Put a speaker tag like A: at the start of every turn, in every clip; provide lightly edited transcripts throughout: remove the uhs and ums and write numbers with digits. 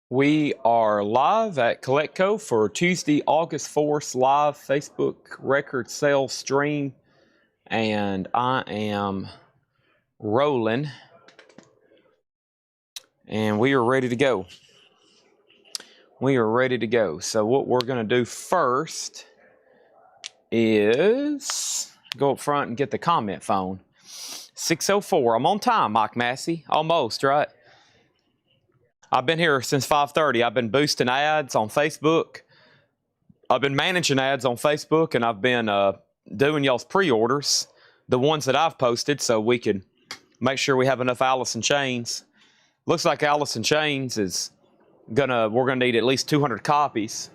A: We are live at Coletco for Tuesday, August 4th, live Facebook record sale stream. And I am rolling. And we are ready to go. We are ready to go. So what we're going to do first is go up front and get the comment phone. 604. I'm on time, Mike Massey. Almost, right? I've been here since 5:30. I've been boosting ads on Facebook. I've been managing ads on Facebook, and I've been doing y'all's pre-orders, the ones that I've posted, so we can make sure we have enough Alice in Chains. Looks like Alice in Chains is we're gonna need at least 200 copies.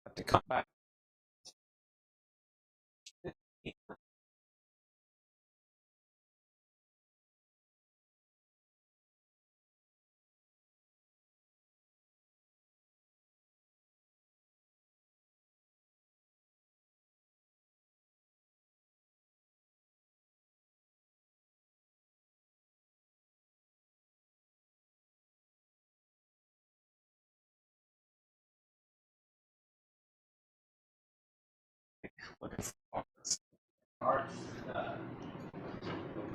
A: Have to come back.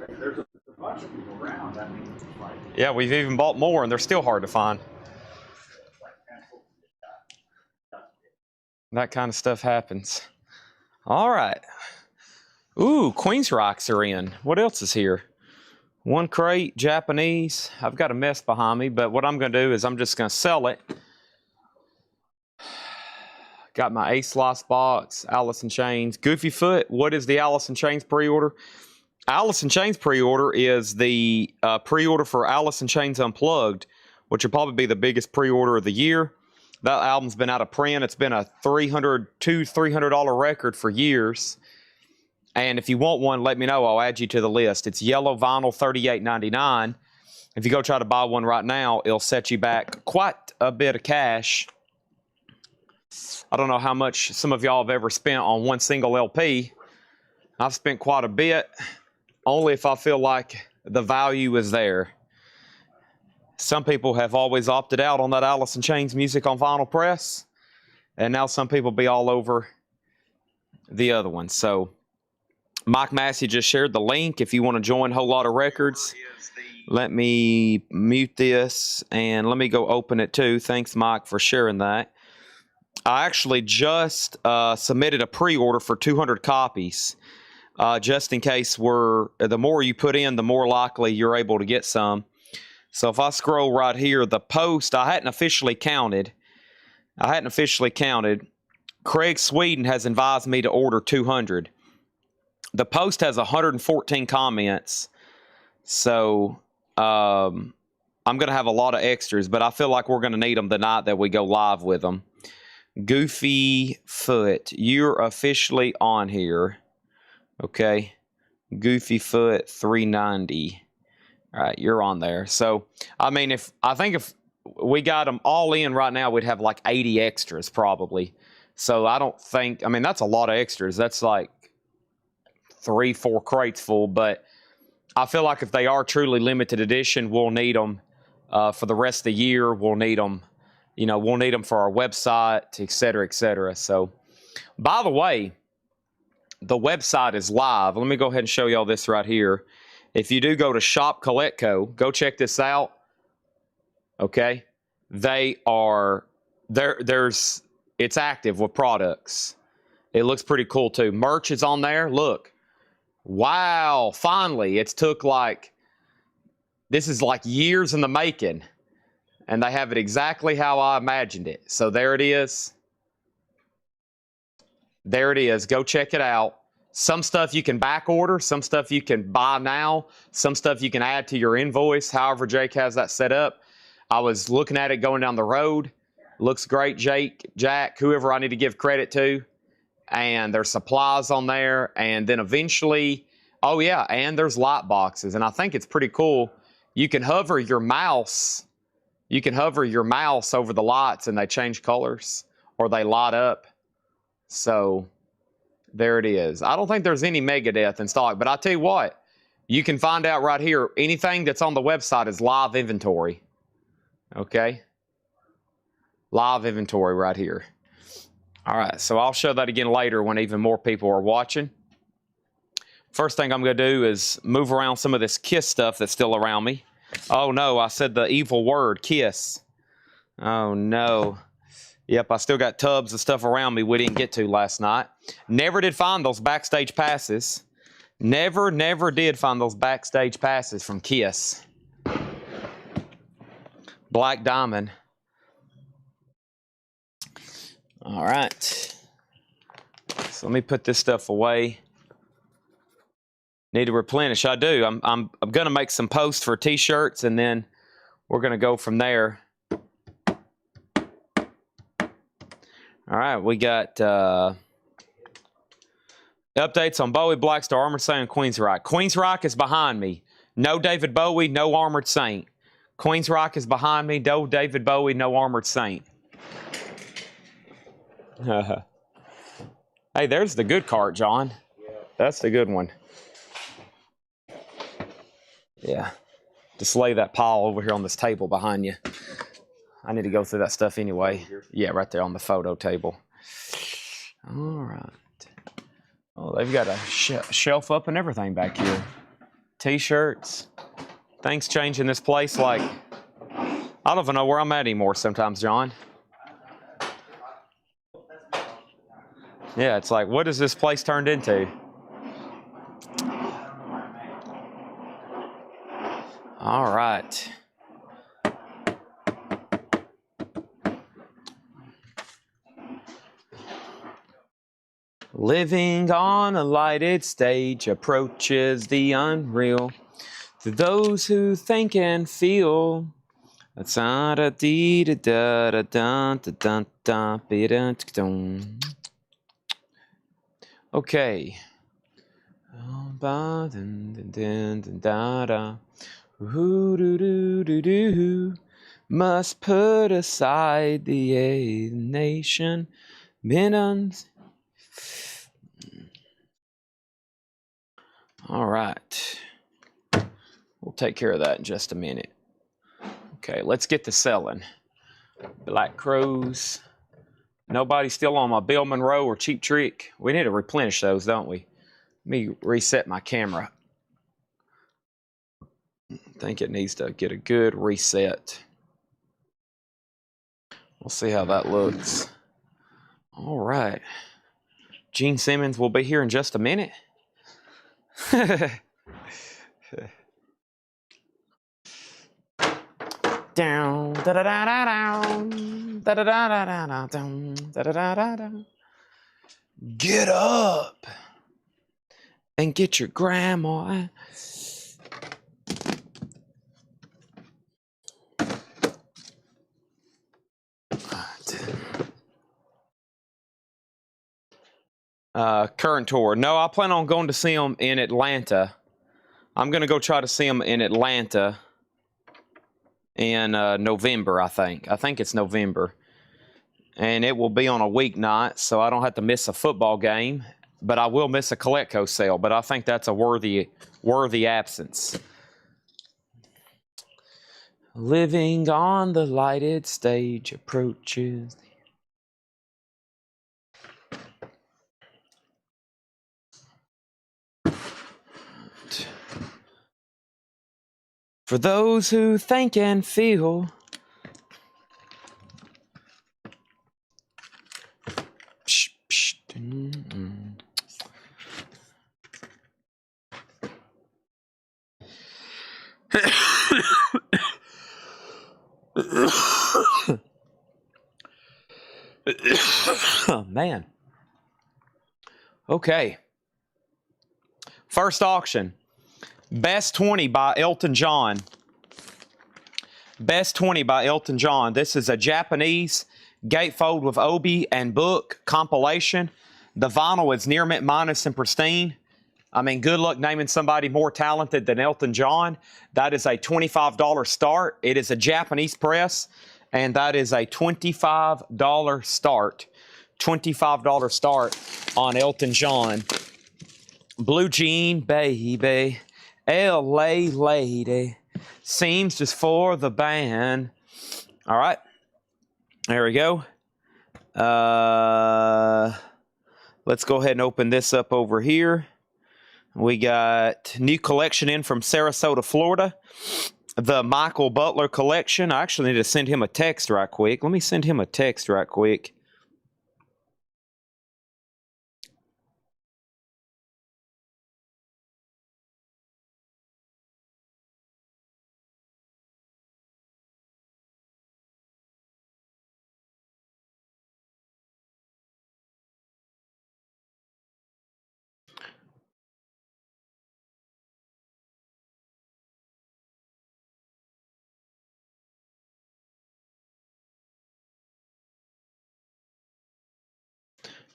B: There's a bunch of people around. I mean,
A: Yeah, we've even bought more, and they're still hard to find. That kind of stuff happens. All right. Ooh, Queens Rocks are in. What else is here? One crate, Japanese. I've got a mess behind me, but what I'm going to do is I'm just going to sell it. Got my A-Slice box, Alice in Chains. Goofy Foot, what is the Alice in Chains pre-order? Alice in Chains pre-order is the pre-order for Alice in Chains Unplugged, which will probably be the biggest pre-order of the year. That album's been out of print. It's been a $300 record for years. And if you want one, let me know. I'll add you to the list. It's yellow vinyl, $38.99. If you go try to buy one right now, it'll set you back quite a bit of cash. I don't know how much some of y'all have ever spent on one single LP. I've spent quite a bit, only if I feel like the value is there. Some people have always opted out on that Alice in Chains music on vinyl press, and now some people be all over the other one. So Mike Massey just shared the link if you want to join Whole Lotta Records. Let me mute this, and let me go open it too. Thanks, Mike, for sharing that. I actually just submitted a pre-order for 200 copies, just in case the more you put in, the more likely you're able to get some. So if I scroll right here, the post, I hadn't officially counted. Craig Sweden has advised me to order 200. The post has 114 comments, so I'm going to have a lot of extras, but I feel like we're going to need them the night that we go live with them. Goofy Foot, you're officially on here. Okay. Goofy Foot 390. All right, you're on there. So, I mean, if we got them all in right now, we'd have like 80 extras probably. So, I don't think, I mean, that's a lot of extras. That's like 3-4 crates full, but I feel like if they are truly limited edition, we'll need them for the rest of the year. We'll need them. We'll need them for our website, et cetera, et cetera. So, by the way, the website is live. Let me go ahead and show you all this right here. If you do go to Shop Coletco, go check this out. Okay? They are, it's active with products. It looks pretty cool too. Merch is on there. Look. Wow. Finally, this is like years in the making. And they have it exactly how I imagined it. So there it is. There it is. Go check it out. Some stuff you can back order. Some stuff you can buy now. Some stuff you can add to your invoice. However Jake has that set up. I was looking at it going down the road. Looks great, Jake, Jack, whoever I need to give credit to. And there's supplies on there. And then eventually, oh yeah, and there's light boxes. And I think it's pretty cool. You can hover your mouse You can hover your mouse over the lights and they change colors or they light up. So there it is. I don't think there's any Megadeth in stock, but I tell you what, you can find out right here. Anything that's on the website is live inventory. Okay? Live inventory right here. All right, so I'll show that again later when even more people are watching. First thing I'm going to do is move around some of this Kiss stuff that's still around me. Oh no, I said the evil word, Kiss. Oh no. Yep, I still got tubs of stuff around me we didn't get to last night. Never did find those backstage passes. Never did find those backstage passes from Kiss. Black Diamond. All right. So let me put this stuff away. Need to replenish. I do. I'm going to make some posts for t-shirts, and then we're going to go from there. All right, we got updates on Bowie, Blackstar, Armored Saint, and Queensryche. Queensryche is behind me. No David Bowie, no Armored Saint. Queensryche is behind me. No David Bowie, no Armored Saint. Hey, there's the good cart, John. That's the good one. Yeah. Just lay that pile over here on this table behind you. I need to go through that stuff anyway. Yeah, right there on the photo table. All right. Oh, they've got a shelf up and everything back here. T-shirts. Things change in this place like... I don't even know where I'm at anymore sometimes, John. Yeah, it's like, what has this place turned into? All right. Living on a lighted stage approaches the unreal. To those who think and feel. Okay. Must put aside the alienation. Minons. All right. We'll take care of that in just a minute. Okay, let's get to selling. Black Crows. Nobody's still on my Bill Monroe or Cheap Trick. We need to replenish those, don't we? Let me reset my camera. I think it needs to get a good reset. We'll see how that looks. All right. Gene Simmons will be here in just a minute. Down, da da da da down, da da da da da down, da da da da da. Get up and get your grandma. Current tour. No, I plan on going to see them in Atlanta. I'm going to go try to see them in Atlanta in November, I think. I think it's November. And it will be on a weeknight, so I don't have to miss a football game. But I will miss a Coletco sale, but I think that's a worthy absence. Living on the lighted stage approaches... For those who think and feel. Psh, psh, Oh, man. Okay. First auction. Best 20 by Elton John. Best 20 by Elton John. This is a Japanese gatefold with obi and book compilation. The vinyl is near mint minus and pristine. I mean, good luck naming somebody more talented than Elton John. That is a $25 start. It is a Japanese press, and that is a $25 start. $25 start on Elton John. Blue Jean Baby, LA Lady, seems just for the band. All right, there we go. Let's go ahead and open this up over here. We got new collection in from Sarasota, Florida. The Michael Butler collection. I actually need to send him a text right quick. Let me send him a text right quick.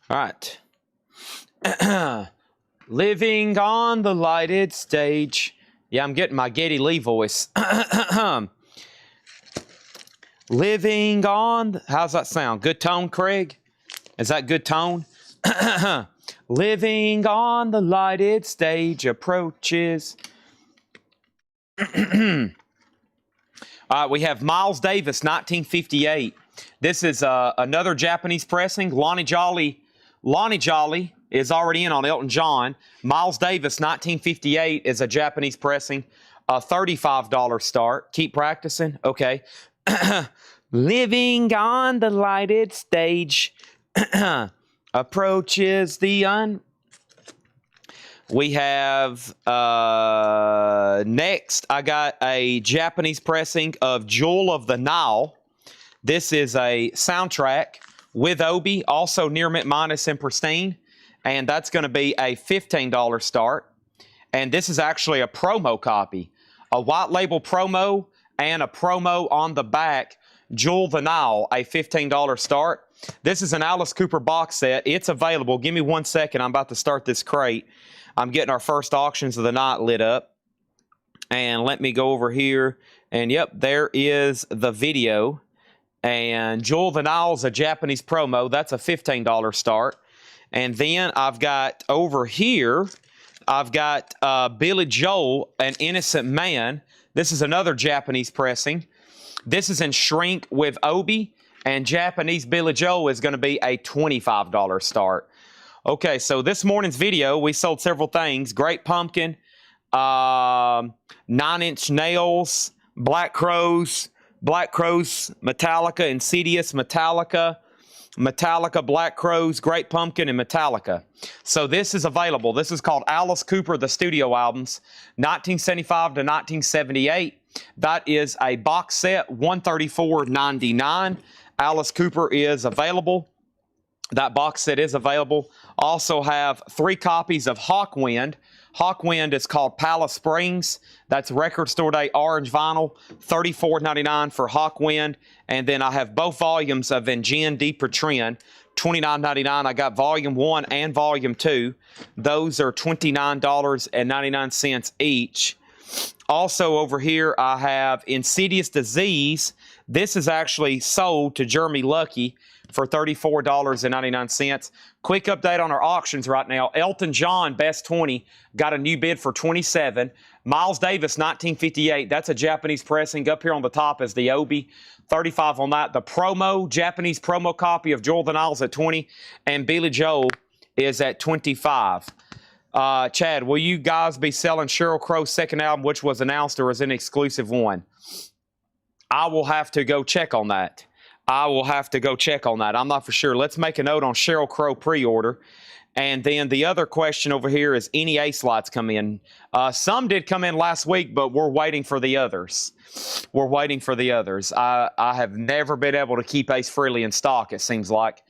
A: All right. Living on the lighted stage. Yeah, I'm getting my Geddy Lee voice. Living on... How's that sound? Good tone, Craig? Is that good tone? Living on the lighted stage approaches. We have Miles Davis, 1958. This is another Japanese pressing. Lonnie Jolly is already in on Elton John. Miles Davis, 1958, is a Japanese pressing. A $35 start. Keep practicing. Okay. Living on the lighted stage approaches the We have next, I got a Japanese pressing of Jewel of the Nile. This is a soundtrack with Obi, also near mint minus and pristine. And that's going to be a $15 start. And this is actually a promo copy. A white label promo and a promo on the back. Jewel the Nile, a $15 start. This is an Alice Cooper box set. It's available. Give me 1 second. I'm about to start this crate. I'm getting our first auctions of the night lit up. And let me go over here. And yep, there is the video. And Jewel the Nile is a Japanese promo. That's a $15 start. And then I've got over here, I've got Billy Joel, An Innocent Man. This is another Japanese pressing. This is in shrink with Obi. And Japanese Billy Joel is going to be a $25 start. Okay, so this morning's video, we sold several things. Great Pumpkin, 9 Inch Nails, Black Crowes, Metallica, Insidious, Metallica, Black Crowes, Great Pumpkin, and Metallica. So this is available. This is called Alice Cooper, the studio albums, 1975 to 1978. That is a box set, $134.99. Alice Cooper is available. That box set is available. Also have 3 copies of Hawkwind. Hawkwind is called Palace Springs. That's Record Store Day orange vinyl, $34.99 for Hawkwind. And then I have both volumes of Engine de Patrin, $29.99. I got volume 1 and volume 2. Those are $29.99 each. Also over here, I have Insidious Disease. This is actually sold to Jeremy Lucky for $34.99. Quick update on our auctions right now. Elton John, Best 20, got a new bid for $27. Miles Davis, 1958, that's a Japanese pressing. Up here on the top is the Obi, $35 on that. The promo, Japanese promo copy of Jewel the Nile's at $20, and Billy Joel is at $25. Chad, will you guys be selling Sheryl Crow's second album, which was announced, or is an exclusive one? I will have to go check on that. I'm not for sure. Let's make a note on Sheryl Crow pre-order. And then the other question over here is any Ace Lights come in? Some did come in last week, but we're waiting for the others. I have never been able to keep Ace Frehley in stock, it seems like.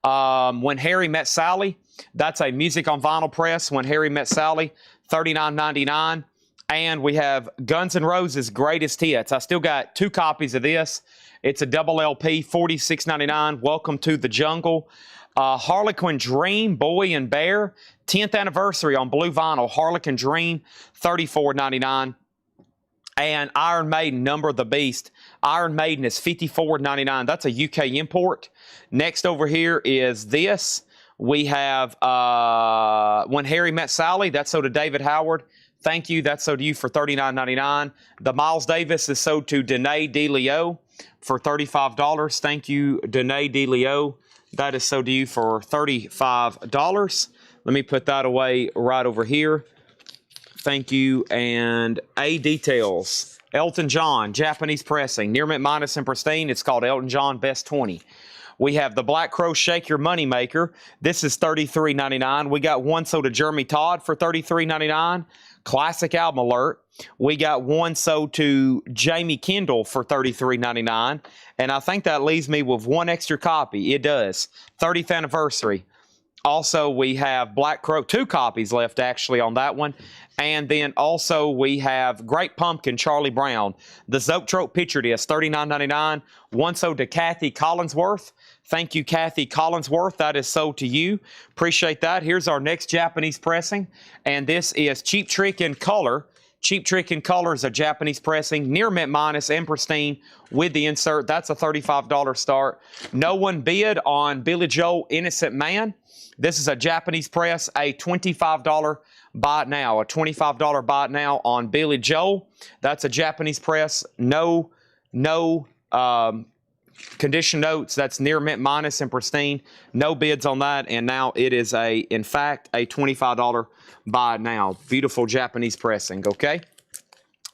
A: When Harry Met Sally, that's a music on vinyl press. When Harry Met Sally, $39.99. And we have Guns N' Roses Greatest Hits. I still got 2 copies of this. It's a double LP, $46.99. Welcome to the Jungle. Harlequin Dream, Boy and Bear, 10th anniversary on blue vinyl. Harlequin Dream, $34.99. And Iron Maiden, Number of the Beast. Iron Maiden is $54.99. That's a UK import. Next over here is this. We have When Harry Met Sally. That's sold to David Howard. Thank you. That's sold to you for $39.99. The Miles Davis is sold to Danae DeLeo for $35. Thank you, Danae DeLeo. That is sold to you for $35. Let me put that away right over here. Thank you. And A Details. Elton John, Japanese pressing. Near mint minus and pristine. It's called Elton John Best 20. We have the Black Crow Shake Your Money Maker. This is $33.99. We got one sold to Jeremy Todd for $33.99. Classic Album Alert. We got one sold to Jamie Kendall for $33.99. And I think that leaves me with one extra copy. It does. 30th anniversary. Also, we have Black Crow, 2 copies left actually on that one. And then also we have Great Pumpkin, Charlie Brown. The Zoetrope picture disc, $39.99. One sold to Kathy Collinsworth. Thank you, Kathy Collinsworth. That is sold to you. Appreciate that. Here's our next Japanese pressing. And this is Cheap Trick in color. Cheap Trick in color is a Japanese pressing, near mint minus and pristine with the insert. That's a $35 start. No one bid on Billy Joel, Innocent Man. This is a Japanese press, a $25 buy it now. A $25 buy it now on Billy Joel. That's a Japanese press. No condition notes. That's near mint minus and pristine. No bids on that. And now it is in fact, a $25 buy it now. Beautiful Japanese pressing. Okay.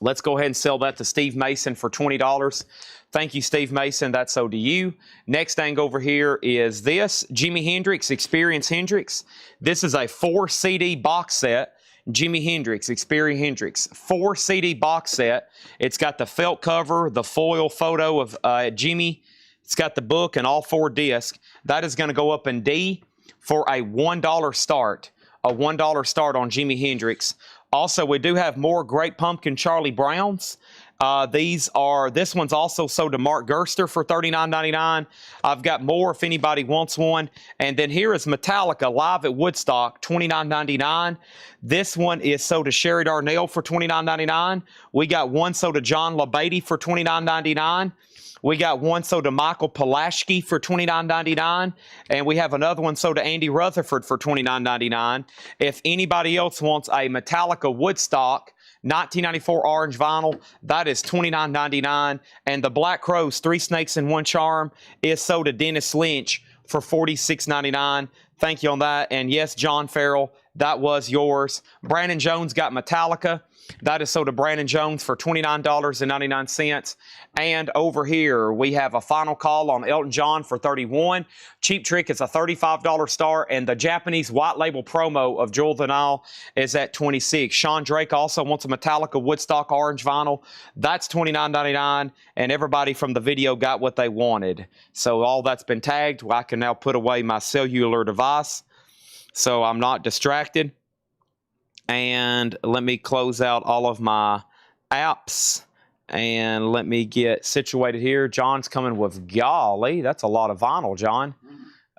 A: Let's go ahead and sell that to Steve Mason for $20. Thank you, Steve Mason. That's sold to you. Next thing over here is this. Jimi Hendrix, Experience Hendrix. This is a 4 CD box set. Jimi Hendrix, Experience Hendrix. 4 CD box set. It's got the felt cover, the foil photo of Jimi. It's got the book and all 4 discs. That is going to go up in D for a $1 start. A $1 start on Jimi Hendrix. Also, we do have more Great Pumpkin Charlie Browns. This one's also sold to Mark Gerster for $39.99. I've got more if anybody wants one. And then here is Metallica Live at Woodstock, $29.99. This one is sold to Sherry Darnell for $29.99. We got one sold to John LaBeatty for $29.99. We got one sold to Michael Pulaski for $29.99. And we have another one sold to Andy Rutherford for $29.99. If anybody else wants a Metallica Woodstock 1994 orange vinyl, that is $29.99. And the Black Crowes 3 Snakes and 1 Charm is sold to Dennis Lynch for $46.99. Thank you on that. And yes, John Farrell, that was yours. Brandon Jones got Metallica. That is sold to Brandon Jones for $29.99. And over here, we have a final call on Elton John for $31. Cheap Trick is a $35 star, and the Japanese white label promo of Jewel the Nile is at $26. Sean Drake also wants a Metallica Woodstock orange vinyl. That's $29.99, and everybody from the video got what they wanted. So all that's been tagged. I can now put away my cellular device so I'm not distracted. And let me close out all of my apps. And let me get situated here. John's coming with, golly, that's a lot of vinyl, John.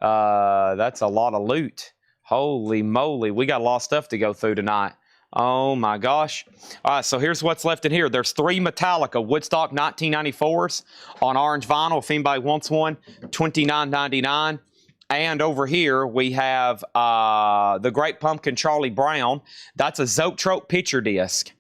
A: That's a lot of loot. Holy moly. We got a lot of stuff to go through tonight. Oh, my gosh. All right, so here's what's left in here. There's 3 Metallica Woodstock 1994s on orange vinyl. If anybody wants one, $29.99. And over here, we have the Great Pumpkin Charlie Brown. That's a Zoetrope picture disc.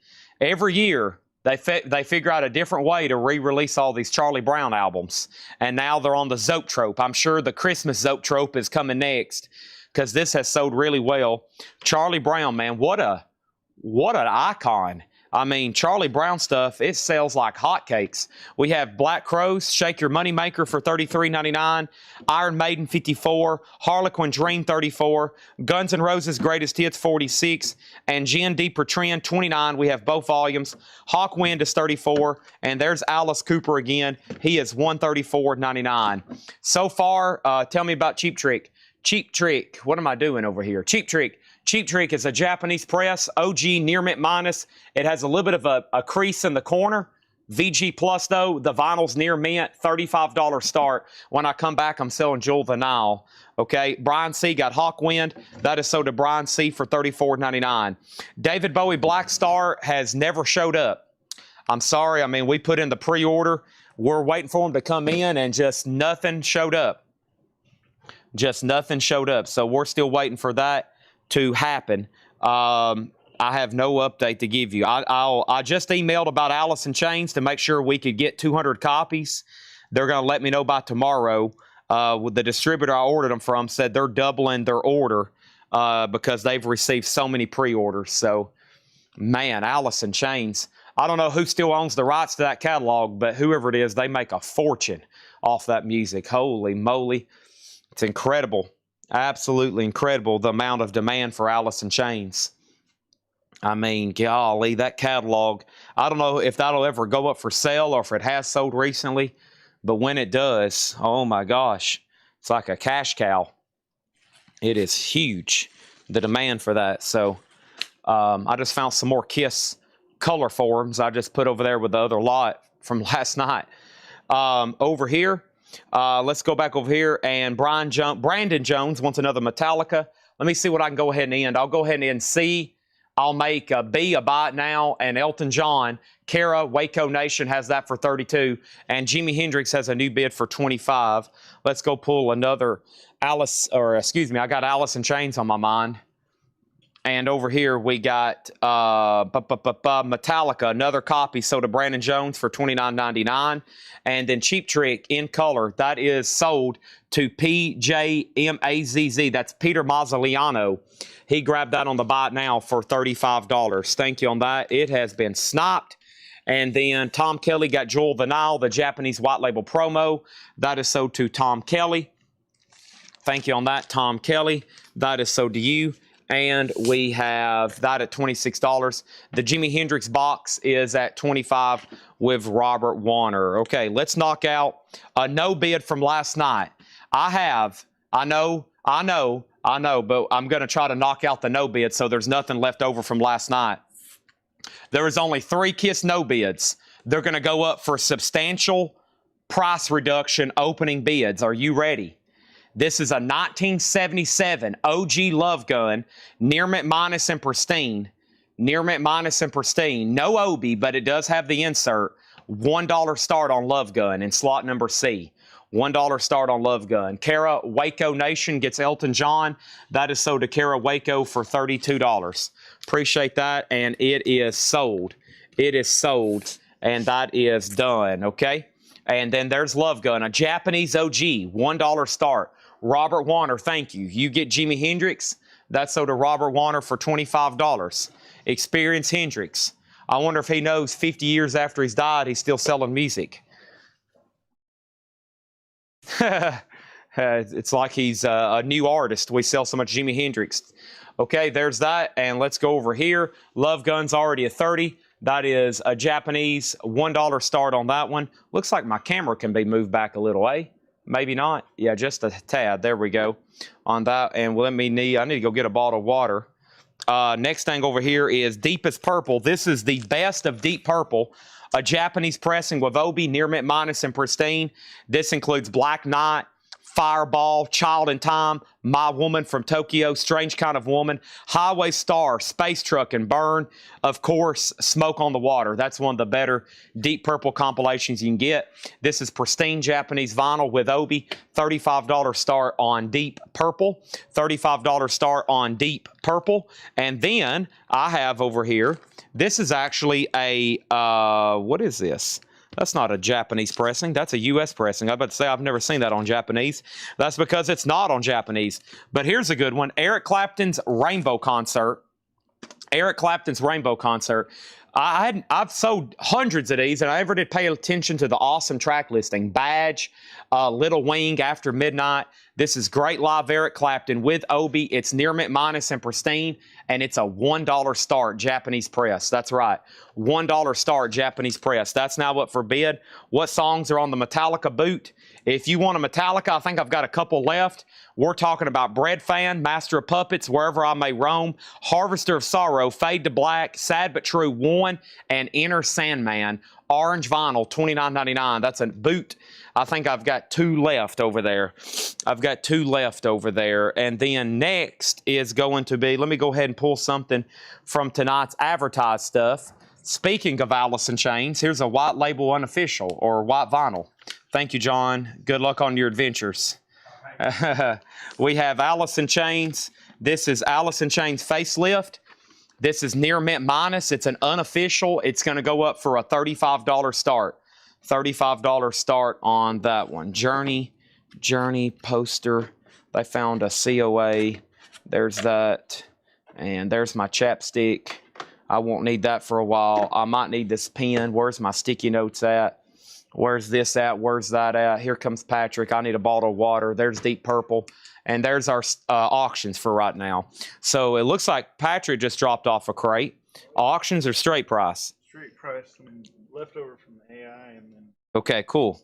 A: Every year, they figure out a different way to re-release all these Charlie Brown albums. And now they're on the Zoetrope. I'm sure the Christmas Zoetrope is coming next because this has sold really well. Charlie Brown, man, what an icon. I mean, Charlie Brown stuff, it sells like hotcakes. We have Black Crowes, Shake Your Money Maker for $33.99, Iron Maiden 54, Harlequin Dream 34, Guns N' Roses Greatest Hits 46, and Gin D per Trend 29. We have both volumes. Hawkwind is 34, and there's Alice Cooper again. He is $134.99. So far, tell me about Cheap Trick. Cheap Trick, what am I doing over here? Cheap Trick. Cheap Trick is a Japanese press, OG near mint minus. It has a little bit of a crease in the corner. VG Plus, though, the vinyl's near mint, $35 start. When I come back, I'm selling Jewel the Nile. Okay, Brian C. got Hawkwind. That is sold to Brian C. for $34.99. David Bowie Black Star has never showed up. I'm sorry. I mean, we put in the pre-order. We're waiting for them to come in, and just nothing showed up. Just nothing showed up. So we're still waiting for that to happen. I have no update to give you. I just emailed about Alice in Chains to make sure we could get 200 copies. They're going to let me know by tomorrow. With the distributor I ordered them from said they're doubling their order because they've received so many pre-orders. So, man, Alice in Chains. I don't know who still owns the rights to that catalog, but whoever it is, they make a fortune off that music. Holy moly. It's incredible. Absolutely incredible, the amount of demand for Alice in Chains. I mean, golly, that catalog. I don't know if that'll ever go up for sale or if it has sold recently, but when it does, oh my gosh, it's like a cash cow. It is huge, the demand for that. So I just found some more Kiss color forms I just put over there with the other lot from last night. Over here, let's go back over here, and Brandon Jones wants another Metallica. Let me see what I can go ahead and end. I'll go ahead and end C. I'll make B a buy it now, and Elton John. Kara, Waco Nation has that for 32, and Jimi Hendrix has a new bid for 25. Let's go pull another I got Alice in Chains on my mind. And over here we got Metallica, another copy sold to Brandon Jones for $29.99. And then Cheap Trick in color, that is sold to PJMAZZ. That's Peter Mazzoliano. He grabbed that on the buy it now for $35. Thank you on that. It has been sniped. And then Tom Kelly got Jewel the Nile, the Japanese white label promo. That is sold to Tom Kelly. Thank you on that, Tom Kelly. That is sold to you. And we have that at $26. The Jimi Hendrix box is at $25 with Robert Warner. Okay, let's knock out a no bid from last night. I know, but I'm going to try to knock out the no bid so there's nothing left over from last night. There is only 3 Kiss no bids. They're going to go up for substantial price reduction opening bids. Are you ready? This is a 1977 OG Love Gun, near mint minus and pristine. Near mint minus and pristine. No Obi, but it does have the insert. $1 start on Love Gun in slot number C. $1 start on Love Gun. Kara, Waco Nation gets Elton John. That is sold to Kara Waco for $32. Appreciate that, and it is sold. It is sold, and that is done, okay? And then there's Love Gun, a Japanese OG, $1 start. Robert Warner, thank you. You get Jimi Hendrix. That's sold to Robert Warner for $25. Experience Hendrix. I wonder if he knows 50 years after he's died, he's still selling music. It's like he's a new artist. We sell so much Jimi Hendrix. Okay, there's that. And let's go over here. Love Gun's already a 30. That is a Japanese $1 start on that one. Looks like my camera can be moved back a little, eh? Maybe not. Yeah, just a tad. There we go on that. And I need to go get a bottle of water. Next thing over here is Deepest Purple. This is the best of Deep Purple. A Japanese pressing with Obi, near mint minus and pristine. This includes Black Knight, Fireball, Child in Time, My Woman from Tokyo, Strange Kind of Woman, Highway Star, Space Truck, and Burn. Of course, Smoke on the Water. That's one of the better Deep Purple compilations you can get. This is pristine Japanese vinyl with Obi. $35 start on Deep Purple. $35 start on Deep Purple. And then I have over here, this is actually a, what is this? That's not a Japanese pressing. That's a U.S. pressing. I was about to say I've never seen that on Japanese. That's because it's not on Japanese. But here's a good one. Eric Clapton's Rainbow Concert. Eric Clapton's Rainbow Concert. I've sold hundreds of these, and I ever did pay attention to the awesome track listing. Badge, Little Wing, After Midnight. This is great live Eric Clapton with Obi. It's near mint minus and pristine, and it's a $1 start Japanese press. That's right. $1 start Japanese press. That's now up for bid. What songs are on the Metallica boot? If you want a Metallica, I think I've got a couple left. We're talking about Bread Fan, Master of Puppets, Wherever I May Roam, Harvester of Sorrow, Fade to Black, Sad But True 1, and Inner Sandman. Orange vinyl, $29.99. That's a boot. I think I've got 2 left over there. And then next is going to be, let me go ahead and pull something from tonight's advertised stuff. Speaking of Alice in Chains, here's a white label unofficial, or white vinyl. Thank you, John. Good luck on your adventures. We have Alice in Chains. This is Alice in Chains Facelift. This is Near Mint Minus. It's an unofficial. It's going to go up for a $35 start. $35 start on that one. Journey poster. They found a COA. There's that. And there's my chapstick. I won't need that for a while. I might need this pen. Where's my sticky notes at? Where's this at? Where's that at? Here comes Patrick. I need a bottle of water. There's Deep Purple. And there's our auctions for right now. So it looks like Patrick just dropped off a crate. Auctions or straight price?
B: Straight price, I mean, leftover from the AI, and then.
A: Okay, cool.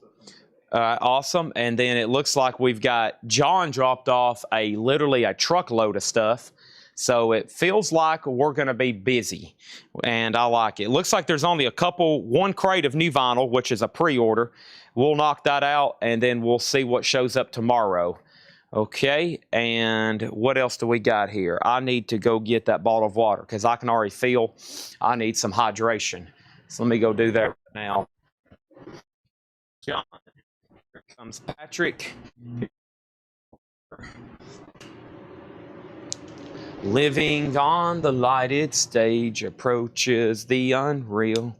A: Awesome. And then it looks like we've got John dropped off literally a truckload of stuff. So it feels like we're going to be busy, and I like it. Looks like there's only one crate of new vinyl, which is a pre-order. We'll knock that out, and then we'll see what shows up tomorrow. Okay, and what else do we got here? I need to go get that bottle of water because I can already feel I need some hydration. So let me go do that now. John, here comes Patrick. Living on the lighted stage approaches the unreal.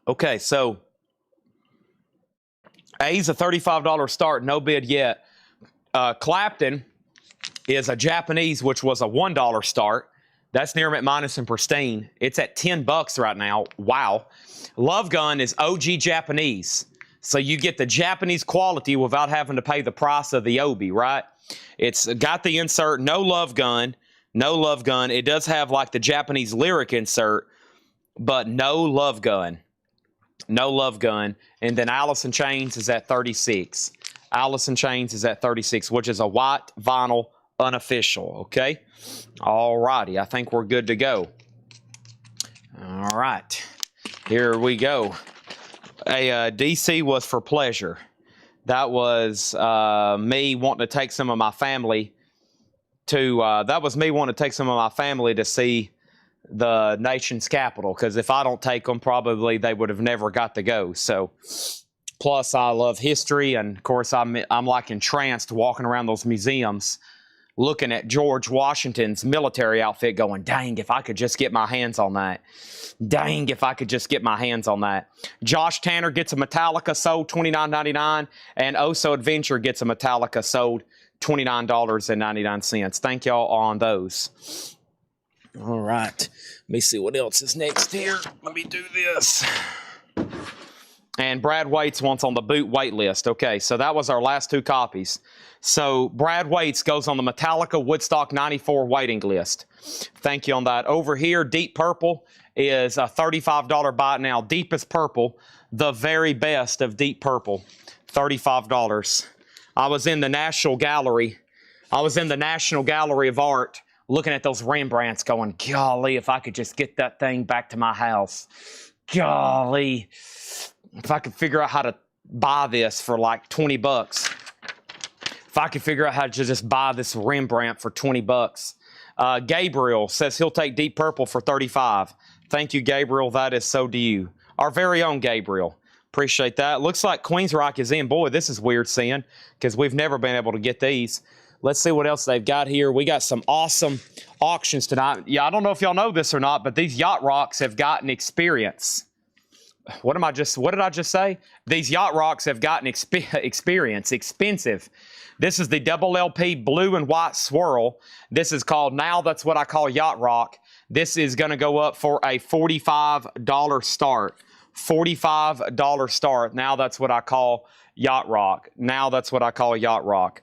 A: Okay, so A's a $35 start, no bid yet. Clapton is a Japanese, which was a $1 start. That's Near Mint Minus and Pristine. It's at $10 right now. Wow. Love Gun is OG Japanese. So you get the Japanese quality without having to pay the price of the Obi, right? It's got the insert, no Love Gun. No Love Gun. It does have like the Japanese lyric insert, but no Love Gun. No Love Gun. And then Alice in Chains is at 36. Alice in Chains is at 36, which is a white vinyl unofficial, okay? All righty. I think we're good to go. All right. Here we go. DC was for pleasure. That was me wanting to take some of my family to see the nation's capital, because if I don't take them, probably they would have never got to go. So, plus I love history, and of course I'm like entranced walking around those museums, looking at George Washington's military outfit, going, "Dang, if I could just get my hands on that! Dang, if I could just get my hands on that!" Josh Tanner gets a Metallica sold $29.99, and Oso Adventure gets a Metallica sold $29.99. Thank y'all on those. All right. Let me see what else is next here. Let me do this. And Brad Waits wants on the boot wait list. Okay, so that was our last 2 copies. So Brad Waits goes on the Metallica Woodstock 94 waiting list. Thank you on that. Over here, Deep Purple is a $35 buy now. Deepest Purple, the very best of Deep Purple, $35. I was in the National Gallery of Art looking at those Rembrandts going, golly, if I could just get that thing back to my house. Golly, if I could figure out how to buy this for like $20. If I could figure out how to just buy this Rembrandt for $20. Gabriel says he'll take Deep Purple for $35. Thank you, Gabriel. That is so do you. Our very own Gabriel. Appreciate that. Looks like Queensryche is in. Boy, this is weird seeing, because we've never been able to get these. Let's see what else they've got here. We got some awesome auctions tonight. Yeah, I don't know if y'all know this or not, but these Yacht Rocks have gotten experience. What did I just say? These Yacht Rocks have gotten experience, expensive. This is the double LP blue and white swirl. This is called, now that's what I call Yacht Rock. This is going to go up for a $45 start. $45 start. Now that's what I call Yacht Rock. Now that's what I call Yacht Rock.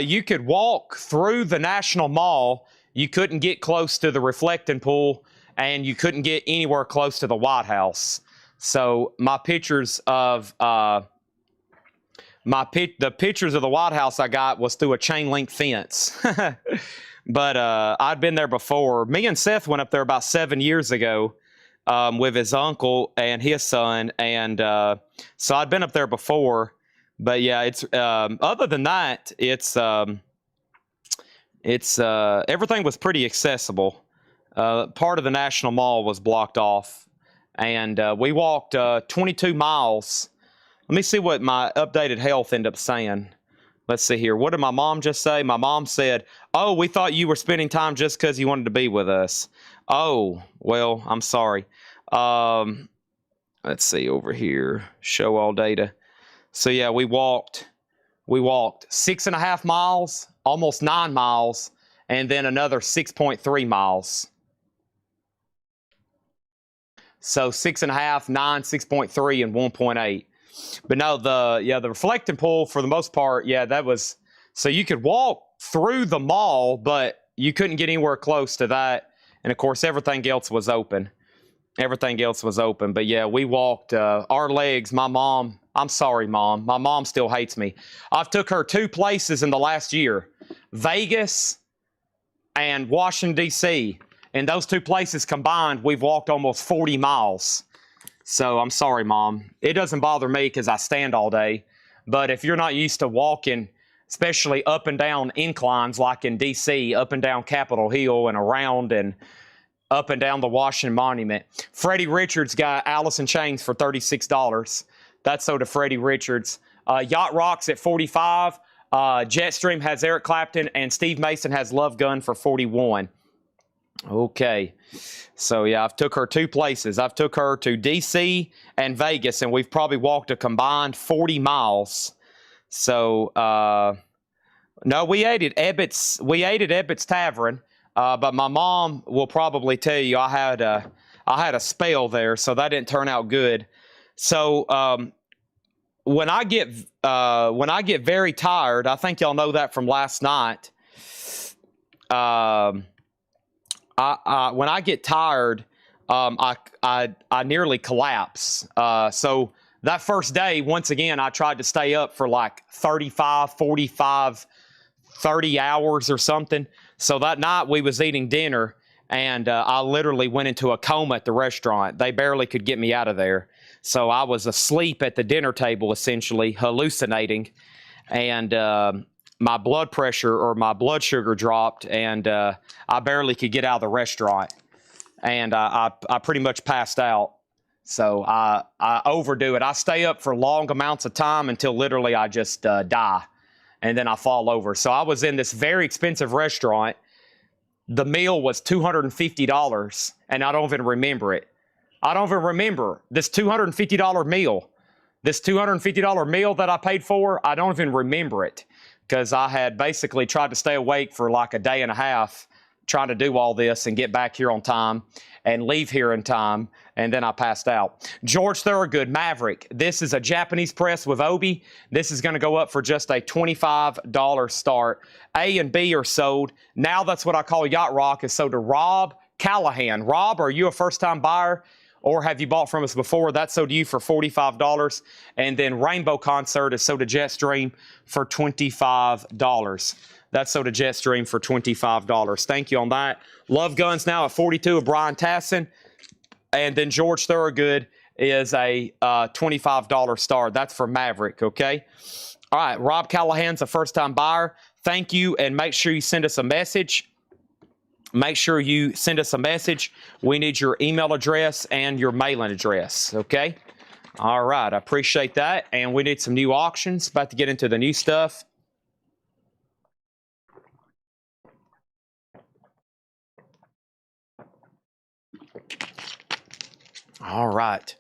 A: You could walk through the National Mall. You couldn't get close to the reflecting pool and you couldn't get anywhere close to the White House. So my pictures of the pictures of the White House I got was through a chain link fence. But I'd been there before. Me and Seth went up there about 7 years ago with his uncle and his son, and so I'd been up there before. But yeah, it's other than that, it's everything was pretty accessible. Part of the National Mall was blocked off, and we walked 22 miles. Let me see what my updated health ended up saying. Let's see here. What did my mom just say? My mom said, "Oh, we thought you were spending time just because you wanted to be with us." Oh, well, I'm sorry. Let's see over here. Show all data. So yeah, we walked 6.5 miles, almost 9 miles, and then another 6.3 miles. So 6.5, 9, 6.3, and 1.8. But no, the reflecting pool for the most part, yeah, that was, so you could walk through the mall, but you couldn't get anywhere close to that. And of course, everything else was open. Everything else was open. But yeah, we walked our legs. My mom, I'm sorry, Mom. My mom still hates me. I've took her 2 places in the last year, Vegas and Washington, D.C. And those 2 places combined, we've walked almost 40 miles. So I'm sorry, Mom. It doesn't bother me because I stand all day. But if you're not used to walking, especially up and down inclines like in D.C., up and down Capitol Hill and around and up and down the Washington Monument. Freddie Richards got Alice in Chains for $36. That's so to Freddie Richards. Yacht Rock's at $45. Jetstream has Eric Clapton, and Steve Mason has Love Gun for $41. Okay. So yeah, I've took her 2 places. I've took her to D.C. and Vegas, and we've probably walked a combined 40 miles. So no, we ate at Ebbets Tavern, but my mom will probably tell you I had a spell there, so that didn't turn out good. So when I get very tired, I think y'all know that from last night. When I get tired, I nearly collapse. So that first day, once again, I tried to stay up for like 35, 45, 30 hours or something. So that night we was eating dinner, and I literally went into a coma at the restaurant. They barely could get me out of there. So I was asleep at the dinner table, essentially hallucinating, and my blood pressure or my blood sugar dropped, and I barely could get out of the restaurant, and I pretty much passed out. So I overdo it. I stay up for long amounts of time until literally I just die, and then I fall over. So I was in this very expensive restaurant. The meal was $250, and I don't even remember it. I don't even remember this $250 meal. This $250 meal that I paid for, I don't even remember it, because I had basically tried to stay awake for like a day and a half trying to do all this and get back here on time and leave here in time, and then I passed out. George Thorogood, Maverick. This is a Japanese press with Obi. This is going to go up for just a $25 start. A and B are sold. Now that's what I call Yacht Rock is sold to Rob Callahan. Rob, are you a first-time buyer? Or have you bought from us before? That's sold to you for $45. And then Rainbow Concert is sold to Jetstream for $25. That's sold to Jetstream for $25. Thank you on that. Love Guns now at $42 of Brian Tassin. And then George Thorogood is a $25 star. That's for Maverick, okay? All right, Rob Callahan's a first-time buyer. Thank you, and make sure you send us a message. Make sure you send us a message. We need your email address and your mailing address, okay? All right, I appreciate that. And we need some new auctions. About to get into the new stuff. All right.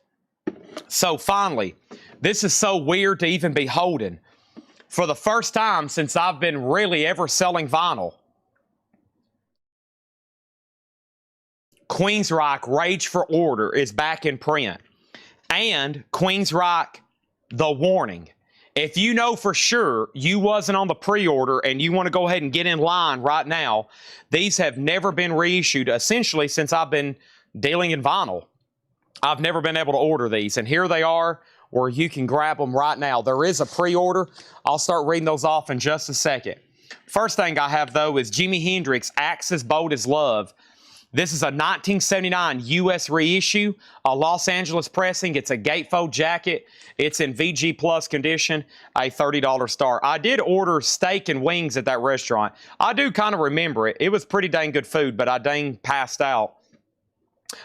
A: So finally, this is so weird to even be holding. For the first time since I've been really ever selling vinyl, Queensryche Rage for Order is back in print. And Queensryche The Warning. If you know for sure you wasn't on the pre-order and you want to go ahead and get in line right now, these have never been reissued essentially since I've been dealing in vinyl. I've never been able to order these, and here they are where you can grab them right now. There is a pre-order. I'll start reading those off in just a second. First thing I have, though, is Jimi Hendrix, Axis Bold as Love. This is a 1979 U.S. reissue, a Los Angeles pressing. It's a gatefold jacket. It's in VG Plus condition, a $30 star. I did order steak and wings at that restaurant. I do kind of remember it. It was pretty dang good food, but I dang passed out.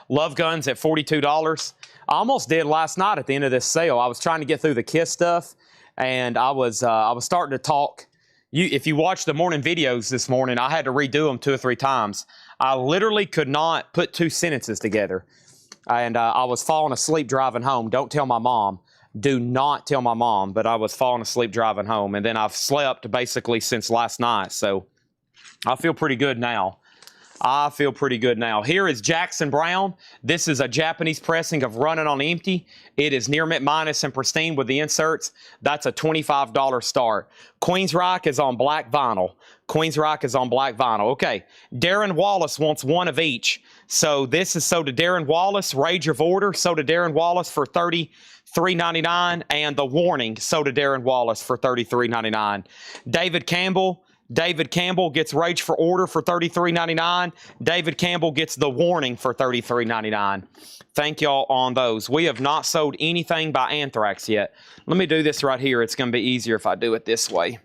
A: Love Guns at $42. I almost did last night at the end of this sale. I was trying to get through the Kiss stuff, and I was starting to talk. If you watch the morning videos this morning, I had to redo them 2 or 3 times. I literally could not put 2 sentences together. And I was falling asleep driving home. Don't tell my mom. Do not tell my mom. But I was falling asleep driving home. And then I've slept basically since last night. So I feel pretty good now. I feel pretty good now. Here is Jackson Browne. This is a Japanese pressing of Running on Empty. It is near mint minus and pristine with the inserts. That's a $25 start. Queensryche is on black vinyl. Queensryche is on black vinyl. Okay, Darren Wallace wants one of each. So this is sold to Darren Wallace. Rage of Order sold to Darren Wallace for $33.99. And The Warning sold to Darren Wallace for $33.99. David Campbell gets Rage for Order for $33.99. David Campbell gets The Warning for $33.99. Thank y'all on those. We have not sold anything by Anthrax yet. Let me do this right here. It's going to be easier if I do it this way.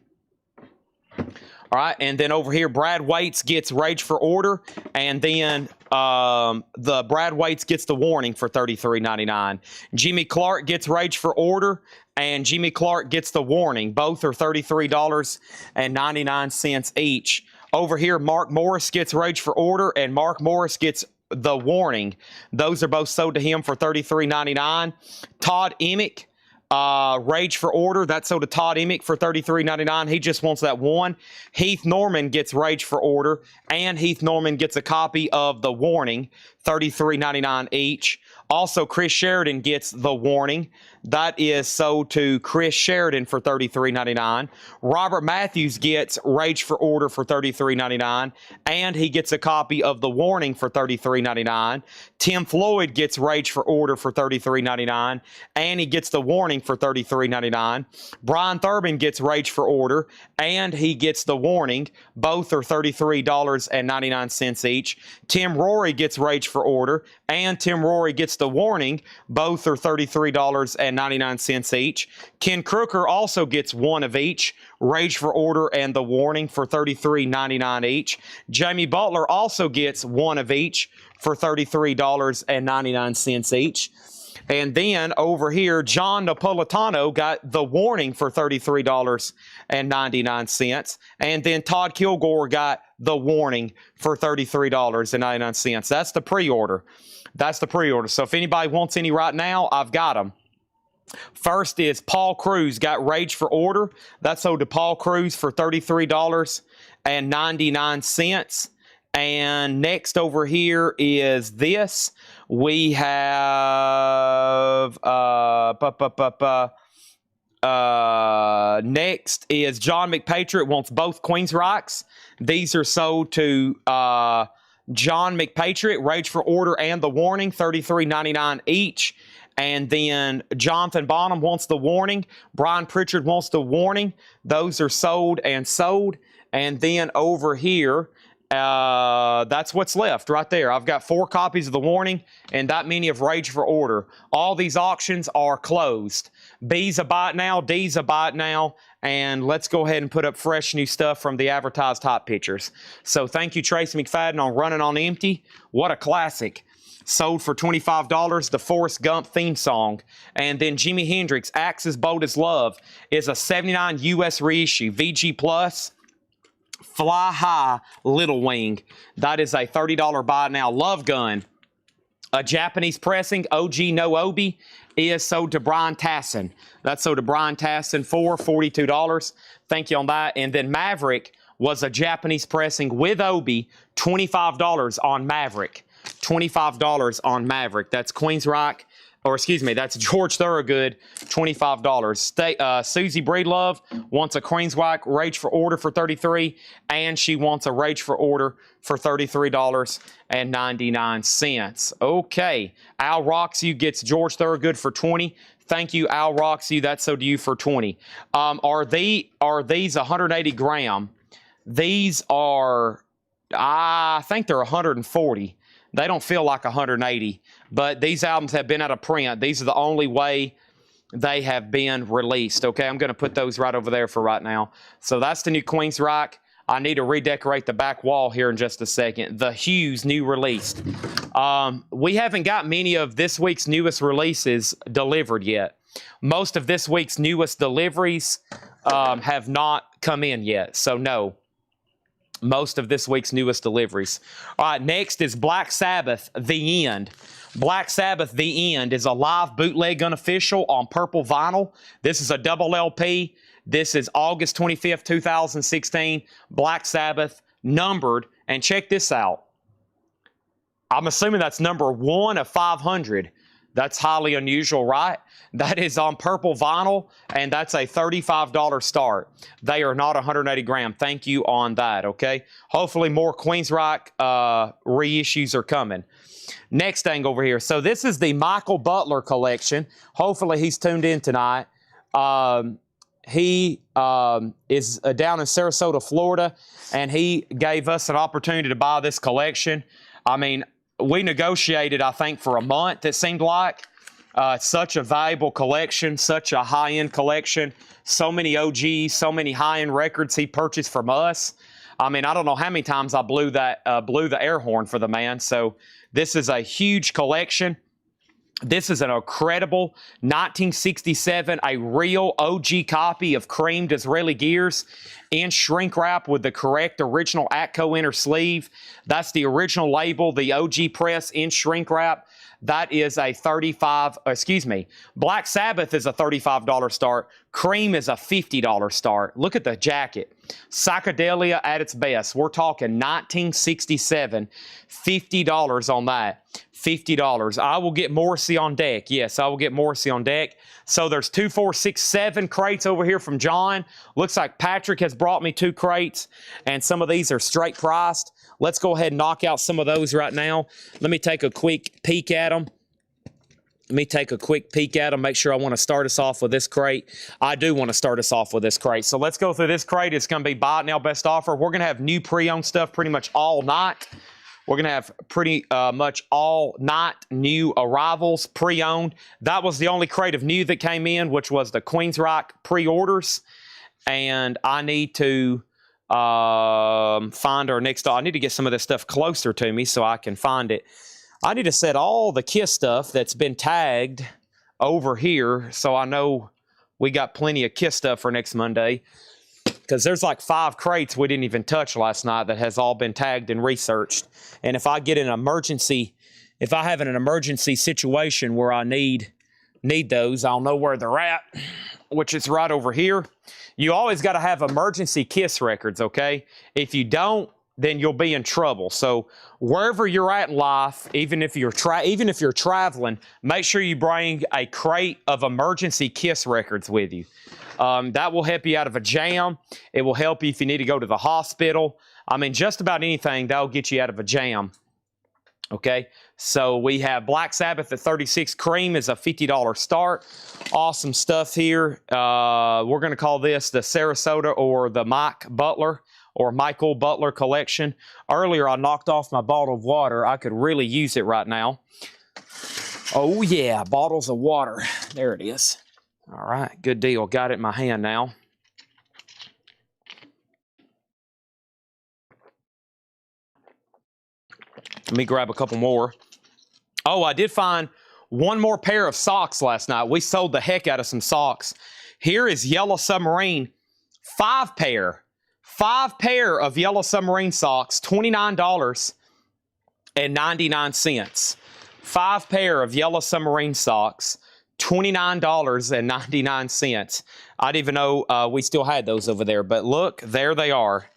A: All right, and then over here, Brad Waits gets Rage for Order, and then the Brad Waits gets The Warning for $33.99. Jimmy Clark gets Rage for Order, and Jimmy Clark gets The Warning. Both are $33.99 each. Over here, Mark Morris gets Rage for Order, and Mark Morris gets The Warning. Those are both sold to him for $33.99. Todd Emick, Rage for Order, that's sold to Todd Emick for $33.99. He just wants that one. Heath Norman gets Rage for Order, and Heath Norman gets a copy of The Warning, $33.99 each. Also, Chris Sheridan gets The Warning. That is sold to Chris Sheridan for $33.99. Robert Matthews gets Rage for Order for $33.99, and he gets a copy of The Warning for $33.99. Tim Floyd gets Rage for Order for $33.99, and he gets The Warning for $33.99. Brian Thurbin gets Rage for Order, and he gets The Warning. Both are $33.99 each. Tim Rory gets Rage for Order, and Tim Rory gets The Warning. Both are $33.99 each. Ken Crooker also gets one of each, Rage for Order and The Warning for $33.99 each. Jamie Butler also gets one of each for $33.99 each. And then over here, John Napolitano got The Warning for $33.99. And then Todd Kilgore got The Warning for $33.99. That's the pre-order. That's the pre-order. So if anybody wants any right now, I've got them. First is Paul Cruz got Rage for Order. That's sold to Paul Cruz for $33.99. And next over here is this. We have next is John McPatriot wants both Queensryches. These are sold to John McPatriot, Rage for Order and The Warning, $33.99 each. And then Jonathan Bonham wants The Warning. Brian Pritchard wants The Warning. Those are sold and sold. And then over here, that's what's left right there. I've got 4 copies of The Warning and that many of Rage for Order. All these auctions are closed. B's a buy it now, D's a buy it now, and let's go ahead and put up fresh new stuff from the advertised hot pictures. So thank you, Tracy McFadden, on Running on Empty. What a classic. Sold for $25, the Forrest Gump theme song. And then Jimi Hendrix, Axis Bold as Love, is a '79 U.S. reissue, VG Plus. Fly High, Little Wing. That is a $30 buy now. Love Gun, a Japanese pressing, OG No Obi, is sold to Brian Tassin. That's sold to Brian Tassin for $42. Thank you on that. And then Maverick was a Japanese pressing with Obi, $25 on Maverick. $25 on Maverick. That's Queensryche or excuse me, that's George Thorogood, $25. Susie Breedlove wants a Queenswhack Rage for Order for $33, and she wants a Rage for Order for $33.99. Okay, Al Roxy gets George Thorogood for $20. Thank you, Al Roxy. That's so to you for $20. Are these 180 gram? These are, I think they're 140. They don't feel like 180, but these albums have been out of print. These are the only way they have been released. Okay, I'm going to put those right over there for right now. So that's the new Queensryche. I need to redecorate the back wall here in just a second. The Hughes new released. We haven't got many of this week's newest releases delivered yet. Most of this week's newest deliveries have not come in yet, so no. Most of this week's newest deliveries. All right, next is Black Sabbath, The End. Black Sabbath, The End is a live bootleg unofficial on purple vinyl. This is a double LP. This is August 25th, 2016. Black Sabbath, numbered. And check this out. I'm assuming that's number 1 of 500. That's highly unusual, right? That is on purple vinyl, and that's a $35 start. They are not 180 gram. Thank you on that, okay? Hopefully more Queensryche reissues are coming. Next thing over here. So this is the Michael Butler collection. Hopefully he's tuned in tonight. He is down in Sarasota, Florida, and he gave us an opportunity to buy this collection. I mean, we negotiated, I think, for a month, it seemed like. Such a valuable collection, such a high-end collection. So many OGs, so many high-end records he purchased from us. I mean, I don't know how many times I blew the air horn for the man. So this is a huge collection. This is an incredible 1967, a real OG copy of creamed Israeli gears in shrink wrap with the correct original Atco inner sleeve. That's the original label, the OG press in shrink wrap. That is a Black Sabbath is a $35 start. Cream is a $50 start. Look at the jacket. Psychedelia at its best. We're talking 1967, $50 on that. $50. I will get Morrissey on deck. Yes, I will get Morrissey on deck. So there's 2, 4, 6, 7 crates over here from John. Looks like Patrick has brought me 2 crates, and some of these are straight priced. Let's go ahead and knock out some of those right now. Let me take a quick peek at them. Make sure I want to start us off with this crate. I do want to start us off with this crate. So let's go through this crate. It's going to be buy it now, best offer. We're going to have new pre-owned stuff pretty much all night. We're going to have pretty much all night new arrivals pre-owned. That was the only crate of new that came in, which was the Queensryche pre-orders. And I need to find our next. I need to get some of this stuff closer to me so I can find it. I need to set all the KISS stuff that's been tagged over here so I know we got plenty of KISS stuff for next Monday. Because there's like 5 crates we didn't even touch last night that has all been tagged and researched. And if I get an emergency, if I have an emergency situation where I need those, I'll know where they're at, which is right over here. You always got to have emergency KISS records, okay? If you don't, then you'll be in trouble. So wherever you're at in life, even if you're traveling, make sure you bring a crate of emergency KISS records with you. That will help you out of a jam. It will help you if you need to go to the hospital. I mean, just about anything that'll get you out of a jam. Okay, so we have Black Sabbath at 36. Cream is a $50 start. Awesome stuff here. We're going to call this the Sarasota or the Michael Butler collection. Earlier, I knocked off my bottle of water. I could really use it right now. Oh, yeah, bottles of water. There it is. All right, good deal. Got it in my hand now. Let me grab a couple more. Oh, I did find one more pair of socks last night. We sold the heck out of some socks. Here is Yellow Submarine. 5 pair. 5 pair of Yellow Submarine socks, $29.99. 5 pair of Yellow Submarine socks, $29.99. I didn't even know we still had those over there, but look, there they are.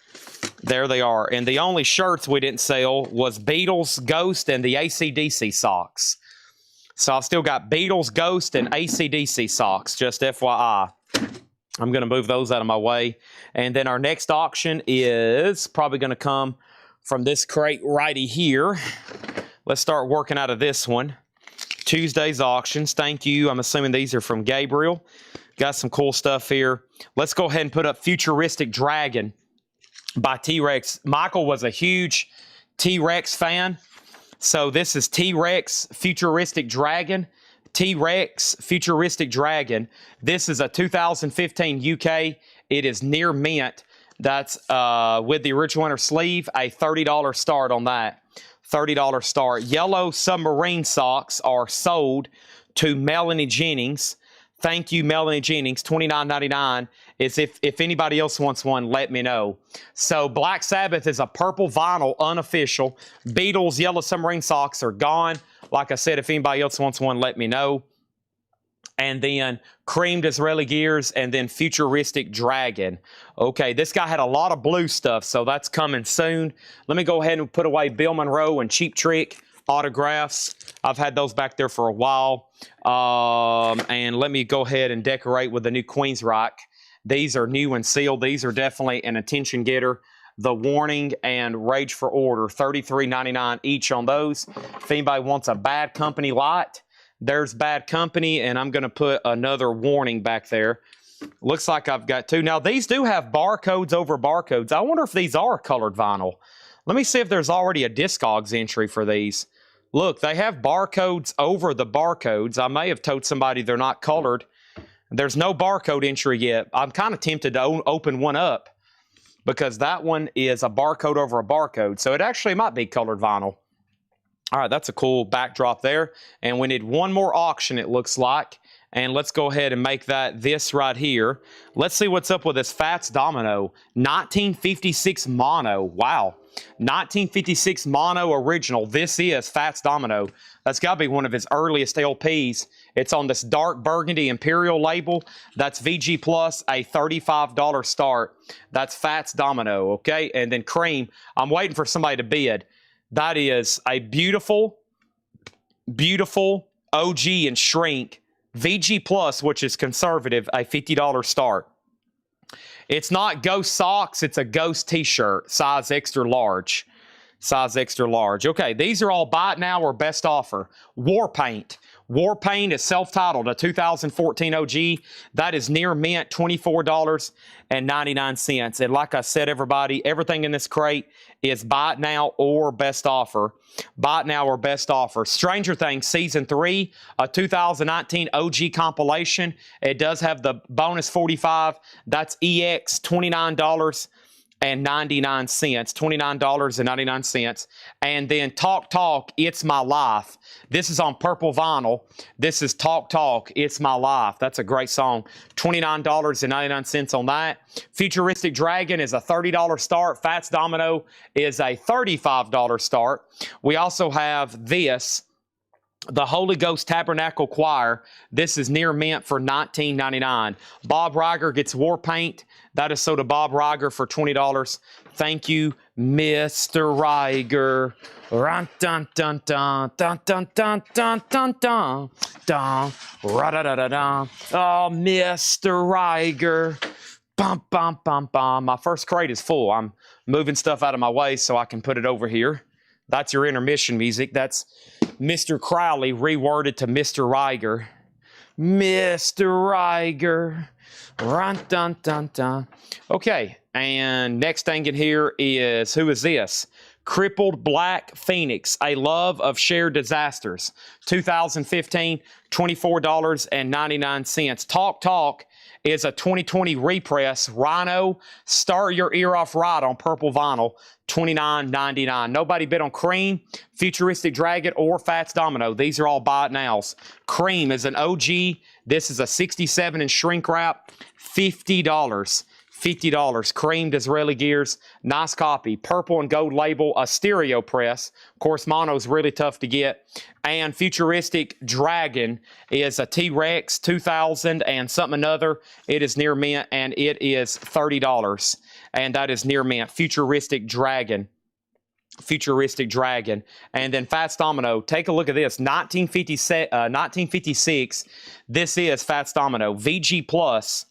A: There they are. And the only shirts we didn't sell was Beatles, Ghost, and the AC/DC socks. So I've still got Beatles, Ghost, and AC/DC socks, just FYI. I'm going to move those out of my way. And then our next auction is probably going to come from this crate righty here. Let's start working out of this one. Tuesday's auctions. Thank you. I'm assuming these are from Gabriel. Got some cool stuff here. Let's go ahead and put up Futuristic Dragon by T-Rex. Michael was a huge T-Rex fan. So this is T-Rex Futuristic Dragon. T-Rex Futuristic Dragon. This is a 2015 UK. It is near mint. That's with the original inner sleeve, a $30 start on that. $30 start. Yellow submarine socks are sold to Melanie Jennings. Thank you, Melanie Jennings. $29.99. Is if anybody else wants one, let me know. So Black Sabbath is a purple vinyl, unofficial. Beatles yellow submarine socks are gone. Like I said, if anybody else wants one, let me know. And then Cream Disraeli Gears, and then Futuristic Dragon. Okay, this guy had a lot of blue stuff, so that's coming soon. Let me go ahead and put away Bill Monroe and Cheap Trick autographs. I've had those back there for a while. And let me go ahead and decorate with the new Queensryche. These are new and sealed. These are definitely an attention getter. The Warning and Rage for Order, $33.99 each on those. If anybody wants a Bad Company light, there's Bad Company, and I'm going to put another Warning back there. Looks like I've got two. Now, these do have barcodes over barcodes. I wonder if these are colored vinyl. Let me see if there's already a Discogs entry for these. Look, they have barcodes over the barcodes. I may have told somebody they're not colored. There's no barcode entry yet. I'm kind of tempted to open one up because that one is a barcode over a barcode. So it actually might be colored vinyl. All right, that's a cool backdrop there. And we need one more auction, it looks like. And let's go ahead and make that this right here. Let's see what's up with this Fats Domino. 1956 mono. Wow. 1956 mono original. This is Fats Domino. That's got to be one of his earliest LPs. It's on this dark burgundy Imperial label. That's VG Plus, a $35 start. That's Fats Domino, okay? And then Cream. I'm waiting for somebody to bid. That is a beautiful, beautiful OG and shrink. VG Plus, which is conservative, a $50 start. It's not Ghost socks, it's a Ghost t-shirt, size extra large. Size extra large. Okay, these are all buy it now or best offer. Warpaint. Warpaint is self-titled, a 2014 OG. That is near mint, $24.99. And like I said, everybody, everything in this crate is buy it now or best offer. Buy it now or best offer. Stranger Things Season 3, a 2019 OG compilation. It does have the bonus 45. That's EX, $29.99. $29.99. And then Talk Talk, It's My Life. This is on purple vinyl. This is Talk Talk, It's My Life. That's a great song. $29.99 on that. Futuristic Dragon is a $30 start. Fats Domino is a $35 start. We also have this, the Holy Ghost Tabernacle Choir. This is near mint for $19.99. Bob Riger gets war paint. That is sold to Bob Riger for $20. Thank you, Mr. Riger. Dun dun dun dun dun dun dun dun dun dun dun. Ra-da-da-da-dun. Oh, Mr. Riger. Bum bum bum bum. My first crate is full. I'm moving stuff out of my way so I can put it over here. That's your intermission music. That's Mr. Crowley reworded to Mr. Riger. Mr. Riger. Run, dun, dun, dun. Okay, and next thing in here is, who is this? Crippled Black Phoenix, A Love of Shared Disasters. 2015, $24.99. Talk Talk is a 2020 repress. Rhino, Start Your Ear Off Right on purple vinyl, $29.99. Nobody bid on Cream, Futuristic Dragon, or Fats Domino. These are all buy it nows. Cream is an OG. This is a 67 in shrink wrap, $50. $50. Cream Disraeli Gears, nice copy. Purple and gold label, a stereo press. Of course, mono is really tough to get. And Futuristic Dragon is a T-Rex 2000 and something another. It is near mint and it is $30. And that is near mint. Futuristic Dragon. futuristic dragon. And then Fats Domino, take a look at this, 1956. This is Fats Domino, VG Plus,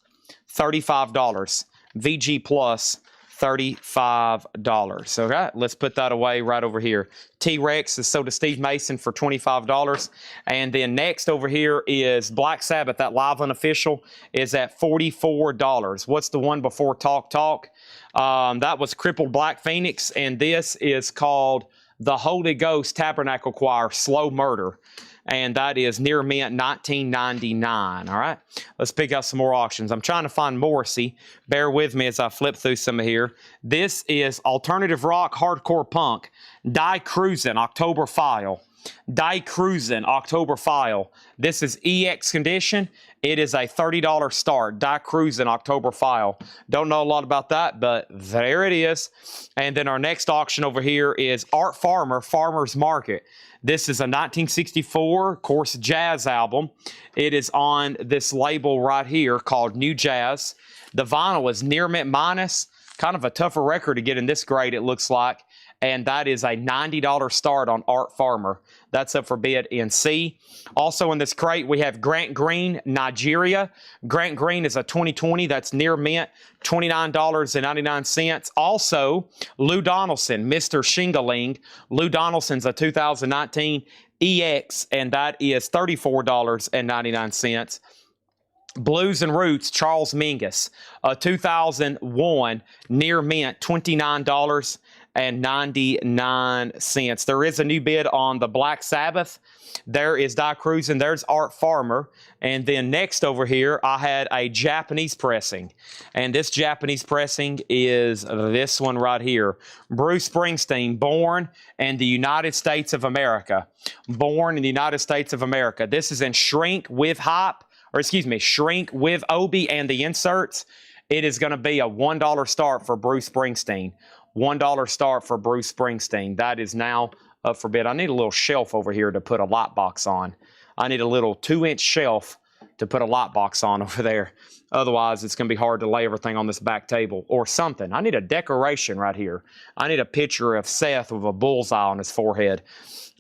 A: $35. VG Plus, $35. Okay, let's put that away right over here. T-Rex is sold to Steve Mason for $25. And then next over here is Black Sabbath. That live unofficial is at $44. What's the one before Talk Talk? That was Crippled Black Phoenix. And this is called the Holy Ghost Tabernacle Choir, Slow Murder. And that is near mint, $19.99. All right, let's pick out some more auctions. I'm trying to find Morrissey. Bear with me as I flip through some of here. This is alternative rock, hardcore punk. Die Cruisin' October File. Die Cruisin' October File. This is EX condition. It is a $30 start. Die Cruisin' October File. Don't know a lot about that, but there it is. And then our next auction over here is Art Farmer, Farmer's Market. This is a 1964 Course Jazz album. It is on this label right here called New Jazz. The vinyl is near mint minus. Kind of a tougher record to get in this grade, it looks like. And that is a $90 start on Art Farmer. That's up for bid in C. Also in this crate, we have Grant Green, Nigeria. Grant Green is a 2020. That's near mint, $29.99. Also, Lou Donaldson, Mr. Shingling. Lou Donaldson's a 2019 EX, and that is $34.99. Blues and Roots, Charles Mingus, a 2001 near mint, $29.99. There is a new bid on the Black Sabbath. There is Die Cruisin'. There's Art Farmer. And then next over here, I had a Japanese pressing. And this Japanese pressing is this one right here. Bruce Springsteen, Born in the United States of America. Born in the United States of America. This is in shrink with hype. Or excuse me, shrink with Obi and the inserts. It is going to be a $1 start for Bruce Springsteen. $1 start for Bruce Springsteen. That is now up for bid. I need a little shelf over here to put a light box on. I need a little 2-inch shelf to put a light box on over there. Otherwise, it's going to be hard to lay everything on this back table or something. I need a decoration right here. I need a picture of Seth with a bullseye on his forehead.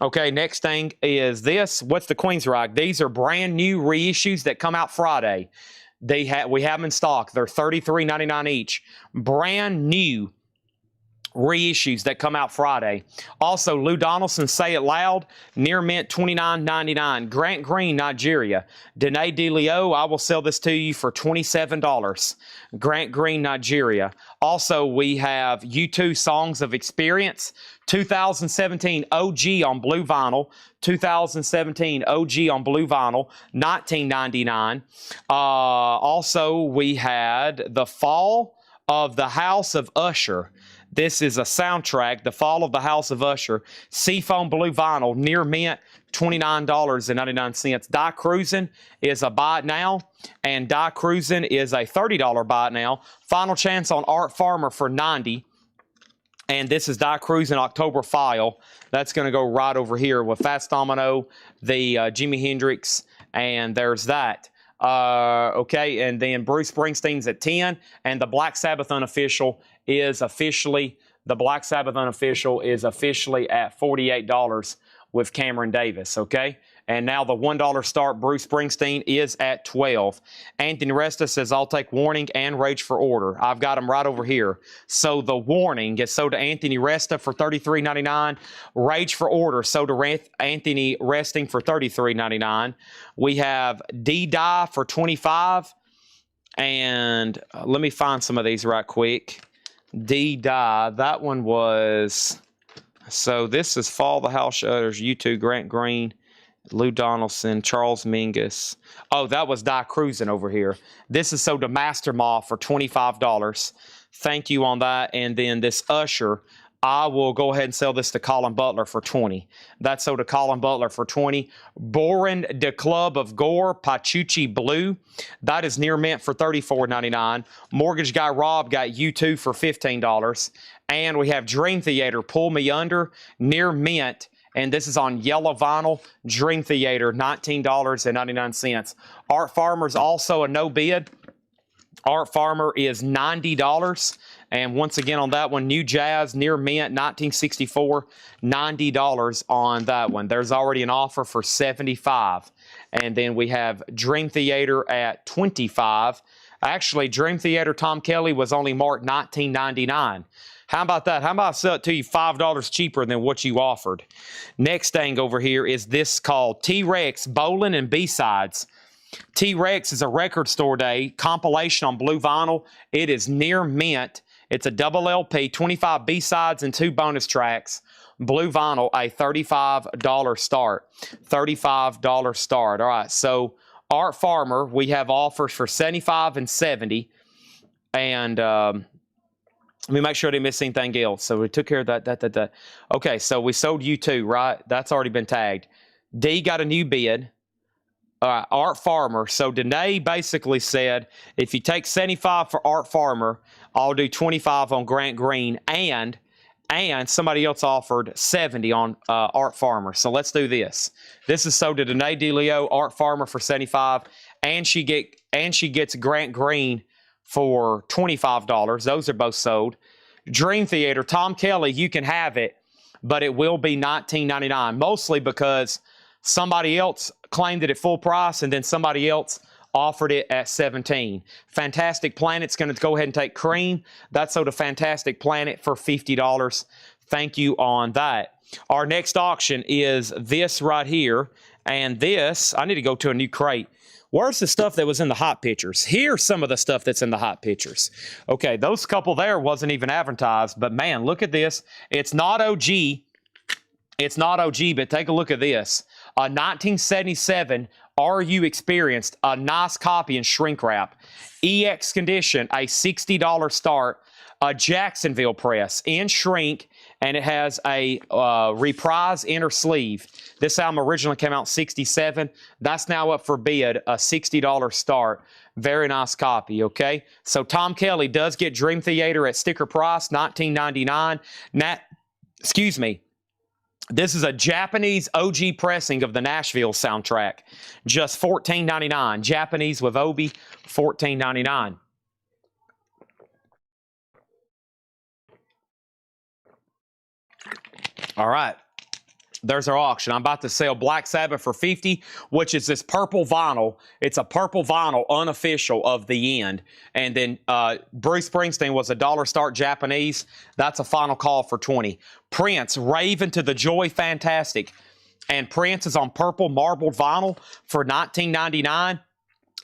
A: Okay, next thing is this. What's the Queensryche? These are brand new reissues that come out Friday. We have them in stock. They're $33.99 each. Brand new reissues that come out Friday. Also, Lou Donaldson, Say It Loud, near mint, $29.99. Grant Green, Nigeria. Danae DeLeo, I will sell this to you for $27. Grant Green, Nigeria. Also, we have U2 Songs of Experience, 2017 OG on blue vinyl. 2017 OG on blue vinyl, $19.99. Also, we had The Fall of the House of Usher. This is a soundtrack, The Fall of the House of Usher. Seafoam blue vinyl, near mint, $29.99. Die Cruisin' is a buy it now, and Die Cruisin' is a $30 buy it now. Final chance on Art Farmer for $90. And this is Die Cruisin' October File. That's going to go right over here with Fats Domino, the Jimi Hendrix, and there's that. Okay, and then Bruce Springsteen's at 10, and the Black Sabbath unofficial is officially at $48 with Cameron Davis. Okay, and now the $1 start Bruce Springsteen is at 12. Anthony Resta says, I'll take Warning and Rage for Order. I've got them right over here. So the Warning gets sold to Anthony Resta for $33.99. Rage for Order sold to Anthony Resting for $33.99. We have D-Die for $25. And let me find some of these right quick. D-Die, that one was... So this is Fall the House Shutters, U2, Grant Green, Lou Donaldson, Charles Mingus. Oh, that was Die Cruisin' over here. This is sold to Master Moth for $25. Thank you on that. And then this Usher, I will go ahead and sell this to Colin Butler for $20. That's sold to Colin Butler for $20. Borin de Club of Gore, Pachuchi Blue. That is near mint for $34.99. Mortgage Guy Rob got U2 for $15. And we have Dream Theater, Pull Me Under, near mint. And this is on yellow vinyl. Dream Theater, $19.99. Art Farmer's also a no bid. Art Farmer is $90. And once again on that one, New Jazz, near mint, 1964, $90 on that one. There's already an offer for $75. And then we have Dream Theater at $25. Actually, Dream Theater Tom Kelly was only marked $19.99. How about that? How about I sell it to you $5 cheaper than what you offered? Next thing over here is this called T-Rex Bowling and B-Sides. T-Rex is a record store day compilation on blue vinyl. It is near mint. It's a double LP, 25 B-sides and 2 bonus tracks. Blue vinyl, a $35 start. $35 start. All right, so Art Farmer, we have offers for $75 and $70. And let me make sure I didn't miss anything else. So we took care of that. Okay, so we sold U2, right? That's already been tagged. D got a new bid. Art Farmer. So Danae basically said, if you take 75 for Art Farmer, I'll do 25 on Grant Green, and somebody else offered 70 on Art Farmer. So let's do this. This is sold to Danae DeLeo, Art Farmer for 75, and she gets Grant Green for $25. Those are both sold. Dream Theater, Tom Kelly, you can have it, but it will be $19.99, mostly because somebody else claimed it at full price, and then somebody else offered it at $17. Fantastic Planet's going to go ahead and take Cream. That's sold a Fantastic Planet for $50. Thank you on that. Our next auction is this right here, and this, I need to go to a new crate. Where's the stuff that was in the hot pictures? Here's some of the stuff that's in the hot pictures. Okay, those couple there wasn't even advertised, but man, look at this. It's not OG. It's not OG, but take a look at this. A 1977 RU Experienced, a nice copy in shrink wrap. EX condition, a $60 start. A Jacksonville press in shrink, and it has a reprise inner sleeve. This album originally came out in '67. That's now up for bid, a $60 start. Very nice copy, okay? So Tom Kelly does get Dream Theater at sticker price, $19.99. Excuse me. This is a Japanese OG pressing of the Nashville soundtrack. Just $14.99. Japanese with Obi, $14.99. All right. There's our auction. I'm about to sell Black Sabbath for $50, which is this purple vinyl. It's a purple vinyl, unofficial, of The End. And then Bruce Springsteen was a $1 start Japanese. That's a final call for $20. Prince, Raven to the Joy, fantastic. And Prince is on purple marbled vinyl for $19.99.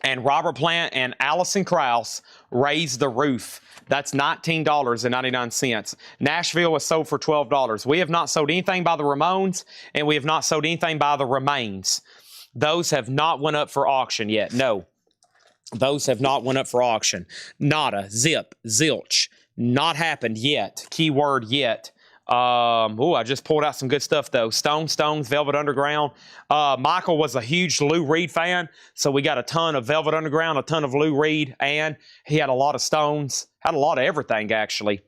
A: And Robert Plant and Alison Krauss, Raise the Roof. That's $19.99. Nashville was sold for $12. We have not sold anything by the Ramones, and we have not sold anything by the Remains. Those have not went up for auction yet. No. Those have not went up for auction. Nada, zip, zilch. Not happened yet. Keyword yet. I just pulled out some good stuff, though. Stones, Velvet Underground. Michael was a huge Lou Reed fan, so we got a ton of Velvet Underground, a ton of Lou Reed, and he had a lot of Stones. Had a lot of everything, actually.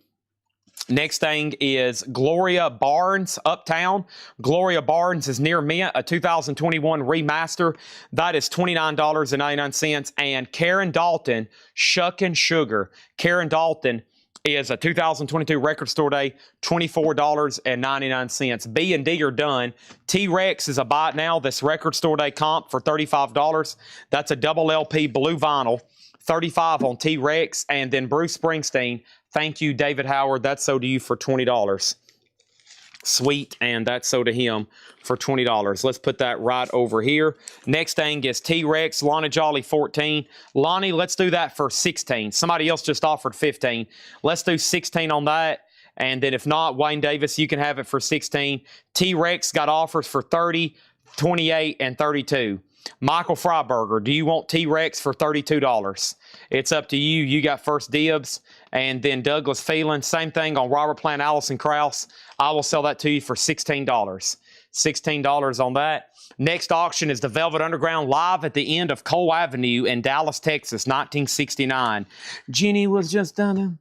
A: Next thing is Gloria Barnes, Uptown. Gloria Barnes is near mint, a 2021 remaster. That is $29.99. And Karen Dalton, Shuckin' Sugar. Karen Dalton is a 2022 record store day, $24.99. B and D are done. T-Rex is a buy it now. This record store day comp for $35. That's a double LP blue vinyl. $35 on T-Rex. And then Bruce Springsteen. Thank you, David Howard. That's sold to you for $20. Sweet, and that's sold to him for $20. Let's put that right over here. Next thing is T-Rex, Lonnie Jolly 14. Lonnie, let's do that for 16. Somebody else just offered 15. Let's do 16 on that. And then if not, Wayne Davis, you can have it for 16. T-Rex got offers for 30, 28, and 32. Michael Freiberger, do you want T-Rex for $32? It's up to you. You got first dibs. And then Douglas Phelan, same thing on Robert Plant, Alison Krauss. I will sell that to you for $16. $16 on that. Next auction is the Velvet Underground live at the end of Cole Avenue in Dallas, Texas, 1969. Jenny was just done.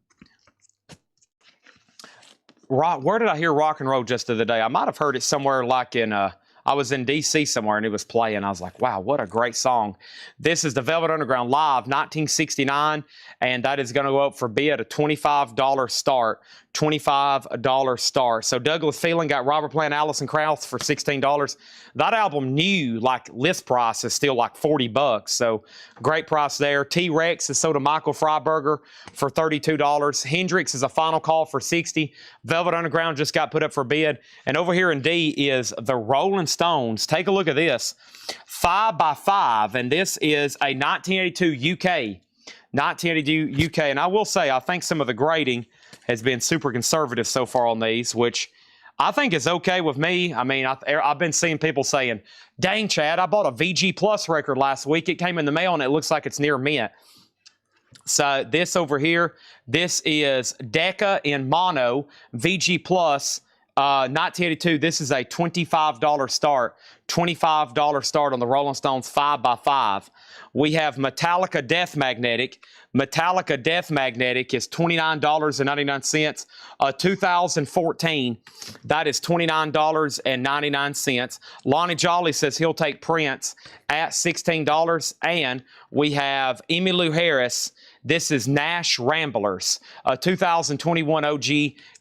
A: Where did I hear rock and roll just the other day? I might have heard it somewhere like in I I was in D.C. somewhere and it was playing. I was like, wow, what a great song. This is the Velvet Underground Live, 1969, and that is going to go up for bid, a $25 start. $25 start. So Douglas Phelan got Robert Plant, Alison Krauss for $16. That album new, like list price, is still like $40. So great price there. T-Rex is sold to Michael Freiberger for $32. Hendrix is a final call for $60. Velvet Underground just got put up for bid. And over here in D is the Rolling Stones. Take a look at this. 5x5, and this is a 1982 UK. 1982 UK. And I will say, I think some of the grading has been super conservative so far on these, which I think is okay with me. I mean, I've been seeing people saying, dang, Chad, I bought a VG Plus record last week. It came in the mail and it looks like it's near mint. So this over here, this is Decca in mono, VG Plus, 1982. This is a $25 start. $25 start on the Rolling Stones 5x5. We have Metallica Death Magnetic. Metallica Death Magnetic is $29.99. 2014, that is $29.99. Lonnie Jolly says he'll take Prince at $16. And we have Emmylou Harris. This is Nash Ramblers, a 2021 OG,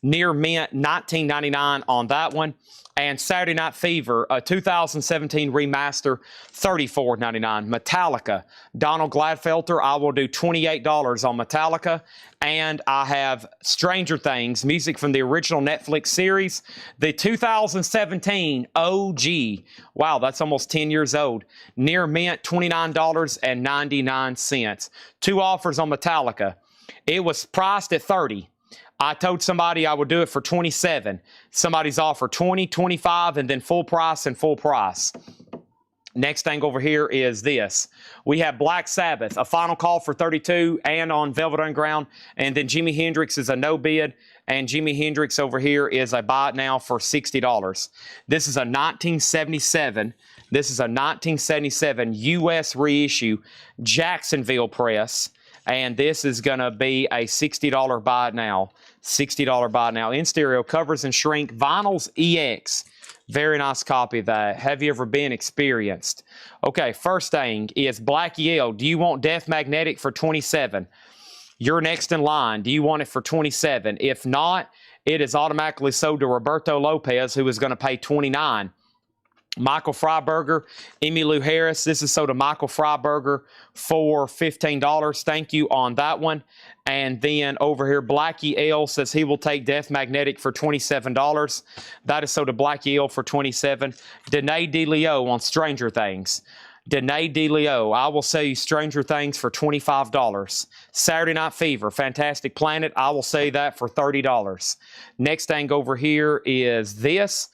A: near mint, $19.99 on that one. And Saturday Night Fever, a 2017 remaster, $34.99. Metallica, Donald Gladfelter, I will do $28 on Metallica. And I have Stranger Things, music from the original Netflix series, the 2017 OG. Wow, that's almost 10 years old. Near mint, $29.99. Two offers on Metallica. It was priced at $30. I told somebody I would do it for $27. Somebody's offered $20, $25, and then full price and full price. Next thing over here is this. We have Black Sabbath, a final call for $32 and on Velvet Underground. And then Jimi Hendrix is a no bid. And Jimi Hendrix over here is a buy it now for $60. This is a 1977. This is a 1977 U.S. reissue, Jacksonville Press. And this is going to be a $60 buy it now. $60 buy it now. In stereo, covers and shrink. Vinyls EX. Very nice copy of that. Have you ever been experienced? Okay, first thing is Black Yale. Do you want Death Magnetic for $27? You're next in line. Do you want it for $27? If not, it is automatically sold to Roberto Lopez, who is going to pay $29. Michael Freiberger, Emmylou Harris. This is sold to Michael Freiberger for $15. Thank you on that one. And then over here, Blackie L says he will take Death Magnetic for $27. That is sold to Blackie L for $27. Danae DeLeo on Stranger Things. Danae DeLeo, I will sell you Stranger Things for $25. Saturday Night Fever, Fantastic Planet, I will sell you that for $30. Next thing over here is this.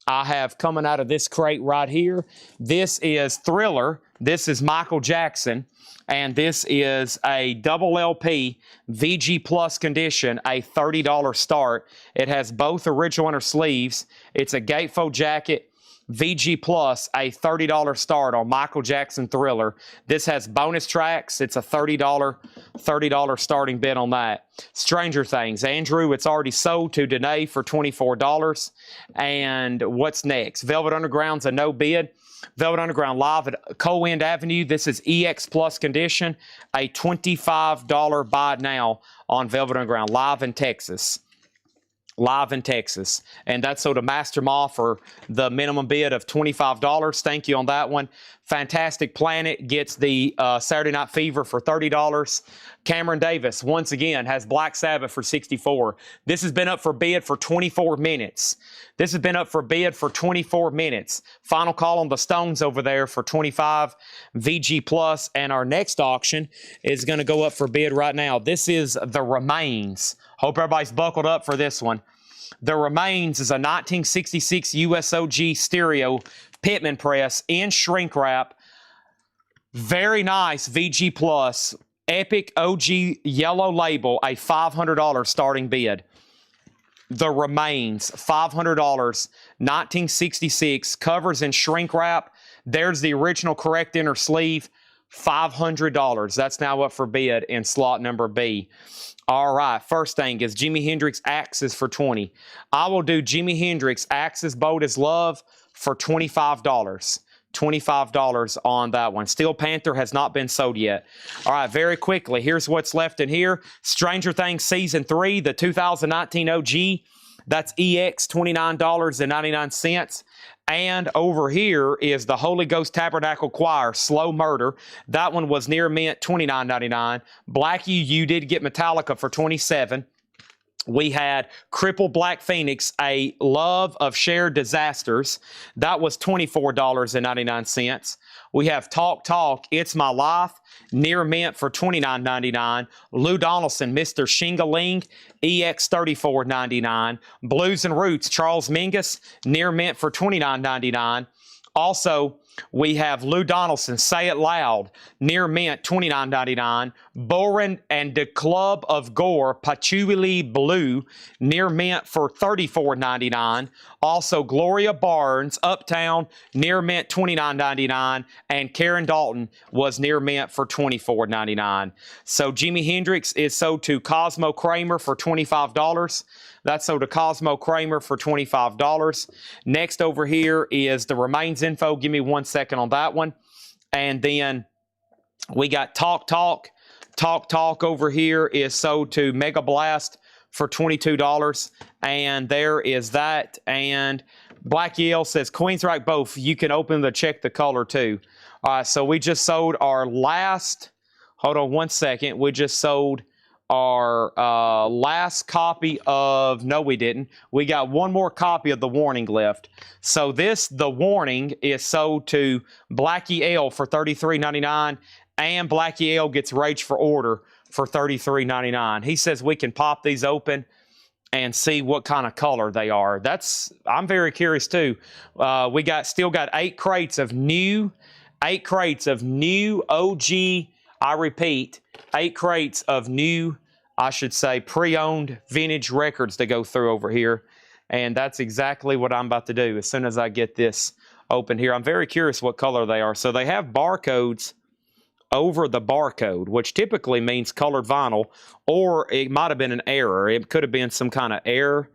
A: I have coming out of this crate right here. This is Thriller. This is Michael Jackson. And this is a double LP VG Plus condition, a $30 start. It has both original inner sleeves. It's a gatefold jacket. VG Plus, a $30 start on Michael Jackson Thriller. This has bonus tracks. It's a $30 starting bid on that. Stranger Things. Andrew, it's already sold to Danae for $24. And what's next? Velvet Underground's a no bid. Velvet Underground live at Cold Avenue. This is EX Plus condition. A $25 buy now on Velvet Underground live in Texas. Live in Texas. And that's sold to Master Ma for the minimum bid of $25. Thank you on that one. Fantastic Planet gets the Saturday Night Fever for $30. Cameron Davis, once again, has Black Sabbath for $64. This has been up for bid for 24 minutes. This has been up for bid for 24 minutes. Final call on the Stones over there for $25. VG Plus. And our next auction is going to go up for bid right now. This is The Remains. Hope everybody's buckled up for this one. The Remains is a 1966 USOG stereo Pitman press in shrink wrap. Very nice VG Plus. Epic OG yellow label, a $500 starting bid. The Remains, $500, 1966, covers in shrink wrap. There's the original correct inner sleeve. $500. That's now up for bid in slot number B. All right, first thing is Jimi Hendrix Axis for 20. I will do Jimi Hendrix Axis Bold as Love for $25. $25 on that one. Steel Panther has not been sold yet. All right, very quickly, here's what's left in here. Stranger Things Season 3, the 2019 OG. That's EX, $29.99. And over here is the Holy Ghost Tabernacle Choir, Slow Murder. That one was near mint, $29.99. Blackie, you did get Metallica for $27. We had Cripple Black Phoenix, A Love of Shared Disasters. That was $24.99. We have Talk Talk, It's My Life, near mint for $29.99. Lou Donaldson, Mr. Shingaling, EX $34.99. Blues and Roots, Charles Mingus, near mint for $29.99. Also, we have Lou Donaldson, Say It Loud, near mint, $29.99. Boren and the Club of Gore, Patchouli Blue, near mint for $34.99. Also, Gloria Barnes, Uptown, near mint, $29.99. And Karen Dalton was near mint for $24.99. So Jimi Hendrix is sold to Cosmo Kramer for $25. That's sold to Cosmo Kramer for $25. Next over here is the remains info. Give me 1 second on that one. And then we got Talk Talk. Talk Talk over here is sold to Mega Blast for $22. And there is that. And Black Yale says, Queensryche both. You can open the check the color too. All right, so we just sold our last, hold on 1 second. We just sold our last copy of, no we didn't, we got one more copy of The Warning left. So this, The Warning, is sold to Blackie L for $33.99, and Blackie L gets Rage for Order for $33.99. He says we can pop these open and see what kind of color they are. I'm very curious too. We still got 8 crates of new OG, I repeat, 8 crates of new, I should say, pre-owned vintage records to go through over here. And that's exactly what I'm about to do as soon as I get this open here. I'm very curious what color they are. So they have barcodes over the barcode, which typically means colored vinyl, or it might have been an error. It could have been some kind of error.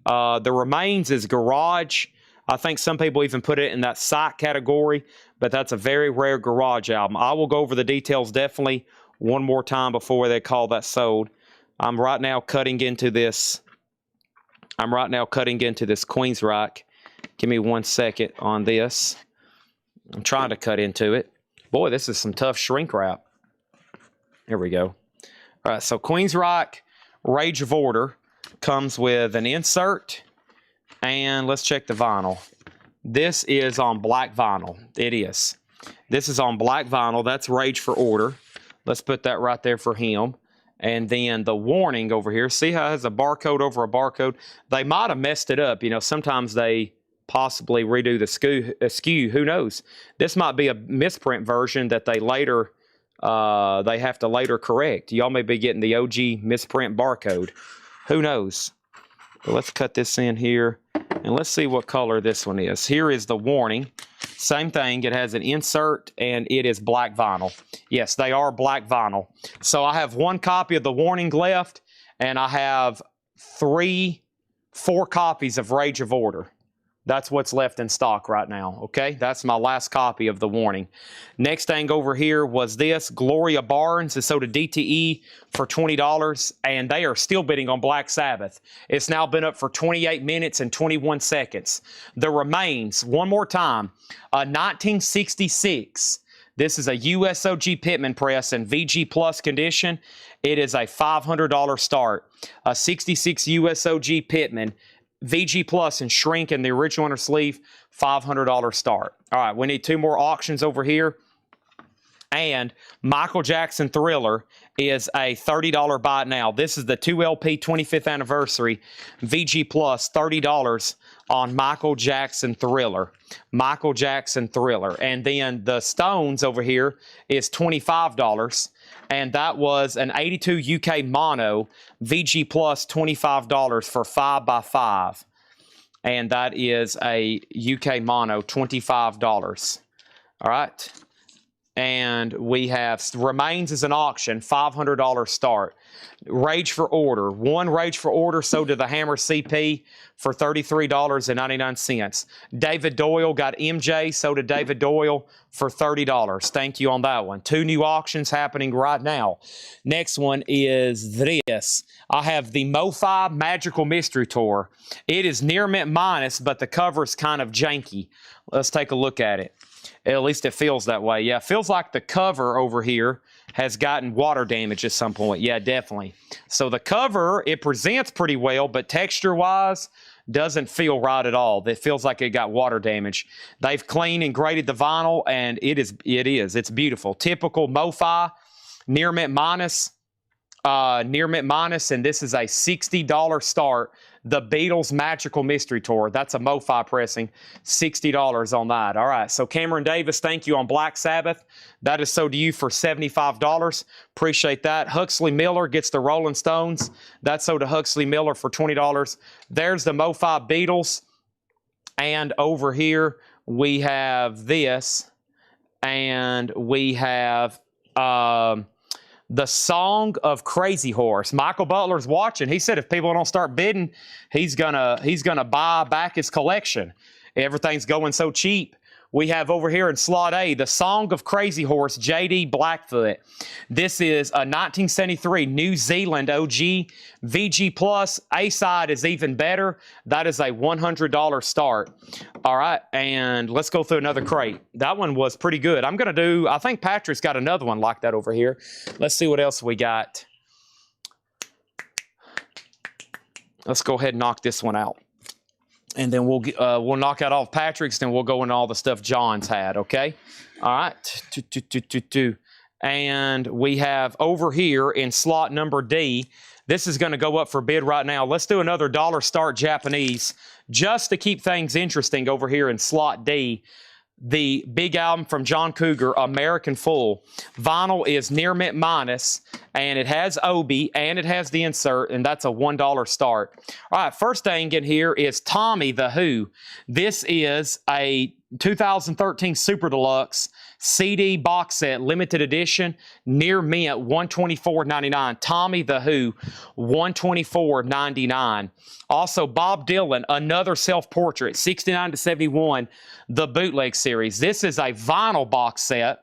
A: The remains is garage. I think some people even put it in that psych category, but that's a very rare garage album. I will go over the details definitely one more time before they call that sold. I'm right now cutting into this Queensryche. Give me 1 second on this. I'm trying to cut into it. Boy, this is some tough shrink wrap. Here we go. All right, so Queensryche Rage of Order comes with an insert, and let's check the vinyl. This is on black vinyl. It is. This is on black vinyl. That's Rage for Order. Let's put that right there for him. And then The Warning over here. See how it has a barcode over a barcode? They might have messed it up. You know, sometimes they possibly redo the SKU. Who knows? This might be a misprint version that they have to later correct. Y'all may be getting the OG misprint barcode. Who knows? But let's cut this in here. And let's see what color this one is. Here is The Warning. Same thing. It has an insert, and it is black vinyl. Yes, they are black vinyl. So I have 1 copy of The Warning left, and I have 4 copies of Rage of Order. That's what's left in stock right now, okay? That's my last copy of The Warning. Next thing over here was this. Gloria Barnes is sold to DTE for $20, and they are still bidding on Black Sabbath. It's now been up for 28 minutes and 21 seconds. The Remains, one more time, a 1966. This is a USOG Pittman press in VG Plus condition. It is a $500 start. A 66 USOG Pittman, VG Plus and shrink in the original inner sleeve, $500 start. All right, we need 2 more auctions over here. And Michael Jackson Thriller is a $30 buy it now. This is the 2LP 25th anniversary VG Plus, $30 on Michael Jackson Thriller. Michael Jackson Thriller. And then the Stones over here is $25. And that was an 82 UK mono VG Plus, $25 for 5x5. And that is a UK mono, $25. All right. And we have Remains as an auction, $500 start. Rage for Order. One Rage for Order sold to the Hammer CP for $33.99. David Doyle got MJ, sold to David Doyle for $30. Thank you on that one. 2 new auctions happening right now. Next one is this. I have the MoFi Magical Mystery Tour. It is near mint minus, but the cover is kind of janky. Let's take a look at it. At least it feels that way. Yeah, it feels like the cover over here has gotten water damage at some point. Yeah, definitely. So the cover, it presents pretty well, but texture-wise, doesn't feel right at all. It feels like it got water damage. They've cleaned and graded the vinyl, and it's beautiful. Typical MoFi, near mint minus, and this is a $60 start. The Beatles Magical Mystery Tour. That's a MoFi pressing. $60 on that. All right. So Cameron Davis, thank you on Black Sabbath. That is sold to you for $75. Appreciate that. Huxley Miller gets the Rolling Stones. That's sold to Huxley Miller for $20. There's the MoFi Beatles. And over here we have this. And we have the Song of Crazy Horse. Michael Butler's watching. He said if people don't start bidding, he's gonna buy back his collection. Everything's going so cheap. We have over here in slot A, the Song of Crazy Horse, J.D. Blackfoot. This is a 1973 New Zealand OG. VG Plus, A-side is even better. That is a $100 start. All right, and let's go through another crate. That one was pretty good. I think Patrick's got another one like that over here. Let's see what else we got. Let's go ahead and knock this one out. And then we'll knock out all of Patrick's, then we'll go into all the stuff John's had, okay? All right. And we have over here in slot number D, this is going to go up for bid right now. Let's do another dollar start Japanese just to keep things interesting over here in slot D. The big album from John Cougar, American Full. Vinyl is near mint minus, and it has Obi, and it has the insert, and that's a $1 start. All right, first thing in here is Tommy the Who. This is a 2013 Super Deluxe CD box set, limited edition, near mint, $124.99. Tommy the Who, $124.99. Also, Bob Dylan, another self-portrait, 69 to 71, the bootleg series. This is a vinyl box set,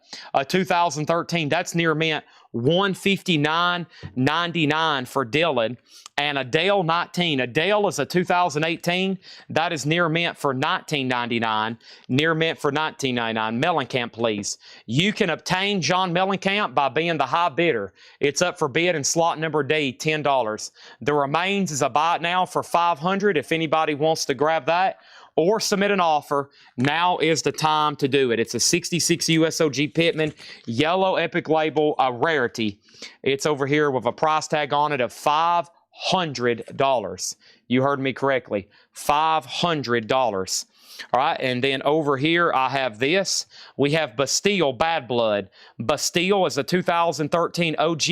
A: 2013. That's near mint, $159.99 for Dylan. And Adele 19. Adele is a 2018. That is near mint for $19.99. Near mint for $19.99. Mellencamp, please. You can obtain John Mellencamp by being the high bidder. It's up for bid in slot number D, $10. The Remains is a buy it now for $500 if anybody wants to grab that or submit an offer. Now is the time to do it. It's a 66 USOG Pittman, yellow Epic label, a rarity. It's over here with a price tag on it of $500. You heard me correctly. $500. All right, and then over here I have this. We have Bastille Bad Blood. Bastille is a 2013 OG.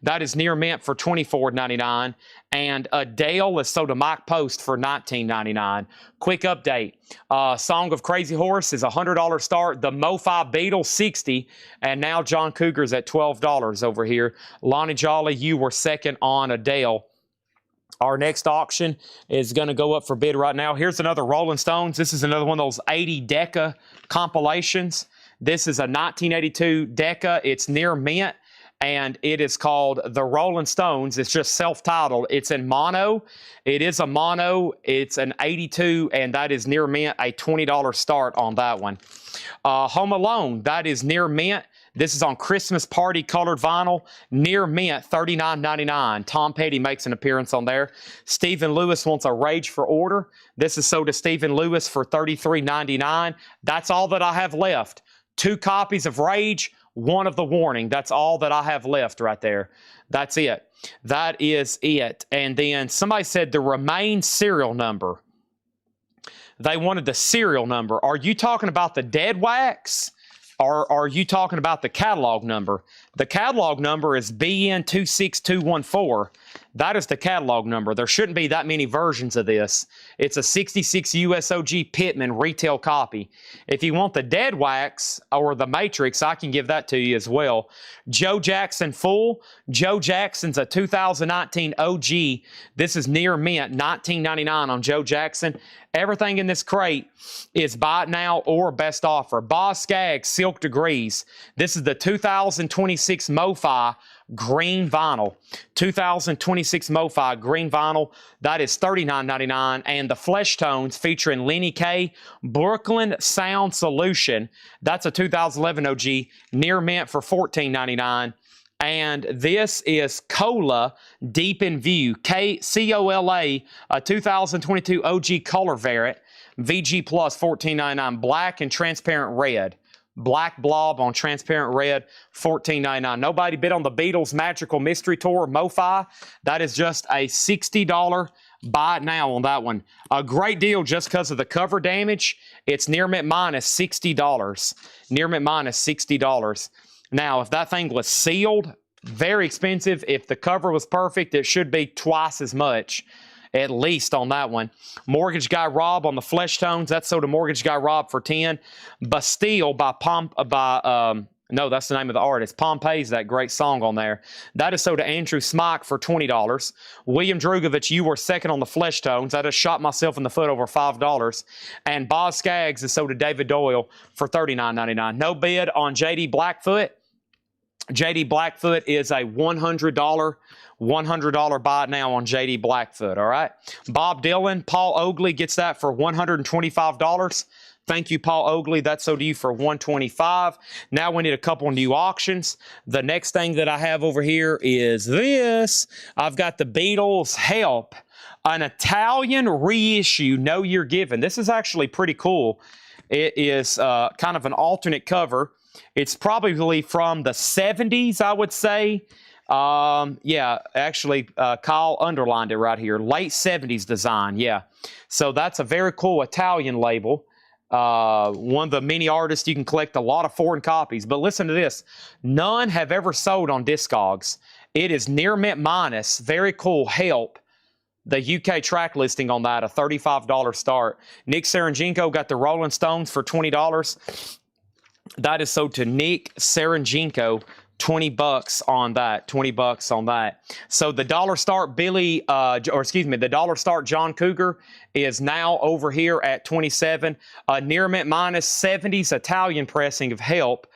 A: That is near mint for $24.99. And Adele is sold to Mike Post for $19.99. Quick update. Song of Crazy Horse is a $100 start. The MoFi Beetle, $60. And now John Cougar's at $12 over here. Lonnie Jolly, you were second on Adele. Our next auction is going to go up for bid right now. Here's another Rolling Stones. This is another one of those 80 Decca compilations. This is a 1982 Decca. It's near mint, and it is called The Rolling Stones. It's just self-titled. It's in mono. It is a mono. It's an 82, and that is near mint, a $20 start on that one. Home Alone, that is near mint. This is on Christmas Party colored vinyl, near mint, $39.99. Tom Petty makes an appearance on there. Stephen Lewis wants a Rage for Order. This is sold to Stephen Lewis for $33.99. That's all that I have left. 2 copies of Rage, 1 of the Warning. That's all that I have left right there. That's it. That is it. And then somebody said the Remain serial number. They wanted the serial number. Are you talking about the Dead Wax? are you talking about the catalog number? The catalog number is BN26214. That is the catalog number. There shouldn't be that many versions of this. It's a 66 USOG Pittman retail copy. If you want the dead wax or the Matrix, I can give that to you as well. Joe Jackson Full. Joe Jackson's a 2019 OG. This is near mint, $19.99 on Joe Jackson. Everything in this crate is buy it now or best offer. Boz Scaggs Silk Degrees. This is the 2026 MoFi green vinyl. 2026 MoFi green vinyl. That is $39.99. And the Flesh Tones featuring Lenny K. Brooklyn Sound Solution. That's a 2011 OG. Near mint for $14.99. And this is Cola Deep in View, COLA, a 2022 OG color variant, VG Plus $14.99, black and transparent red. Black blob on transparent red, $14.99. Nobody bid on the Beatles Magical Mystery Tour MoFi. That is just a $60 buy it now on that one. A great deal just because of the cover damage. It's near mint minus $60. Near mint minus $60. Now, if that thing was sealed, very expensive. If the cover was perfect, it should be twice as much, at least on that one. Mortgage Guy Rob on the Flesh Tones. That's sold to Mortgage Guy Rob for $10. Bastille by no, that's the name of the artist. Pompeii's that great song on there. That is sold to Andrew Smock for $20. William Drugovich, You Were Second on the Flesh Tones. I just shot myself in the foot over $5. And Boz Scaggs is sold to David Doyle for $39.99. No bid on JD Blackfoot. JD Blackfoot is a $100 buy it now on JD Blackfoot, all right? Bob Dylan, Paul Oakley gets that for $125. Thank you, Paul Oakley. That's sold to you for $125. Now we need a couple new auctions. The next thing that I have over here is this. I've got the Beatles Help, an Italian reissue, Know You're Given. This is actually pretty cool. It is kind of an alternate cover. It's probably from the 70s, I would say. Yeah, actually, Kyle underlined it right here. Late 70s design, yeah. So that's a very cool Italian label. One of the many artists you can collect a lot of foreign copies. But listen to this. None have ever sold on Discogs. It is near mint minus. Very cool. Help. The UK track listing on that, a $35 start. Nick Serenjenko got the Rolling Stones for $20. That is sold to Nick Serenjenko, $20 on that. $20 on that. So the dollar start the dollar start John Cougar is now over here at 27. Near mint minus 70s Italian pressing of Help,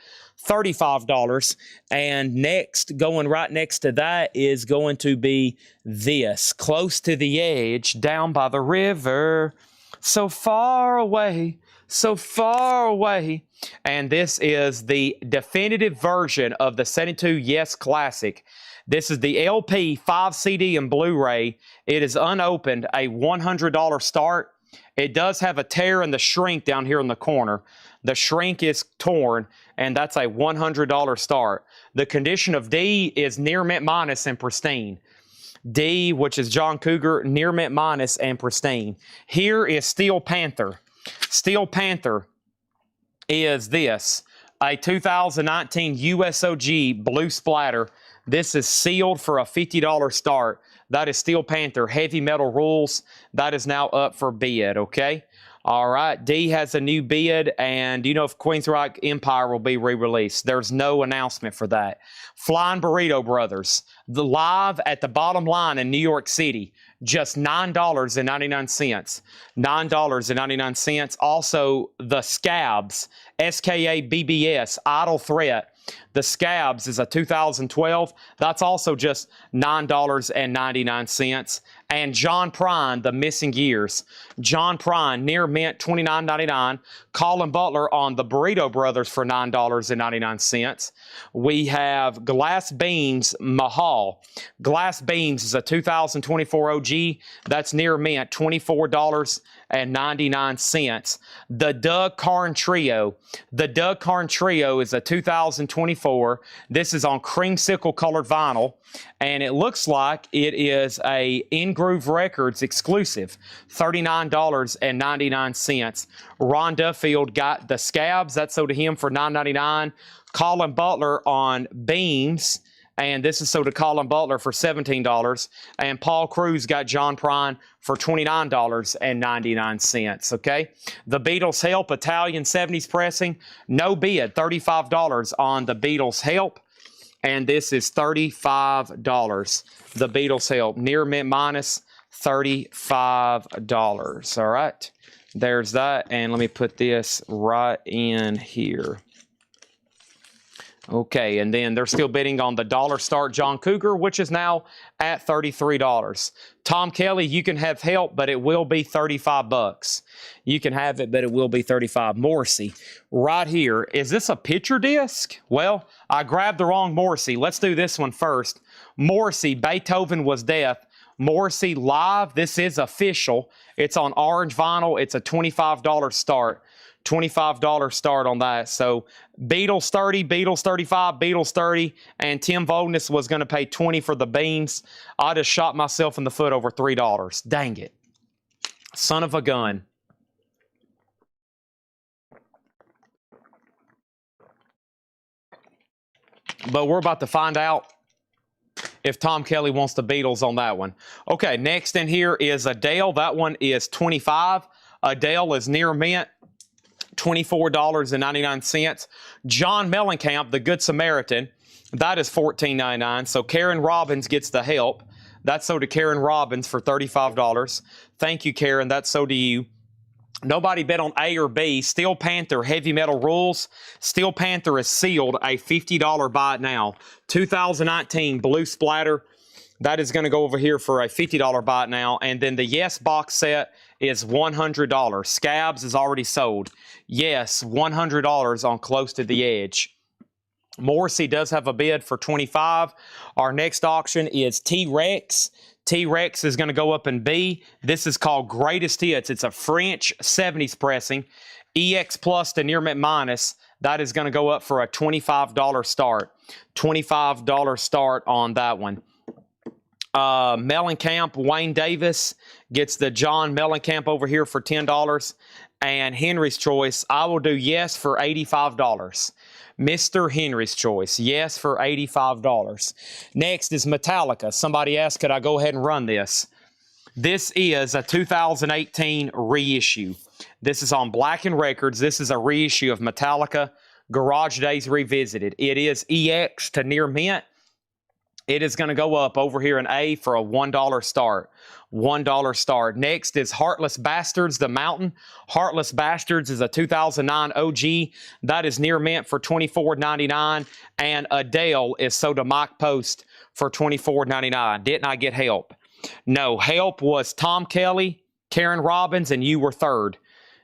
A: $35. And next, going right next to that is going to be this, Close to the Edge, Down by the River, So Far Away, So Far Away. And this is the definitive version of the 72 Yes Classic. This is the LP 5 CD and Blu-ray. It is unopened, a $100 start. It does have a tear in the shrink down here in the corner. The shrink is torn, and that's a $100 start. The condition of D is near mint minus and pristine. D, which is John Cougar, near mint minus and pristine. Here is Steel Panther. Steel Panther is this, a 2019 USOG blue splatter. This is sealed for a $50 start. That is Steel Panther, Heavy Metal Rules. That is now up for bid, okay? All right, D has a new bid, and do you know if Queensryche Empire will be re-released? There's no announcement for that. Flying Burrito Brothers, the live at the Bottom Line in New York City, just $9.99. $9.99. Also, the Scabs, SKABBS, Idle Threat. The Scabs is a 2012. That's also just $9.99. And John Prine, The Missing Years. John Prine, near mint, $29.99. Colin Butler on the Burrito Brothers for $9.99. We have Glass Beams Mahal. Glass Beams is a 2024 OG. That's near mint, $24.99. The Doug Carn Trio. The Doug Carn Trio is a 2024. This is on creamsicle colored vinyl, and it looks like it is a ingrain Groove Records exclusive, $39.99. Ron Duffield got the Scabs. That's sold to him for $9.99. Colin Butler on Beams. And this is sold to Colin Butler for $17. And Paul Cruz got John Prine for $29.99. Okay. The Beatles Help Italian 70s pressing. No bid. $35 on the Beatles Help. And this is $35. The Beatles Help. Near mint minus $35. All right. There's that. And let me put this right in here. Okay, and then they're still bidding on the Dollar Start John Cougar, which is now at $33. Tom Kelly, you can have Help, but it will be $35. You can have it, but it will be $35. Morrissey, right here. Is this a picture disc? Well, I grabbed the wrong Morrissey. Let's do this one first. Morrissey, Beethoven Was Death. Morrissey Live, this is official. It's on orange vinyl. It's a $25 start. $25 start on that. So Beatles 30, Beatles 35, Beatles 30, and Tim Vogness was going to pay $20 for the beans. I just shot myself in the foot over $3. Dang it. Son of a gun. But we're about to find out if Tom Kelly wants the Beatles on that one. Okay, next in here is Adele. That one is $25. Adele is near mint. $24.99. John Mellencamp, the Good Samaritan, that is $14.99. So Karen Robbins gets the Help. That's sold to Karen Robbins for $35. Thank you, Karen. That's sold to you. Nobody bet on A or B. Steel Panther, Heavy Metal Rules. Steel Panther is sealed, a $50 buy it now. 2019 Blue Splatter. That is going to go over here for a $50 buy it now. And then the Yes box set is $100. Scabs is already sold. Yes, $100 on Close to the Edge. Morrissey does have a bid for $25. Our next auction is T-Rex. T-Rex is going to go up in B. This is called Greatest Hits. It's a French 70s pressing. EX Plus to Near Mint Minus. That is going to go up for a $25 start. $25 start on that one. Mellencamp, Wayne Davis gets the John Mellencamp over here for $10. And Henry's Choice, I will do Yes for $85. Mr. Henry's Choice, Yes for $85. Next is Metallica. Somebody asked, could I go ahead and run this? This is a 2018 reissue. This is on Blackened Records. This is a reissue of Metallica Garage Days Revisited. It is EX to Near Mint. It is going to go up over here in A for a $1 start. $1 start. Next is Heartless Bastards, The Mountain. Heartless Bastards is a 2009 OG. That is near mint for $24.99. And Adele is sold to Mike Post for $24.99. Didn't I get Help? No, Help was Tom Kelly, Karen Robbins, and you were third.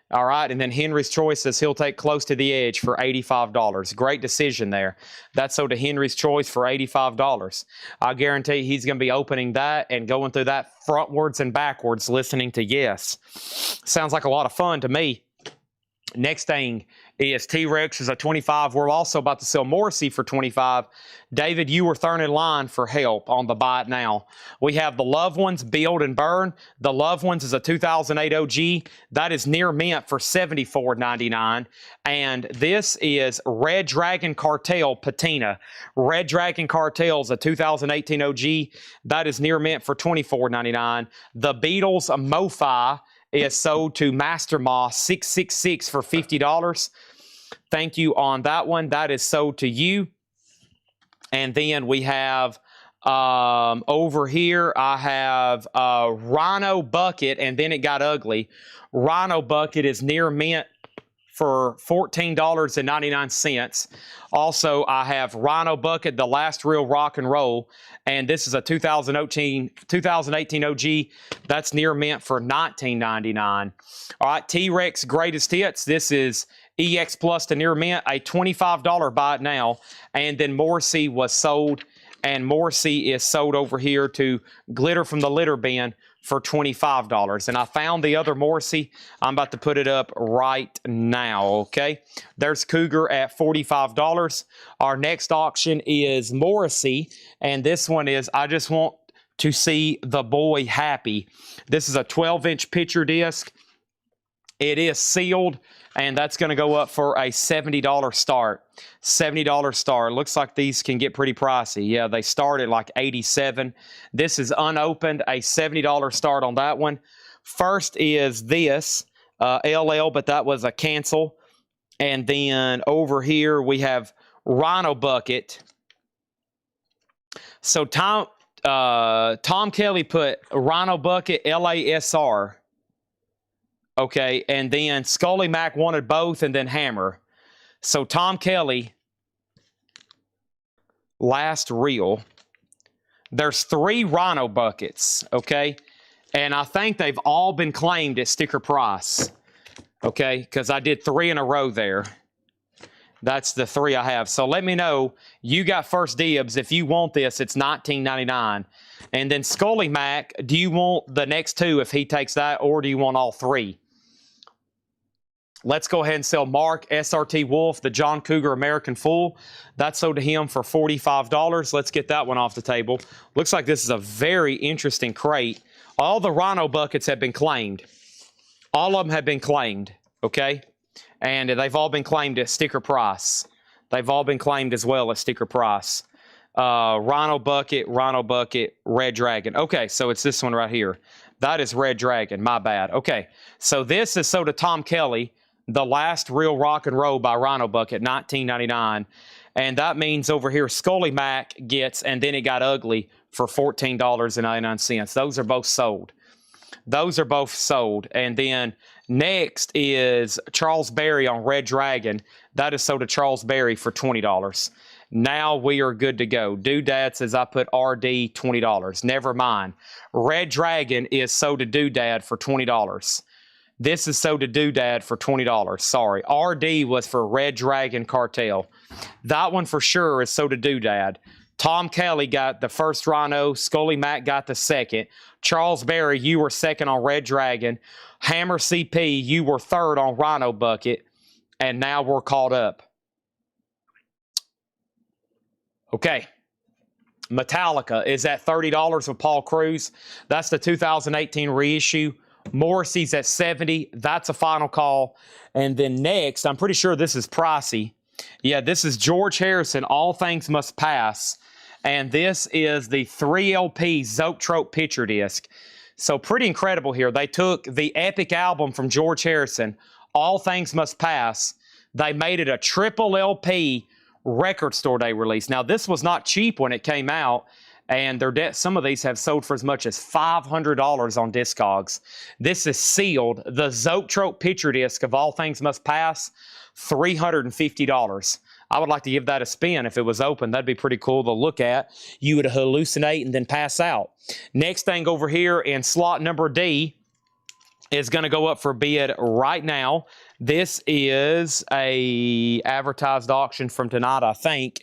A: All right, and then Henry's Choice says he'll take Close to the Edge for $85. Great decision there. That's sold to Henry's Choice for $85. I guarantee he's going to be opening that and going through that frontwards and backwards listening to Yes. Sounds like a lot of fun to me. Next thing is T-Rex is a $25. We're also about to sell Morrissey for $25. David, you were third in line for Help on the Buy It Now. We have the Loved Ones, Build and Burn. The Loved Ones is a 2008 OG. That is near mint for $74.99. And this is Red Dragon Cartel Patina. Red Dragon Cartel is a 2018 OG. That is near mint for $24.99. The Beatles Mo-Fi is sold to Master Moss 666 for $50. Thank you on that one. That is sold to you. And then we have over here, I have Rhino Bucket, and then it got ugly. Rhino Bucket is near mint for $14.99. Also, I have Rhino Bucket, The Last Real Rock and Roll, and this is a 2018 OG. That's near mint for $19.99. All right, T-Rex Greatest Hits. This is EX Plus to near mint, a $25 buy it now. And then Morrissey was sold, and Morrissey is sold over here to Glitter from the Litter Bin for $25. And I found the other Morrissey. I'm about to put it up right now, okay? There's Cougar at $45. Our next auction is Morrissey, and this one is I Just Want to see the boy happy. This is a 12-inch picture disc. It is sealed, and that's going to go up for a $70 start. $70 start. Looks like these can get pretty pricey. Yeah, they start at like $87. This is unopened, a $70 start on that one. First is this, LL, but that was a cancel. And then over here we have Rhino Bucket. So Tom Kelly put Rhino Bucket LASR. Okay, and then Scully Mac wanted both, and then Hammer. So Tom Kelly, last reel. There's 3 Rhino Buckets, okay? And I think they've all been claimed at sticker price, okay? Because I did 3 in a row there. That's the 3 I have. So let me know. You got first dibs. If you want this, it's $19.99. And then Scully Mac, do you want the next 2 if he takes that, or do you want all 3? Let's go ahead and sell Mark SRT Wolf, the John Cougar American Full. That sold to him for $45. Let's get that one off the table. Looks like this is a very interesting crate. All the Rhino Buckets have been claimed. All of them have been claimed, okay? And they've all been claimed at sticker price. They've all been claimed as well at sticker price. Rhino Bucket, Red Dragon. Okay, so it's this one right here. That is Red Dragon, my bad. Okay, so this is sold to Tom Kelly, the last real rock and roll by Rhino Bucket, $19.99. And that means over here Scully Mac gets, and then it got ugly, for $14.99. Those are both sold. Those are both sold. And then next is Charles Berry on Red Dragon. That is sold to Charles Berry for $20. Now we are good to go. Doodad says I put RD $20. Never mind. Red Dragon is sold to Doodad for $20. This is sold to Doodad for $20. Sorry. RD was for Red Dragon Cartel. That one for sure is sold to Doodad. Tom Kelly got the first Rhino. Scully Mac got the second. Charles Berry, you were second on Red Dragon. Hammer CP, you were third on Rhino Bucket. And now we're caught up. Okay. Metallica is at $30 with Paul Cruz. That's the 2018 reissue. Morrissey's at $70. That's a final call. And then next, I'm pretty sure this is pricey. Yeah, this is George Harrison, All Things Must Pass. And this is the 3LP Zoetrope picture disc. So pretty incredible here. They took the epic album from George Harrison, All Things Must Pass. They made it a triple LP record store day release. Now, this was not cheap when it came out. And some of these have sold for as much as $500 on Discogs. This is sealed. The Zoetrope picture disc of All Things Must Pass, $350. I would like to give that a spin if it was open. That'd be pretty cool to look at. You would hallucinate and then pass out. Next thing over here in slot number D is going to go up for bid right now. This is a advertised auction from tonight, I think.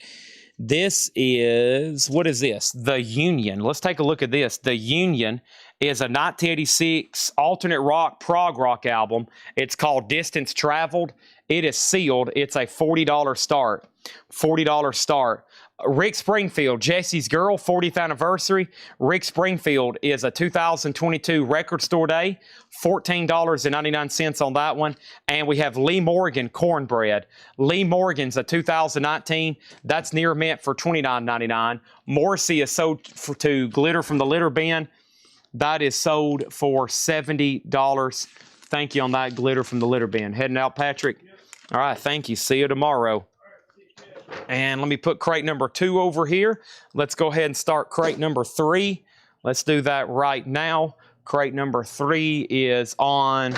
A: This is, what is this? The Union. Let's take a look at this. The Union is a 1986 alternate rock, prog rock album. It's called Distance Traveled. It is sealed. It's a $40 start. $40 start. Rick Springfield, Jesse's Girl, 40th anniversary. Rick Springfield is a 2022 record store day. $14.99 on that one. And we have Lee Morgan, Cornbread. Lee Morgan's a 2019. That's near mint for $29.99. Morrissey is sold to Glitter from the Litter Bin. That is sold for $70. Thank you on that, Glitter from the Litter Bin. Heading out, Patrick? All right, thank you. See you tomorrow. And let me put crate number 2 over here. Let's go ahead and start crate number 3. Let's do that right now. Crate number 3 is on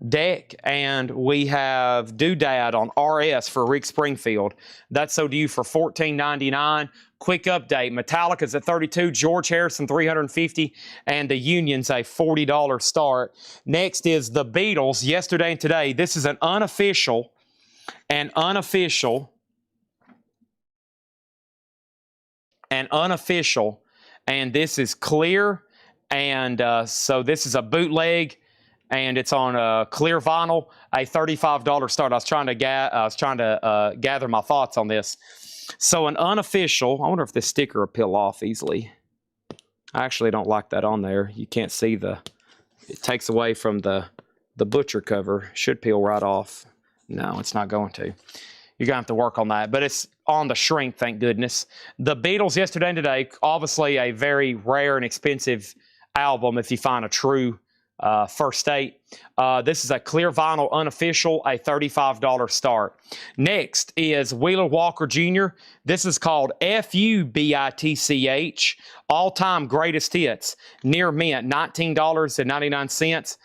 A: deck, and we have Doodad on RS for Rick Springfield. That's sold to you for $14.99. Quick update, Metallica's at $32, George Harrison $350, and the Union's a $40 start. Next is the Beatles, yesterday and today. This is an unofficial, and this is clear, and so this is a bootleg, and it's on clear vinyl, a $35 start. I was trying to gather my thoughts on this. So an unofficial, I wonder if this sticker will peel off easily. I actually don't like that on there. You can't see it takes away from the butcher cover. Should peel right off. No, it's not going to. You're going to have to work on that. But it's on the shrink, thank goodness. The Beatles Yesterday and Today, obviously a very rare and expensive album if you find a true first state. This is a clear vinyl unofficial, a $35 start. Next is Wheeler Walker Jr. This is called FUBITCH, All-Time Greatest Hits, near mint, $19.99.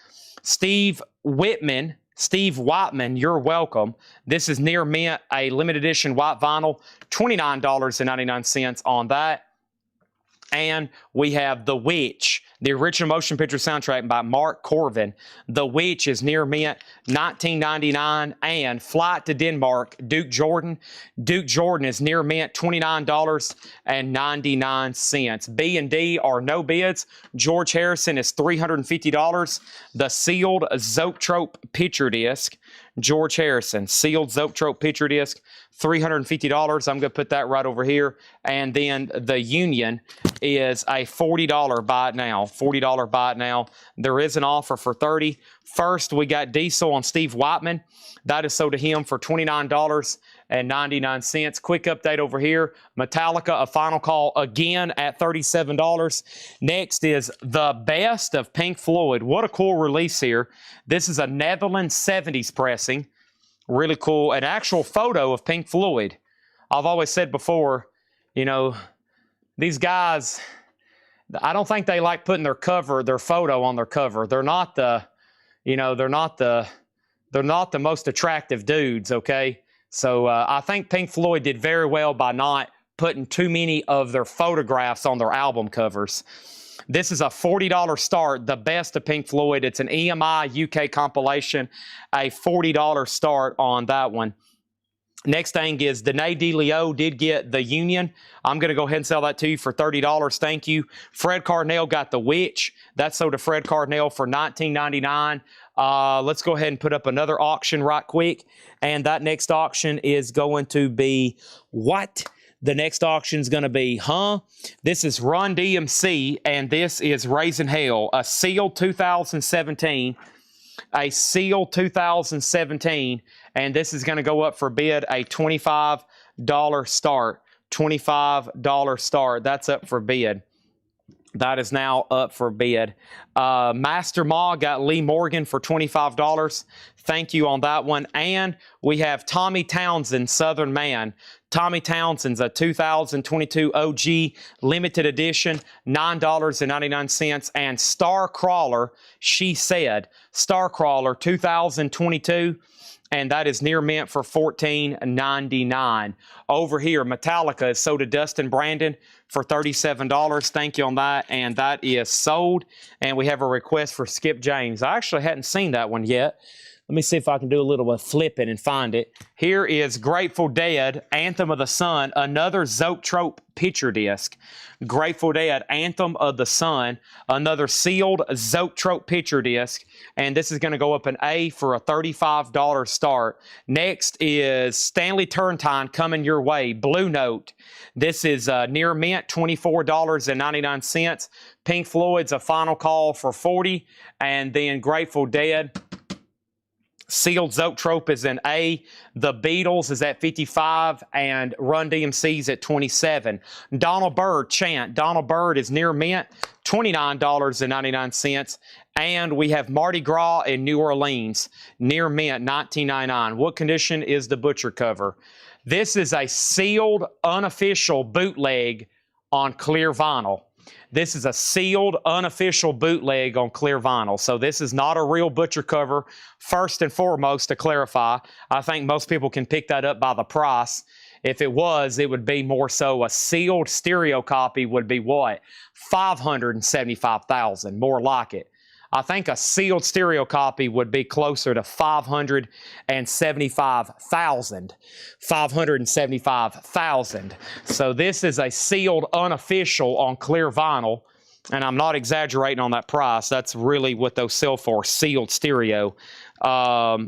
A: Steve Whitman, you're welcome. This is near mint, a limited edition white vinyl, $29.99 on that. And we have The Witch, the original motion picture soundtrack by Mark Corvin. The Witch is near mint, $19.99. And Flight to Denmark, Duke Jordan. Duke Jordan is near mint, $29.99. B&D are no bids. George Harrison is $350. The sealed Zoetrope picture disc. George Harrison, sealed Zoetrope picture disc, $350. I'm going to put that right over here. And then the Union is a $40 buy it now. $40 buy it now. There is an offer for $30. First, we got Diesel on Steve Whiteman. That is sold to him for $29.99. Quick update over here. Metallica, a final call again at $37. Next is The Best of Pink Floyd. What a cool release here. This is a Netherlands 70s pressing. Really cool. An actual photo of Pink Floyd. I've always said before, you know, these guys, I don't think they like putting their photo on their cover. They're not the, you know, they're not the most attractive dudes, okay? So I think Pink Floyd did very well by not putting too many of their photographs on their album covers. This is a $40 start, The Best of Pink Floyd. It's an EMI UK compilation, a $40 start on that one. Next thing is Danae DeLeo did get The Union. I'm going to go ahead and sell that to you for $30. Thank you. Fred Carnell got The Witch. That sold to Fred Carnell for $19.99. Let's go ahead and put up another auction right quick. And that next auction is going to be what? The next auction is going to be, This is Run DMC, and this is Raising Hell, a sealed 2017. A sealed 2017, and this is going to go up for bid, a $25 start. $25 start. That's up for bid. That is now up for bid. Master Ma got Lee Morgan for $25. Thank you on that one. And we have Tommy Townsend, Southern Man. Tommy Townsend's a 2022 OG limited edition, $9.99. And Star Crawler, She Said. Star Crawler 2022. And that is near mint for $14.99. Over here, Metallica is sold to Dustin Brandon for $37. Thank you on that. And that is sold. And we have a request for Skip James. I actually hadn't seen that one yet. Let me see if I can do a little bit of flipping and find it. Here is Grateful Dead, Anthem of the Sun, another Zoetrope picture disc. Grateful Dead, Anthem of the Sun, another sealed Zoetrope picture disc. And this is going to go up an A for a $35 start. Next is Stanley Turrentine coming your way, Blue Note. This is near mint, $24.99. Pink Floyd's a final call for $40. And then Grateful Dead, sealed Zoetrope is an A. The Beatles is at $55, and Run DMC's at $27. Donald Byrd, Chant. Donald Byrd is near mint, $29.99. And we have Mardi Gras in New Orleans, near mint, $19.99. What condition is the butcher cover? This is a sealed, unofficial bootleg on clear vinyl. This is a sealed, unofficial bootleg on clear vinyl. So this is not a real butcher cover. First and foremost, to clarify, I think most people can pick that up by the price. If it was, it would be more so a sealed stereo copy would be what? $575,000, more like it. I think a sealed stereo copy would be closer to $575,000. $575,000. So this is a sealed unofficial on clear vinyl, and I'm not exaggerating on that price. That's really what those sell for, sealed stereo. But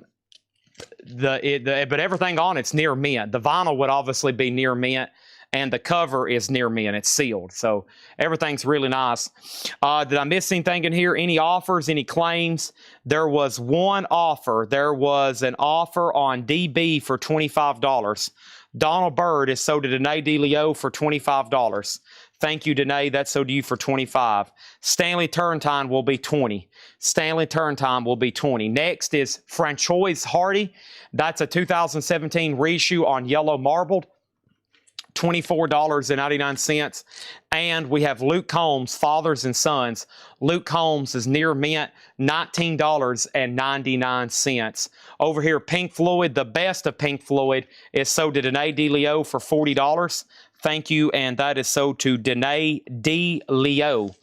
A: everything on it's near mint. The vinyl would obviously be near mint, and the cover is near mint. It's sealed. So everything's really nice. Did I miss anything in here? Any offers, any claims? There was one offer. There was an offer on DB for $25. Donald Byrd is sold to Danae DeLeo for $25. Thank you, Danae. That's sold to you for $25. Stanley Turrentine will be $20. Stanley Turrentine will be $20. Next is Francois Hardy. That's a 2017 reissue on yellow marbled. $24.99. And we have Luke Combs, Fathers and Sons. Luke Combs is near mint, $19.99. Over here, Pink Floyd, the best of Pink Floyd, is sold to Danae DeLeo for $40. Thank you, and that is sold to Danae DeLeo.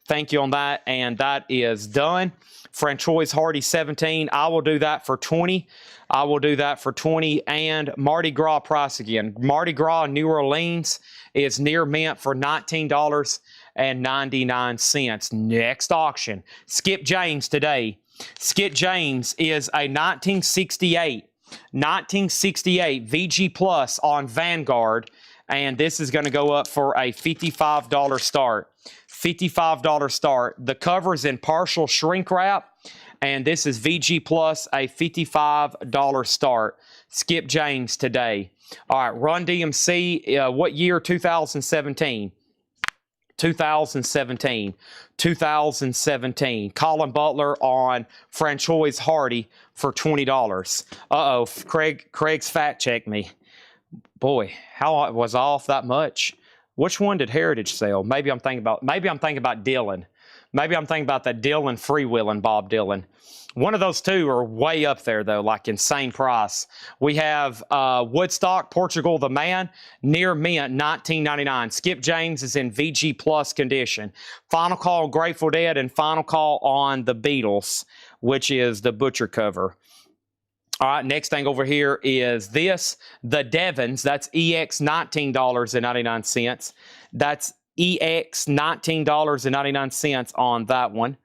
A: Thank you on that, and that is done. Francois Hardy 17, I will do that for 20. I will do that for 20. And Mardi Gras price again. Mardi Gras New Orleans is near mint for $19.99. Next auction, Skip James today. Skip James is a 1968 VG Plus on Vanguard, and this is going to go up for a $55 start. $55 start. The cover's in partial shrink wrap, and this is VG Plus, a $55 start. Skip James today. All right, Run DMC, what year? 2017. 2017. Colin Butler on Francois Hardy for $20. Uh-oh, Craig's fact checked me. Boy, how was I off that much? Which one did Heritage sell? Maybe I'm thinking about Dylan. Maybe I'm thinking about that Dylan freewheeling Bob Dylan. One of those two are way up there, though, like insane price. We have Woodstock, Portugal the Man, near mint, $19.99. Skip James is in VG Plus condition. Final call, Grateful Dead, and final call on the Beatles, which is the Butcher cover. All right, next thing over here is this, the Devons. That's EX $19.99. That's EX $19.99 on that one.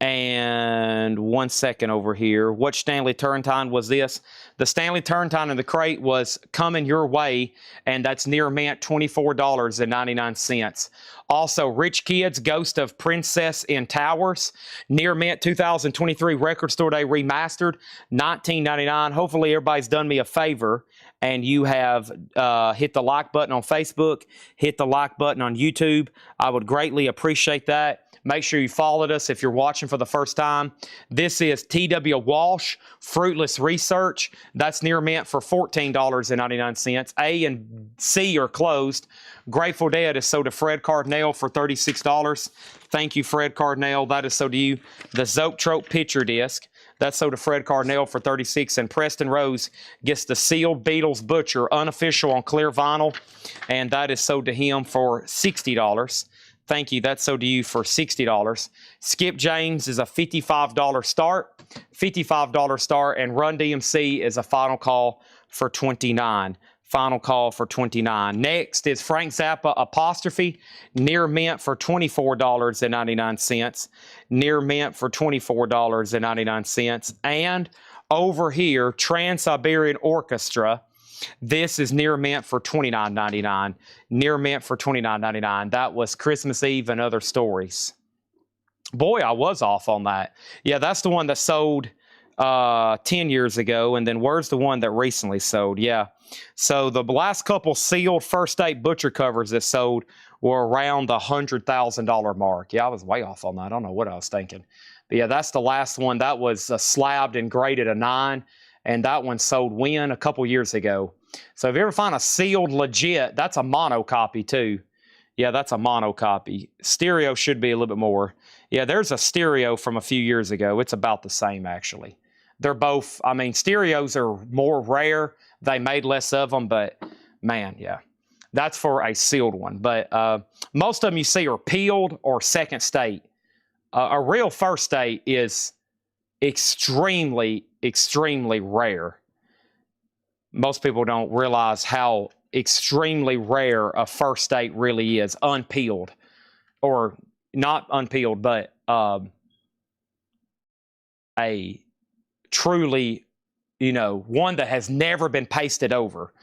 A: And 1 second over here. What Stanley Turrentine was this? The Stanley Turrentine in the crate was coming your way, and that's near mint, $24.99. Also, Rich Kids, Ghost of Princess in Towers, near mint, 2023 Record Store Day remastered, $19.99. Hopefully everybody's done me a favor and you have hit the like button on Facebook, hit the like button on YouTube. I would greatly appreciate that. Make sure you followed us if you're watching for the first time. This is T.W. Walsh, Fruitless Research. That's near mint for $14.99. A and C are closed. Grateful Dead is sold to Fred Cardinale for $36. Thank you, Fred Cardinale. That is sold to you. The Zoetrope Picture Disc. That's sold to Fred Cardinale for $36. And Preston Rose gets the sealed Beatles Butcher, unofficial on clear vinyl. And that is sold to him for $60. Thank you. That's sold to you for $60. Skip James is a $55 start. $55 start. And Run DMC is a final call for $29. Final call for $29. Next is Frank Zappa Apostrophe, near mint for $24.99. Near mint for $24.99. And over here, Trans-Siberian Orchestra. This is near mint for $29.99. Near mint for $29.99. That was Christmas Eve and Other Stories. Boy, I was off on that. Yeah, that's the one that sold 10 years ago. And then where's the one that recently sold? Yeah. So the last couple sealed First State Butcher covers that sold were around the $100,000 mark. Yeah, I was way off on that. I don't know what I was thinking. But yeah, that's the last one. That was slabbed and graded a 9. And that one sold when? A couple years ago. So if you ever find a sealed legit, that's a mono copy too. Yeah, that's a mono copy. Stereo should be a little bit more. Yeah, there's a stereo from a few years ago. It's about the same, actually. They're both, I mean, stereos are more rare. They made less of them, but man, yeah. That's for a sealed one. But most of them you see are peeled or second state. A real first state is extremely rare. Most people don't realize how extremely rare a first state really is, unpeeled. Or not unpeeled, but a truly, one that has never been pasted over.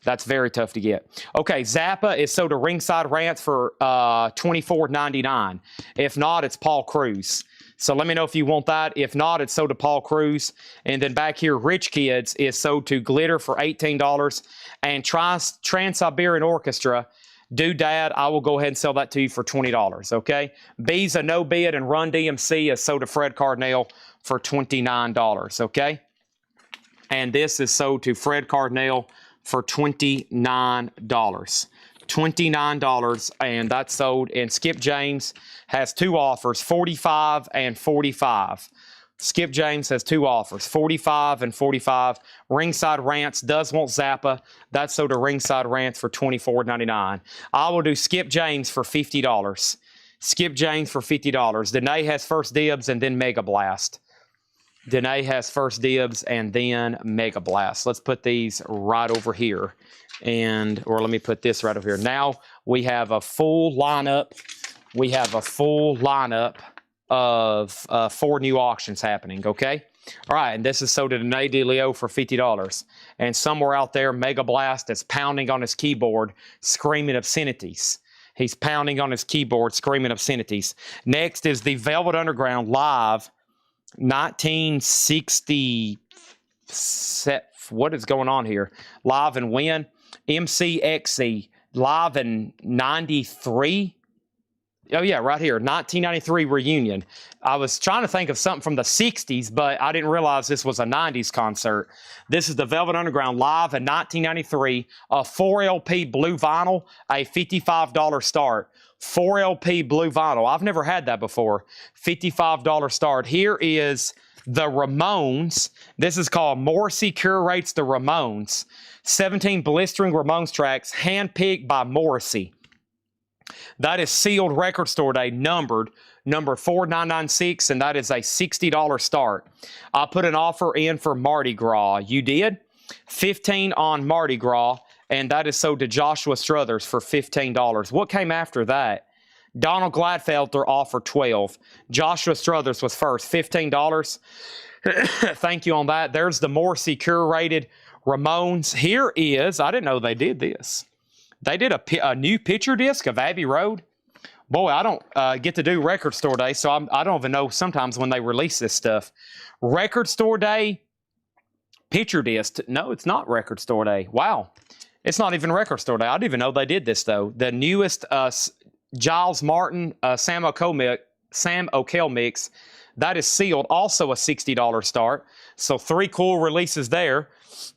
A: That's very tough to get. Okay, Zappa is sold to Ringside Rants for $24.99. If not, it's Paul Cruz. So let me know if you want that. If not, it's sold to Paul Cruz. And then back here, Rich Kids is sold to Glitter for $18. And Trans-Siberian Orchestra, Doodad, I will go ahead and sell that to you for $20, okay? B's a no bid, and Run DMC is sold to Fred Cardinale for $29, okay? And this is sold to Fred Cardinale for $29. $29, and that's sold. And Skip James has two offers, 45 and 45. Skip James has two offers, 45 and 45. Ringside Rants does want Zappa. That's sold to Ringside Rants for $24.99. I will do Skip James for $50. Skip James for $50. Danae has first dibs and then Mega Blast. Danae has first dibs and then Mega Blast. Let's put these right over here. Or let me put this right over here. Now we have a full lineup. We have a full lineup of 4 new auctions happening, okay? All right, and this is sold to Danae DeLeo for $50. And somewhere out there, Mega Blast is pounding on his keyboard, screaming obscenities. He's pounding on his keyboard, screaming obscenities. Next is the Velvet Underground Live 1960 set. What is going on here? Live and when? MCXC live in 93. Oh yeah, right here, 1993 reunion. I was trying to think of something from the 60s, but I didn't realize this was a 90s concert. This is the Velvet Underground live in 1993, a 4LP blue vinyl, a $55 start. 4LP blue vinyl. I've never had that before. $55 start. Here is the Ramones. This is called Morrissey Curates the Ramones. 17 blistering Ramones tracks, handpicked by Morrissey. That is sealed record store day, number 4996, and that is a $60 start. I put an offer in for Mardi Gras. You did? 15 on Mardi Gras, and that is sold to Joshua Struthers for $15. What came after that? Donald Gladfelter offered 12. Joshua Struthers was first, $15. Thank you on that. There's the Morrissey curated Ramones. Here is, I didn't know they did this. They did a new picture disc of Abbey Road. Boy, I don't get to do record store day, so I don't even know sometimes when they release this stuff. Record store day, picture disc. No, it's not record store day. Wow. It's not even record store day. I didn't even know they did this, though. The newest Giles Martin, Sam O'Kell mix, that is sealed, also a $60 start. So 3 cool releases there.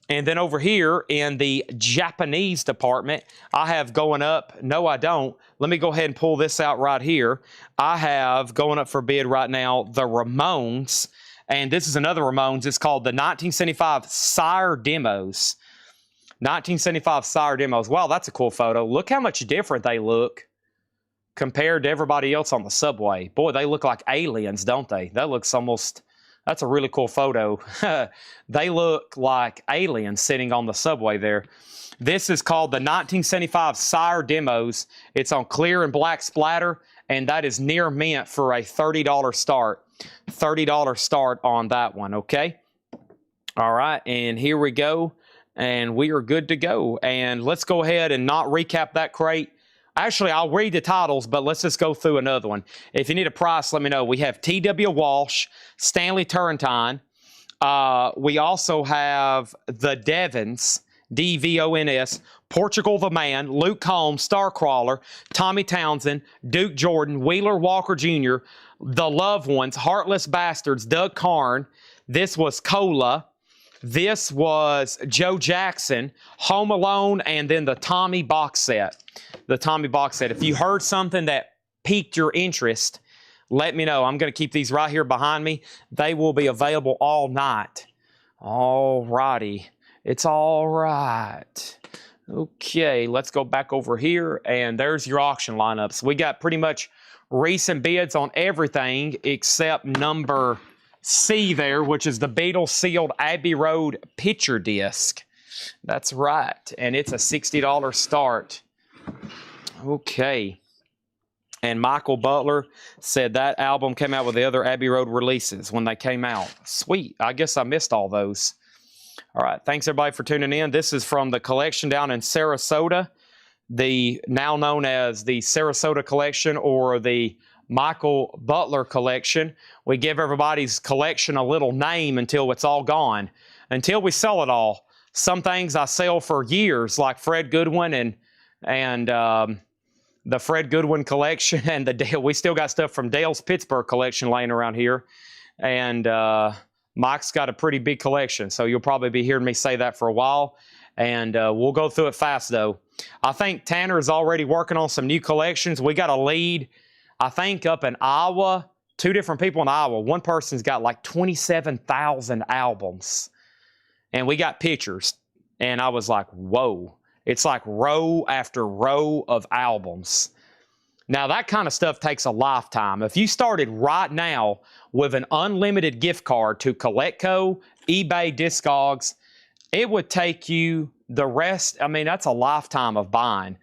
A: And then over here in the Japanese department, I have going up, no I don't, let me go ahead and pull this out right here. I have going up for bid right now, the Ramones, and this is another Ramones. It's called the 1975 Sire Demos. 1975 Sire Demos. Wow, that's a cool photo. Look how much different they look compared to everybody else on the subway. Boy, they look like aliens, don't they? That looks almost... That's a really cool photo. They look like aliens sitting on the subway there. This is called the 1975 Sire Demos. It's on clear and black splatter, and that is near mint for a $30 start. $30 start on that one, okay? All right, and here we go, and we are good to go. And let's go ahead and not recap that crate. Actually, I'll read the titles, but let's just go through another one. If you need a price, let me know. We have T.W. Walsh, Stanley Turrentine. We also have the Devons, D-V-O-N-S, Portugal the Man, Luke Combs, Starcrawler, Tommy Townsend, Duke Jordan, Wheeler Walker Jr., The Loved Ones, Heartless Bastards, Doug Karn. This was Cola. This was Joe Jackson, Home Alone, and then the Tommy box set. The Tommy box set. If you heard something that piqued your interest, let me know. I'm going to keep these right here behind me. They will be available all night. All righty. It's all right. Okay, let's go back over here, and there's your auction lineups. We got pretty much recent bids on everything except number C there, which is the Beatles sealed Abbey Road picture disc. That's right, and it's a $60 start. Okay. And Michael Butler said that album came out with the other Abbey Road releases when they came out. Sweet. I guess I missed all those. All right. Thanks, everybody, for tuning in. This is from the collection down in Sarasota, the now known as the Sarasota Collection or the Michael Butler Collection. We give everybody's collection a little name until it's all gone, until we sell it all. Some things I sell for years, like Fred Goodwin and the Fred Goodwin collection, and we still got stuff from Dale's Pittsburgh collection laying around here. And Mike's got a pretty big collection, so you'll probably be hearing me say that for a while. And we'll go through it fast, though. I think Tanner is already working on some new collections. We got a lead, I think, up in Iowa. 2 different people in Iowa. One person's got like 27,000 albums. And we got pictures. And I was like, whoa. It's like row after row of albums. Now, that kind of stuff takes a lifetime. If you started right now with an unlimited gift card to Collectco, eBay, Discogs, it would take you the rest. I mean, that's a lifetime of buying.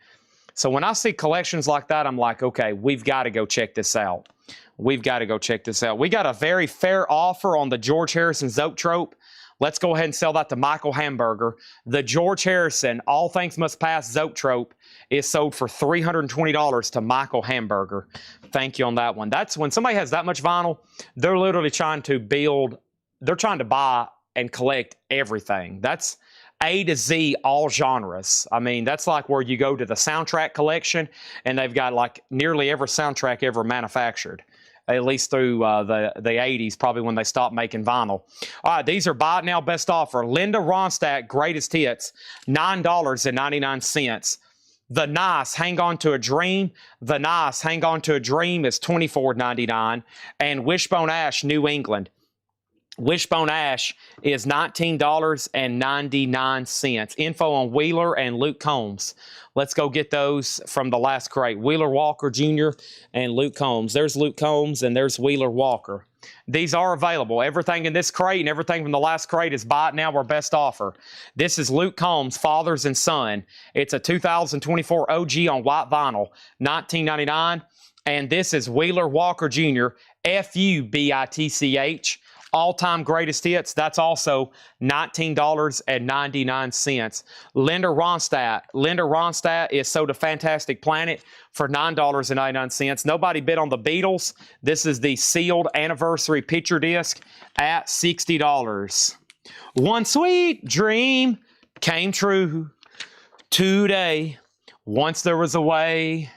A: So when I see collections like that, I'm like, okay, we've got to go check this out. We've got to go check this out. We got a very fair offer on the George Harrison Zoetrope. Let's go ahead and sell that to Michael Hamburger. The George Harrison All Things Must Pass Zoetrope is sold for $320 to Michael Hamburger. Thank you on that one. That's when somebody has that much vinyl, they're literally trying to build, they're trying to buy and collect everything. That's A to Z, all genres. I mean, that's like where you go to the soundtrack collection and they've got like nearly every soundtrack ever manufactured. At least through the 80s, probably when they stopped making vinyl. All right, these are buy it now best offer. Linda Ronstadt, Greatest Hits, $9.99. The Nice, Hang On to a Dream. The Nice, Hang On to a Dream is $24.99. And Wishbone Ash, New England. Wishbone Ash is $19.99. Info on Wheeler and Luke Combs. Let's go get those from the last crate. Wheeler Walker Jr. and Luke Combs. There's Luke Combs and there's Wheeler Walker. These are available. Everything in this crate and everything from the last crate is buy it now or best offer. This is Luke Combs, Fathers and Son. It's a 2024 OG on white vinyl, $19.99. And this is Wheeler Walker Jr., FUBITCH. All-time greatest hits, that's also $19.99. Linda Ronstadt is sold to Fantastic Planet for $9.99. Nobody bid on the Beatles. This is the sealed anniversary picture disc at $60. One sweet dream came true today. Once there was a way,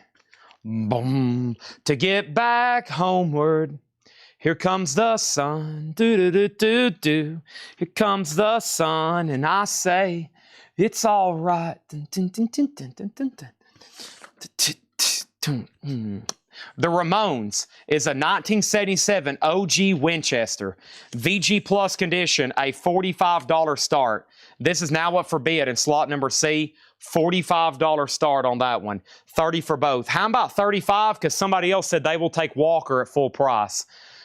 A: boom, to get back homeward. Here comes the sun, do-do-do-do-do. Here comes the sun, and I say, it's all right. The Ramones is a 1977 OG Winchester. VG Plus condition, a $45 start. This is now up for bid in slot number C. $45 start on that one. 30 for both. How about 35? Because somebody else said they will take Walker at full price.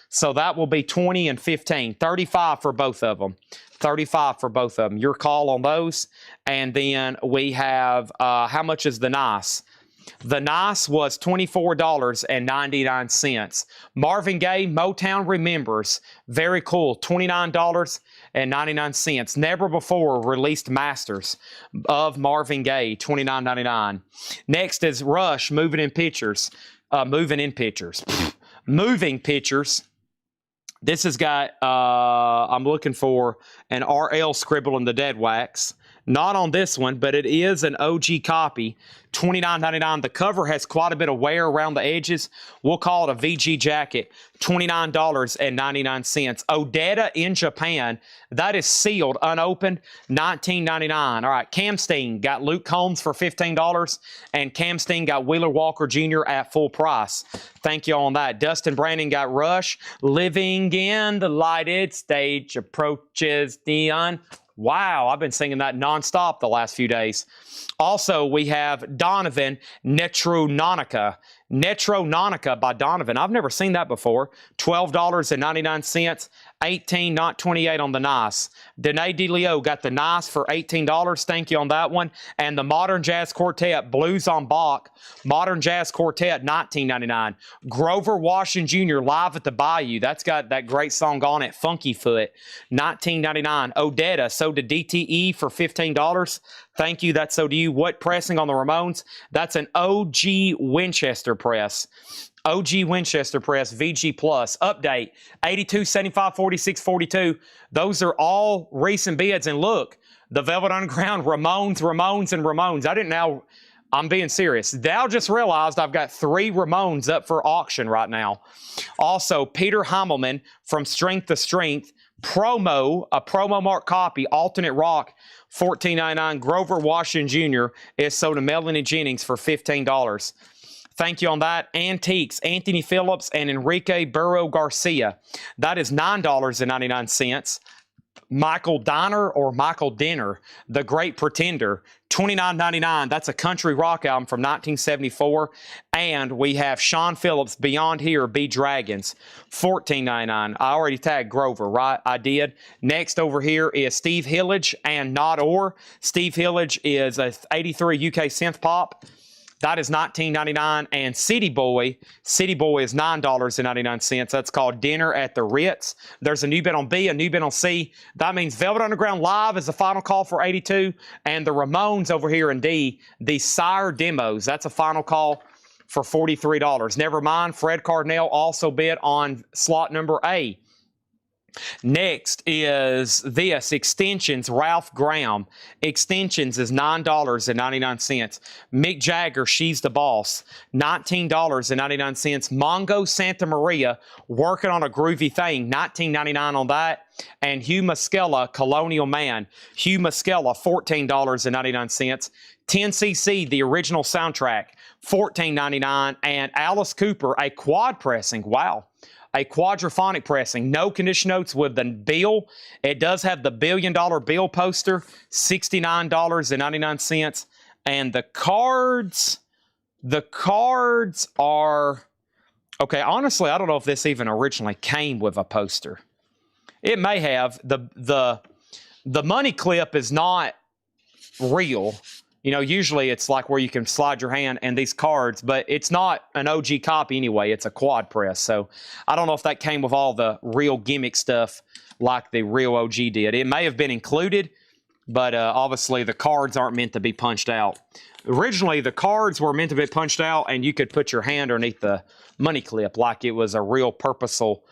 A: So that will be 20 and 15. 35 for both of them. 35 for both of them. Your call on those. And then we have, how much is the Nice? The Nice was $24.99. Marvin Gaye, Motown Remembers. Very cool. $29.99. Never before released masters of Marvin Gaye. $29.99. Next is Rush, Moving Pictures. Moving Pictures. This has got, I'm looking for an RL scribble in the dead wax. Not on this one, but it is an OG copy, $29.99. The cover has quite a bit of wear around the edges. We'll call it a VG jacket, $29.99. Odetta in Japan, that is sealed, unopened, $19.99. All right, Camstein got Luke Combs for $15, and Camstein got Wheeler Walker Jr. at full price. Thank you on that. Dustin Brandon got Rush, Living in the Lighted Stage Approaches Neon. Wow, I've been singing that nonstop the last few days. Also, we have Donovan, Netrononica. Netrononica by Donovan. I've never seen that before. $12.99. 18, not 28 on the nice. Danae DeLeo got the nice for $18. Thank you on that one. And the Modern Jazz Quartet, Blues on Bach, Modern Jazz Quartet, $19.99. Grover Washington Jr., Live at the Bayou. That's got that great song on it, Funky Foot, $19.99. Odetta, so did DTE for $15. Thank you, that's so do you. What pressing on the Ramones? That's an OG Winchester press. OG Winchester press, VG Plus. Update, 82, 75, 46, 42. Those are all recent bids. And look, the Velvet Underground, Ramones. I didn't know. I'm being serious. Now just realized I've got 3 Ramones up for auction right now. Also, Peter Heimelman from Strength to Strength, a promo mark copy, alternate rock, $14.99. Grover Washington Jr. is sold to Melanie Jennings for $15. Thank you on that. Antiques, Anthony Phillips and Enrique Burro Garcia. That is $9.99. Michael Dinner, The Great Pretender, $29.99. That's a country rock album from 1974. And we have Sean Phillips, Beyond Here, Be Dragons, $14.99. I already tagged Grover, right? I did. Next over here is Steve Hillage and Not Or. Steve Hillage is a 83 UK synth pop. That is $19.99. And City Boy is $9.99. That's called Dinner at the Ritz. There's a new bid on B, a new bid on C. That means Velvet Underground Live is the final call for 82. And the Ramones over here in D, the Sire Demos, that's a final call for $43. Never mind, Fred Cardinal also bid on slot number A. Next is this, Extensions, Ralph Graham. Extensions is $9.99. Mick Jagger, She's the Boss, $19.99. Mongo Santa Maria, Working on a Groovy Thing, $19.99 on that. And Hugh Muscella, Colonial Man. Hugh Muscella, $14.99. 10cc, the original soundtrack, $14.99. And Alice Cooper, a quad pressing, wow. A quadraphonic pressing, no condition notes with the bill. It does have the $1 billion bill poster, $69.99. And the cards are, okay, honestly, I don't know if this even originally came with a poster. It may have. The money clip is not real. You know, usually it's like where you can slide your hand and these cards, but it's not an OG copy anyway. It's a quad press. So I don't know if that came with all the real gimmick stuff like the real OG did. It may have been included, but obviously the cards aren't meant to be punched out. Originally, the cards were meant to be punched out and you could put your hand underneath the money clip like it was a real purposeful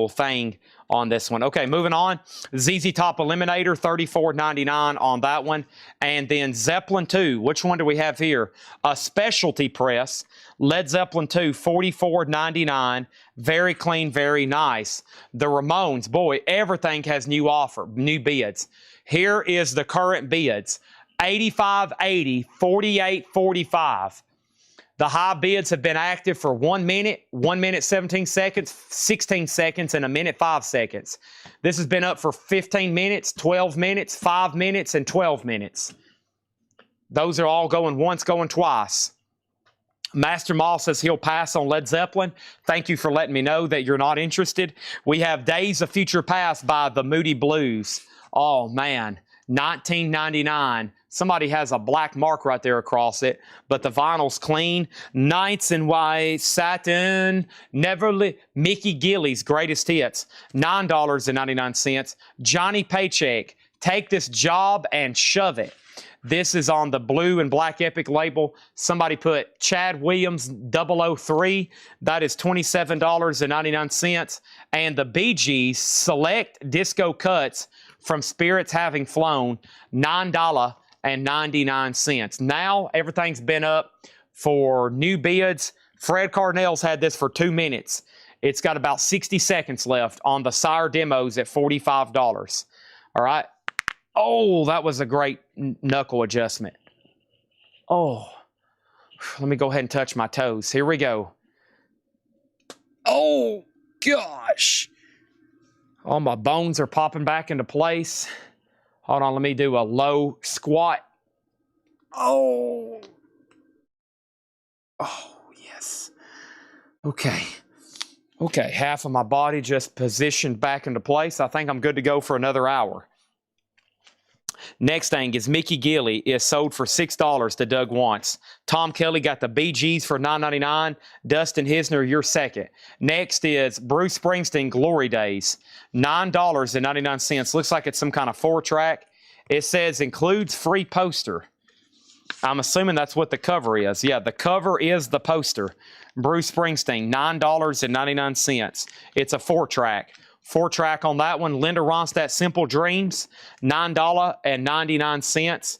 A: thing on this one. Okay, moving on. ZZ Top Eliminator, $34.99 on that one. And then Zeppelin 2. Which one do we have here? A specialty press. Led Zeppelin 2, $44.99. Very clean, very nice. The Ramones, boy, everything has new bids. Here is the current bids. $85.80, $48.45. The high bids have been active for 1 minute, 1 minute, 17 seconds, 16 seconds, and 1 minute, 5 seconds. This has been up for 15 minutes, 12 minutes, 5 minutes, and 12 minutes. Those are all going once, going twice. Master Mall says he'll pass on Led Zeppelin. Thank you for letting me know that you're not interested. We have Days of Future Past by the Moody Blues. Oh, man. $19.99. Somebody has a black mark right there across it, but the vinyl's clean. Nights in White, Satin, Mickey Gilley's Greatest Hits, $9.99. Johnny Paycheck, Take This Job and Shove It. This is on the blue and black Epic label. Somebody put Chad Williams 003. That is $27.99. And the Bee Gees Select Disco Cuts from Spirits Having Flown, $9.99. Now everything's been up for new bids. Fred Cardinal's had this for 2 minutes. It's got about 60 seconds left on the Sire Demos at $45. All right. Oh, that was a great knuckle adjustment. Oh, let me go ahead and touch my toes. Here we go. Oh, gosh. All my bones are popping back into place. Hold on, let me do a low squat. Oh, yes. Okay. Okay, half of my body just positioned back into place. I think I'm good to go for another hour. Next thing is Mickey Gilley is sold for $6 to Doug Wants. Tom Kelly got the BGs for $9.99. Dustin Hisner, you're second. Next is Bruce Springsteen Glory Days, $9.99. Looks like it's some kind of 4-track. It says includes free poster. I'm assuming that's what the cover is. Yeah, the cover is the poster. Bruce Springsteen, $9.99. It's a 4-track. 4-track on that one. Linda Ronstadt, Simple Dreams, $9.99.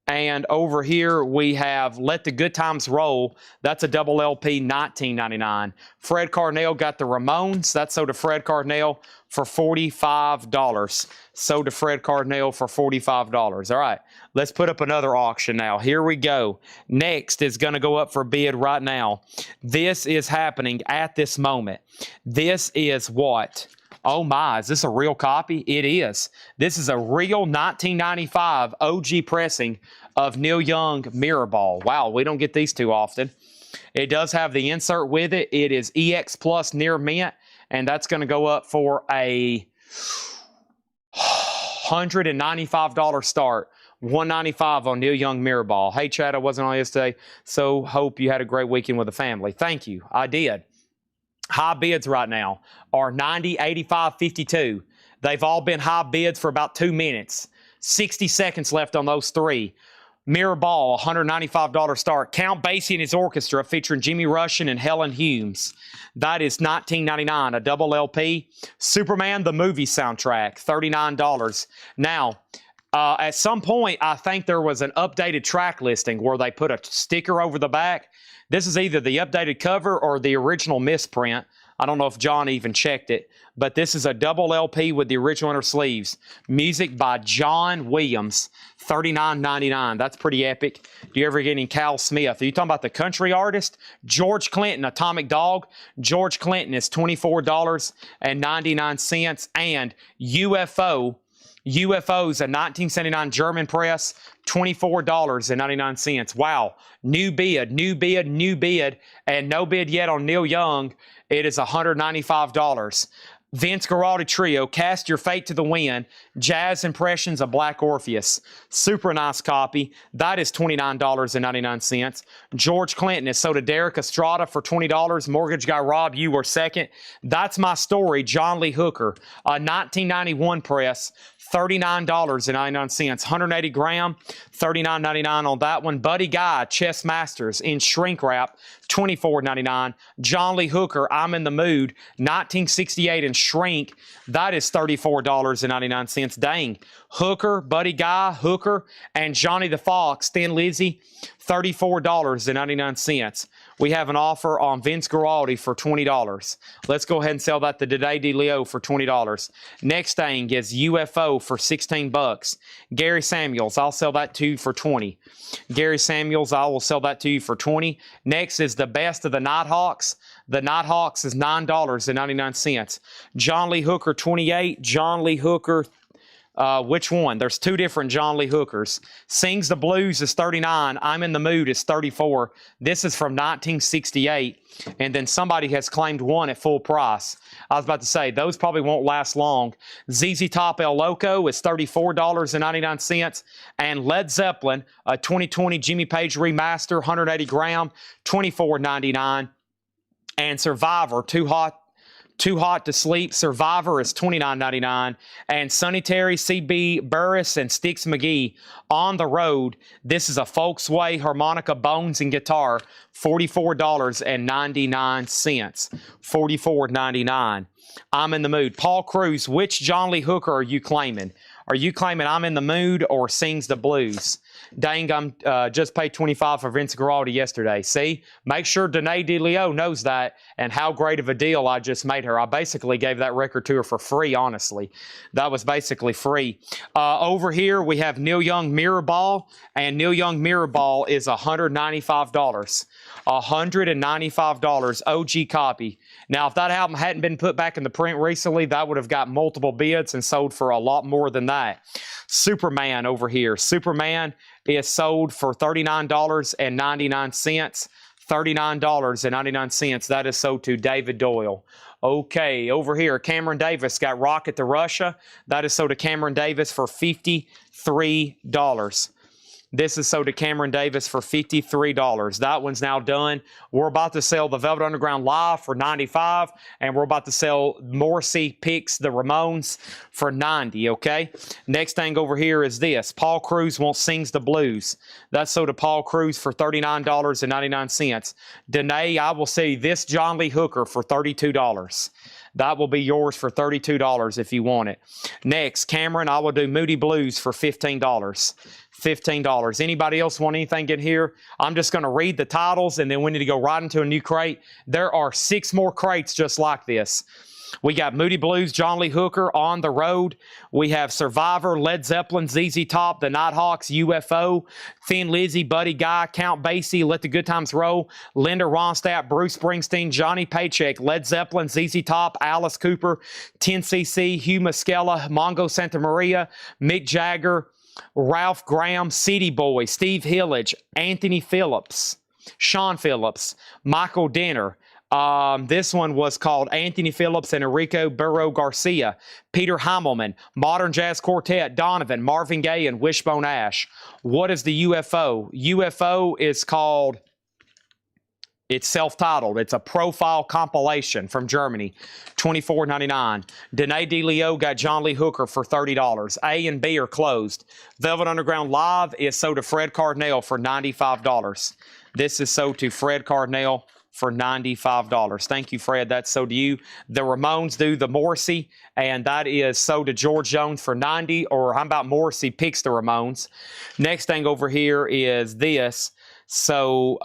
A: And over here we have Let the Good Times Roll. That's a double LP, $19.99. Fred Carnell got the Ramones. That's sold to Fred Carnell for $45. Sold to Fred Carnell for $45. All right, let's put up another auction now. Here we go. Next is going to go up for bid right now. This is happening at this moment. This is what? Oh my, is this a real copy? It is. This is a real 1995 OG pressing of Neil Young Mirror Ball. Wow, we don't get these too often. It does have the insert with it. It is EX Plus Near Mint, and that's going to go up for a $195 start. $195 on Neil Young Mirror Ball. Hey, Chad, I wasn't on yesterday, so hope you had a great weekend with the family. Thank you. I did. High bids right now are 90, 85, 52. They've all been high bids for about 2 minutes. 60 seconds left on those three. Mirror Ball, $195 start. Count Basie and his orchestra featuring Jimmy Rushing and Helen Humes. That is $19.99, a double LP. Superman, the movie soundtrack, $39. Now, at some point, I think there was an updated track listing where they put a sticker over the back. This is either the updated cover or the original misprint. I don't know if John even checked it, but this is a double LP with the original inner sleeves. Music by John Williams, $39.99. That's pretty epic. Do you ever get any Cal Smith? Are you talking about the country artist? George Clinton, Atomic Dog. George Clinton is $24.99. And UFO's a 1979 German press, $24.99. Wow. New bid, and no bid yet on Neil Young. It is $195. Vince Guaraldi Trio, Cast Your Fate to the Wind, Jazz Impressions of Black Orpheus. Super nice copy. That is $29.99. George Clinton is sold to Derek Estrada for $20. Mortgage Guy Rob, you were second. That's My Story, John Lee Hooker, a 1991 press, $39.99. 180 gram, $39.99 on that one. Buddy Guy, Chess Masters in shrink wrap, $24.99. John Lee Hooker, I'm in the Mood, 1968 in shrink. That is $34.99. Dang. Hooker, Buddy Guy, Hooker, and Johnny the Fox, Thin Lizzy, $34.99. We have an offer on Vince Guaraldi for $20. Let's go ahead and sell that to Today DeLeo for $20. Next thing is UFO for $16. Gary Samuels, I'll sell that to you for $20. Gary Samuels, I will sell that to you for $20. Next is the best of the Nighthawks. The Nighthawks is $9.99. John Lee Hooker, 28. John Lee Hooker, which one? There's two different John Lee Hookers. Sings the Blues is 39. I'm in the Mood is 34. This is from 1968. And then somebody has claimed one at full price. I was about to say, those probably won't last long. ZZ Top El Loco is $34.99. And Led Zeppelin, a 2020 Jimmy Page remaster, 180 gram, $24.99. And Survivor, Too Hot to Sleep. Survivor is $29.99. And Sonny Terry, CB Burris, and Styx McGee, On the Road. This is a Folksway harmonica, bones, and guitar. $44.99. $44.99. I'm in the Mood. Paul Cruz, which John Lee Hooker are you claiming? Are you claiming I'm in the Mood or Sings the Blues? Dang, I'm just paid $25 for Vince Guaraldi yesterday. See? Make sure Danae DeLeo knows that and how great of a deal I just made her. I basically gave that record to her for free, honestly. That was basically free. Over here, we have Neil Young Mirror Ball, and Neil Young Mirror Ball is $195. $195 OG copy. Now, if that album hadn't been put back in the print recently, that would have got multiple bids and sold for a lot more than that. Superman over here. Superman is sold for $39.99. $39.99. That is sold to David Doyle. Okay, over here, Cameron Davis got Rocket to Russia. That is sold to Cameron Davis for $53. This is sold to Cameron Davis for $53. That one's now done. We're about to sell the Velvet Underground Live for $95, and we're about to sell Morrissey Picks the Ramones for $90, okay? Next thing over here is this. Paul Cruz Wants Sings the Blues. That's sold to Paul Cruz for $39.99. Danae, I will sell you this John Lee Hooker for $32. That will be yours for $32 if you want it. Next, Cameron, I will do Moody Blues for $15. $15. Anybody else want anything in here? I'm just going to read the titles, and then we need to go right into a new crate. There are 6 more crates just like this. We got Moody Blues, John Lee Hooker, On the Road. We have Survivor, Led Zeppelin, ZZ Top, The Nighthawks, UFO, Thin Lizzy, Buddy Guy, Count Basie, Let the Good Times Roll, Linda Ronstadt, Bruce Springsteen, Johnny Paycheck, Led Zeppelin, ZZ Top, Alice Cooper, 10cc, Hugh Muscella, Mongo Santa Maria, Mick Jagger, Ralph Graham, City Boy, Steve Hillage, Anthony Phillips, Sean Phillips, Michael Denner. This one was called Anthony Phillips and Enrico Burro Garcia, Peter Heimelman, Modern Jazz Quartet, Donovan, Marvin Gaye, and Wishbone Ash. What is the UFO? UFO is called, it's self-titled. It's a profile compilation from Germany, $24.99. Danae DeLeo got John Lee Hooker for $30. A and B are closed. Velvet Underground Live is sold to Fred Cardinale for $95. This is sold to Fred Cardinale for $95. Thank you, Fred. That's sold to you. The Ramones do the Morrissey, and that is sold to George Jones for $90, or how about Morrissey Picks the Ramones? Next thing over here is this. So,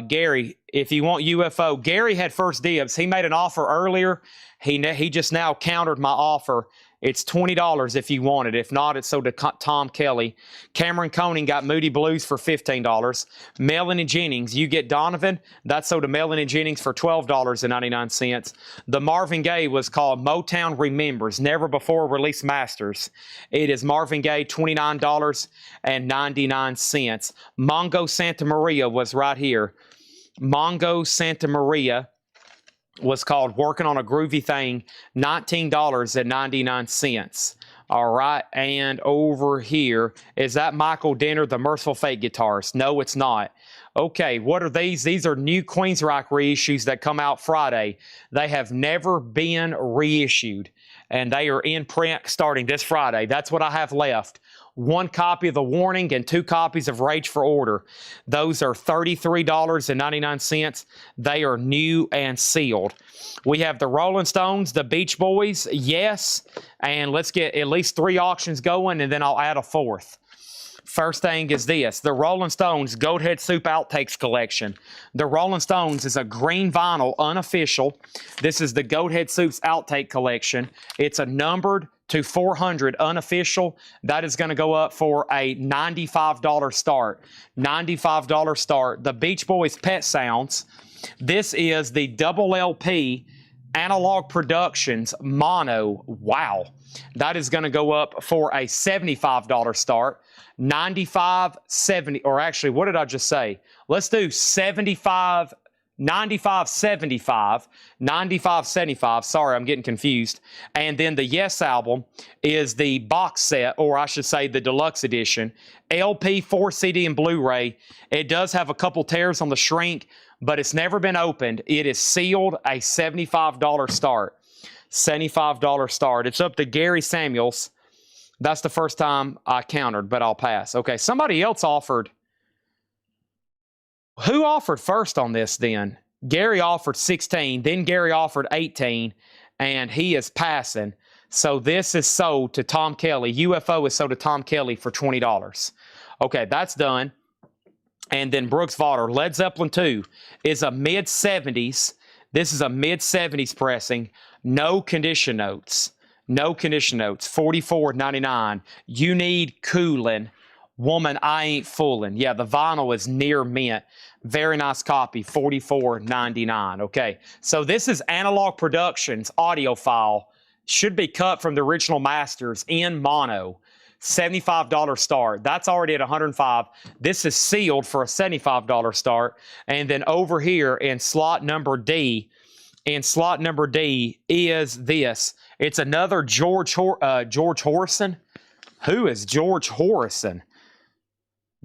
A: Gary, if you want UFO, Gary had first dibs. He made an offer earlier. He just now countered my offer. It's $20 if you want it. If not, it's sold to Tom Kelly. Cameron Coning got Moody Blues for $15. Melanie Jennings, you get Donovan. That's sold to Melanie Jennings for $12.99. The Marvin Gaye was called Motown Remembers, Never Before Released Masters. It is Marvin Gaye, $29.99. Mongo Santa Maria was right here. Mongo Santa Maria was called Working on a Groovy Thing, $19.99. All right, and over here, is that Michael Denner, the Merciful Fate guitarist? No, it's not. Okay, what are these? These are new Queensryche reissues that come out Friday. They have never been reissued, and they are in print starting this Friday. That's what I have left. 1 copy of The Warning and 2 copies of Rage for Order. Those are $33.99. They are new and sealed. We have the Rolling Stones, the Beach Boys, yes, and let's get at least 3 auctions going, and then I'll add a 4th. First thing is this, the Rolling Stones Goathead Soup Outtakes Collection. The Rolling Stones is a green vinyl, unofficial. This is the Goathead Soup's Outtake Collection. It's a numbered to 400 unofficial. That is going to go up for a $95 start. $95 start. The Beach Boys Pet Sounds. This is the double LP Analog Productions Mono. Wow. That is going to go up for a $75 start. 95, 70, or actually, what did I just say? Let's do 75, 95, 75, 95, 75. Sorry, I'm getting confused. And then the Yes album is the box set, or I should say the deluxe edition. LP, 4 CD, and Blu-ray. It does have a couple tears on the shrink, but it's never been opened. It is sealed, a $75 start. $75 start. It's up to Gary Samuels. That's the first time I countered, but I'll pass. Okay, somebody else offered. Who offered first on this then? Gary offered 16, then Gary offered 18, and he is passing. So this is sold to Tom Kelly. UFO is sold to Tom Kelly for $20. Okay, that's done. And then Brooks Vaughter, Led Zeppelin 2 is a mid-70s. This is a mid-70s pressing. No condition notes. No condition notes. $44.99. You Need Coolin'. Woman, I Ain't Foolin'. Yeah, the vinyl is near mint. Very nice copy. $44.99. Okay, so this is Analog Productions audio file. Should be cut from the original masters in mono. $75 start. That's already at $105. This is sealed for a $75 start. And then over here in slot number D, is this. It's another George Horrison. Who is George Horrison?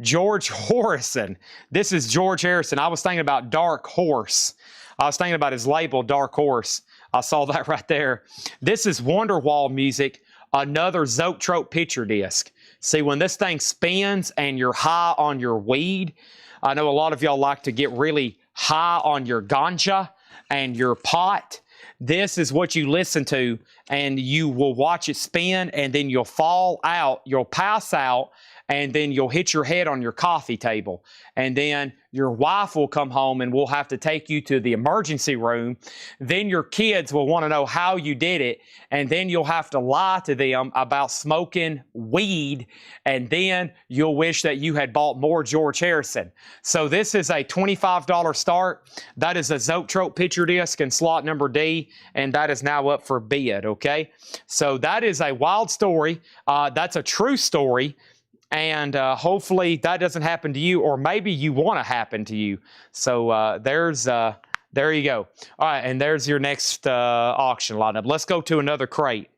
A: George Horrison. This is George Harrison. I was thinking about Dark Horse. I was thinking about his label, Dark Horse. I saw that right there. This is Wonderwall music, another Zoetrope picture disc. See, when this thing spins and you're high on your weed, I know a lot of y'all like to get really high on your ganja and your pot. This is what you listen to, and you will watch it spin, and then you'll fall out, you'll pass out, and then you'll hit your head on your coffee table. And then your wife will come home and we'll have to take you to the emergency room. Then your kids will want to know how you did it. And then you'll have to lie to them about smoking weed. And then you'll wish that you had bought more George Harrison. So this is a $25 start. That is a Zoetrope picture disc in slot number D. And that is now up for bid, okay? So that is a wild story. That's a true story. And hopefully that doesn't happen to you, or maybe you want to happen to you. So there you go. All right, and there's your next auction lineup. Let's go to another crate.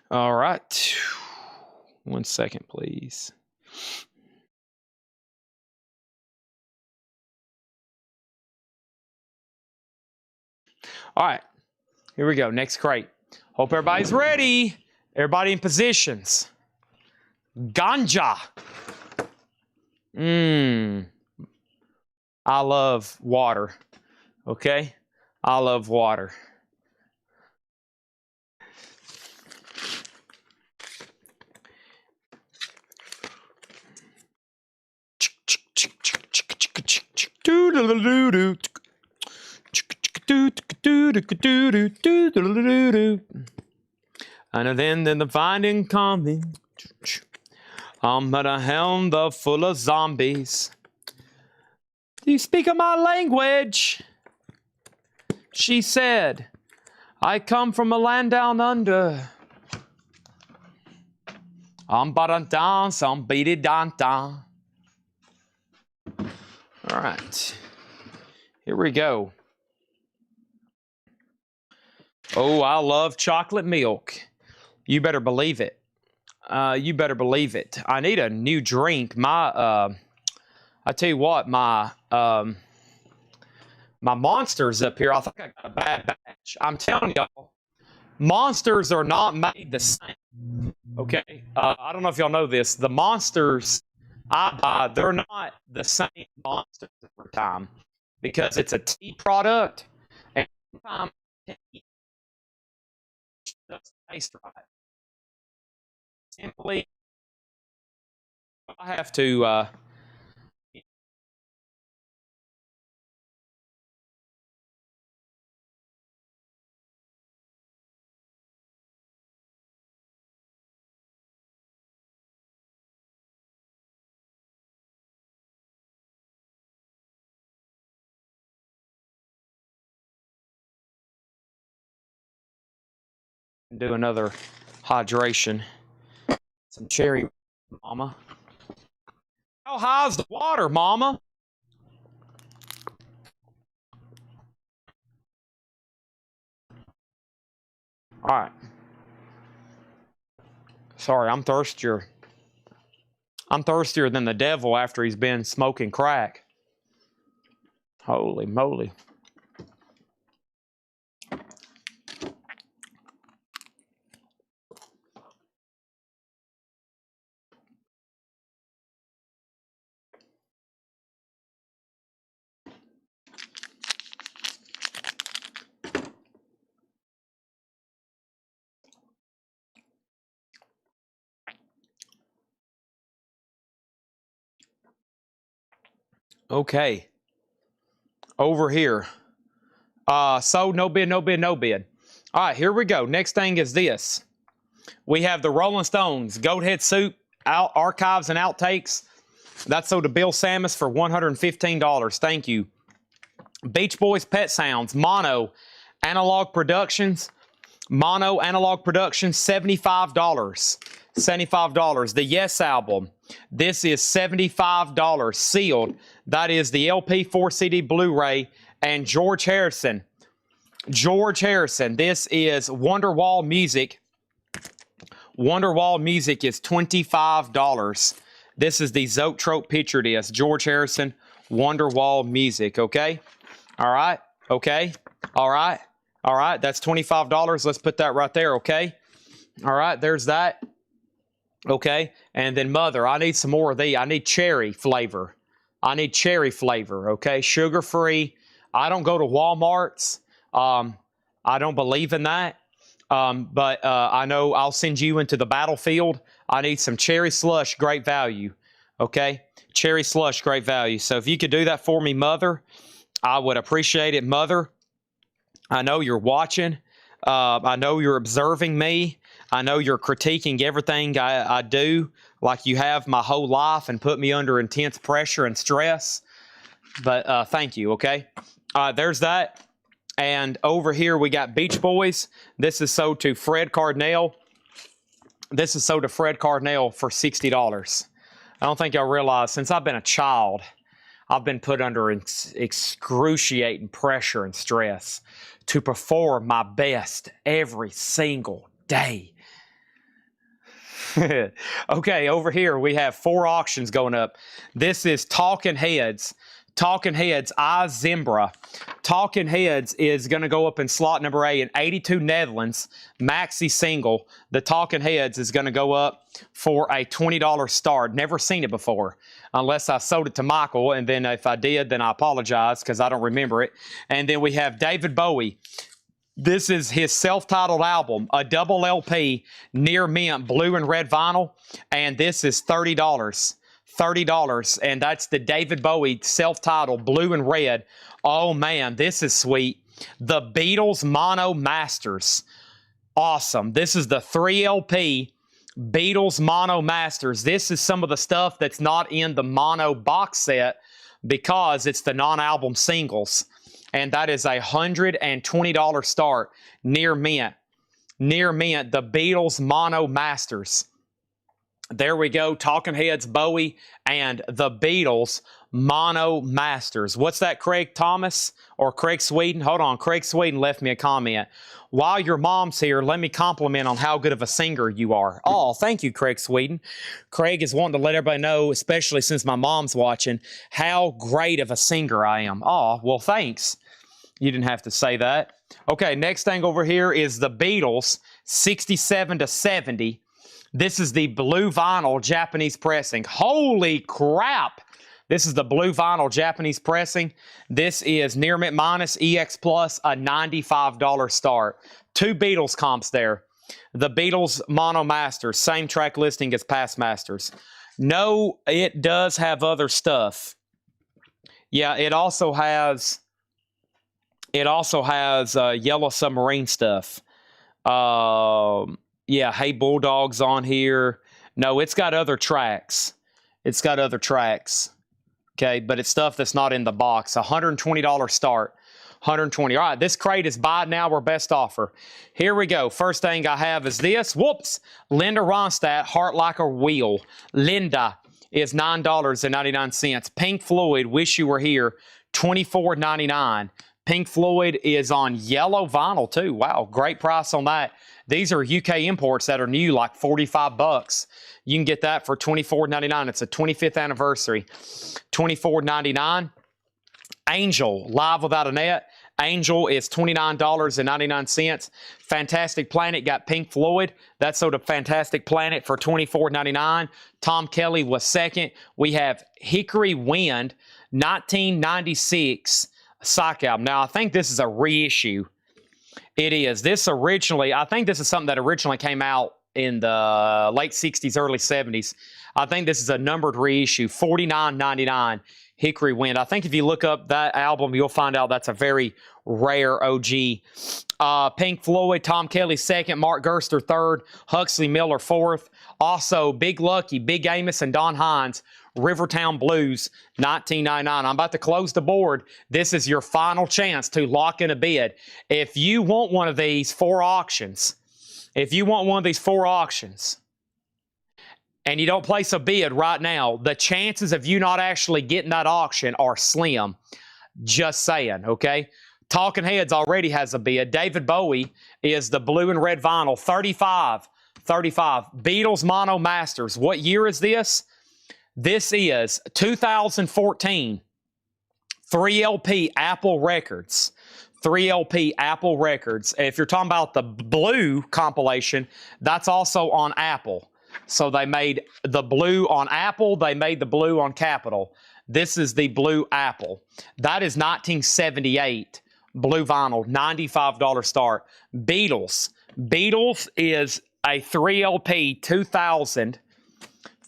A: All right. 1 second, please. All right, here we go. Next crate. Hope everybody's ready. Everybody in positions. Ganja. I love water. Okay? I love water. And then the finding coming. I'm at a helm the full of zombies. Do you speak of my language? She said, I come from a land down under. I'm ba-dun-dun, some beady-dun-dun. All right. Here we go. Oh, I love chocolate milk. You better believe it. You better believe it. I need a new drink. I tell you what, my Monsters up here, I think I got a bad batch. I'm telling y'all, Monsters are not made the same. Okay? I don't know if y'all know this. The Monsters I buy, they're not the same Monsters every time because it's a tea product. And sometimes tea doesn't taste right. Simply, I have to do another hydration. Some cherry, Mama. How high's the water, Mama? All right. Sorry, I'm thirstier. I'm thirstier than the devil after he's been smoking crack. Holy moly. Okay. Over here. So no bid, no bid, no bid. All right, here we go. Next thing is this. We have the Rolling Stones, Goat Head Soup Archives and Outtakes. That's sold to Bill Samus for $115. Thank you. Beach Boys Pet Sounds, Mono Analog Productions. Mono Analog Productions, $75. $75. The Yes album. This is $75 sealed. That is the LP 4 CD Blu-ray. And George Harrison. George Harrison. This is Wonderwall Music. Wonderwall Music is $25. This is the Zoetrope picture disc. George Harrison, Wonderwall Music. Okay? All right? Okay? All right? All right? That's $25. Let's put that right there. Okay? All right? There's that. Okay? And then Mother, I need some more of these. I need cherry flavor. I need cherry flavor. Okay? Sugar-free. I don't go to Walmart's. I don't believe in that. But I know I'll send you into the battlefield. I need some cherry slush, great value. Okay? Cherry slush, great value. So if you could do that for me, Mother, I would appreciate it. Mother, I know you're watching. I know you're observing me. I know you're critiquing everything I do, like you have my whole life and put me under intense pressure and stress. But thank you, okay? There's that. And over here we got Beach Boys. This is sold to Fred Cardinale. This is sold to Fred Cardinale for $60. I don't think y'all realize, since I've been a child, I've been put under excruciating pressure and stress to perform my best every single day. Okay, over here we have 4 auctions going up. This is Talking Heads. Talking Heads, I Zimbra. Talking Heads is going to go up in slot number A in 82 Netherlands, maxi single. The Talking Heads is going to go up for a $20 start. Never seen it before, unless I sold it to Michael, and then if I did, then I apologize because I don't remember it. And then we have David Bowie. This is his self-titled album, a double LP, near mint, blue and red vinyl, and this is $30. $30, and that's the David Bowie self-titled blue and red. Oh man, this is sweet. The Beatles Mono Masters. Awesome. This is the 3 LP Beatles Mono Masters. This is some of the stuff that's not in the mono box set because it's the non-album singles. And that is a $120 start, near mint. Near mint, the Beatles Mono Masters. There we go. Talking Heads, Bowie, and the Beatles Mono Masters. What's that, Craig Thomas or Craig Sweden? Hold on. Craig Sweden left me a comment. While your mom's here, let me compliment on how good of a singer you are. Oh, thank you, Craig Sweden. Craig is wanting to let everybody know, especially since my mom's watching, how great of a singer I am. Oh, well, thanks. You didn't have to say that. Okay, next thing over here is the Beatles, 67 to 70. This is the blue vinyl Japanese pressing. Holy crap! This is the blue vinyl Japanese pressing. This is Near Mint Minus EX Plus, a $95 start. 2 Beatles comps there. The Beatles Mono Masters, same track listing as past Masters. No, it does have other stuff. Yeah, it also has Yellow Submarine stuff. Yeah, Hey Bulldog's on here. No, it's got other tracks. It's got other tracks. Okay, but it's stuff that's not in the box. $120 start. $120. All right, this crate is buy now or best offer. Here we go. First thing I have is this. Whoops. Linda Ronstadt, Heart Like a Wheel. Linda is $9.99. Pink Floyd, Wish You Were Here, $24.99. Pink Floyd is on yellow vinyl too. Wow, great price on that. These are UK imports that are new, like $45. You can get that for $24.99. It's a 25th anniversary. $24.99. Angel, Live Without a Net. Angel is $29.99. Fantastic Planet got Pink Floyd. That's sold a Fantastic Planet for $24.99. Tom Kelly was second. We have Hickory Wind, 1996 Psych album. Now, I think this is a reissue. It is. This originally, I think this is something that originally came out in the late 60s, early 70s. I think this is a numbered reissue, $49.99. Hickory Wind. I think if you look up that album, you'll find out that's a very rare OG. Pink Floyd, Tom Kelly second, Mark Gerster third, Huxley Miller fourth. Also, Big Lucky, Big Amos, and Don Hines, Rivertown Blues, $19.99. I'm about to close the board. This is your final chance to lock in a bid. If you want one of these 4 auctions, and you don't place a bid right now, the chances of you not actually getting that auction are slim. Just saying, okay? Talking Heads already has a bid. David Bowie is the blue and red vinyl, 35. Beatles Mono Masters. What year is this? This is 2014. 3LP Apple Records. 3LP Apple Records. If you're talking about the blue compilation, that's also on Apple. So they made the blue on Apple. They made the blue on Capitol. This is the blue Apple. That is 1978 blue vinyl, $95 start. Beatles. Beatles is a 3LP 2000.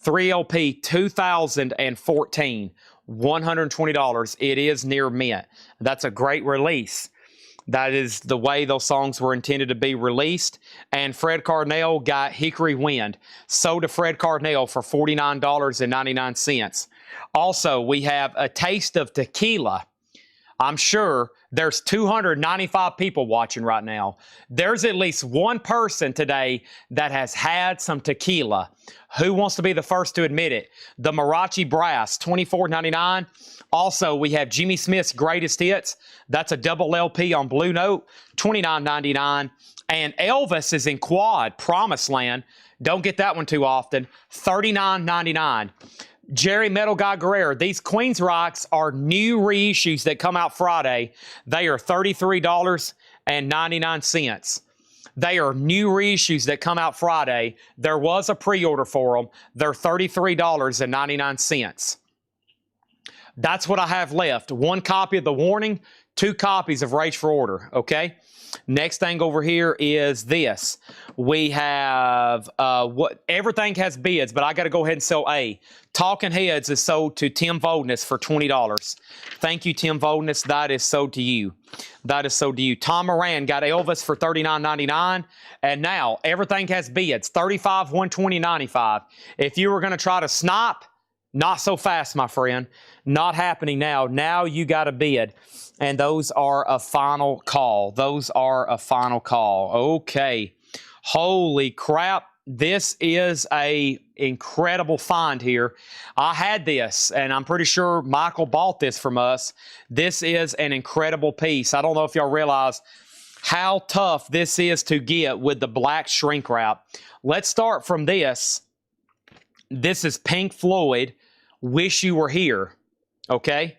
A: 3LP 2014. $120. It is near mint. That's a great release. That is the way those songs were intended to be released. And Fred Carnell got Hickory Wind. Sold to Fred Carnell for $49.99. Also, we have A Taste of Tequila. I'm sure there's 295 people watching right now. There's at least one person today that has had some tequila. Who wants to be the first to admit it? The Marachi Brass, $24.99. Also, we have Jimmy Smith's Greatest Hits. That's a double LP on Blue Note, $29.99. And Elvis is in Quad, Promised Land. Don't get that one too often, $39.99. Jerry Metal Guy Guerrero. These Queens Rocks are new reissues that come out Friday. They are $33.99. They are new reissues that come out Friday. There was a pre-order for them. They're $33.99. That's what I have left. 1 copy of The Warning, 2 copies of Rage for Order, okay? Next thing over here is this. We have everything has bids, but I got to go ahead and sell A. Talking Heads is sold to Tim Voldness for $20. Thank you, Tim Voldness. That is sold to you. That is sold to you. Tom Moran got Elvis for $39.99. And now everything has bids. $35, $120, $95. If you were going to try to snipe, not so fast, my friend. Not happening now. Now you got a bid. And those are a final call. Those are a final call. Okay. Holy crap. This is a incredible find here. I had this, and I'm pretty sure Michael bought this from us. This is an incredible piece. I don't know if y'all realize how tough this is to get with the black shrink wrap. Let's start from this. This is Pink Floyd, Wish You Were Here. Okay?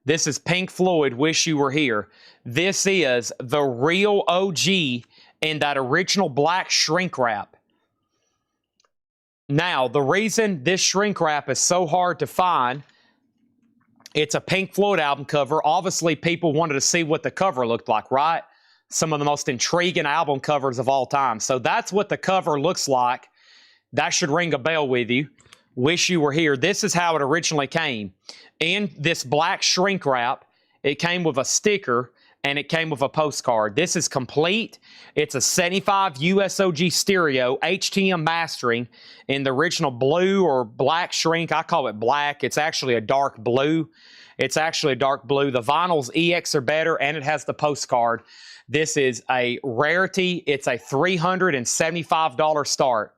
A: This is Pink Floyd, Wish You Were Here. This is the real OG in that original black shrink wrap. Now, the reason this shrink wrap is so hard to find, it's a Pink Floyd album cover. Obviously, people wanted to see what the cover looked like, right? Some of the most intriguing album covers of all time. So that's what the cover looks like. That should ring a bell with you. Wish You Were Here. This is how it originally came. In this black shrink wrap, it came with a sticker and it came with a postcard. This is complete. It's a 75 USOG stereo, HTM mastering in the original blue or black shrink. I call it black. It's actually a dark blue. It's actually a dark blue. The vinyls EX are better, and it has the postcard. This is a rarity. It's a $375 start.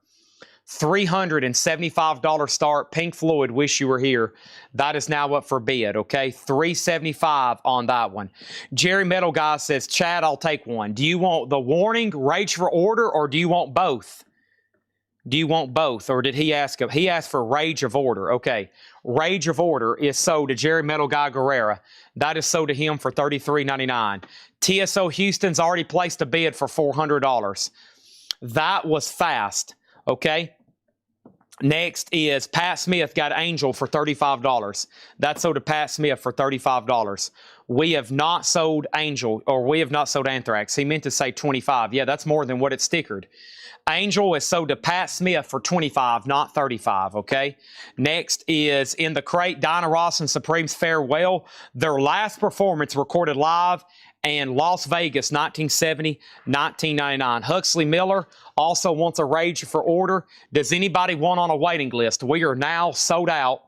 A: $375 start. Pink Floyd, Wish You Were Here. That is now up for bid, okay? $375 on that one. Jerry Metal Guy says, Chad, I'll take one. Do you want The Warning, Rage for Order, or do you want both? Do you want both, or did he ask? He asked for Rage of Order. Okay. Rage of Order is sold to Jerry Metal Guy Guerrera. That is sold to him for $33.99. TSO Houston's already placed a bid for $400. That was fast, okay? Next is Pat Smith got Angel for $35. That's sold to Pat Smith for $35. We have not sold Angel, or we have not sold Anthrax. He meant to say $25. Yeah, that's more than what it's stickered. Angel is sold to Pat Smith for $25, not $35, okay? Next is In the Crate, Diana Ross and Supreme's Farewell. Their last performance recorded live And Las Vegas, 1970, $19.99. Huxley Miller also wants a Rage for order. Does anybody want on a waiting list? We are now sold out.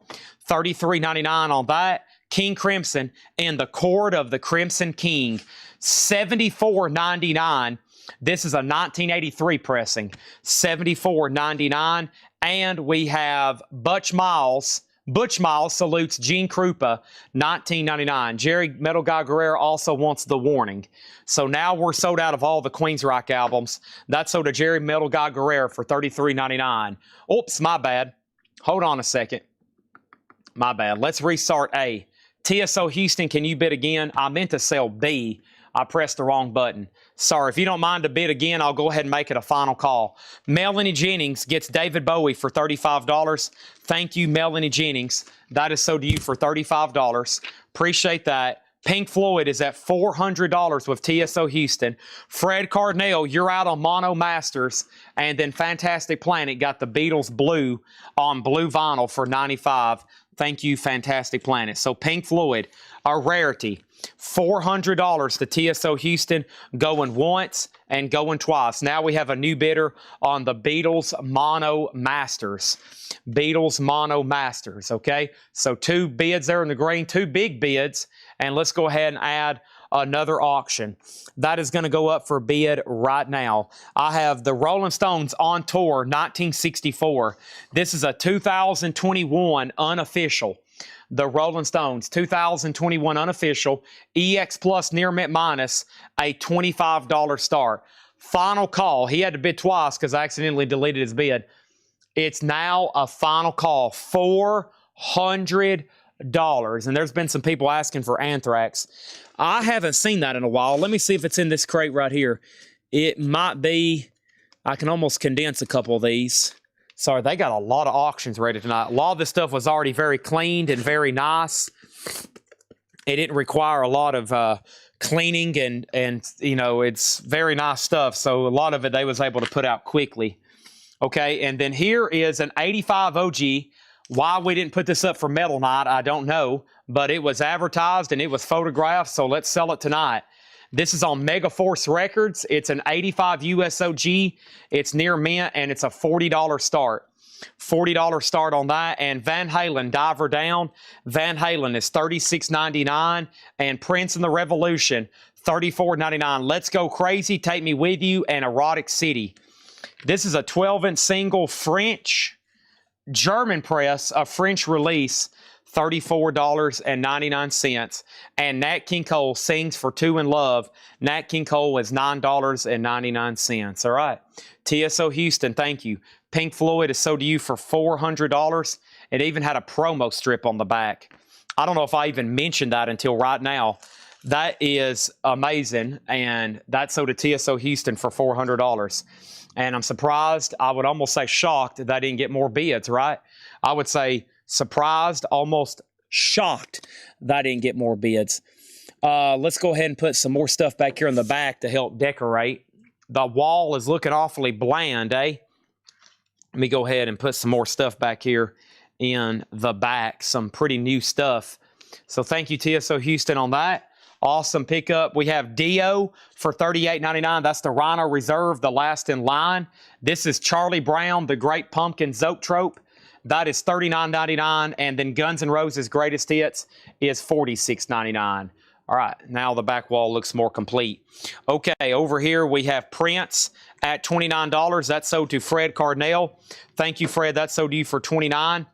A: $33.99 on that. King Crimson and the Cord of the Crimson King, $74.99. This is a 1983 pressing, $74.99. And we have Butch Miles. Butch Miles salutes Gene Krupa, $19.99. Jerry Metal Guy Guerrero also wants The Warning. So now we're sold out of all the Queensryche albums. That's sold to Jerry Metal Guy Guerrero for $33.99. Oops, my bad. Hold on a second. My bad. Let's restart A. TSO Houston, can you bid again? I meant to sell B. I pressed the wrong button. Sorry, if you don't mind to bid again, I'll go ahead and make it a final call. Melanie Jennings gets David Bowie for $35. Thank you, Melanie Jennings. That is sold to you for $35. Appreciate that. Pink Floyd is at $400 with TSO Houston. Fred Cardinale, you're out on Mono Masters. And then Fantastic Planet got the Beatles Blue on blue vinyl for $95. Thank you, Fantastic Planet. So Pink Floyd, a rarity. $400 to TSO Houston, going once and going twice. Now we have a new bidder on the Beatles Mono Masters. Beatles Mono Masters, okay? So 2 bids there in the green, 2 big bids. And let's go ahead and add another auction. That is going to go up for bid right now. I have the Rolling Stones On Tour 1964. This is a 2021 unofficial. The Rolling Stones 2021 unofficial EX Plus near mint minus, a $25 start. Final call. He had to bid twice because I accidentally deleted his bid. It's now a final call. $400. And there's been some people asking for Anthrax. I haven't seen that in a while. Let me see if it's in this crate right here. It might be. I can almost condense a couple of these. Sorry, they got a lot of auctions ready tonight. A lot of this stuff was already very cleaned and very nice. It didn't require a lot of cleaning and you know, it's very nice stuff. So a lot of it they was able to put out quickly. Okay, and then here is an 85 OG. Why we didn't put this up for Metal Night, I don't know. But it was advertised and it was photographed, so let's sell it tonight. This is on Megaforce Records. It's an 85 USOG. It's near mint, and it's a $40 start. $40 start on that. And Van Halen, Diver Down. Van Halen is $36.99. And Prince and the Revolution, $34.99. Let's Go Crazy, Take Me With You, and Erotic City. This is a 12-inch single French, German press, a French release. $34.99. And Nat King Cole sings for Two in Love. Nat King Cole is $9.99. All right. TSO Houston, thank you. Pink Floyd is sold to you for $400. It even had a promo strip on the back. I don't know if I even mentioned that until right now. That is amazing. And that's sold to TSO Houston for $400. And I'm surprised, I would almost say shocked that I didn't get more bids, right? I would say surprised, almost shocked that I didn't get more bids. Let's go ahead and put some more stuff back here in the back to help decorate. The wall is looking awfully bland, eh? Let me go ahead and put some more stuff back here in the back. Some pretty new stuff. So thank you, TSO Houston, on that. Awesome pickup. We have Dio for $38.99. That's the Rhino Reserve, the last in line. This is Charlie Brown, the Great Pumpkin Zoetrope. That is $39.99, and then Guns N' Roses' Greatest Hits is $46.99. All right, now the back wall looks more complete. Okay, over here we have Prince at $29. That's sold to Fred Cardinale. Thank you, Fred. That's sold to you for $29.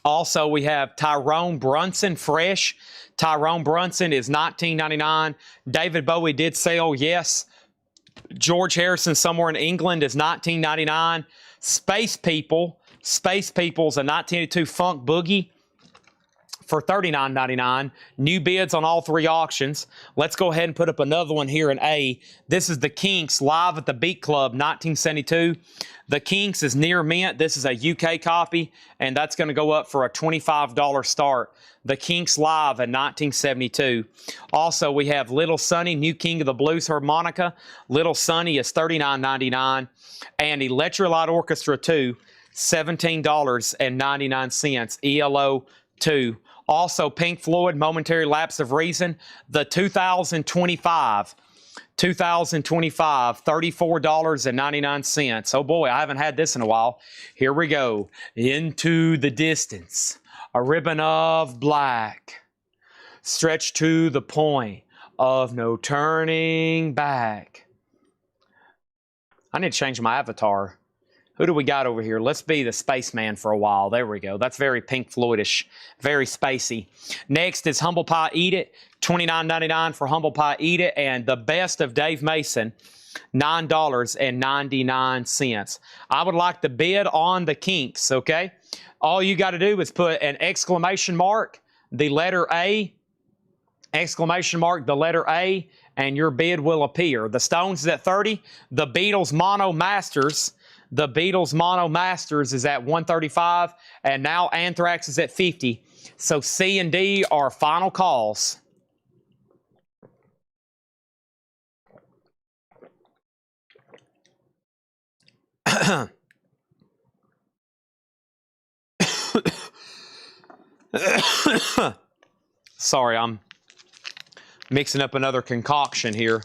A: Also, we have Tyrone Brunson Fresh. Tyrone Brunson is $19.99. David Bowie did sell, yes. George Harrison somewhere in England is $19.99. Space People's a 1982 Funk Boogie for $39.99. New bids on all 3 auctions. Let's go ahead and put up another one here in A. This is the Kinks Live at the Beat Club 1972. The Kinks is near mint. This is a UK copy, and that's going to go up for a $25 start. The Kinks Live in 1972. Also, we have Little Sonny, New King of the Blues harmonica. Little Sonny is $39.99. And Electrolyte Orchestra 2, $17.99. ELO 2. Also, Pink Floyd, Momentary Lapse of Reason. The 2025, $34.99. Oh boy, I haven't had this in a while. Here we go. Into the distance, a ribbon of black, stretched to the point of no turning back. I need to change my avatar. Who do we got over here? Let's be the spaceman for a while. There we go. That's very Pink Floydish, very spacey. Next is Humble Pie Eat It, $29.99 for Humble Pie Eat It, and the best of Dave Mason, $9.99. I would like to bid on the Kinks, okay? All you got to do is put an exclamation mark, the letter A, exclamation mark, the letter A, and your bid will appear. The Stones is at 30. The Beatles Mono Masters. The Beatles Mono Masters is at 135, and now Anthrax is at 50. So C and D are final calls. Sorry, I'm mixing up another concoction here.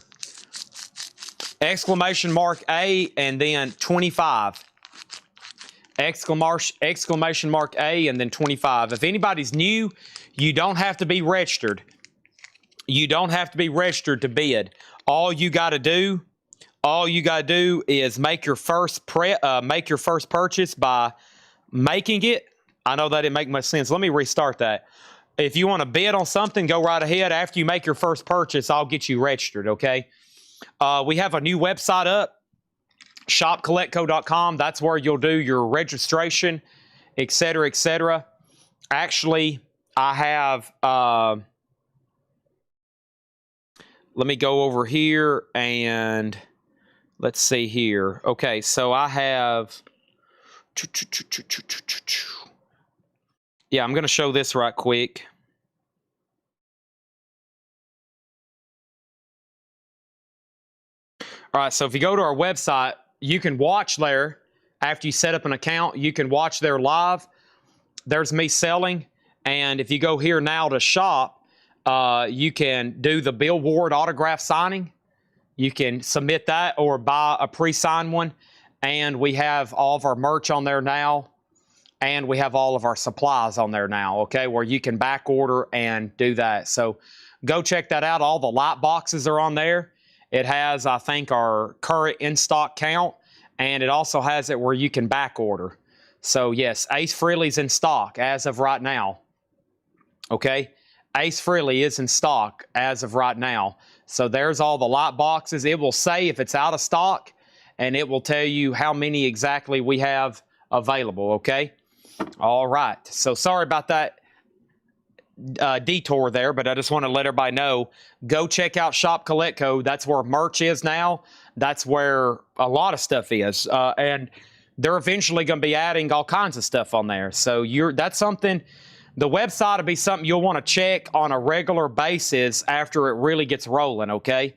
A: Exclamation mark A and then 25. Exclamation mark A and then 25. If anybody's new, you don't have to be registered. You don't have to be registered to bid. All you got to do is make your first purchase by making it. I know that didn't make much sense. Let me restart that. If you want to bid on something, go right ahead. After you make your first purchase, I'll get you registered, okay? We have a new website up, shopcollectco.com. That's where you'll do your registration, etc., etc. Actually, I have, let me go over here and let's see here. Okay, so I have, yeah, I'm going to show this right quick. All right, so if you go to our website, you can watch there. After you set up an account, you can watch there live. There's me selling. And if you go here now to shop, you can do the billboard autograph signing. You can submit that or buy a pre-signed one. And we have all of our merch on there now. And we have all of our supplies on there now, okay, where you can back order and do that. So go check that out. All the light boxes are on there. It has, I think, our current in-stock count, and it also has it where you can back order. So, yes, Ace Frehley's in stock as of right now. Okay? Ace Frehley is in stock as of right now. So, there's all the light boxes. It will say if it's out of stock, and it will tell you how many exactly we have available, okay? All right. So, sorry about that detour there, but I just want to let everybody know, go check out Shop Collect Co. That's where merch is now. That's where a lot of stuff is. And they're eventually going to be adding all kinds of stuff on there. So that's something, the website will be something you'll want to check on a regular basis after it really gets rolling, okay?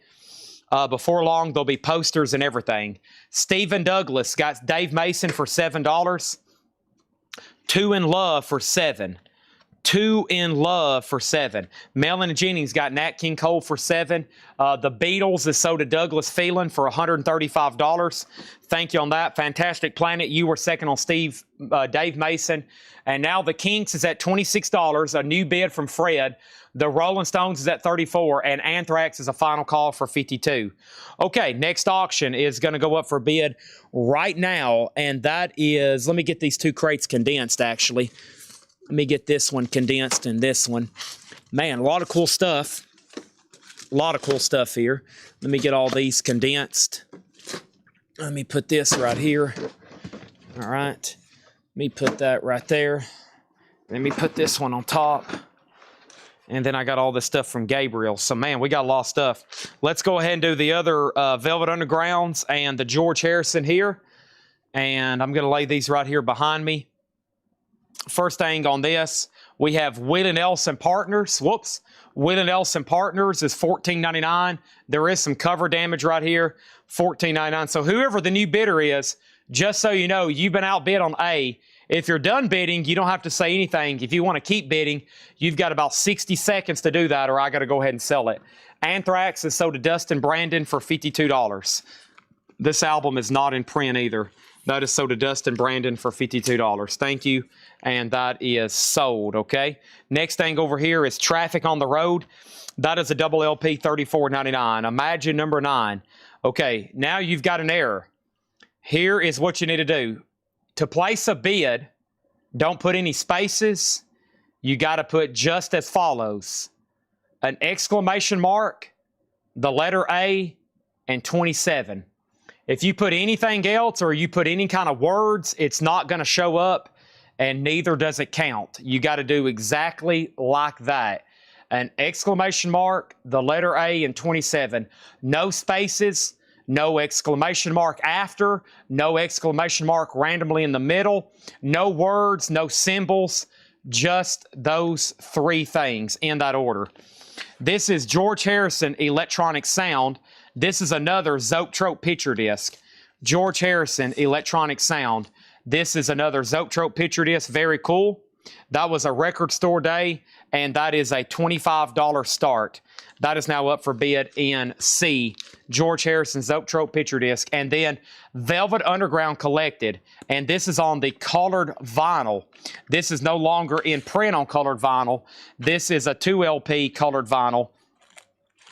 A: Before long, there'll be posters and everything. Stephen Douglas got Dave Mason for $7. Two in Love for $7. Two in Love for $7. Melanie Jennings got Nat King Cole for $7. The Beatles is sold to Douglas Phelan for $135. Thank you on that. Fantastic Planet, you were second on Dave Mason. And now the Kinks is at $26, a new bid from Fred. The Rolling Stones is at $34, and Anthrax is a final call for $52. Okay, next auction is going to go up for bid right now, and that is, let me get these two crates condensed, actually. Let me get this one condensed and this one. Man, a lot of cool stuff. A lot of cool stuff here. Let me get all these condensed. Let me put this right here. All right. Let me put that right there. Let me put this one on top. And then I got all this stuff from Gabriel. So, man, we got a lot of stuff. Let's go ahead and do the other Velvet Undergrounds and the George Harrison here. And I'm going to lay these right here behind me. First thing on this, we have Willie Nelson Partners. Whoops. Willie Nelson Partners is $14.99. There is some cover damage right here, $14.99. So whoever the new bidder is, just so you know, you've been outbid on A. If you're done bidding, you don't have to say anything. If you want to keep bidding, you've got about 60 seconds to do that, or I got to go ahead and sell it. Anthrax is sold to Dustin Brandon for $52. This album is not in print either. That is sold to Dustin Brandon for $52. Thank you. And that is sold, okay? Next thing over here is Traffic on the Road. That is a double LP, $34.99. Imagine number 9. Okay, now you've got an error. Here is what you need to do. To place a bid, don't put any spaces. You got to put just as follows: an exclamation mark, the letter A, and 27. If you put anything else or you put any kind of words, it's not going to show up, and neither does it count. You got to do exactly like that. An exclamation mark, the letter A, and 27. No spaces, no exclamation mark after, no exclamation mark randomly in the middle, no words, no symbols, just those 3 things in that order. This is George Harrison Electronic Sound. This is another Zoetrope picture disc. George Harrison Electronic Sound. This is another Zoetrope picture disc. Very cool. That was a record store day, and that is a $25 start. That is now up for bid in C. George Harrison Zoetrope picture disc. And then Velvet Underground Collected. And this is on the colored vinyl. This is no longer in print on colored vinyl. This is a 2LP colored vinyl.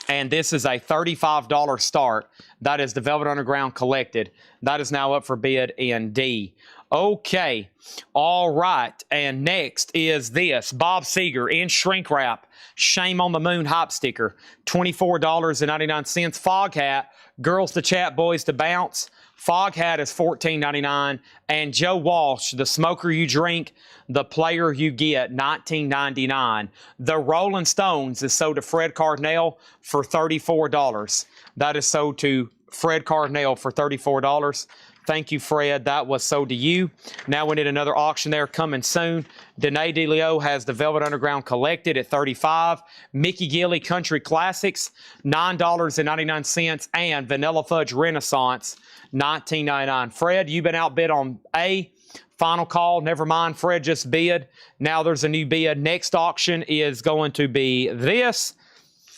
A: And this is a $35 start. That is the Velvet Underground Collected. That is now up for bid in D. Okay. All right. And next is this. Bob Seger in shrink wrap. Shame on the Moon hop sticker. $24.99. Fog hat. Girls to chat, boys to bounce. Fog hat is $14.99. And Joe Walsh, the smoker you drink, the player you get, $19.99. The Rolling Stones is sold to Fred Cardinale for $34. That is sold to Fred Cardinale for $34. Thank you, Fred. That was sold to you. Now we need another auction there coming soon. Danae DeLeo has the Velvet Underground Collected at $35. Mickey Gilley Country Classics, $9.99. And Vanilla Fudge Renaissance, $19.99. Fred, you've been outbid on A. Final call. Never mind. Fred just bid. Now there's a new bid. Next auction is going to be this.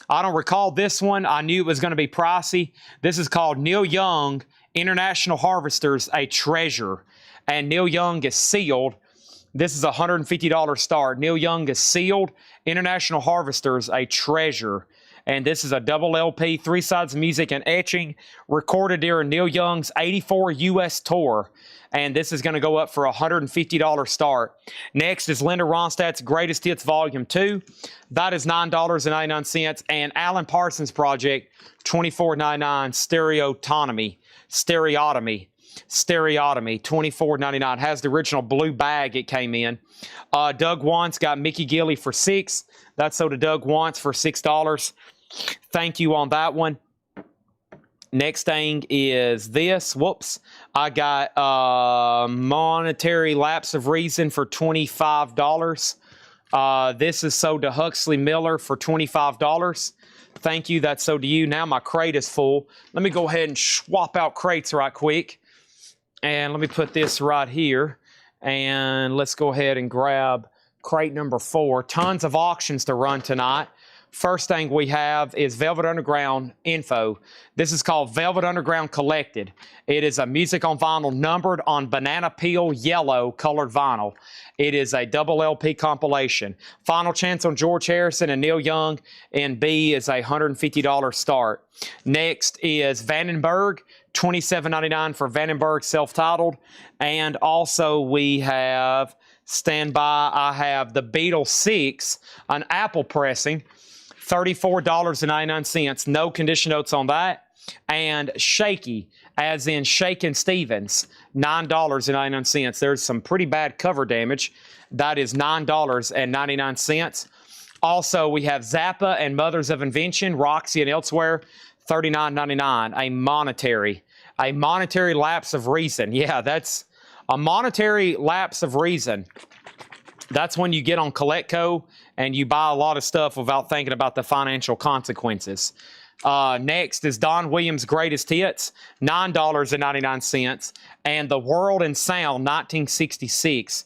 A: I don't recall this one. I knew it was going to be pricey. This is called Neil Young International Harvesters, a Treasure. And Neil Young is sealed. This is a $150 start. Neil Young is sealed. International Harvesters, a Treasure. And this is a double LP, 3 sides of music and etching, recorded during Neil Young's 84 U.S. tour. And this is going to go up for a $150 start. Next is Linda Ronstadt's Greatest Hits Volume 2. That is $9.99. And Alan Parsons Project, $24.99. Stereotomy, $24.99. Has the original blue bag it came in. Doug Wants got Mickey Gilley for $6. That's sold to Doug Wants for $6. Thank you on that one. Next thing is this. Whoops. I got Monetary Lapse of Reason for $25. This is sold to Huxley Miller for $25. Thank you. That's sold to you. Now my crate is full. Let me go ahead and swap out crates right quick. And let me put this right here. And let's go ahead and grab crate number 4. Tons of auctions to run tonight. First thing we have is Velvet Underground info. This is called Velvet Underground Collected. It is a music on vinyl numbered on banana peel yellow colored vinyl. It is a double LP compilation. Final chance on George Harrison and Neil Young, and B is a $150 start. Next is Vandenberg, $27.99 for Vandenberg self-titled. And also we have, stand by, I have the Beatles 6, an Apple pressing, $34.99. No condition notes on that. And Shaky, as in Shakin' Stevens, $9.99. There's some pretty bad cover damage. That is $9.99. Also, we have Zappa and Mothers of Invention, Roxy and Elsewhere, $39.99. A monetary lapse of reason. Yeah, that's a monetary lapse of reason. That's when you get on Collectco and you buy a lot of stuff without thinking about the financial consequences. Next is Don Williams' Greatest Hits, $9.99. And The World in Sound, 1966,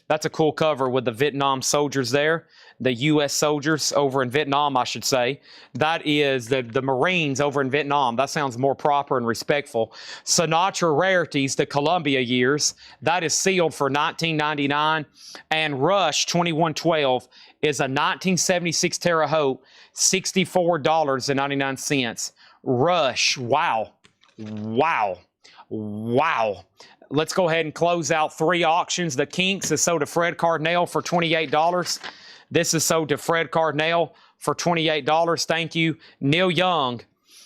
A: That's a cool cover with the Vietnam soldiers there. The U.S. soldiers over in Vietnam, I should say. That is the Marines over in Vietnam. That sounds more proper and respectful. Sinatra Rarities, the Columbia years. That is sealed for $19.99. And Rush 2112 is a 1976 Terre Haute, $64.99. Rush, wow. Wow. Wow. Let's go ahead and close out 3 auctions. The Kinks is sold to Fred Cardinale for $28. This is sold to Fred Cardinale for $28. Thank you. Neil Young.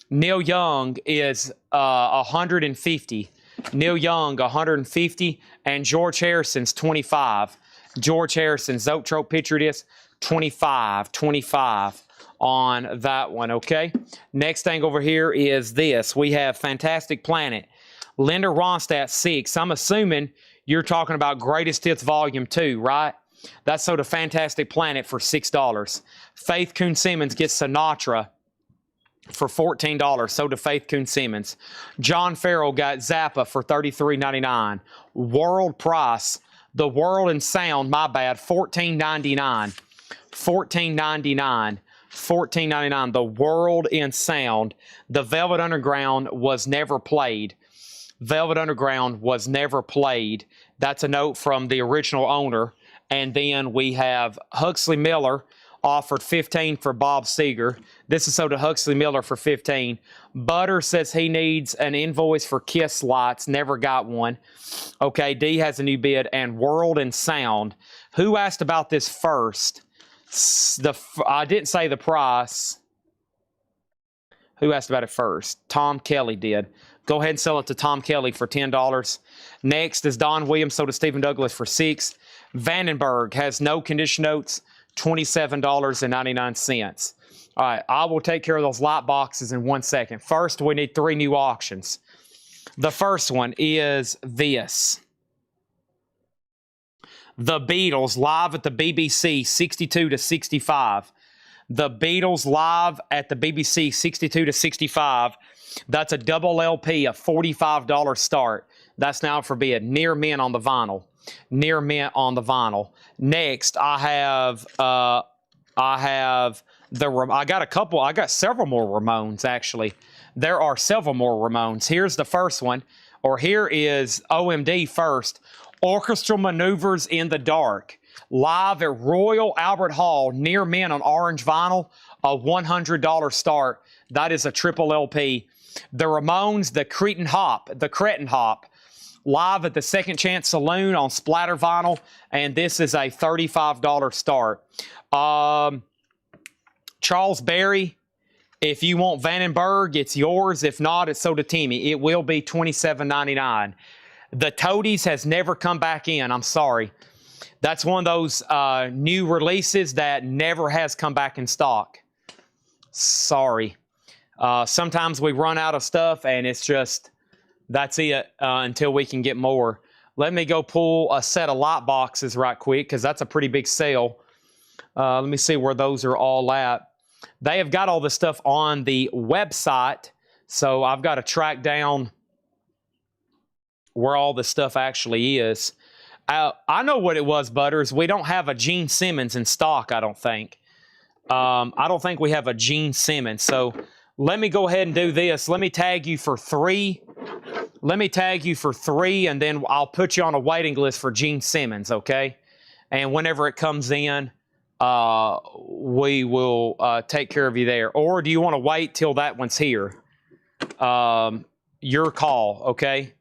A: Neil Young is 150. Neil Young, 150. And George Harrison's 25. George Harrison, Zoetrope picture this, 25 on that one, okay? Next thing over here is this. We have Fantastic Planet. Linda Ronstadt, 6. I'm assuming you're talking about Greatest Hits Volume 2, right? That's sold to Fantastic Planet for $6. Faith Coon Simmons gets Sinatra for $14. Sold to Faith Coon Simmons. John Farrell got Zappa for $33.99. World Price, The World and Sound, my bad, $14.99. $14.99. $14.99. The World in Sound. The Velvet Underground was never played. Velvet Underground was never played. That's a note from the original owner. And then we have Huxley Miller offered $15 for Bob Seger. This is sold to Huxley Miller for $15. Butter says he needs an invoice for Kiss lights. Never got one. Okay, D has a new bid. And World and Sound. Who asked about this first? I didn't say the price. Who asked about it first? Tom Kelly did. Go ahead and sell it to Tom Kelly for $10. Next is Don Williams, sold to Stephen Douglas for $6. Vandenberg has no condition notes, $27.99. All right, I will take care of those light boxes in 1 second. First, we need 3 new auctions. The first one is this. The Beatles live at the BBC, 62 to 65. The Beatles live at the BBC, 62 to 65. That's a double LP, a $45 start. That's now for bid. Near mint on the vinyl. Near mint on the vinyl. Next, I got several more Ramones, actually. There are several more Ramones. Here's the first one, or here is OMD first. Orchestral Maneuvers in the Dark. Live at Royal Albert Hall, near mint on orange vinyl, a $100 start. That is a triple LP. The Ramones, the Cretin Hop, live at the Second Chance Saloon on splatter vinyl, and this is a $35 start. Charles Berry, if you want Vandenberg, it's yours. If not, it's sold to Timmy. It will be $27.99. The Toadies has never come back in. I'm sorry. That's one of those new releases that never has come back in stock. Sorry. Sometimes we run out of stuff, and it's just, that's it until we can get more. Let me go pull a set of light boxes right quick, because that's a pretty big sale. Let me see where those are all at. They have got all the stuff on the website, so I've got to track down where all the stuff actually is. I know what it was, Butters. We don't have a Gene Simmons in stock, I don't think. I don't think we have a Gene Simmons. So let me go ahead and do this. Let me tag you for 3. Let me tag you for 3, and then I'll put you on a waiting list for Gene Simmons, okay? And whenever it comes in, we will take care of you there. Or do you want to wait till that one's here? Your call, okay?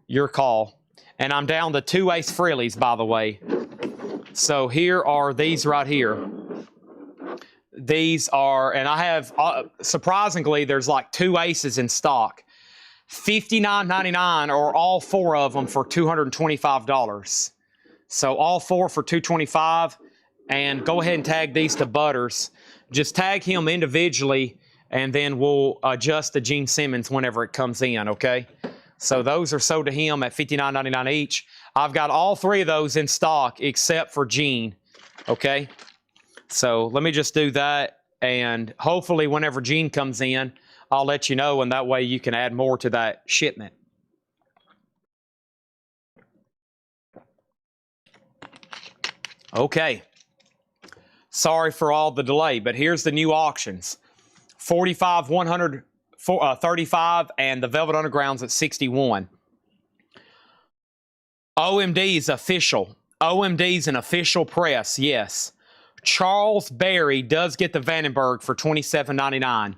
A: Your call. And I'm down to 2 Ace Frehley's, by the way. So here are these right here. These are, and I have, surprisingly, there's like 2 Aces in stock. $59.99, or all 4 of them for $225. So all 4 for $225. And go ahead and tag these to Butters. Just tag him individually, and then we'll adjust the Gene Simmons whenever it comes in, okay? So those are sold to him at $59.99 each. I've got all 3 of those in stock except for Gene, okay? So let me just do that, and hopefully whenever Gene comes in, I'll let you know, and that way you can add more to that shipment. Okay. Sorry for all the delay, but here's the new auctions. 45, 100, 35, and the Velvet Underground's at 61. OMD is official. OMD's an official press, yes. Charles Berry does get the Vandenberg for $27.99.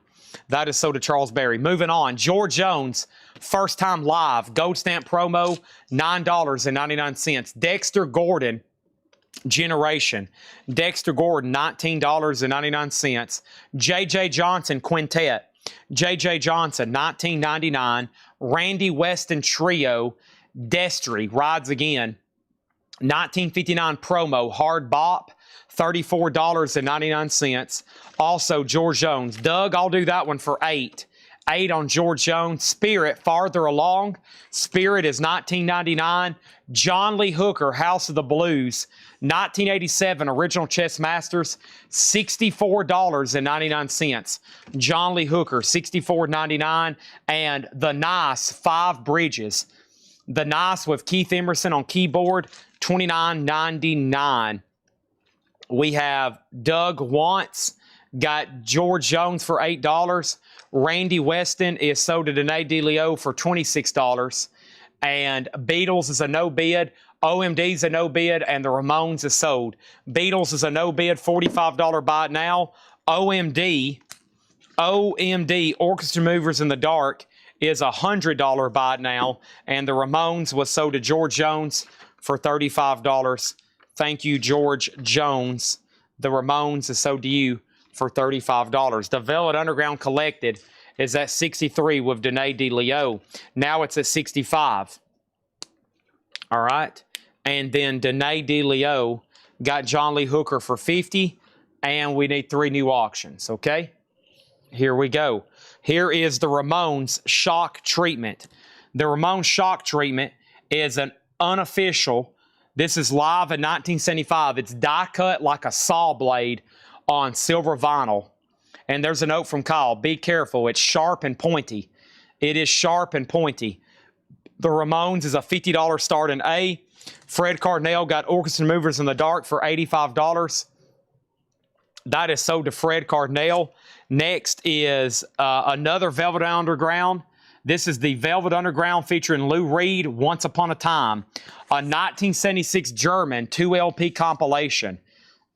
A: That is so to Charles Berry. Moving on, George Jones, first time live, gold stamp promo, $9.99. Dexter Gordon, Generation. Dexter Gordon, $19.99. J.J. Johnson, Quintet. J.J. Johnson, $19.99. Randy Weston Trio, Destry, rides again. 1959 promo, hard bop, $34.99. Also, George Jones. Doug, I'll do that one for $8. $8 on George Jones. Spirit, farther along. Spirit is $19.99. John Lee Hooker, House of the Blues, 1987 Original Chess Masters, $64.99. John Lee Hooker, $64.99. And The Nice, 5 Bridges. The Nice with Keith Emerson on keyboard, $29.99. We have Doug Wantz, got George Jones for $8. Randy Weston is sold to Danae DeLeo for $26. And Beatles is a no bid. OMD is a no bid. And the Ramones is sold. Beatles is a no bid, $45 buy it now. OMD, Orchestra Movers in the Dark, is a $100 buy it now. And the Ramones was sold to George Jones for $35. Thank you, George Jones. The Ramones is sold to you for $35. The Velvet Underground Collected is at 63 with Danae DeLeo. Now it's at 65. All right. And then Danae DeLeo got John Lee Hooker for 50. And we need 3 new auctions. Okay. Here we go. Here is the Ramones Shock Treatment. The Ramones Shock Treatment is an unofficial. This is live in 1975. It's die cut like a saw blade on silver vinyl. And there's a note from Kyle. Be careful. It's sharp and pointy. It is sharp and pointy. The Ramones is a $50 start in A. Fred Cardinale got Orchestra Movers in the Dark for $85. That is sold to Fred Cardinale. Next is another Velvet Underground. This is the Velvet Underground featuring Lou Reed, Once Upon a Time. A 1976 German 2 LP compilation.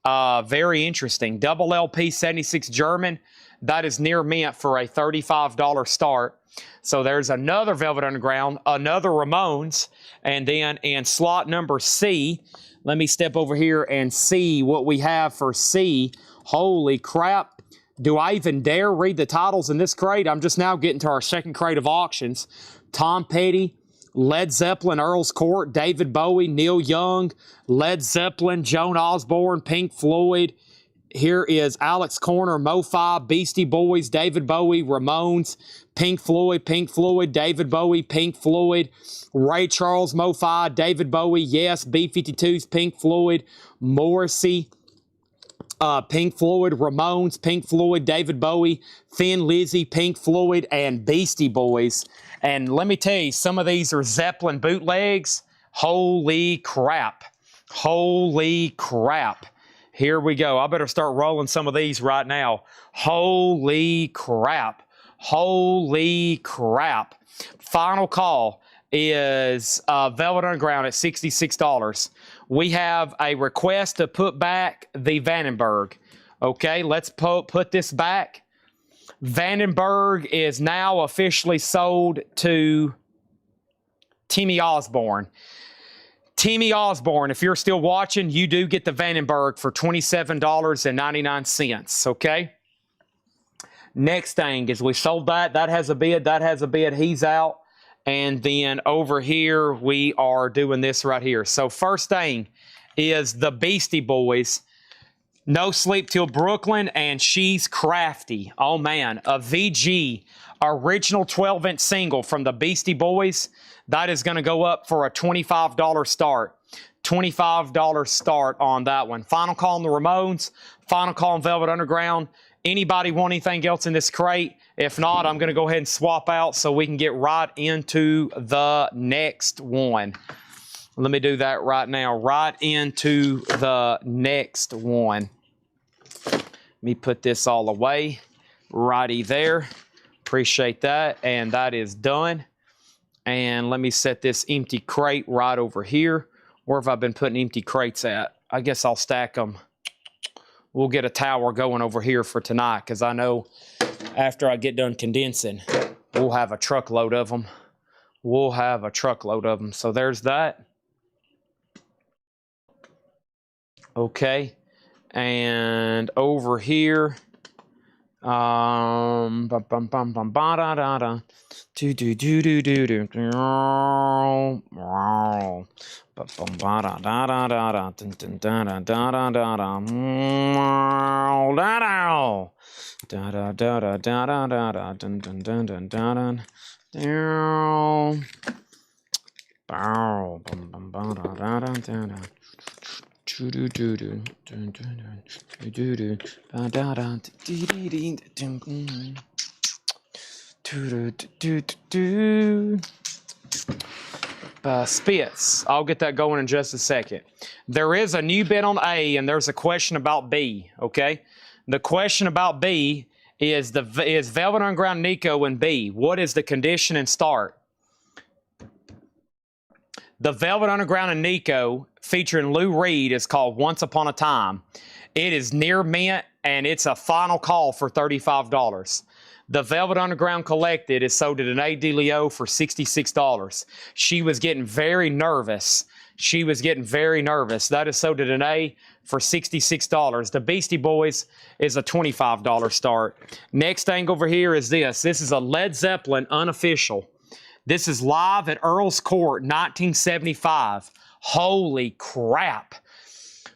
A: Very interesting. Double LP 76 German. That is near mint for a $35 start. So there's another Velvet Underground, another Ramones, and then in slot number C, let me step over here and see what we have for C. Holy crap. Do I even dare read the titles in this crate? I'm just now getting to our second crate of auctions. Tom Petty, Led Zeppelin, Earl's Court, David Bowie, Neil Young, Led Zeppelin, Joan Osborne, Pink Floyd. Here is Alex Corner, Mo5, Beastie Boys, David Bowie, Ramones, Pink Floyd, David Bowie, Pink Floyd, Ray Charles, Mo5, David Bowie, yes, B-52s, Pink Floyd, Morrissey, Pink Floyd, Ramones, Pink Floyd, David Bowie, Thin Lizzy, Pink Floyd, and Beastie Boys. And let me tell you, some of these are Zeppelin bootlegs. Holy crap. Holy crap. Here we go. I better start rolling some of these right now. Holy crap. Holy crap. Final call is Velvet Underground at $66. We have a request to put back the Vandenberg. Okay, let's put this back. Vandenberg is now officially sold to Timmy Osborne. Timmy Osborne, if you're still watching, you do get the Vandenberg for $27.99, okay? Next thing is we sold that. That has a bid. That has a bid. He's out. And then over here, we are doing this right here. So first thing is the Beastie Boys. No Sleep Till Brooklyn, and She's Crafty. Oh, man. A VG original 12-inch single from the Beastie Boys. That is going to go up for a $25 start. $25 start on that one. Final call on the Ramones. Final call on Velvet Underground. Anybody want anything else in this crate? If not, I'm going to go ahead and swap out so we can get right into the next one. Let me do that right now, right into the next one. Let me put this all away. Righty there. Appreciate that. And that is done. And let me set this empty crate right over here. Where have I been putting empty crates at? I guess I'll stack them. We'll get a tower going over here for tonight because I know after I get done condensing, we'll have a truckload of them. We'll have a truckload of them. So there's that. Okay. And over here, bum bum bum bum ba da da da, do do do do do do, bum bum ba da da da da da, dun dun da da da da da da, da da da da da da da da, dun dun dun dun dun dun, bow, bum bum ba da da da da da. Do do do do do do do do ba da da dee dee dee do do do do do. Spits. I'll get that going in just a second. There is a new bid on A, and there's a question about B. Okay, the question about B is Velvet Underground Nico in B. What is the condition and start? The Velvet Underground and Nico featuring Lou Reed is called Once Upon a Time. It is near mint, and it's a final call for $35. The Velvet Underground Collected is sold at an A. DeLeo for $66. She was getting very nervous. That is sold at an A for $66. The Beastie Boys is a $25 start. Next thing over here is this. This is a Led Zeppelin unofficial. This is live at Earl's Court, 1975. Holy crap.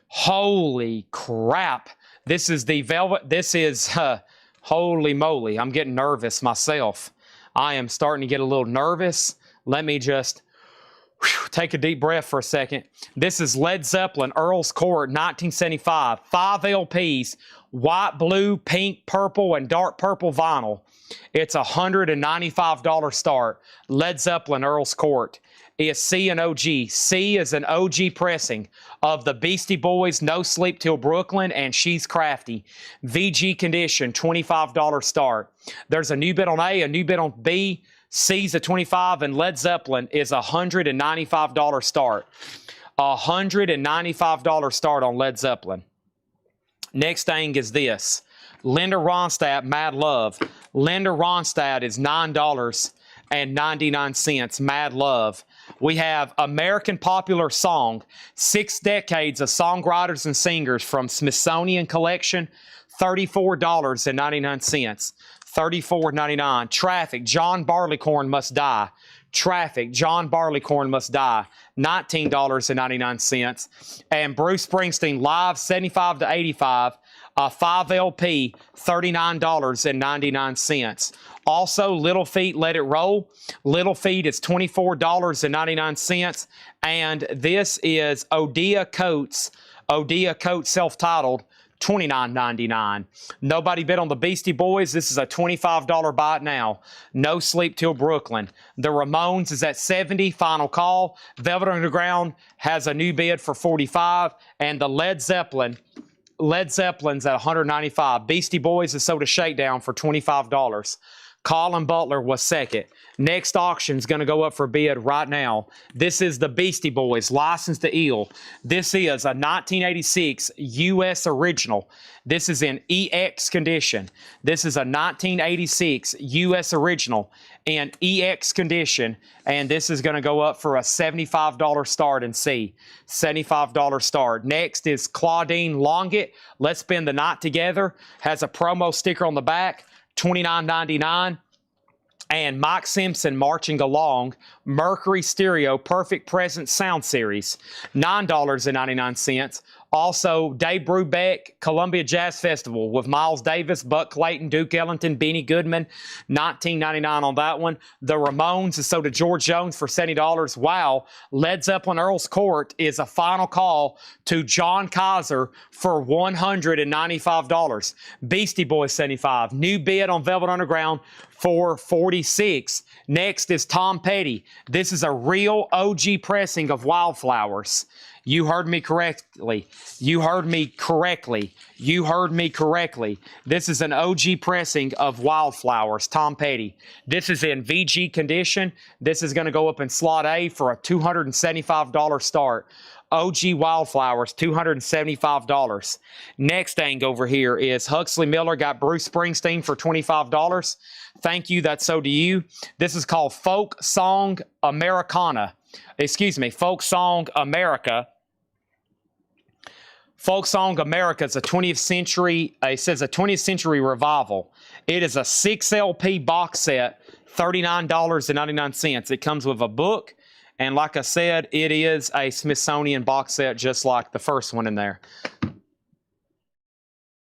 A: Holy crap. This is the Velvet. This is, holy moly. I'm getting nervous myself. I am starting to get a little nervous. Let me just take a deep breath for a second. This is Led Zeppelin, Earl's Court, 1975. 5 LPs, white, blue, pink, purple, and dark purple vinyl. It's a $195 start. Led Zeppelin, Earl's Court. Is C and OG. C is an OG pressing of the Beastie Boys, No Sleep Till Brooklyn, and She's Crafty. VG condition, $25 start. There's a new bid on A, a new bid on B. C's a $25, and Led Zeppelin is a $195 start. A $195 start on Led Zeppelin. Next thing is this. Linda Ronstadt, Mad Love. Linda Ronstadt is $9.99, Mad Love. We have American Popular Song, 6 decades of songwriters and singers from Smithsonian Collection, $34.99. $34.99. Traffic, John Barleycorn Must Die. Traffic, John Barleycorn Must Die, $19.99. And Bruce Springsteen Live, 75 to 85, 5 LP, $39.99. Also, Little Feat Let It Roll. Little Feat is $24.99. And this is Odia Coates self-titled, $29.99. Nobody bid on the Beastie Boys. This is a $25 buy now. No Sleep Till Brooklyn. The Ramones is at $70, final call. Velvet Underground has a new bid for $45, and the Led Zeppelin's at $195. Beastie Boys is sold a shakedown for $25. Colin Butler was second. Next auction is going to go up for bid right now. This is the Beastie Boys, License to Ill. This is a 1986 U.S. original. This is in EX condition. This is a 1986 U.S. original in EX condition, and this is going to go up for a $75 start in C. $75 start. Next is Claudine Longit, Let's Spend the Night Together. Has a promo sticker on the back. $29.99. And Mike Simpson, Marching Along, Mercury Stereo Perfect Present Sound Series, $9.99. Also, Dave Brubeck, Columbia Jazz Festival with Miles Davis, Buck Clayton, Duke Ellington, Benny Goodman, $19.99 on that one. The Ramones, and so did George Jones for $70. Wow. Led Zeppelin Earl's Court is a final call to John Kaiser for $195. Beastie Boys, $75. New bid on Velvet Underground for $46. Next is Tom Petty. This is a real OG pressing of Wildflowers. You heard me correctly. You heard me correctly. You heard me correctly. This is an OG pressing of Wildflowers, Tom Petty. This is in VG condition. This is going to go up in slot A for a $275 start. OG Wildflowers, $275. Next thing over here is Huxley Miller got Bruce Springsteen for $25. Thank you, that's so to you. This is called Folk Song Americana. Excuse me, Folk Song America. Folk Song America is a 20th century, it says a 20th century revival. It is a 6 LP box set, $39.99. It comes with a book, and like I said, it is a Smithsonian box set just like the first one in there.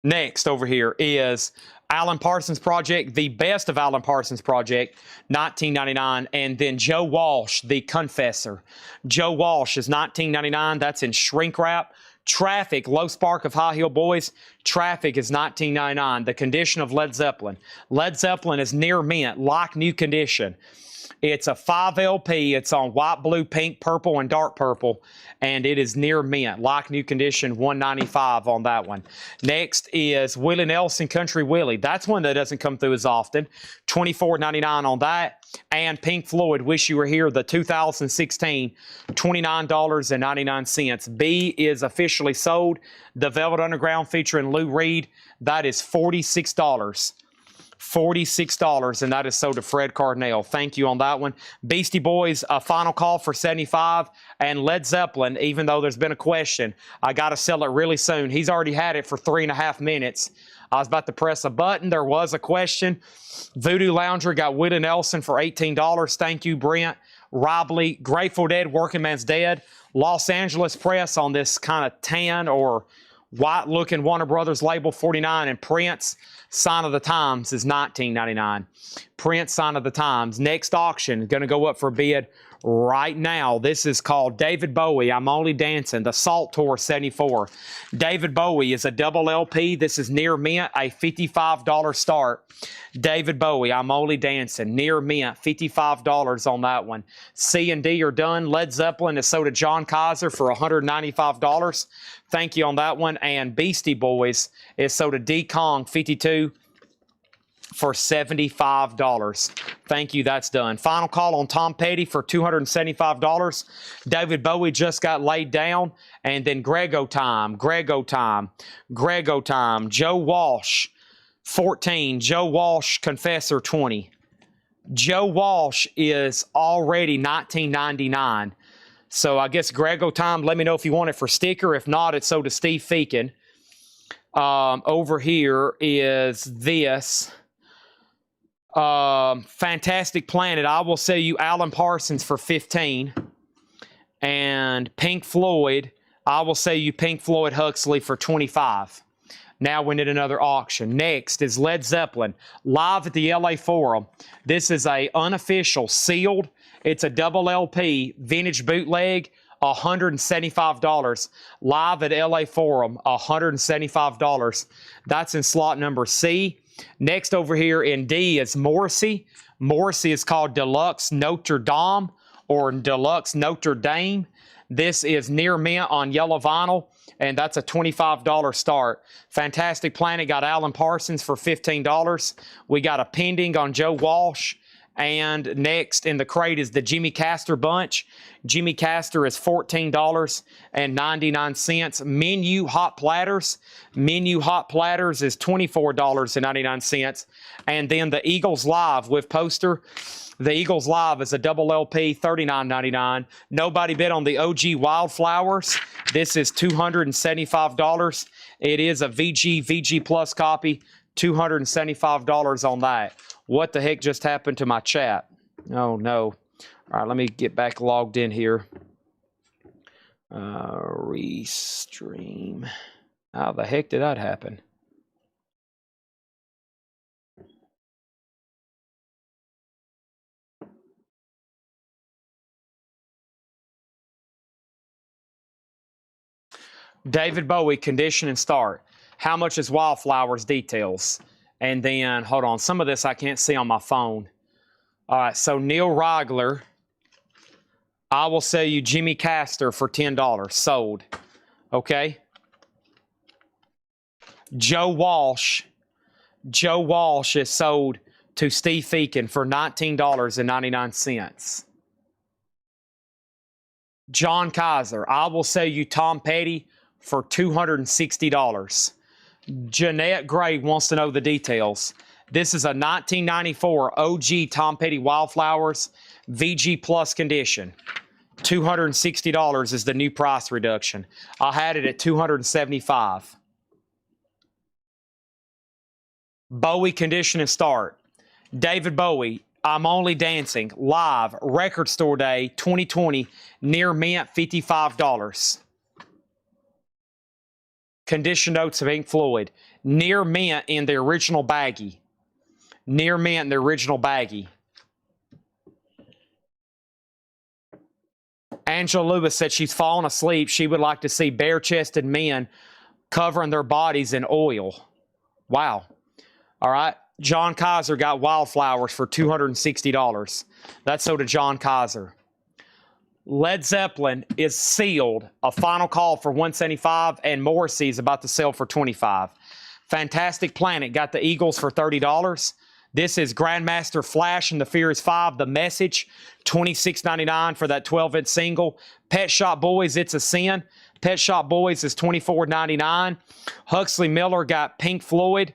A: Next over here is Alan Parsons Project, the best of Alan Parsons Project, $19.99. And then Joe Walsh, The Confessor. Joe Walsh is $19.99. That's in shrink wrap. Traffic, Low Spark of High Heel Boys. Traffic is $19.99. The Condition of Led Zeppelin. Led Zeppelin is near mint, like new condition. It's a 5 LP. It's on white, blue, pink, purple, and dark purple. And it is near mint, like new condition, $195 on that one. Next is Willie Nelson, Country Willie. That's one that doesn't come through as often. $24.99 on that. And Pink Floyd, Wish You Were Here, the 2016, $29.99. B is officially sold. The Velvet Underground featuring Lou Reed, that is $46. $46, and that is sold to Fred Cardinale. Thank you on that one. Beastie Boys, a final call for $75. And Led Zeppelin, even though there's been a question, I got to sell it really soon. He's already had it for 3.5 minutes. I was about to press a button. There was a question. Voodoo Lounger got Willie Nelson for $18. Thank you, Brent. Robley, Grateful Dead, Working Man's Dead. Los Angeles Press on this kind of tan or white-looking Warner Brothers label, $49. And Prince, Sign of the Times, is $19.99. Prince, Sign of the Times. Next auction, going to go up for bid right now. This is called David Bowie, I'm Only Dancing, the Salt Tour 74. David Bowie is a double LP. This is near mint, a $55 start. David Bowie, I'm Only Dancing, near mint, $55 on that one. C and D are done. Led Zeppelin is sold to John Kaiser for $195. Thank you on that one. And Beastie Boys is sold to D Kong 52 for $75. Thank you, that's done. Final call on Tom Petty for $275. David Bowie just got laid down. And then Grego Time. Joe Walsh, 14. Joe Walsh, Confessor, 20. Joe Walsh is already $19.99. So I guess Grego Time, let me know if you want it for sticker. If not, it's sold to Steve Feakin. Over here is this. Fantastic Planet. I will sell you Alan Parsons for $15. And Pink Floyd, I will sell you Pink Floyd Huxley for $25. Now we need another auction. Next is Led Zeppelin, live at the LA Forum. This is a unofficial, sealed. It's a double LP, vintage bootleg, $175. Live at LA Forum, $175. That's in slot number C. Next over here in D is Morrissey. Morrissey is called Deluxe Notre Dame or Deluxe Notre Dame. This is near mint on yellow vinyl, and that's a $25 start. Fantastic Planet got Alan Parsons for $15. We got a pending on Joe Walsh. And next in the crate is the Jimmy Castor bunch. Jimmy Castor is $14.99. Menu Hot Platters. Menu Hot Platters is $24.99. And then the Eagles Live with poster. The Eagles Live is a double LP, $39.99. Nobody bid on the OG Wildflowers. This is $275. It is a VG Plus copy, $275 on that. What the heck just happened to my chat? Oh, no. All right, let me get back logged in here. Restream. How the heck did that happen? David Bowie, condition and start. How much is Wildflowers details? And then, hold on, some of this I can't see on my phone. All right, so Neil Rigler, I will sell you Jimmy Castor for $10. Sold. Okay. Joe Walsh is sold to Steve Feakin for $19.99. John Kaiser, I will sell you Tom Petty for $260. Jeanette Gray wants to know the details. This is a 1994 OG Tom Petty Wildflowers VG Plus condition. $260 is the new price reduction. I had it at $275. Bowie condition and start. David Bowie, I'm Only Dancing, live, record store day, 2020, near mint, $55. Condition notes of Pink Floyd, near mint in the original baggie. Near mint in the original baggie. Angela Lewis said she's fallen asleep. She would like to see bare-chested men covering their bodies in oil. Wow. All right. John Kaiser got Wildflowers for $260. That's so to John Kaiser. Led Zeppelin is sealed. A final call for $175, and Morrissey is about to sell for $25. Fantastic Planet got the Eagles for $30. This is Grandmaster Flash and the Furious 5, The Message, $26.99 for that 12-inch single. Pet Shop Boys, It's a Sin. Pet Shop Boys is $24.99. Huxley Miller got Pink Floyd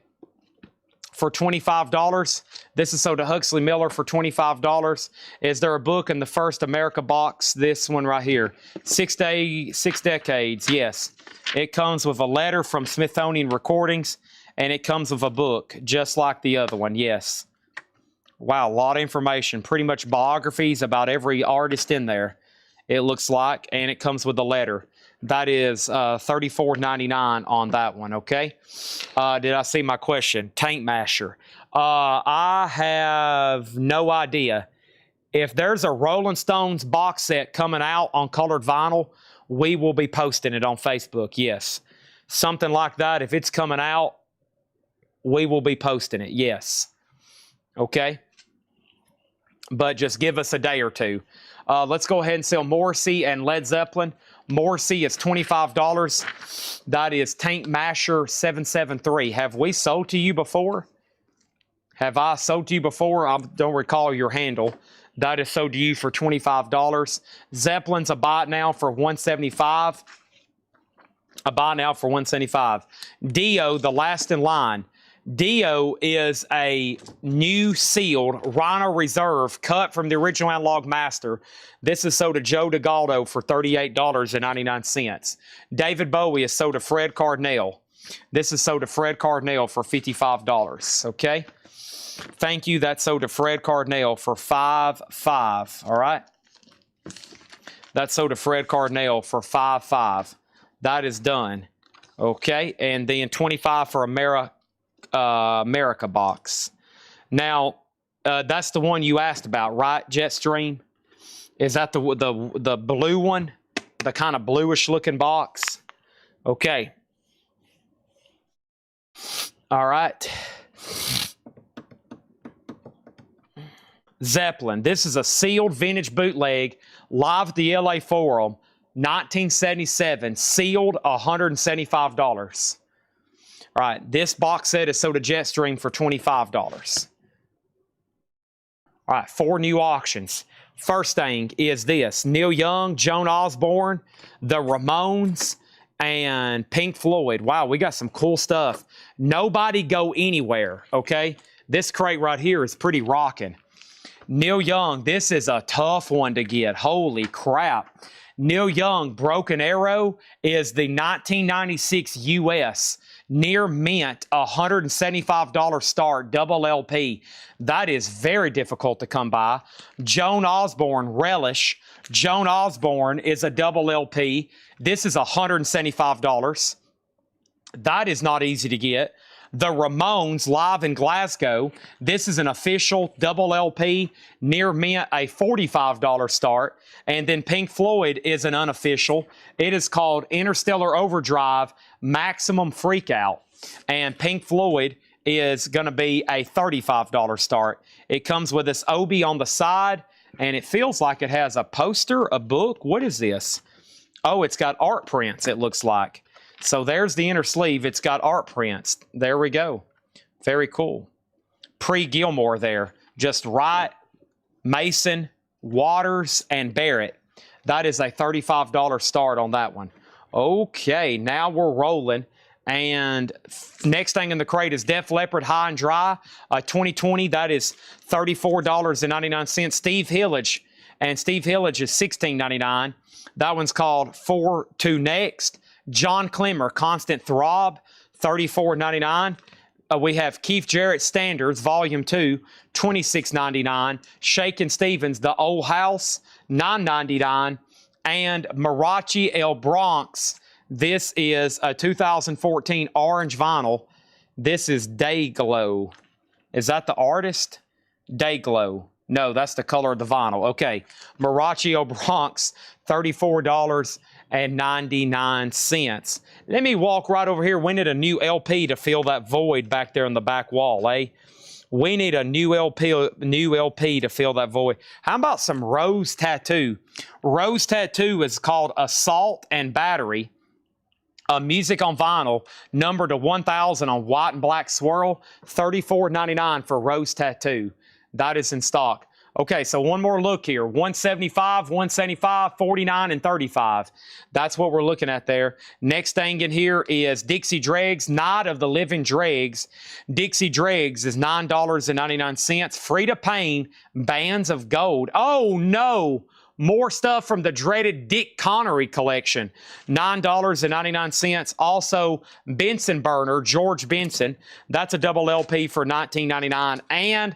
A: for $25. This is sold to Huxley Miller for $25. Is there a book in the First America box? This one right here. 6 Decades, yes. It comes with a letter from Smithsonian Recordings, and it comes with a book, just like the other one, yes. Wow, a lot of information. Pretty much biographies about every artist in there, it looks like, and it comes with a letter. That is $34.99 on that one, okay? Did I see my question? Tank Masher. I have no idea. If there's a Rolling Stones box set coming out on colored vinyl, we will be posting it on Facebook, yes. Something like that, if it's coming out, we will be posting it, yes. Okay? But just give us a day or two. Let's go ahead and sell Morrissey and Led Zeppelin. Morrissey is $25. That is Tank Masher 773. Have we sold to you before? Have I sold to you before? I don't recall your handle. That is sold to you for $25. Zeppelin's a buy it now for $175. A buy now for $175. Dio, the last in line. Dio is a new sealed Rhino Reserve cut from the original Analog Master. This is sold to Joe DeGaldo for $38.99. David Bowie is sold to Fred Cardinale. This is sold to Fred Cardinale for $55. Okay? Thank you. That's sold to Fred Cardinale for $55. All right? That's sold to Fred Cardinale for $55. That is done. Okay? And then $25 for America box. Now, that's the one you asked about, right, Jetstream? Is that the blue one? The kind of bluish looking box? Okay. All right. Zeppelin. This is a sealed vintage bootleg live at the LA Forum, 1977, sealed $175. All right, this box set is sold to Jetstream for $25. All right, 4 new auctions. First thing is this: Neil Young, Joan Osborne, the Ramones, and Pink Floyd. Wow, we got some cool stuff. Nobody go anywhere, okay? This crate right here is pretty rocking. Neil Young, this is a tough one to get. Holy crap. Neil Young, Broken Arrow, is the 1996 U.S. Near Mint, $175 start, double LP. That is very difficult to come by. Joan Osborne, Relish. Joan Osborne is a double LP. This is $175. That is not easy to get. The Ramones, live in Glasgow. This is an official double LP. Near Mint, a $45 start. And then Pink Floyd is an unofficial. It is called Interstellar Overdrive Maximum Freakout. And Pink Floyd is going to be a $35 start. It comes with this Obi on the side, and it feels like it has a poster, a book. What is this? Oh, it's got art prints, it looks like. So there's the inner sleeve. It's got art prints. There we go. Very cool. Pre-Gilmore there. Just Wright, Mason, Waters, and Barrett. That is a $35 start on that one. Okay, now we're rolling. And next thing in the crate is Def Leppard High and Dry, 2020. That is $34.99. Steve Hillage, and Steve Hillage is $16.99. That one's called 4 to Next. John Clemmer, Constant Throb, $34.99. We have Keith Jarrett Standards, Volume 2, $26.99. Shakin' Stevens, The Old House, $9.99. And Marachi El Bronx, this is a 2014 orange vinyl. This is Dayglow. Is that the artist? Dayglow. No, that's the color of the vinyl. Okay. Marachi El Bronx, $34.99. Let me walk right over here. We need a new LP to fill that void back there in the back wall, eh? We need a new LP to fill that void. How about some Rose Tattoo? Rose Tattoo is called Assault and Battery. Music on vinyl, numbered to 1,000 on white and black swirl, $34.99 for Rose Tattoo. That is in stock. Okay, so one more look here. 175, 175, 49, and 35. That's what we're looking at there. Next thing in here is Dixie Dregs, Night of the Living Dregs. Dixie Dregs is $9.99. Frida Payne, Bands of Gold. Oh, no! More stuff from the dreaded Dick Connery collection, $9.99. Also, Benson Burner, George Benson. That's a double LP for $19.99. And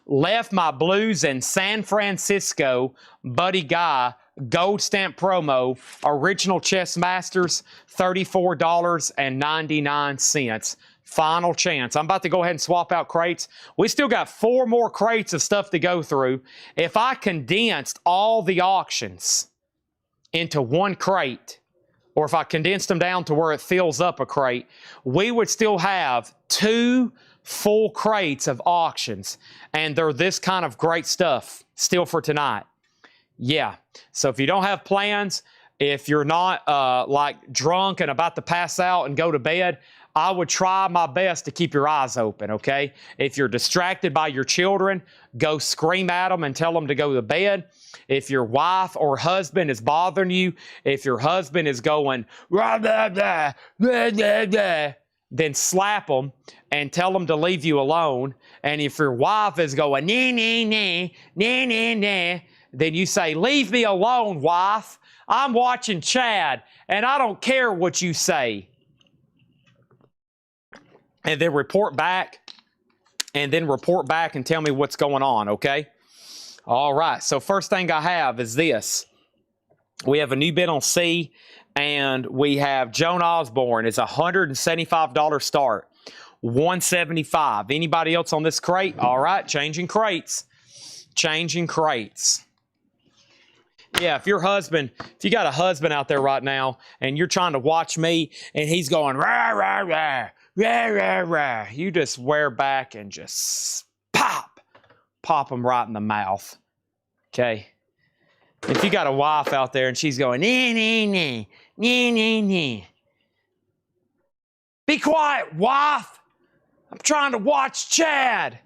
A: Left My Blues in San Francisco, Buddy Guy, Gold Stamp Promo, Original Chess Masters, $34.99. Final chance. I'm about to go ahead and swap out crates. We still got 4 more crates of stuff to go through. If I condensed all the auctions into one crate, or if I condensed them down to where it fills up a crate, we would still have 2 full crates of auctions. And they're this kind of great stuff still for tonight. Yeah. So if you don't have plans, if you're not like drunk and about to pass out and go to bed, I would try my best to keep your eyes open, okay? If you're distracted by your children, go scream at them and tell them to go to bed. If your wife or husband is bothering you, if your husband is going, blah, blah, blah, blah, blah, blah, then slap them and tell them to leave you alone. And if your wife is going, nah, nah, nah, nah, nah, nah, then you say, leave me alone, wife. I'm watching Chad, and I don't care what you say. And then report back, and tell me what's going on, okay? All right, so first thing I have is this. We have a new bid on C, and we have Joan Osborne. It's a $175 start, $175. Anybody else on this crate? All right, changing crates. Changing crates. Yeah, if you got a husband out there right now, and you're trying to watch me, and he's going, rah, rah, rah, rah, rah, rah, you just wear back and just pop him right in the mouth, okay? If you got a wife out there and she's going, nah, nah, nah, nah, nah, nah. Be quiet, wife. I'm trying to watch Chad.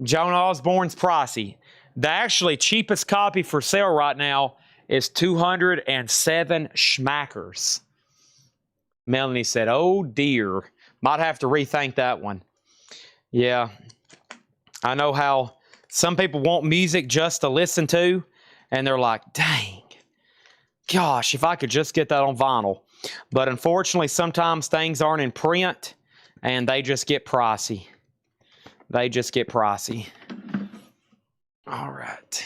A: Joan Osborne's pricey. The actually cheapest copy for sale right now is 207 schmackers. Melanie said, oh dear. Might have to rethink that one. Yeah. I know how some people want music just to listen to, and they're like, dang, gosh, if I could just get that on vinyl. But unfortunately, sometimes things aren't in print and they just get pricey. They just get pricey. All right.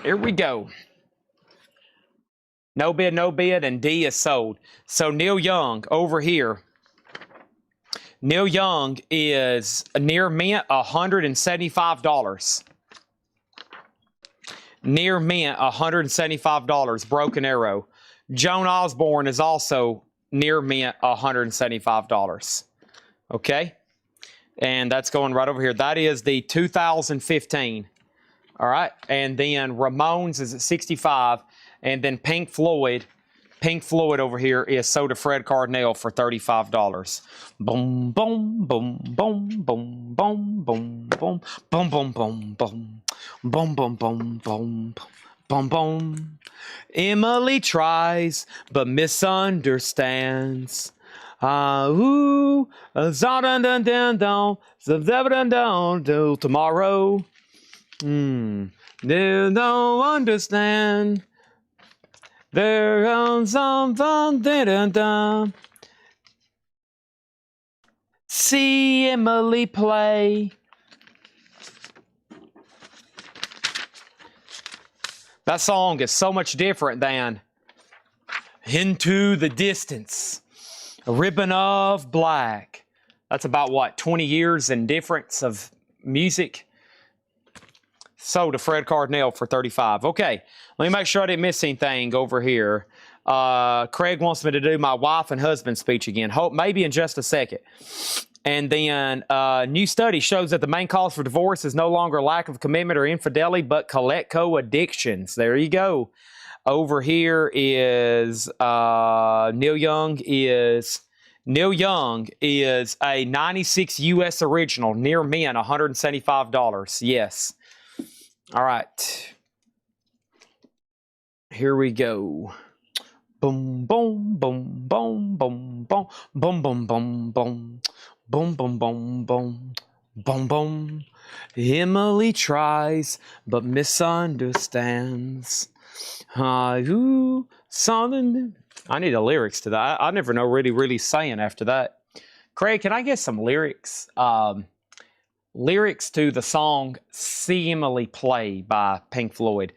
A: Here we go. No bid, and D is sold. So Neil Young over here. Neil Young is near mint $175. Near mint $175. Broken Arrow. Joan Osborne is also near mint $175. Okay? And that's going right over here. That is the 2015. All right. And then Ramones is at 65. And then Pink Floyd over here is sold to Fred Cardinal for $35. Boom, boom, boom, boom, boom, boom, boom, boom, boom, boom, boom, boom, boom, boom, boom, boom, boom, boom. Emily tries but misunderstands. Ooh, dun dun dun dun, dun dun till tomorrow. They don't understand. There comes something, dun. See Emily play. That song is so much different than Into the Distance, A Ribbon of Black. That's about what, 20 years in difference of music? Sold to Fred Cardinal for $35. Okay, let me make sure I didn't miss anything over here. Craig wants me to do my wife and husband speech again. Hope maybe in just a second. And then new study shows that the main cause for divorce is no longer lack of commitment or infidelity, but Coletco addictions. There you go. Over here is Neil Young is a 96 U.S. original, near mint, $175. Yes. All right. Here we go. Boom, boom, boom, boom, boom, boom, boom, boom, boom, boom, boom, boom, boom, boom, boom, boom. Emily tries but misunderstands. Something. I need the lyrics to that. I never know really saying after that. Craig, can I get some lyrics? Lyrics to the song See Emily Play by Pink Floyd.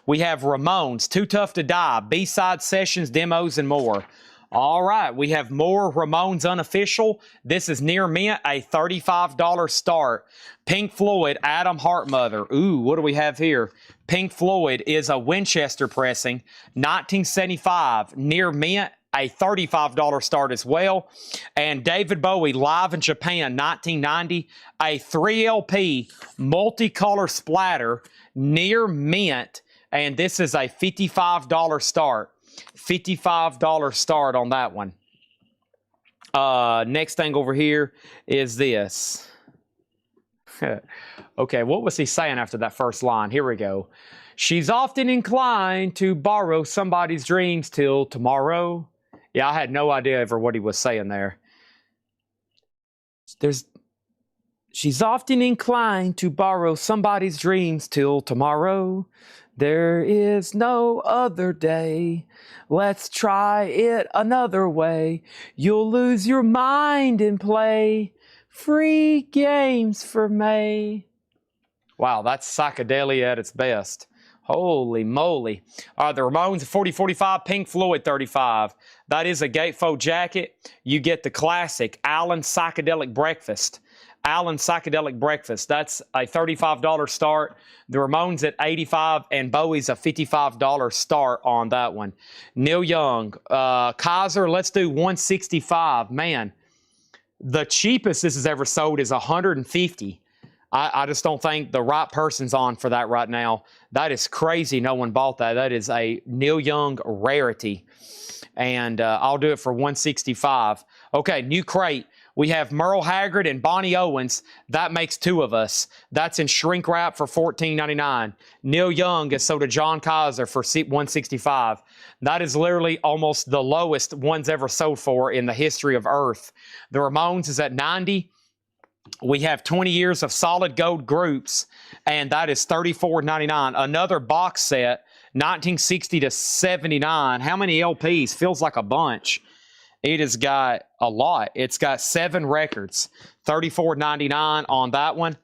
A: We have Ramones, Too Tough to Die, B-side sessions, demos, and more. All right, we have more Ramones Unofficial. This is near mint, a $35 start. Pink Floyd, Adam Hartmother. Ooh, what do we have here? Pink Floyd is a Winchester pressing, 1975, near mint, a $35 start as well. And David Bowie, Live in Japan, 1990, a 3LP multicolor splatter, near mint, and this is a $55 start. $55 start on that one. Next thing over here is this. Okay, what was he saying after that first line? Here we go. She's often inclined to borrow somebody's dreams till tomorrow. Yeah, I had no idea ever what he was saying there. She's often inclined to borrow somebody's dreams till tomorrow. There is no other day. Let's try it another way. You'll lose your mind and play free games for May. Wow, that's psychedelia at its best. Holy moly. The Ramones 40-45, Pink Floyd 35. That is a gatefold jacket. You get the classic Allen Psychedelic Breakfast. Allen Psychedelic Breakfast. That's a $35 start. The Ramones at $85 and Bowie's a $55 start on that one. Neil Young. Kaiser, let's do $165. Man, the cheapest this has ever sold is $150. I just don't think the right person's on for that right now. That is crazy. No one bought that. That is a Neil Young rarity. And I'll do it for $165. Okay, new crate. We have Merle Haggard and Bonnie Owens. That makes two of us. That's in shrink wrap for $14.99. Neil Young is sold to John Kaiser for $165. That is literally almost the lowest one's ever sold for in the history of Earth. The Ramones is at $90. We have 20 years of solid gold groups, and that is $34.99. Another box set, 1960 to 79. How many LPs? Feels like a bunch. It has got a lot. It's got 7 records, $34.99 on that one.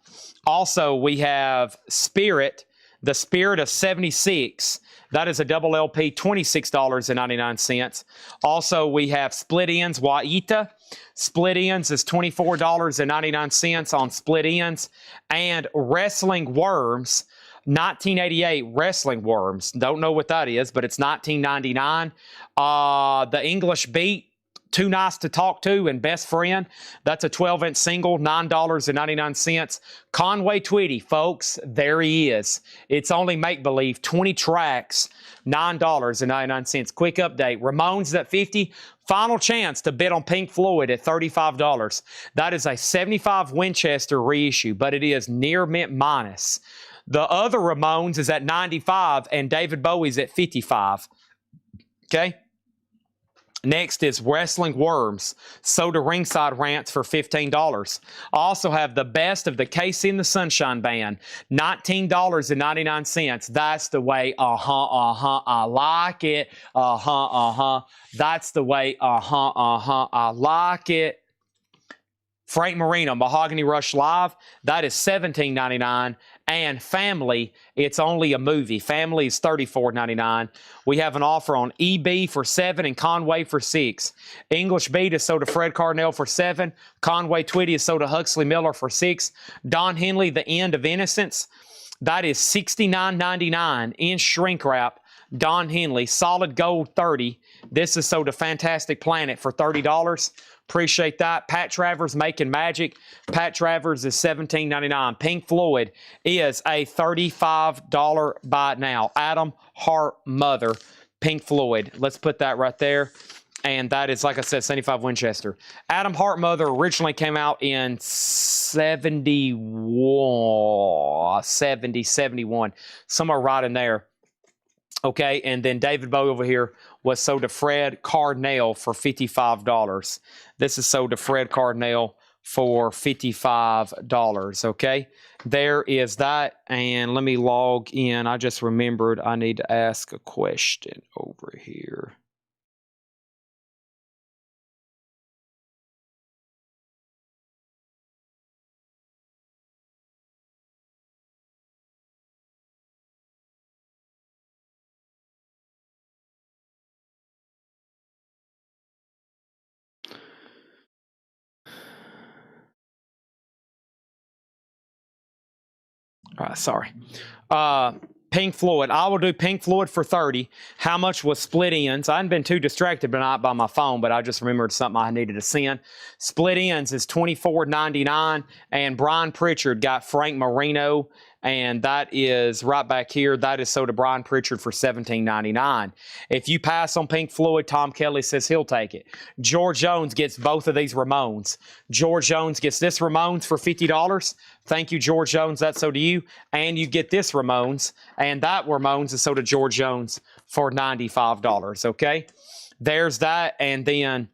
A: Also, we have Spirit, the Spirit of 76. That is a double LP, $26.99. Also, we have Split Ends, Waita. Split Ends is $24.99 on Split Ends. And Wrestling Worms, 1988 Wrestling Worms. Don't know what that is, but it's $19.99. The English Beat, Too Nice to Talk To and Best Friend. That's a 12-inch single, $9.99. Conway Twitty, folks, there he is. It's only make-believe, 20 tracks, $9.99. Quick update. Ramones at $50. Final chance to bid on Pink Floyd at $35. That is a 75 Winchester reissue, but it is near mint minus. The other Ramones is at $95 and David Bowie's at $55. Okay? Next is Wrestling Worms, Soda Ringside Rants for $15. I also have the best of the Casey and the Sunshine Band, $19.99. That's the way, I like it. That's the way, I like it. Frank Marino, Mahogany Rush Live, that is $17.99. And Family, it's only a movie. Family is $34.99. We have an offer on EB for $7 and Conway for $6. English Beat is sold to Fred Carnell for $7. Conway Twitty is sold to Huxley Miller for $6. Don Henley, The End of Innocence, that is $69.99 in shrink wrap. Don Henley, solid gold 30. This is sold to Fantastic Planet for $30. Appreciate that. Pat Travers, Making Magic. Pat Travers is $17.99. Pink Floyd is a $35 buy now. Adam Hart Mother, Pink Floyd. Let's put that right there. And that is, like I said, 75 Winchester. Adam Hart Mother originally came out in 71, somewhere right in there. Okay, and then David Bowie over here was sold to Fred Carnell for $55. This is sold to Fred Carnell for $55, okay? There is that, and let me log in. I just remembered I need to ask a question over here. All right, sorry. Pink Floyd. I will do Pink Floyd for $30. How much was Split Ends? I hadn't been too distracted tonight by my phone, but I just remembered something I needed to send. Split Ends is $24.99, and Brian Pritchard got Frank Marino, and that is right back here. That is sold to Brian Pritchard for $17.99. If you pass on Pink Floyd, Tom Kelly says he'll take it. George Jones gets both of these Ramones. George Jones gets this Ramones for $50. Thank you, George Jones. That's sold to you. And you get this Ramones, and that Ramones is sold to George Jones for $95. Okay? There's that, and then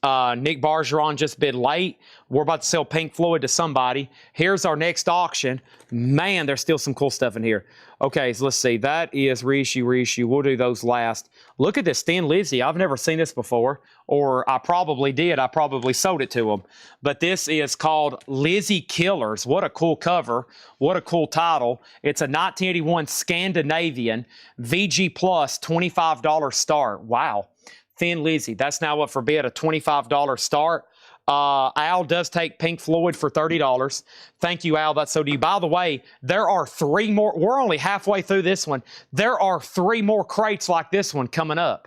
A: Nick Bargeron just bid late. We're about to sell Pink Floyd to somebody. Here's our next auction. Man, there's still some cool stuff in here. Okay, so let's see. That is reissue. We'll do those last. Look at this Thin Lizzy. I've never seen this before, or I probably did. I probably sold it to them. But this is called Lizzy Killers. What a cool cover. What a cool title. It's a 1981 Scandinavian VG Plus $25 start. Wow. Thin Lizzy. That's now up for bid, a $25 start. Al does take Pink Floyd for $30. Thank you, Al. That's so to you. By the way, there are 3 more. We're only halfway through this one. There are 3 more crates like this one coming up.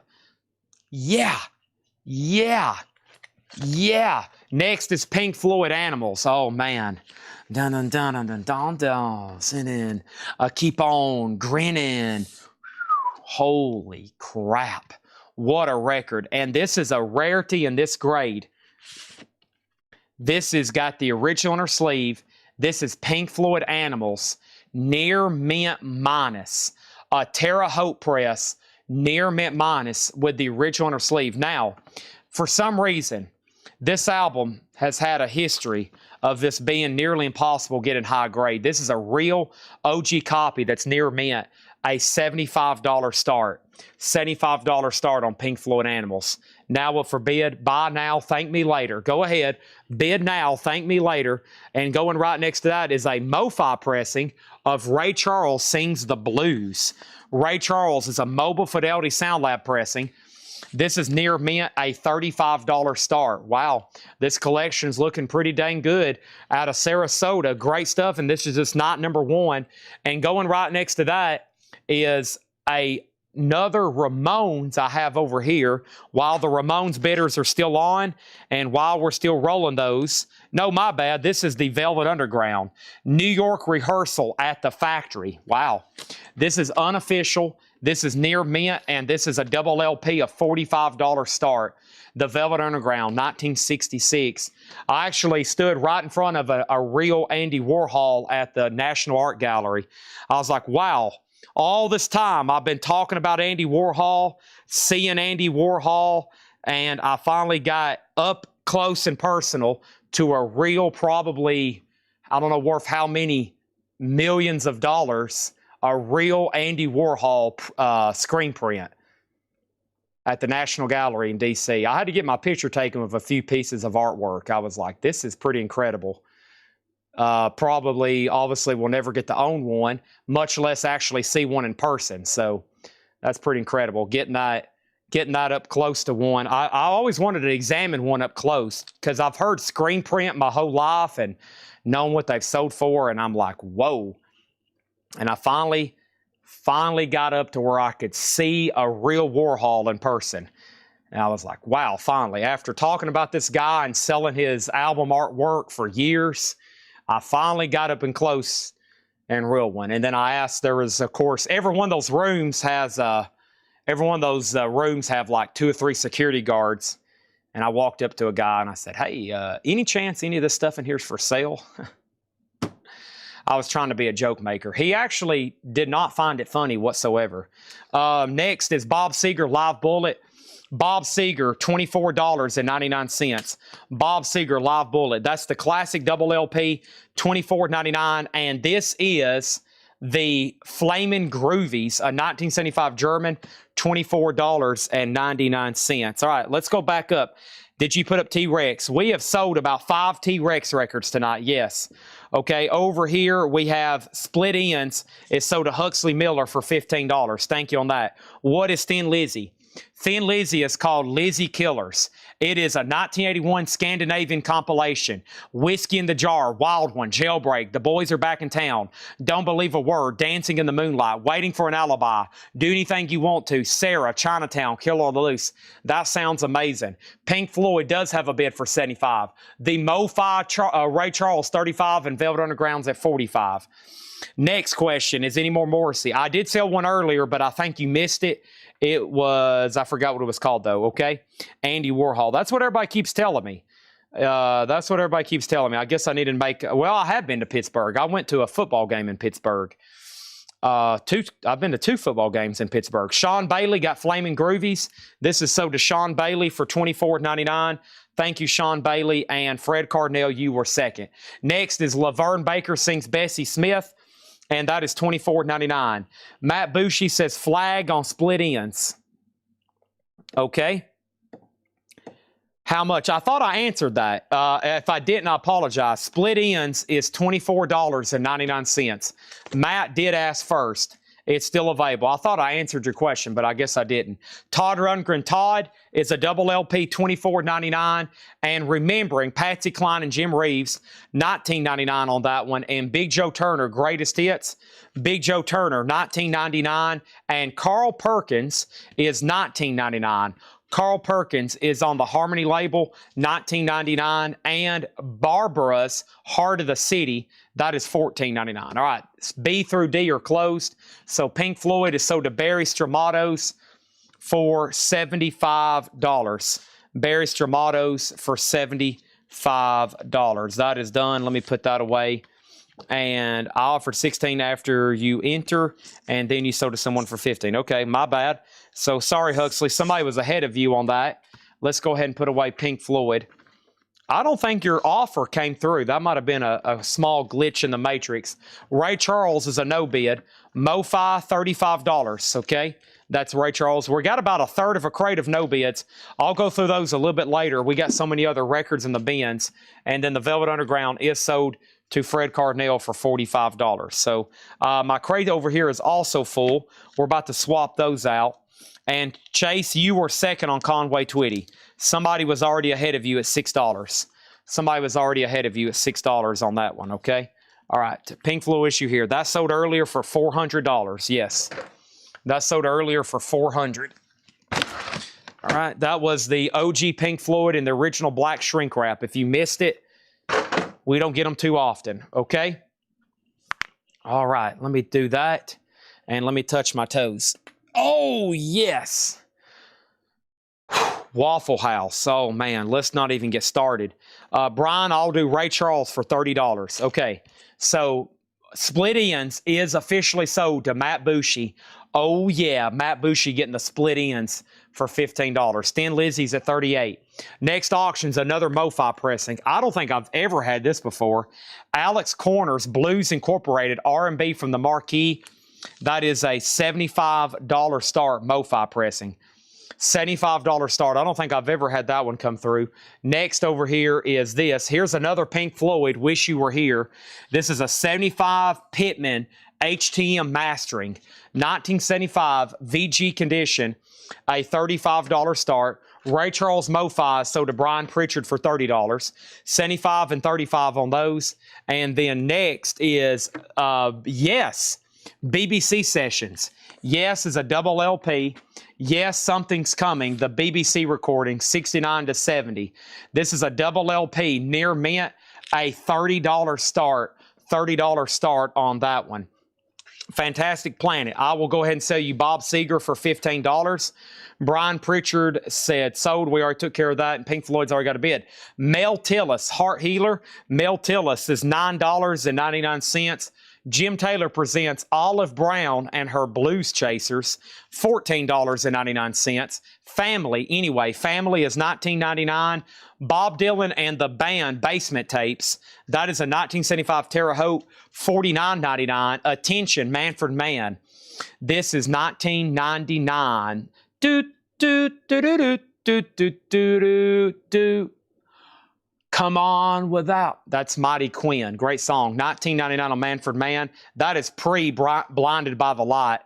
A: Yeah. Next is Pink Floyd Animals. Oh, man. Dun dun dun dun dun dun dun. Sitting. Keep on grinning. Holy crap. What a record. And this is a rarity in this grade. This has got the original on her sleeve. This is Pink Floyd Animals, near mint minus. Terre Haute press, near mint minus with the original on her sleeve. Now, for some reason, this album has had a history of this being nearly impossible getting high grade. This is a real OG copy that's near mint, a $75 start. $75 start on Pink Floyd Animals. Now will forbid, buy now, thank me later. Go ahead, bid now, thank me later. And going right next to that is a MoFi pressing of Ray Charles Sings the Blues. Ray Charles is a Mobile Fidelity Sound Lab pressing. This is near mint, a $35 start. Wow, this collection's looking pretty dang good out of Sarasota. Great stuff, and this is just not number one. And going right next to that is another Ramones I have over here. While the Ramones bidders are still on, and while we're still rolling those, no, my bad, this is the Velvet Underground. New York Rehearsal at the Factory. Wow, this is unofficial. This is near mint, and this is a double LP, a $45 start. The Velvet Underground, 1966. I actually stood right in front of a real Andy Warhol at the National Art Gallery. I was like, wow, all this time I've been talking about Andy Warhol, seeing Andy Warhol, and I finally got up close and personal to a real, probably, I don't know worth how many millions of dollars, a real Andy Warhol screen print at the National Gallery in D.C. I had to get my picture taken with a few pieces of artwork. I was like, this is pretty incredible. Probably, obviously, we'll never get to own one, much less actually see one in person. So that's pretty incredible. Getting that up close to one. I always wanted to examine one up close because I've heard screen print my whole life and known what they've sold for, and I'm like, whoa. And I finally got up to where I could see a real Warhol in person. And I was like, wow, finally. After talking about this guy and selling his album artwork for years, I finally got up and close and real one. And then I asked, there was, of course, every one of those rooms have like 2 or 3 security guards. And I walked up to a guy and I said, hey, any chance any of this stuff in here is for sale? I was trying to be a joke maker. He actually did not find it funny whatsoever. Next is Bob Seger Live Bullet. Bob Seger, $24.99. Bob Seger Live Bullet. That's the classic double LP, $24.99. And this is the Flamin' Groovies, a 1975 German, $24.99. All right, let's go back up. Did you put up T-Rex? We have sold about 5 T-Rex records tonight, yes. Okay, over here we have Split Ends. It's sold to Huxley Miller for $15. Thank you on that. What is Thin Lizzy? Thin Lizzy is called Lizzy Killers. It is a 1981 Scandinavian compilation. Whiskey in the Jar, Wild One, Jailbreak, The Boys Are Back in Town, Don't Believe a Word, Dancing in the Moonlight, Waiting for an Alibi, Do Anything You Want To, Sarah, Chinatown, Killer on the Loose. That sounds amazing. Pink Floyd does have a bid for $75. The MoFi Ray Charles 35 and Velvet Underground's at $45. Next question, is any more Morrissey? I did sell one earlier, but I think you missed it. It was, I forgot what it was called though, okay? Andy Warhol. That's what everybody keeps telling me. I guess I need to make, well, I have been to Pittsburgh. I went to a football game in Pittsburgh. I've been to 2 football games in Pittsburgh. Sean Bailey got Flamin' Groovies. This is sold to Sean Bailey for $24.99. Thank you, Sean Bailey. And Fred Cardinale, you were second. Next is Laverne Baker Sings Bessie Smith. And that is $24.99. Matt Bushy says Flag on Split Ends. Okay. How much? I thought I answered that. If I didn't, I apologize. Split Ends is $24.99. Matt did ask first. It's still available. I thought I answered your question, but I guess I didn't. Todd Rundgren Todd is a double LP, $24.99. And remembering Patsy Cline and Jim Reeves, $19.99 on that one. And Big Joe Turner, Greatest Hits. Big Joe Turner, $19.99. And Carl Perkins is $19.99. Carl Perkins is on the Harmony label, $19.99. And Barbara's Heart of the City, that is $14.99. All right, B through D are closed. So Pink Floyd is sold to Barry Stramatos for $75. Barry Stramatos for $75. That is done. Let me put that away. And I offered $16 after you enter, and then you sold to someone for $15. Okay, my bad. So sorry, Huxley. Somebody was ahead of you on that. Let's go ahead and put away Pink Floyd. I don't think your offer came through. That might have been a small glitch in the matrix. Ray Charles is a no bid. MoFi, $35. Okay, that's Ray Charles. We got about a third of a crate of no bids. I'll go through those a little bit later. We got so many other records in the bins, and then the Velvet Underground is sold to Fred Cardinale for $45. So my crate over here is also full. We're about to swap those out. And Chase, you were second on Conway Twitty. Somebody was already ahead of you at $6. Somebody was already ahead of you at $6 on that one, okay? All right, Pink Fluid issue here. That sold earlier for $400, yes. That sold earlier for $400. All right, that was the OG Pink Floyd in the original black shrink wrap. If you missed it, we don't get them too often, okay? All right, let me do that, and let me touch my toes. Oh, yes. Waffle House. Oh, man, let's not even get started. Brian, I'll do Ray Charles for $30. Okay, so Split Ends is officially sold to Matt Bushy. Oh, yeah, Matt Bushy getting the Split Ends for $15. Thin Lizzy's at $38. Next auction's another MoFi pressing. I don't think I've ever had this before. Alex Corners, Blues Incorporated, R&B from the Marquee. That is a $75 start MoFi pressing. $75 start. I don't think I've ever had that one come through. Next over here is this. Here's another Pink Floyd, Wish You Were Here. This is a 75 Pittman HTM Mastering. 1975 VG condition. A $35 start. Ray Charles MoFi sold to Brian Pritchard for $30. 75 and 35 on those. And then next is, yes, BBC Sessions. Yes is a double LP. Yes, Something's Coming. The BBC recording, 69 to 70. This is a double LP, near mint, a $30 start. $30 start on that one. Fantastic Planet. I will go ahead and sell you Bob Seger for $15. Brian Pritchard said sold. We already took care of that, and Pink Floyd's already got a bid. Mel Tillis, Heart Healer. Mel Tillis is $9.99. Jim Taylor presents Olive Brown and her Blues Chasers, $14.99. Family, anyway, Family is $19.99. Bob Dylan and the Band Basement Tapes, that is a 1975 Terre Haute, $49.99. Attention, Manfred Mann. This is $19.99. Do, do, do, do, do, do, do, do, do. Come On Without. That's Mighty Quinn. Great song. $19.99 on Manfred Mann. That is pre-Blinded by the Light.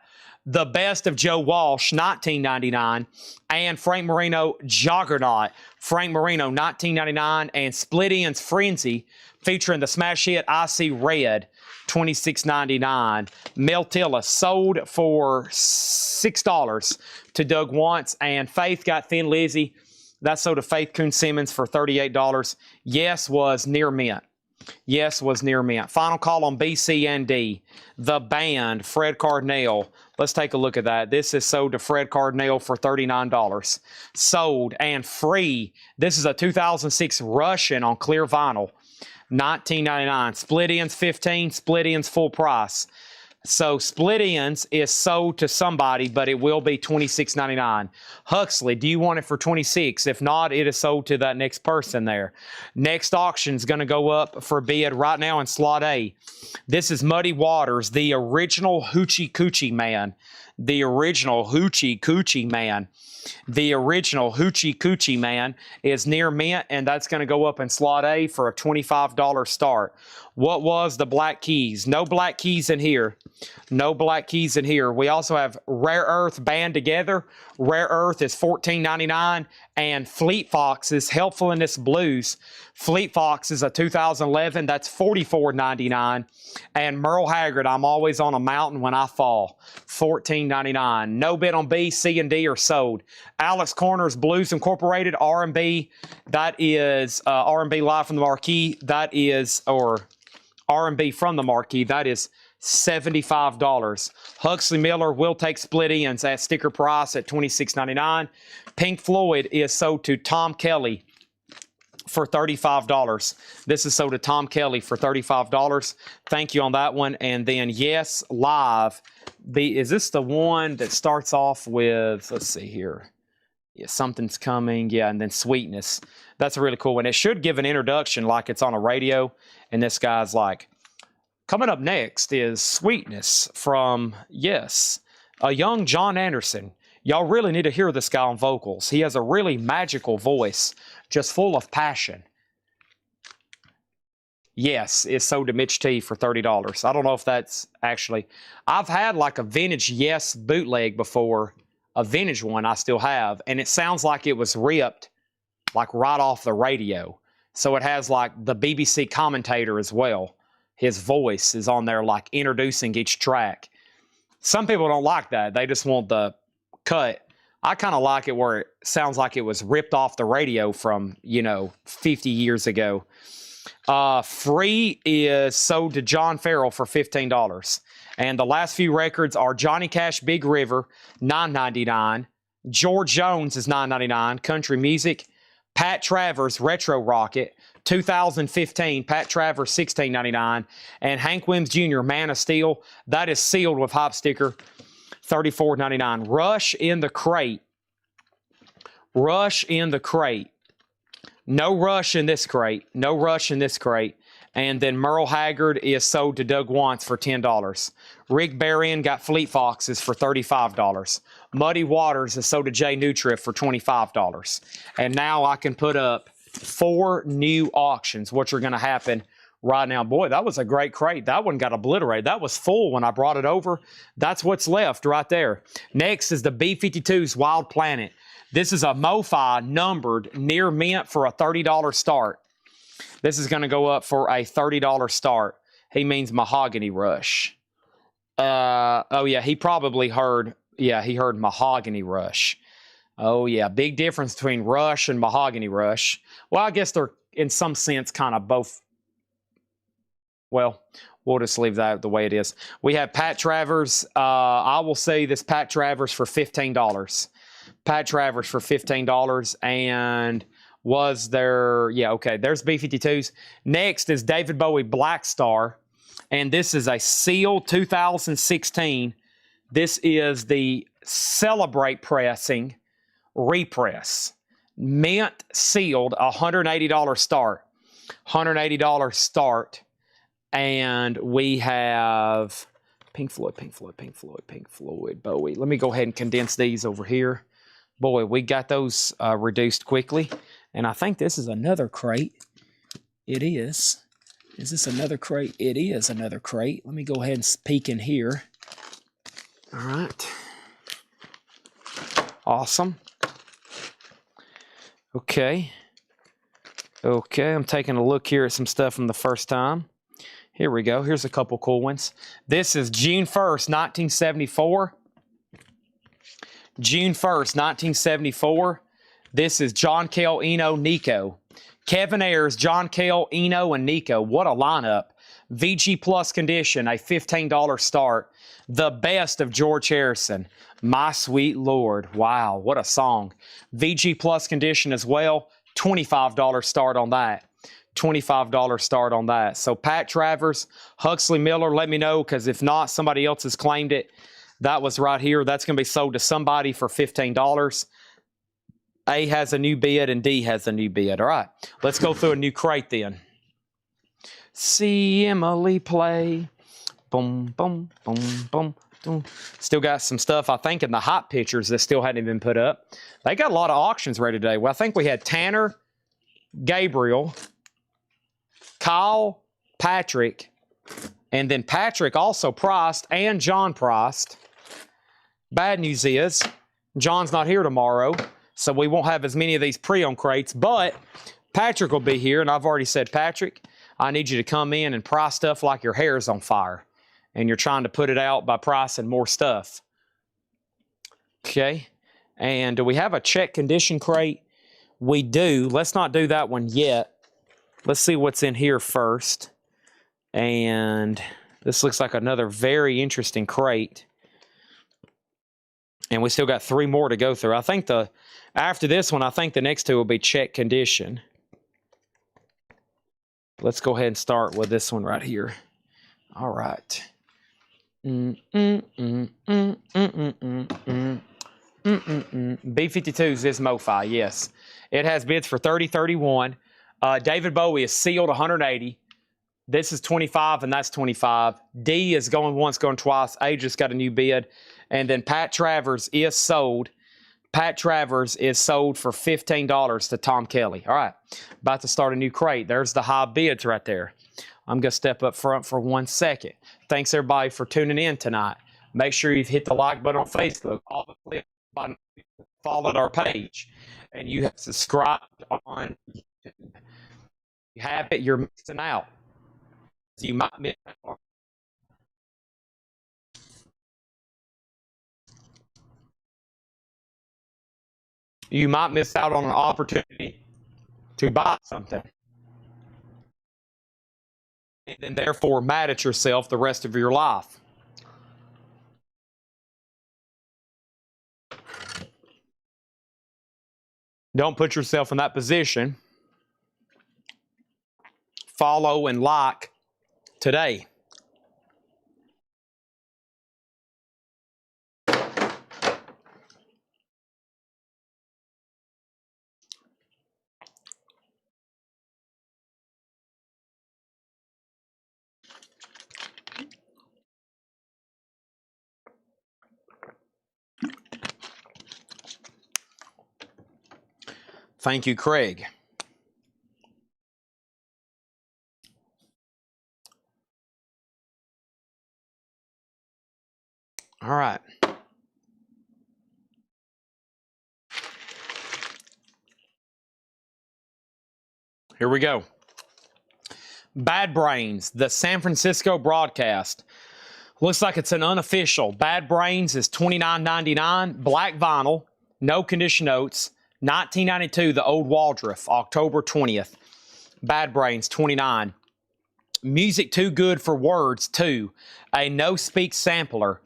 A: The Best of Joe Walsh, $19.99. And Frank Marino, Juggernaut. Frank Marino, $19.99. And Split Ends Frenzy, featuring the smash hit I See Red, $26.99. Mel Tillis sold for $6 to Doug Wantz. And Faith got Thin Lizzy. That sold to Faith Coon Simmons for $38. Yes was near mint. Yes was near mint. Final call on BC and D. The Band, Fred Cardinale. Let's take a look at that. This is sold to Fred Cardinale for $39. Sold and free. This is a 2006 Russian on clear vinyl. $19.99. Split Ends $15. Split Ends full price. So Split Ends is sold to somebody, but it will be $26.99. Huxley, do you want it for $26? If not, it is sold to that next person there. Next auction is going to go up for bid right now in slot A. This is Muddy Waters, the original Hoochie Coochie Man. The original Hoochie Coochie Man. The original Hoochie Coochie Man is near mint, and that's going to go up in slot A for a $25 start. What was the Black Keys? No Black Keys in here. No Black Keys in here. We also have Rare Earth Band Together. Rare Earth is $14.99. And Fleet Foxes, Helpful in This Blues. Fleet Fox is a 2011. That's $44.99. And Merle Haggard, I'm Always on a Mountain When I Fall. $14.99. No bid on B, C, and D are sold. Alex Corners, Blues Incorporated, R&B. That is R&B Live from the Marquee. That is, or R&B from the Marquee. That is $75. Huxley Miller will take Split Ends at sticker price at $26.99. Pink Floyd is sold to Tom Kelly for $35. This is sold to Tom Kelly for $35. Thank you on that one. And then Yes Live. Is this the one that starts off with, let's see here. Yeah, something's coming. Yeah, and then Sweetness. That's a really cool one. It should give an introduction like it's on a radio. And this guy's like, coming up next is Sweetness from, yes, a young John Anderson. Y'all really need to hear this guy on vocals. He has a really magical voice, just full of passion. Yes, it's sold to Mitch T for $30. I don't know if that's actually... I've had like a vintage Yes bootleg before, a vintage one I still have, and it sounds like it was ripped like right off the radio. So it has like the BBC commentator as well. His voice is on there like introducing each track. Some people don't like that. They just want the cut. I kind of like it where it sounds like it was ripped off the radio from, 50 years ago. Free is sold to John Farrell for $15. And the last few records are Johnny Cash, Big River, $9.99. George Jones is $9.99. Country Music. Pat Travers, Retro Rocket, 2015. Pat Travers, $16.99. And Hank Williams Jr., Man of Steel. That is sealed with hop sticker, $34.99. Rush in the Crate. Rush in the Crate. No Rush in this crate. No Rush in this crate. And then Merle Haggard is sold to Doug Wantz for $10. Rick Barron got Fleet Foxes for $35. Muddy Waters is sold to Jay Nutriff for $25. And now I can put up 4 new auctions, which are going to happen right now. Boy, that was a great crate. That one got obliterated. That was full when I brought it over. That's what's left right there. Next is the B-52's Wild Planet. This is a MoFi numbered near mint for a $30 start. This is going to go up for a $30 start. He means Mahogany Rush. Oh, yeah, he probably heard, he heard Mahogany Rush. Oh, yeah, big difference between Rush and Mahogany Rush. Well, I guess they're, in some sense, kind of both. Well, we'll just leave that the way it is. We have Pat Travers. I will say this Pat Travers for $15. Pat Travers for $15. And was there... Yeah, okay. There's B-52s. Next is David Bowie Black Star. And this is a sealed 2016. This is the Celebrate Pressing repress. Mint sealed, $180 start. $180 start. And we have Pink Floyd, Bowie. Let me go ahead and condense these over here. Boy, we got those reduced quickly. And I think this is another crate. It is. Is this another crate? It is another crate. Let me go ahead and peek in here. All right. Awesome. Okay. Okay, I'm taking a look here at some stuff from the first time. Here we go. Here's a couple cool ones. This is June 1st, 1974. June 1st, 1974. This is John Cale, Eno, Nico. Kevin Ayers, John Cale, Eno, and Nico. What a lineup. VG Plus Condition, a $15 start. The Best of George Harrison. My Sweet Lord. Wow, what a song. VG Plus Condition as well. $25 start on that. $25 start on that. So Pat Travers, Huxley Miller, let me know, because if not, somebody else has claimed it. That was right here. That's going to be sold to somebody for $15. A has a new bid and D has a new bid. All right, let's go through a new crate then. See Emily play. Boom, boom, boom, boom, boom. Still got some stuff, I think, in the hot pictures that still hadn't been put up. They got a lot of auctions ready today. Well, I think we had Tanner, Gabriel, Kyle, Patrick, and then Patrick also priced, and John priced. Bad news is, John's not here tomorrow, so we won't have as many of these pre-owned crates, but Patrick will be here, and I've already said, Patrick, I need you to come in and price stuff like your hair's on fire, and you're trying to put it out by pricing more stuff. Okay, and do we have a check condition crate? We do. Let's not do that one yet. Let's see what's in here first. And this looks like another very interesting crate. And we still got 3 more to go through. I think after this one, I think the next 2 will be check condition. Let's go ahead and start with this one right here. All right. B-52s is MoFi, yes. It has bids for 30, 31. David Bowie is sealed 180. This is 25 and that's 25. D is going once, going twice. A just got a new bid. And then Pat Travers is sold. Pat Travers is sold for $15 to Tom Kelly. All right, about to start a new crate. There's the high bids right there. I'm going to step up front for 1 second. Thanks, everybody, for tuning in tonight. Make sure you've hit the like button on Facebook. All the clip button, followed our page. And you have subscribed on YouTube. You have it, you're missing out. So you might miss out. You might miss out on an opportunity to buy something. And then therefore mad at yourself the rest of your life. Don't put yourself in that position. Follow and like today. Thank you, Craig. All right. Here we go. Bad Brains, the San Francisco broadcast. Looks like it's an unofficial. Bad Brains is $29.99. Black vinyl, no condition notes. 1992, the old Waldorf, October 20th. Bad Brains, $29. Music Too Good for Words 2, a no-speak sampler,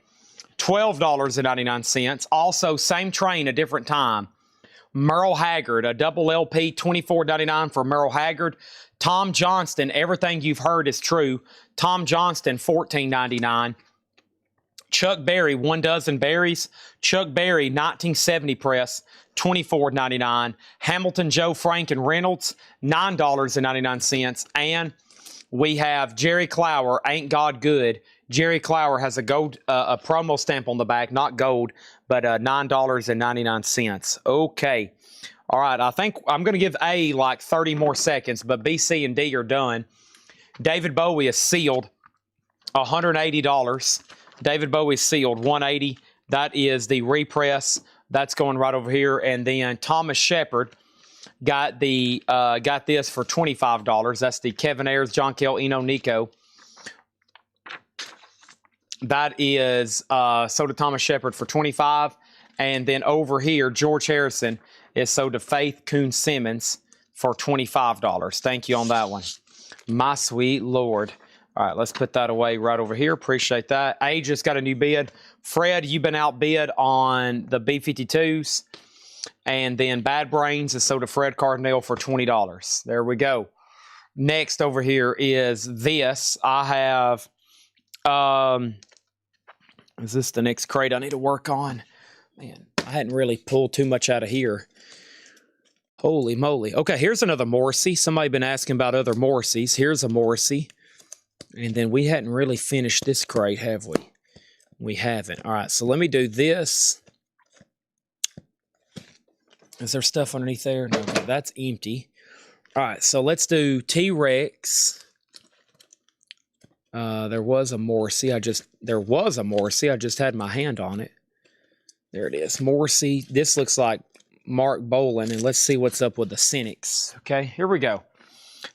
A: $12.99. Also, same train, a different time. Merle Haggard, a double LP, $24.99 for Merle Haggard. Tom Johnston, Everything You've Heard Is True. Tom Johnston, $14.99. Chuck Berry, 1 Dozen Berries. Chuck Berry, 1970 press, $24.99. Hamilton, Joe Frank, and Reynolds, $9.99. And we have Jerry Clower, Ain't God Good. Jerry Clower has a gold, a promo stamp on the back, not gold, but $9.99. Okay. All right. I think I'm going to give A like 30 more seconds, but B, C, and D are done. David Bowie is sealed, $180. David Bowie is sealed, $180. That is the repress. That's going right over here. And then Thomas Shepard got this for $25. That's the Kevin Ayers, John Kell, Eno, Nico. That is sold to Thomas Shepard for $25. And then over here, George Harrison is sold to Faith Coon Simmons for $25. Thank you on that one. My sweet Lord. All right, let's put that away right over here. Appreciate that. A just got a new bid. Fred, you've been outbid on the B-52s. And then Bad Brains is sold to Fred Cardinale for $20. There we go. Next over here is this. I have... is this the next crate I need to work on? Man, I hadn't really pulled too much out of here. Holy moly. Okay, here's another Morrissey. Somebody been asking about other Morrisseys. Here's a Morrissey. And then we hadn't really finished this crate, have we? We haven't. All right, so let me do this. Is there stuff underneath there? No, okay, that's empty. All right, so let's do T-Rex. There was a Morrissey. I just had my hand on it. There it is. Morrissey. This looks like Mark Bolan, and let's see what's up with the Cynics. Okay, here we go.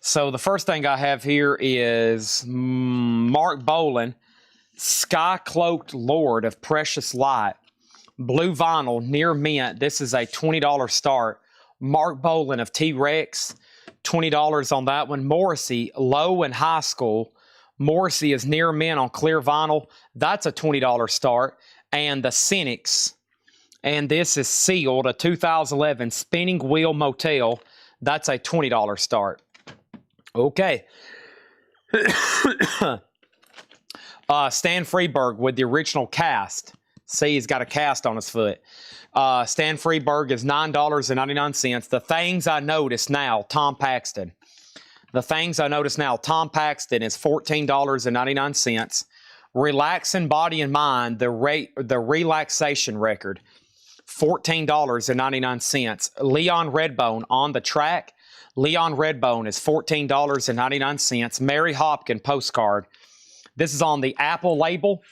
A: So the first thing I have here is Mark Bolan, Sky Cloaked Lord of Precious Light, blue vinyl, near mint. This is a $20 start. Mark Bolan of T-Rex, $20 on that one. Morrissey, Low and High School. Morrissey is near mint on clear vinyl. That's a $20 start. And the Cynics, and this is sealed, a 2011 Spinning Wheel Motel. That's a $20 start. Okay. Stan Freberg with the original cast. See, he's got a cast on his foot. Stan Freberg is $9.99. The things I notice now, Tom Paxton. The things I notice now, Tom Paxton is $14.99. Relaxing Body and Mind, the relaxation record, $14.99. Leon Redbone on the track. Leon Redbone is $14.99. Mary Hopkin postcard. This is on the Apple label.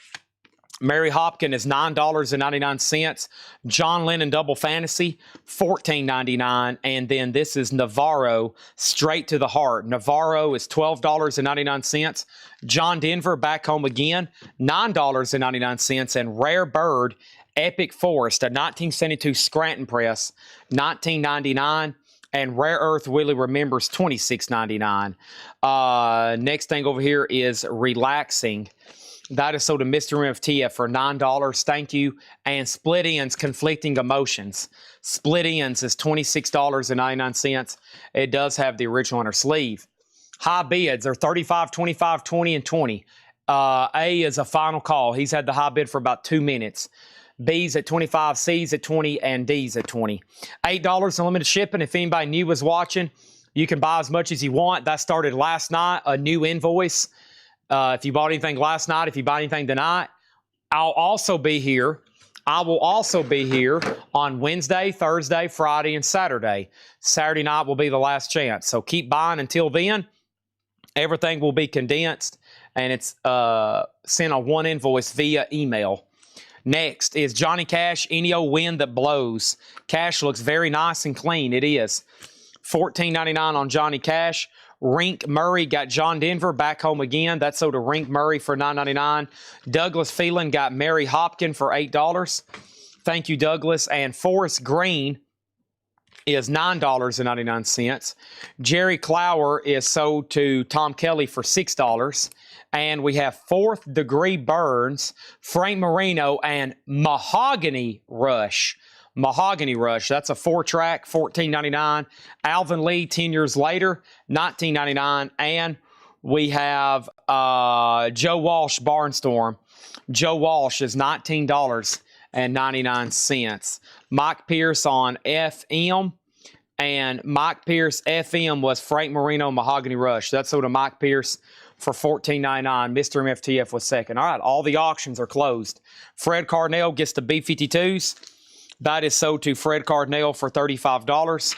A: Mary Hopkin is $9.99. John Lennon Double Fantasy, $14.99. And then this is Navarro, Straight to the Heart. Navarro is $12.99. John Denver, Back Home Again, $9.99. And Rare Bird, Epic Forest, a 1972 Scranton press, $19.99. And Rare Earth Willie Remembers, $26.99. Next thing over here is Relaxing. That is sold to Mr. MFTF for $9. Thank you. And Split Ends, Conflicting Emotions. Split Ends is $26.99. It does have the original inner sleeve. High bids are 35, 25, 20, and 20. A is a final call. He's had the high bid for about 2 minutes. B's at 25, C's at 20, and D's at 20. $8 unlimited shipping. If anybody new was watching, you can buy as much as you want. That started last night, a new invoice. If you bought anything last night, if you buy anything tonight, I'll also be here. I will also be here on Wednesday, Thursday, Friday, and Saturday. Saturday night will be the last chance. So keep buying until then. Everything will be condensed, and it's sent on one invoice via email. Next is Johnny Cash, Any Old Wind That Blows. Cash looks very nice and clean. It is. $14.99 on Johnny Cash. Rink Murray got John Denver, Back Home Again. That's sold to Rink Murray for $9.99. Douglas Phelan got Mary Hopkin for $8. Thank you, Douglas. And Forrest Green is $9.99. Jerry Clower is sold to Tom Kelly for $6. And we have Fourth Degree Burns, Frank Marino, and Mahogany Rush. Mahogany Rush, that's a 4-track, $14.99. Alvin Lee, 10 years later, $19.99. And we have Joe Walsh, Barnstorm. Joe Walsh is $19.99. Mike Pierce on FM. And Mike Pierce FM was Frank Marino, Mahogany Rush. That's sold to Mike Pierce for $14.99. Mr. MFTF was second. All right, all the auctions are closed. Fred Carnell gets the B-52s. That is sold to Fred Cardinale for $35.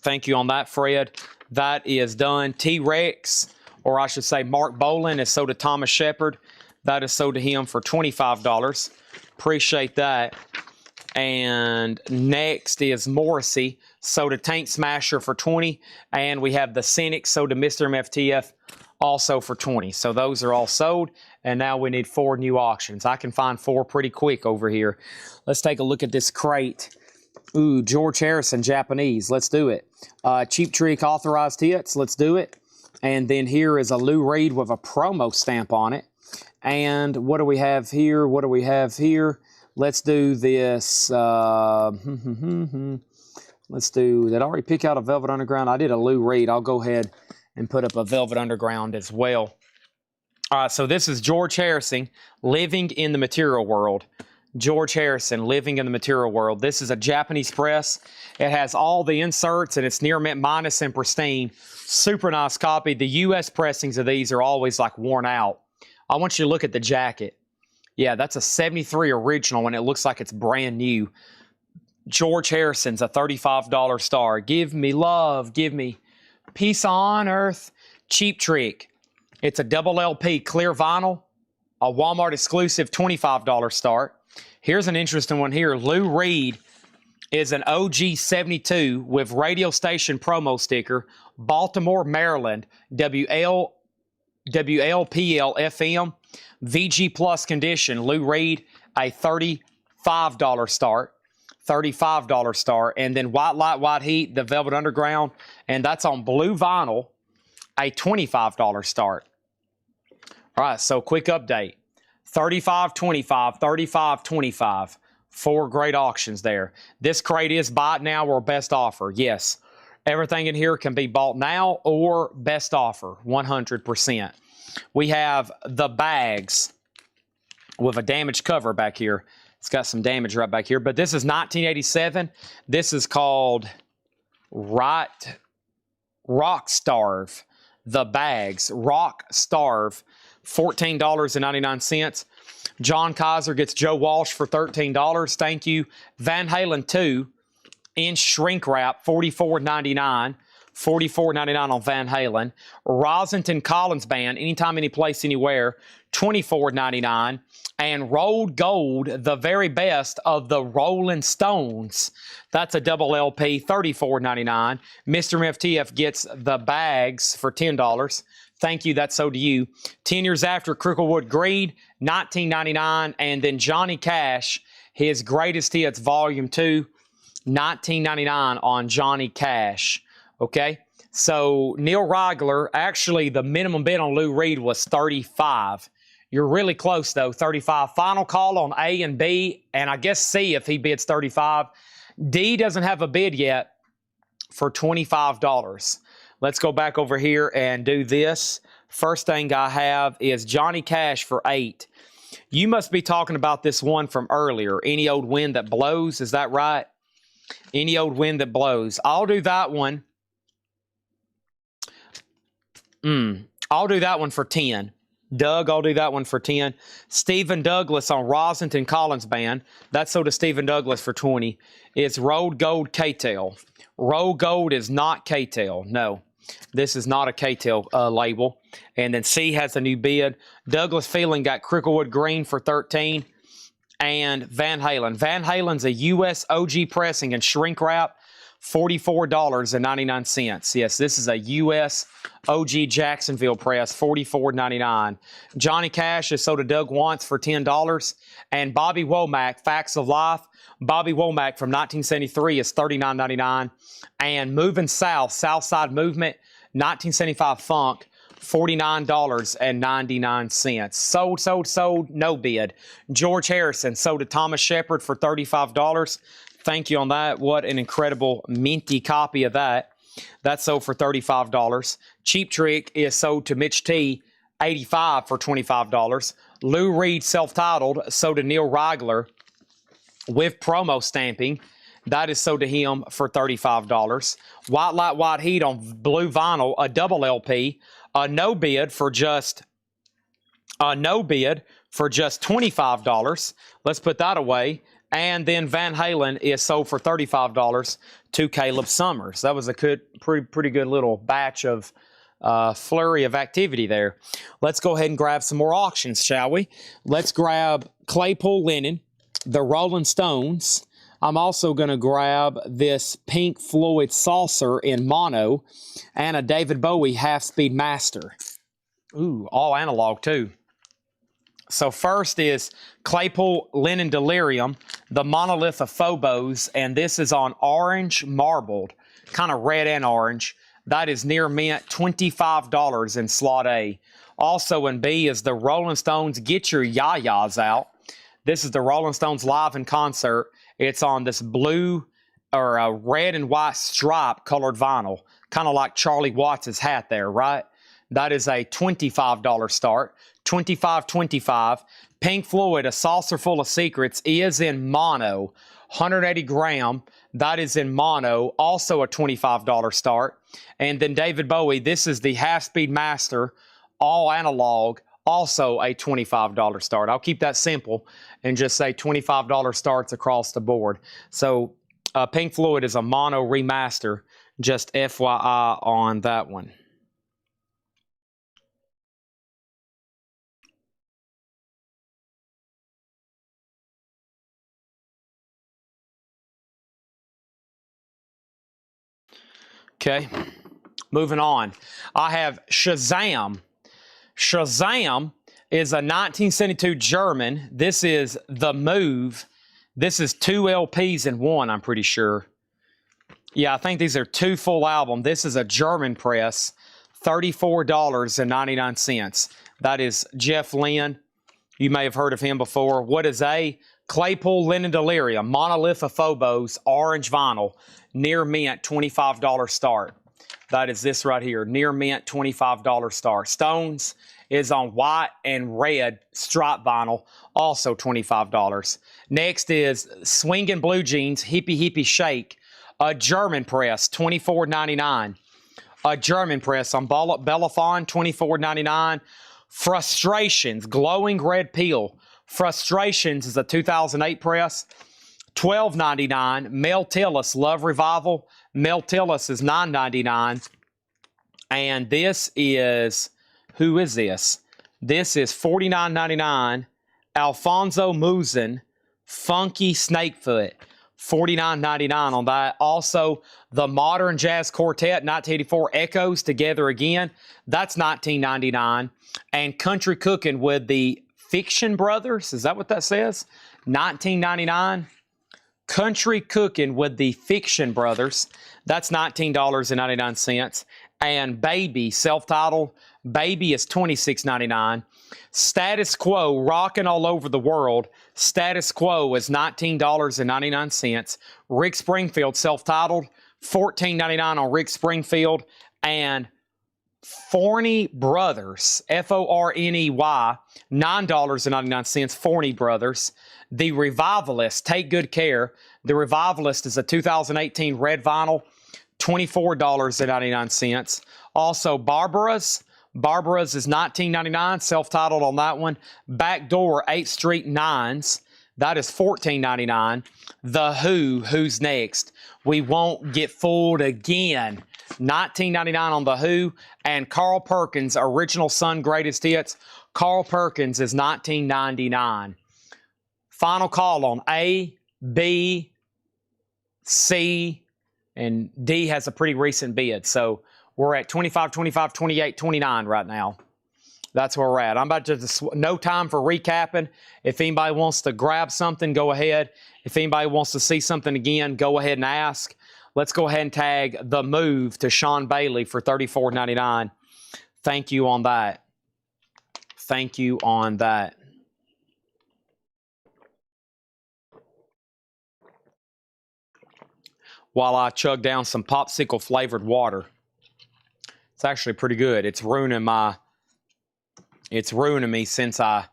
A: Thank you on that, Fred. That is done. T-Rex, or I should say Mark Boland, is sold to Thomas Shepard. That is sold to him for $25. Appreciate that. And next is Morrissey, sold to Tank Smasher for $20. And we have the Cynic, sold to Mr. MFTF, also for $20. So those are all sold. And now we need 4 new auctions. I can find 4 pretty quick over here. Let's take a look at this crate. Ooh, George Harrison, Japanese. Let's do it. Cheap Trick Authorized Hits. Let's do it. And then here is a Lou Reed with a promo stamp on it. And what do we have here? What do we have here? Let's do this. Let's do, did I already pick out a Velvet Underground? I did a Lou Reed. I'll go ahead and put up a Velvet Underground as well. All right, so this is George Harrison, Living in the Material World. George Harrison, Living in the Material World. This is a Japanese press. It has all the inserts, and it's near mint minus and pristine. Super nice copy. The U.S. pressings of these are always like worn out. I want you to look at the jacket. Yeah, that's a 73 original, and it looks like it's brand new. George Harrison's a $35 star. Give me love. Give me peace on earth. Cheap Trick. It's a double LP clear vinyl, a Walmart exclusive $25 start. Here's an interesting one here. Lou Reed is an OG 72 with radio station promo sticker, Baltimore, Maryland, WLPL FM, VG Plus condition. Lou Reed, a $35 start. $35 start. And then White Light, White Heat, the Velvet Underground, and that's on blue vinyl, a $25 start. All right, so quick update. 35, 25, 35, 25. 4 great auctions there. This crate is buy it now or best offer. Yes, everything in here can be bought now or best offer, 100%. We have the bags with a damaged cover back here. It's got some damage right back here, but this is 1987. This is called Rock Starve. The bags, Rock Starve, $14.99. John Kaiser gets Joe Walsh for $13. Thank you. Van Halen 2 in shrink wrap, $44.99. $44.99 on Van Halen. Rosington Collins Band, anytime, any place, anywhere, $24.99. And Rolled Gold, the very best of the Rolling Stones. That's a double LP, $34.99. Mr. MFTF gets the bags for $10. Thank you, that's so to you. 10 Years After, Cricklewood Greed, $19.99. And then Johnny Cash, his Greatest Hits, Volume 2, $19.99 on Johnny Cash. Okay, so Neil Rigler, actually the minimum bid on Lou Reed was $35. You're really close though, $35. Final call on A and B, and I guess C if he bids $35. D doesn't have a bid yet for $25. Let's go back over here and do this. First thing I have is Johnny Cash for $8. You must be talking about this one from earlier. Any Old Wind That Blows, is that right? Any Old Wind That Blows. I'll do that one. I'll do that one for 10. Doug, I'll do that one for 10. Stephen Douglas on Rosington Collins Band. That's so to Stephen Douglas for 20. It's Rolled Gold K-Tail. Rolled Gold is not K-Tail. No, this is not a K-Tail label. And then C has a new bid. Douglas Feeling got Cricklewood Green for 13. And Van Halen. Van Halen's a U.S. OG pressing and shrink wrap. $44.99. Yes, this is a U.S. OG Jacksonville press, $44.99. Johnny Cash is sold to Doug Wantz for $10. And Bobby Womack, Facts of Life. Bobby Womack from 1973 is $39.99. And Moving South, Southside Movement, 1975 Funk, $49.99. Sold, no bid. George Harrison sold to Thomas Shepard for $35. Thank you on that. What an incredible minty copy of that. That's sold for $35. Cheap Trick is sold to Mitch T, $85 for $25. Lou Reed self-titled sold to Neil Rigler with promo stamping. That is sold to him for $35. White Light, White Heat on blue vinyl, a double LP, a no bid for just $25. Let's put that away. And then Van Halen is sold for $35 to Caleb Summers. That was a pretty good little batch of flurry of activity there. Let's go ahead and grab some more auctions, shall we? Let's grab Claypool Linen, the Rolling Stones. I'm also going to grab this Pink Floyd Saucer in mono and a David Bowie Half-Speed Master. Ooh, all analog too. So first is Claypool Linen Delirium, the Monolith of Phobos, and this is on orange marbled, kind of red and orange. That is near mint, $25 in slot A. Also in B is the Rolling Stones Get Your Ya-Ya's Out. This is the Rolling Stones live in concert. It's on this blue or a red and white stripe colored vinyl, kind of like Charlie Watts' hat there, right? That is a $25 start. $25.25. Pink Floyd, A Saucer Full of Secrets, is in mono, 180 gram. That is in mono, also a $25 start. And then David Bowie, this is the Half-Speed Master, all analog, also a $25 start. I'll keep that simple and just say $25 starts across the board. So Pink Floyd is a mono remaster, just FYI on that one. Okay, moving on. I have Shazam. Shazam is a 1972 German. This is The Move. This is 2 LPs in one, I'm pretty sure. Yeah, I think these are 2 full albums. This is a German press, $34.99. That is Jeff Lynne. You may have heard of him before. What is A? Claypool Linen Delirium, Monolith of Phobos, orange vinyl, near mint, $25 start. That is this right here, near mint, $25 start. Stones is on white and red stripe vinyl, also $25. Next is Swingin' Blue Jeans Hippie Hippie Shake, a German press, $24.99. A German press on Bellafon, $24.99. Frustrations, Glowing Red Peel. Frustrations is a 2008 press, $12.99. Mel Tillis Love Revival. Mel Tillis is $9.99. And this is, who is this? This is $49.99. Alfonso Musin Funky Snakefoot, $49.99 on that. Also, the Modern Jazz Quartet 1984 Echoes Together Again, that's $19.99. And Country Cooking with the Fiction Brothers, is that what that says? $19.99. Country Cooking with the Fiction Brothers, that's $19.99. And Baby, self-titled, Baby is $26.99. Status Quo, Rockin' All Over the World, Status Quo is $19.99. Rick Springfield, self-titled, $14.99 on Rick Springfield. And Forney Brothers, Forney, $9.99, Forney Brothers. The Revivalist, Take Good Care. The Revivalist is a 2018 red vinyl, $24.99. Also, Barbara's is $19.99, self-titled on that one. Backdoor, 8th Street Nines, that is $14.99. The Who, Who's Next? We Won't Get Fooled Again, $19.99 on The Who. And Carl Perkins, Original Sun Greatest Hits. Carl Perkins is $19.99. Final call on A, B, C, and D has a pretty recent bid. So we're at 25, 25, 28, 29 right now. That's where we're at. I'm about to, no time for recapping. If anybody wants to grab something, go ahead. If anybody wants to see something again, go ahead and ask. Let's go ahead and tag The Move to Sean Bailey for $34.99. Thank you on that. Thank you on that. While I chug down some popsicle flavored water. It's actually pretty good. It's ruining me since I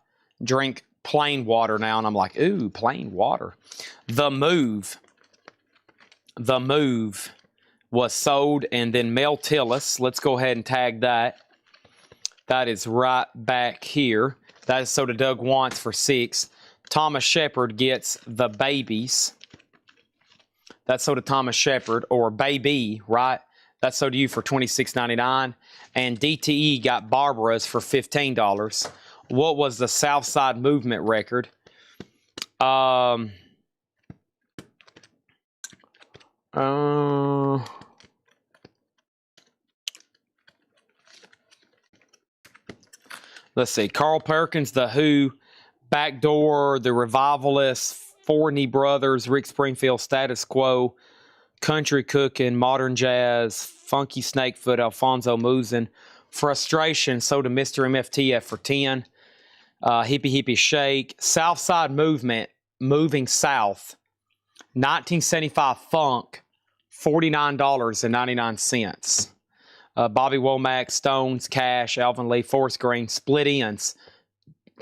A: drink plain water now, and I'm like, ooh, plain water. The Move was sold, and then Mel Tillis. Let's go ahead and tag that. That is right back here. That is sold to Doug Wants for $6. Thomas Shepard gets The Babies. That's sold to Thomas Shepard, or Baby, right? That's sold to you for $26.99. And DTE got Barbara's for $15. What was the Southside Movement record? Let's see. Carl Perkins, The Who, Backdoor, The Revivalists, Forney Brothers, Rick Springfield, Status Quo, Country Cooking, Modern Jazz, Funky Snakefoot, Alfonso Musin, Frustration, sold to Mr. MFTF for $10. Hippie Hippie Shake, Southside Movement, Moving South, 1975 Funk, $49.99. Bobby Womack, Stones, Cash, Alvin Lee, Forest Green, Split Ends,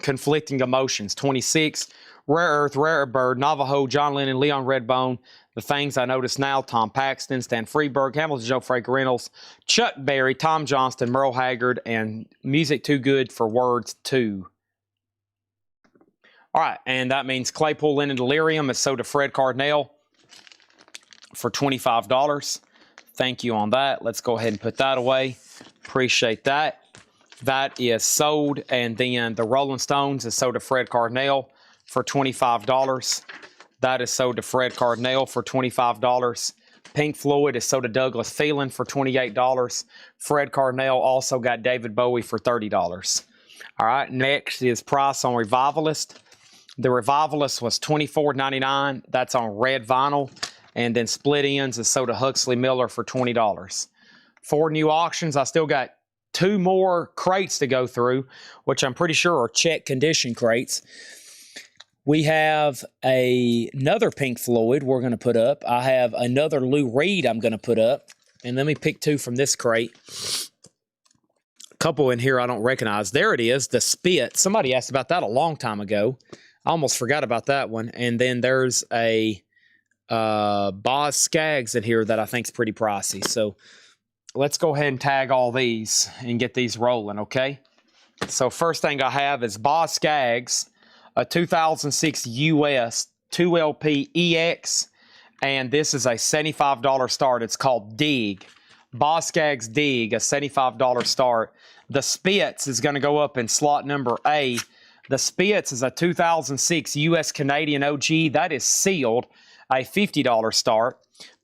A: Conflicting Emotions, 26. Rare Earth, Rare Bird, Navajo, John Lennon, Leon Redbone, The Things I Notice Now, Tom Paxton, Stan Freeberg, Hamilton Joe Frank Reynolds, Chuck Berry, Tom Johnston, Merle Haggard, and Music Too Good for Words 2. All right, and that means Claypool Lennon Delirium is sold to Fred Cardinale for $25. Thank you on that. Let's go ahead and put that away. Appreciate that. That is sold, and then the Rolling Stones is sold to Fred Cardinale for $25. That is sold to Fred Cardinale for $25. Pink Floyd is sold to Douglas Phelan for $28. Fred Cardinale also got David Bowie for $30. All right, next is price on Revivalist. The Revivalist was $24.99. That's on red vinyl. And then Split Ends is sold to Huxley Miller for $20. 4 new auctions. I still got 2 more crates to go through, which I'm pretty sure are check condition crates. We have another Pink Floyd we're going to put up. I have another Lou Reed I'm going to put up. And let me pick 2 from this crate. couple in here I don't recognize. There it is, the Spit. Somebody asked about that a long time ago. I almost forgot about that one. And then there's a Boz Skaggs in here that I think is pretty pricey. So let's go ahead and tag all these and get these rolling, okay? So first thing I have is Boz Skaggs, a 2006 US 2LP EX, and this is a $75 start. It's called Dig. Boz Skaggs Dig, a $75 start. The Spitz is going to go up in slot number A. The Spitz is a 2006 US Canadian OG. That is sealed, a $50 start.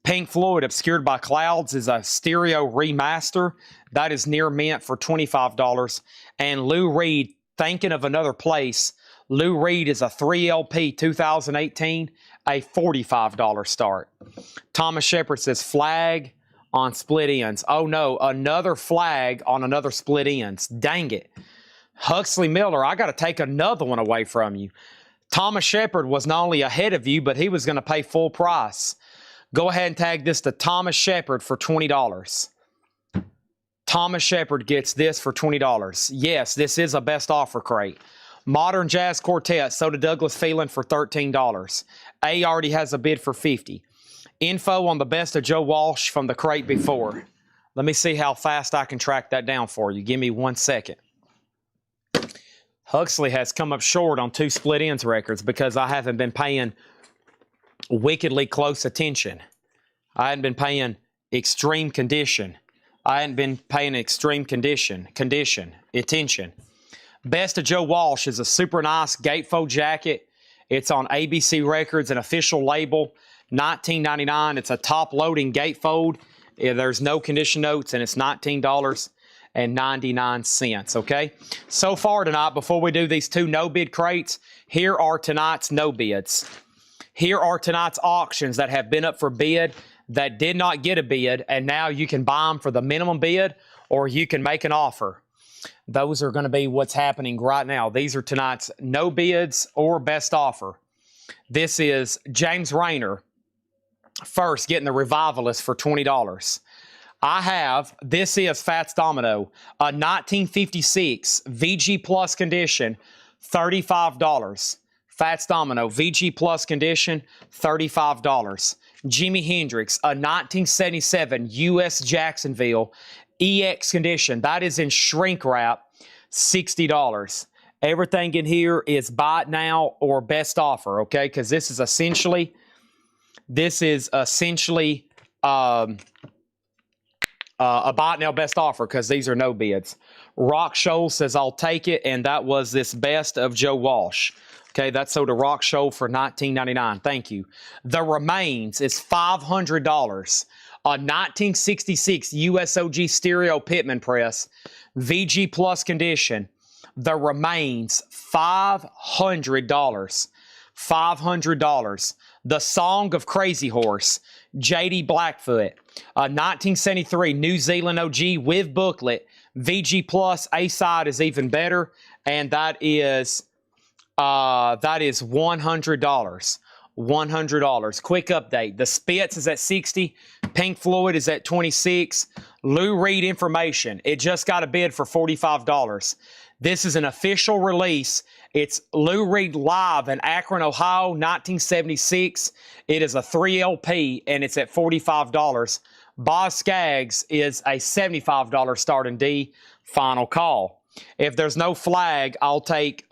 A: Pink Floyd, Obscured by Clouds, is a stereo remaster. That is near mint for $25. And Lou Reed, Thinking of Another Place. Lou Reed is a 3LP 2018, a $45 start. Thomas Shepard says Flag on split ends. Oh no, another Flag on another split ends. Dang it. Huxley Miller, I got to take another one away from you. Thomas Shepard was not only ahead of you, but he was going to pay full price. Go ahead and tag this to Thomas Shepard for $20. Thomas Shepard gets this for $20. Yes, this is a best offer crate. Modern Jazz Quartet, Soda Douglas Phelan for $13. A already has a bid for $50. Info on the best of Joe Walsh from the crate before. Let me see how fast I can track that down for you. Give me 1 second. Huxley has come up short on 2 split ends records because I haven't been paying wickedly close attention. I hadn't been paying extreme condition. I hadn't been paying extreme condition, attention. Best of Joe Walsh is a super nice gatefold jacket. It's on ABC Records, an official label, $19.99. It's a top-loading gatefold. There's no condition notes, and it's $19.99, okay? So far tonight, before we do these 2 no-bid crates, here are tonight's no bids. Here are tonight's auctions that have been up for bid that did not get a bid, and now you can buy them for the minimum bid, or you can make an offer. Those are going to be what's happening right now. These are tonight's no bids or best offer. This is James Rayner, first getting the Revivalist for $20. This is Fats Domino, a 1956 VG Plus condition, $35. Fats Domino, VG Plus condition, $35. Jimi Hendrix, a 1977 US Jacksonville EX condition. That is in shrink wrap, $60. Everything in here is buy it now or best offer, okay? Because this is essentially a buy it now best offer because these are no bids. Rock Shoal says I'll take it, and that was this best of Joe Walsh. Okay, that's sold to Rock Shoal for $19.99. Thank you. The Remains is $500. A 1966 USOG stereo Pittman press, VG Plus condition. The Remains, $500. $500. The Song of Crazy Horse, J.D. Blackfoot. A 1973 New Zealand OG with booklet. VG Plus, A-side is even better, and that is $100. $100. Quick update. The Spitz is at $60. Pink Floyd is at $26. Lou Reed Information. It just got a bid for $45. This is an official release. It's Lou Reed Live in Akron, Ohio, 1976. It is a 3LP, and it's at $45. Boz Skaggs is a $75 start in D. Final call. If there's no Flag, I'll take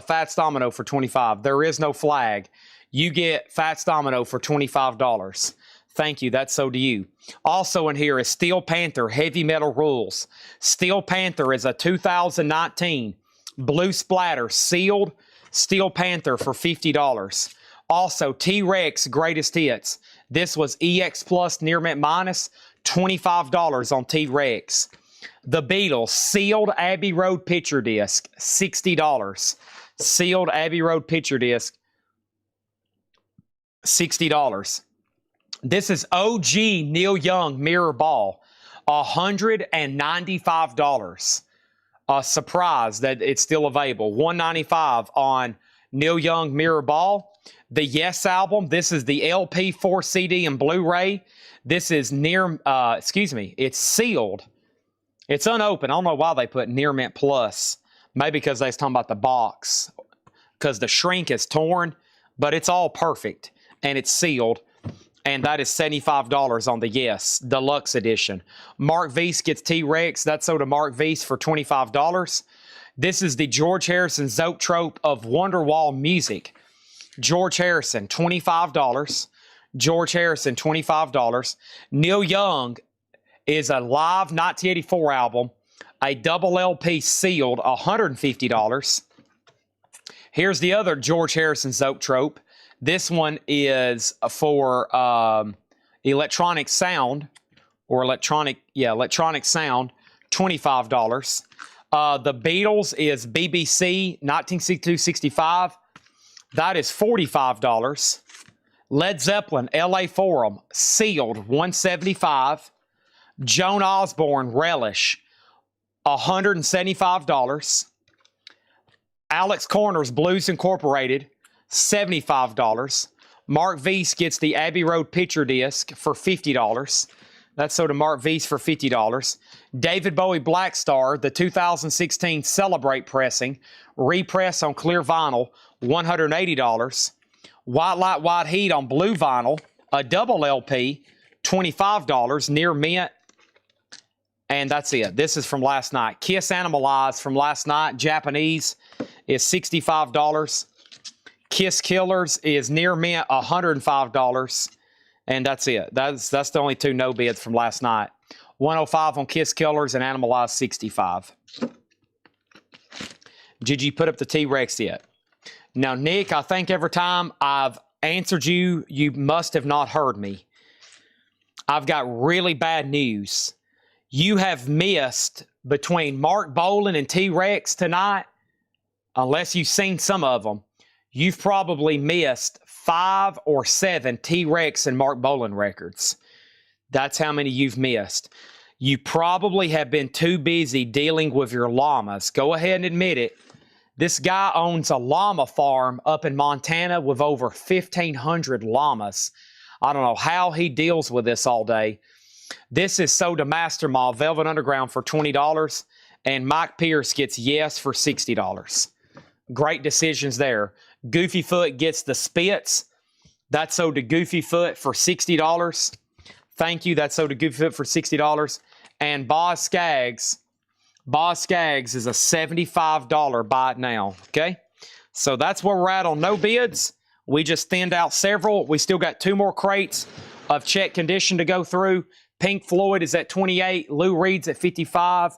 A: Fats Domino for $25. There is no Flag. You get Fats Domino for $25. Thank you. That's so to you. Also in here is Steel Panther Heavy Metal Rules. Steel Panther is a 2019 blue splatter sealed Steel Panther for $50. Also T-Rex Greatest Hits. This was EX Plus Near Mint Minus, $25 on T-Rex. The Beatles sealed Abbey Road picture disc, $60. Sealed Abbey Road picture disc, $60. This is OG Neil Young Mirror Ball, $195. A surprise that it's still available. $195 on Neil Young Mirror Ball. The Yes album, this is the LP 4 CD and Blu-ray. This is it's sealed. It's unopened. I don't know why they put Near Mint Plus. Maybe because they was talking about the box. Because the shrink is torn, but it's all perfect. And it's sealed. And that is $75 on the Yes Deluxe Edition. Mark Vise gets T-Rex. That's sold to Mark Vise for $25. This is the George Harrison Zoetrope of Wonderwall Music. George Harrison, $25. George Harrison, $25. Neil Young is a live 1984 album, a double LP sealed, $150. Here's the other George Harrison Zoetrope. This one is for electronic sound, or electronic sound, $25. The Beatles is BBC 1962-65. That is $45. Led Zeppelin, LA Forum, sealed, $175. Joan Osborne, Relish, $175. Alex Corner's Blues Incorporated, $75. Mark Vise gets the Abbey Road picture disc for $50. That's sold to Mark Vise for $50. David Bowie Black Star, the 2016 Celebrate pressing, repress on clear vinyl, $180. White Light White Heat on blue vinyl, a double LP, $25, Near Mint. And that's it. This is from last night. Kiss Animalize from last night, Japanese, is $65. Kiss Killers is Near Mint, $105. And that's it. That's the only two no bids from last night. 105 on Kiss Killers and Animalize, $65. Did you put up the T-Rex yet? Now, Nick, I think every time I've answered you, you must have not heard me. I've got really bad news. You have missed between Mark Bolan and T-Rex tonight, unless you've seen some of them. You've probably missed 5 or 7 T-Rex and Mark Bolan records. That's how many you've missed. You probably have been too busy dealing with your llamas. Go ahead and admit it. This guy owns a llama farm up in Montana with over 1,500 llamas. I don't know how he deals with this all day. This is sold to Master Mall, Velvet Underground for $20, and Mike Pierce gets Yes for $60. Great decisions there. Goofy Foot gets the Spitz. That's sold to Goofy Foot for $60. Thank you. That's sold to Goofy Foot for $60. And Boz Scaggs is a $75 buy it now. Okay? So that's where we're at on no bids. We just thinned out several. We still got 2 more crates of check condition to go through. Pink Floyd is at 28. Lou Reed's at 55.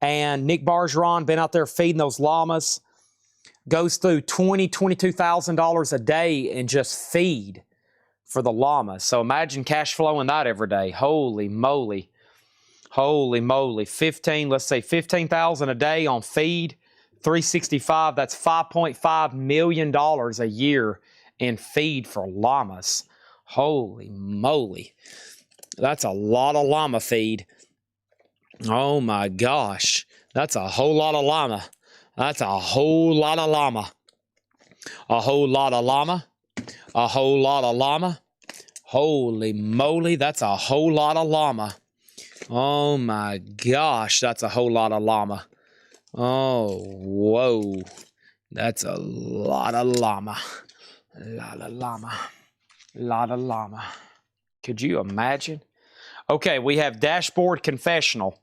A: And Nick Bargeron been out there feeding those llamas. Goes through $22,000 a day and just feed for the llamas. So imagine cash flowing that every day. Holy moly. Holy moly. let's say 15,000 a day on feed. 365, that's $5.5 million a year in feed for llamas. Holy moly. That's a lot of llama feed. Oh my gosh. That's a whole lot of llama. That's a whole lot of llama. A whole lot of llama. A whole lot of llama. Holy moly, that's a whole lot of llama. Oh my gosh, that's a whole lot of llama. Oh, whoa. That's a lot of llama. A lot of llama. A lot of llama. Could you imagine? Okay, we have Dashboard Confessional.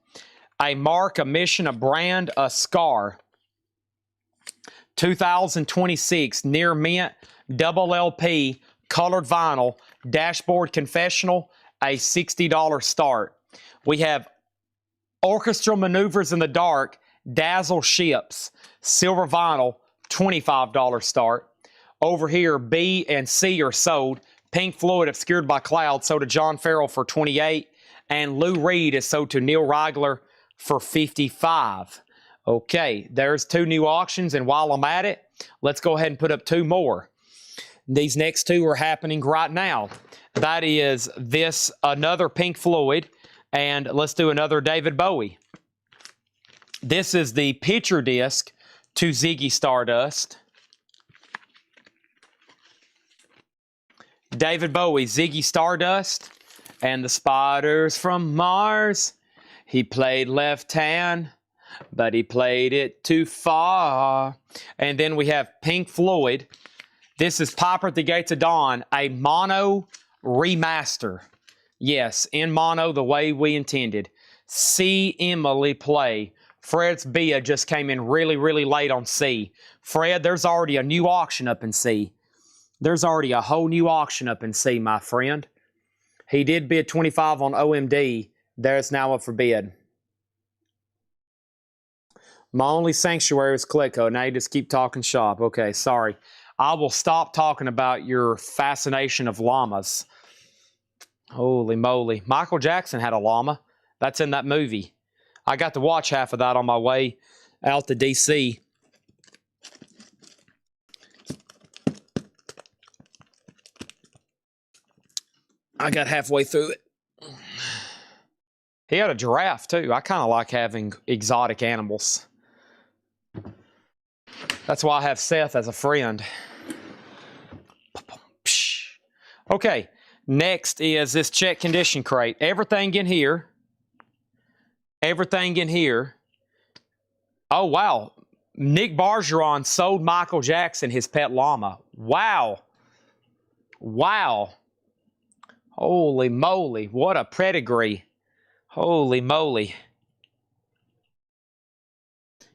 A: A mark, a mission, a brand, a scar. 2026 Near Mint double LP colored vinyl Dashboard Confessional, a $60 start. We have Orchestral Maneuvers in the Dark Dazzle Ships silver vinyl, $25 start. Over here B and C are sold. Pink Floyd Obscured by Cloud sold to John Farrell for $28, and Lou Reed is sold to Neil Rigler for $55. Okay, there's 2 new auctions, and while I'm at it, let's go ahead and put up 2 more. These next 2 are happening right now. That is this, another Pink Floyd, and let's do another David Bowie. This is the picture disc to Ziggy Stardust. David Bowie, Ziggy Stardust, and the spiders from Mars. He played left hand, but he played it too far. And then we have Pink Floyd. This is Piper at the Gates of Dawn, a mono remaster. Yes, in mono, the way we intended. See Emily play. Fred's Bia just came in really, really late on C. Fred, there's already a new auction up in C. There's already a whole new auction up in C, my friend. He did bid 25 on OMD. There's now up for bid. My only sanctuary is Clicko. Now you just keep talking shop. Okay, sorry. I will stop talking about your fascination of llamas. Holy moly. Michael Jackson had a llama. That's in that movie. I got to watch half of that on my way out to D.C. I got halfway through it. He had a giraffe, too. I kind of like having exotic animals. That's why I have Seth as a friend. Okay, next is this check condition crate. Everything in here. Everything in here. Oh, wow. Nick Bargeron sold Michael Jackson his pet llama. Wow. Wow. Holy moly. What a pedigree. Holy moly.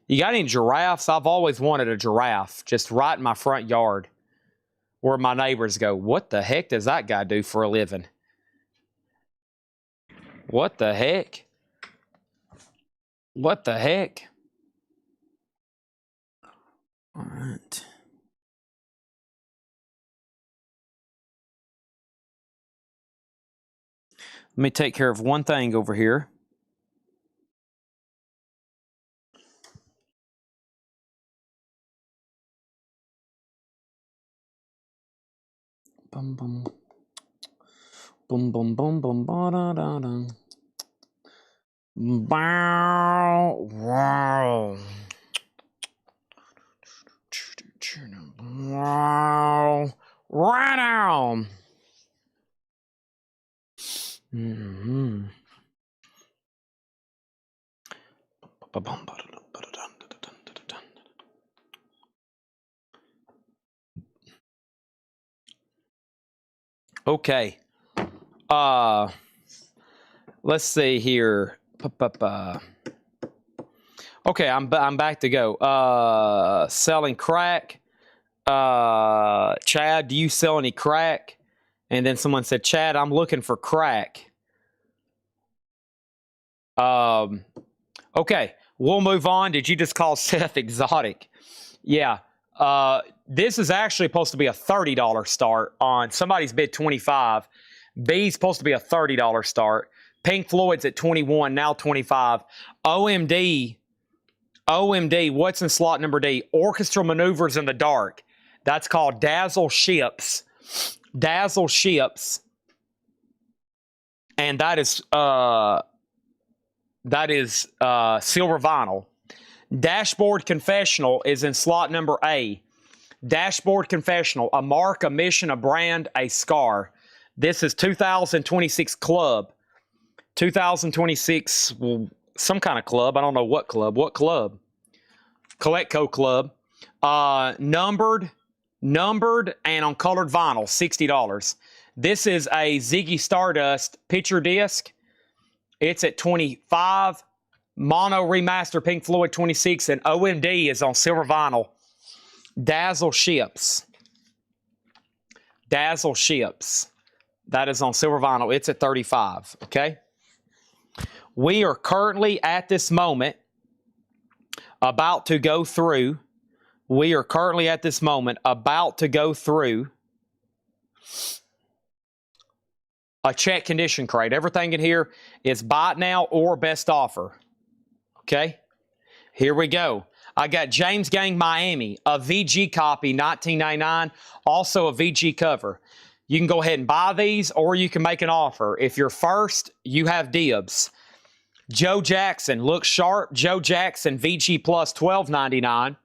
A: You got any giraffes? I've always wanted a giraffe just right in my front yard where my neighbors go, what the heck does that guy do for a living? What the heck? What the heck? All right. Let me take care of one thing over here. Bum bum. Boom boom boom boom ba da da da. Bow wow. Wow. Right on. Mm-hmm. Okay. Let's see here. Okay, I'm back to go. Selling crack. Chad, do you sell any crack? And then someone said, Chad, I'm looking for crack. Okay, we'll move on. Did you just call Seth exotic? Yeah. This is actually supposed to be a $30 start on somebody's bid 25. B's supposed to be a $30 start. Pink Floyd's at 21, now 25. OMD, what's in slot number D? Orchestral Maneuvers in the Dark. That's called Dazzle Ships. Dazzle Ships. And that is silver vinyl. Dashboard Confessional is in slot number A. Dashboard Confessional, a mark, a mission, a brand, a scar. This is 2026 club. 2026, well, some kind of club. I don't know what club. What club? Colecco Club. Numbered, and on colored vinyl, $60. This is a Ziggy Stardust picture disc. It's at 25. Mono remaster Pink Floyd 26, and OMD is on silver vinyl. Dazzle Ships. Dazzle Ships. That is on silver vinyl. It's at 35. Okay. We are currently at this moment about to go through. We are currently at this moment about to go through a check condition crate. Everything in here is buy it now or best offer. Okay, here we go. I got James Gang Miami, a VG copy, 1999, also a VG cover. You can go ahead and buy these or you can make an offer. If you're first, you have dibs. Joe Jackson, look sharp. Joe Jackson, VG plus, $12.99.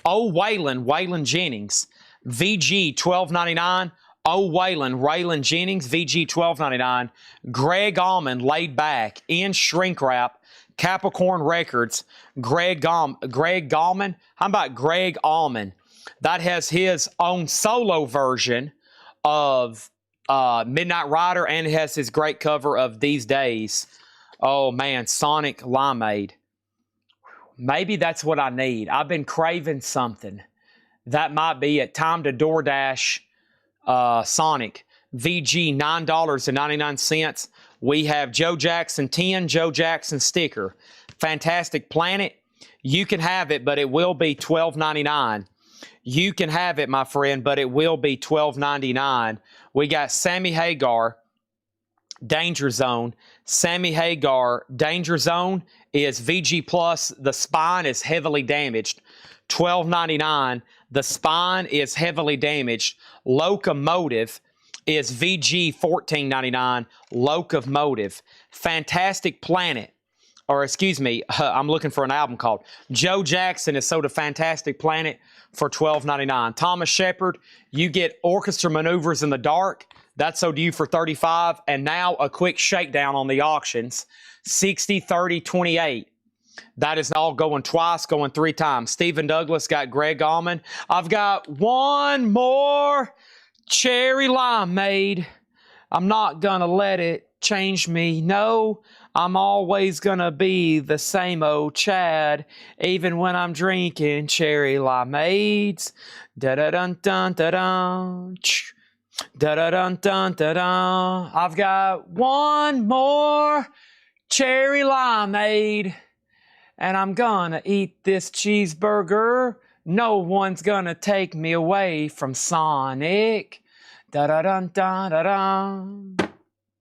A: Oh, Waylon Jennings, VG, $12.99. Oh, Waylon Jennings, VG, $12.99. Greg Allman, laid back in shrink wrap, Capricorn Records, Greg Gallman. How about Greg Allman? That has his own solo version of Midnight Rider, and it has his great cover of These Days. Oh, man, Sonic Limeade. Maybe that's what I need. I've been craving something. That might be it. Time to DoorDash Sonic. VG, $9.99. We have Joe Jackson 10, Joe Jackson sticker. Fantastic Planet. You can have it, but it will be $12.99. You can have it, my friend, but it will be $12.99. We got Sammy Hagar, Danger Zone. Sammy Hagar, Danger Zone is VG Plus. The spine is heavily damaged. $12.99. The spine is heavily damaged. Locomotive is VG $14.99. Locomotive. Fantastic Planet. Or excuse me, I'm looking for an album called Joe Jackson is sold a Fantastic Planet for $12.99. Thomas Shepard, you get Orchestra Maneuvers in the Dark. That's sold to you for $35. And now a quick shakedown on the auctions. 60, 30, 28. That is all going twice, going 3 times. Stephen Douglas got Greg Allman. I've got one more Cherry Limeade. I'm not going to let it change me. No, I'm always going to be the same old Chad, even when I'm drinking Cherry Limeades. Da-da-dun-dun-da-dun. Da-da-dun-dun-da-dun. I've got one more Cherry Limeade, and I'm gonna eat this cheeseburger. No one's gonna take me away from Sonic. Da-da-dun-dun-da-dun.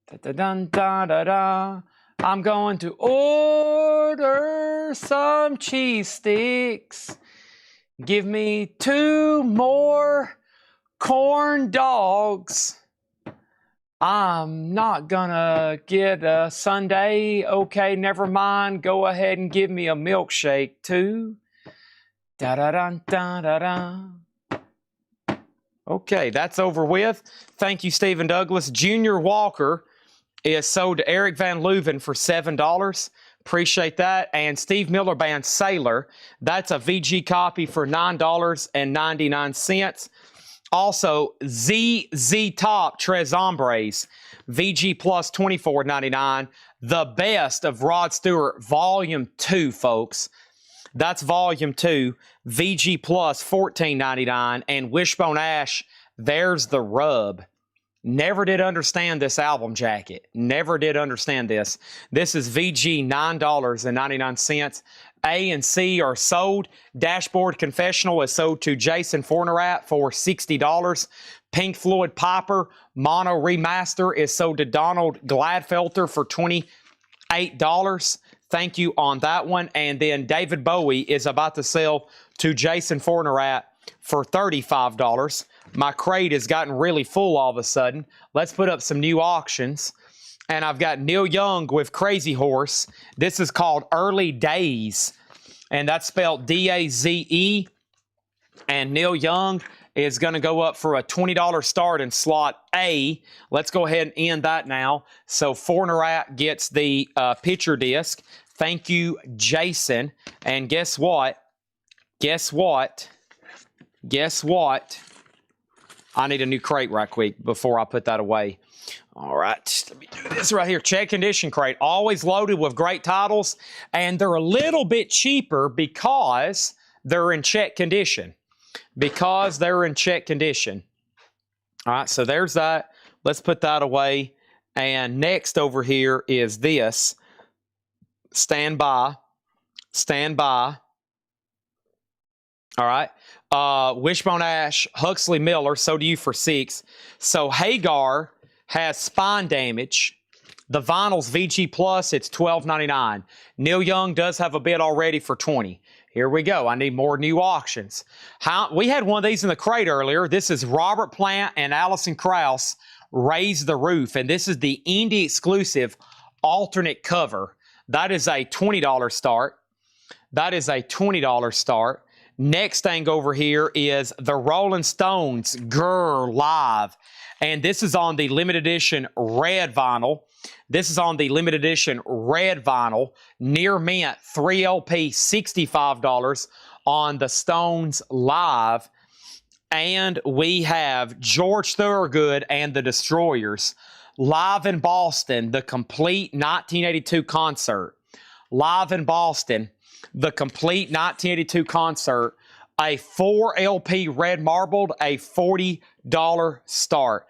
A: Da-da-dun-dun-da-dun. I'm going to order some cheese sticks. Give me 2 more corn dogs. I'm not gonna get a sundae. Okay, never mind. Go ahead and give me a milkshake too. Da-da-dun-dun-da-dun. Okay, that's over with. Thank you, Stephen Douglas. Junior Walker is sold to Eric Van Leuven for $7. Appreciate that. And Steve Miller Band Sailor, that's a VG copy for $9.99. Also, ZZ Top Tres Hombres, VG Plus $24.99. The Best of Rod Stewart, Volume 2, folks. That's Volume 2, VG Plus $14.99. And Wishbone Ash, There's the Rub. Never did understand this album jacket. Never did understand this. This is VG $9.99. A and C are sold. Dashboard Confessional is sold to Jason Fornerat for $60. Pink Floyd Piper Mono Remaster is sold to Donald Gladfelter for $28. Thank you on that one. And then David Bowie is about to sell to Jason Fornerat for $35. My crate has gotten really full all of a sudden. Let's put up some new auctions. And I've got Neil Young with Crazy Horse. This is called Early Days, and that's spelled D-A-Z-E. And Neil Young is going to go up for a $20 start in slot A. Let's go ahead and end that now. So Fornerat gets the picture disc. Thank you, Jason. And guess what? Guess what? Guess what? I need a new crate right quick before I put that away. All right, let me do this right here. Check condition crate, always loaded with great titles, and they're a little bit cheaper because they're in check condition. Because they're in check condition. All right, so there's that. Let's put that away. And next over here is this. Stand by. Stand by. All right. Wishbone Ash, Huxley Miller, so do you for $6. So Hagar has spine damage. The vinyl's VG Plus, it's $12.99. Neil Young does have a bid already for $20. Here we go. I need more new auctions. We had one of these in the crate earlier. This is Robert Plant and Alison Krauss, Raise the Roof. And this is the indie exclusive alternate cover. That is a $20 start. That is a $20 start. Next thing over here is the Rolling Stones, Grr, live. And this is on the limited edition red vinyl. This is on the limited edition red vinyl. Near mint, 3LP, $65 on the Stones Live. And we have George Thorogood and the Destroyers live in Boston, the complete 1982 concert. Live in Boston, the complete 1982 concert. A 4LP red marbled, a $40 start.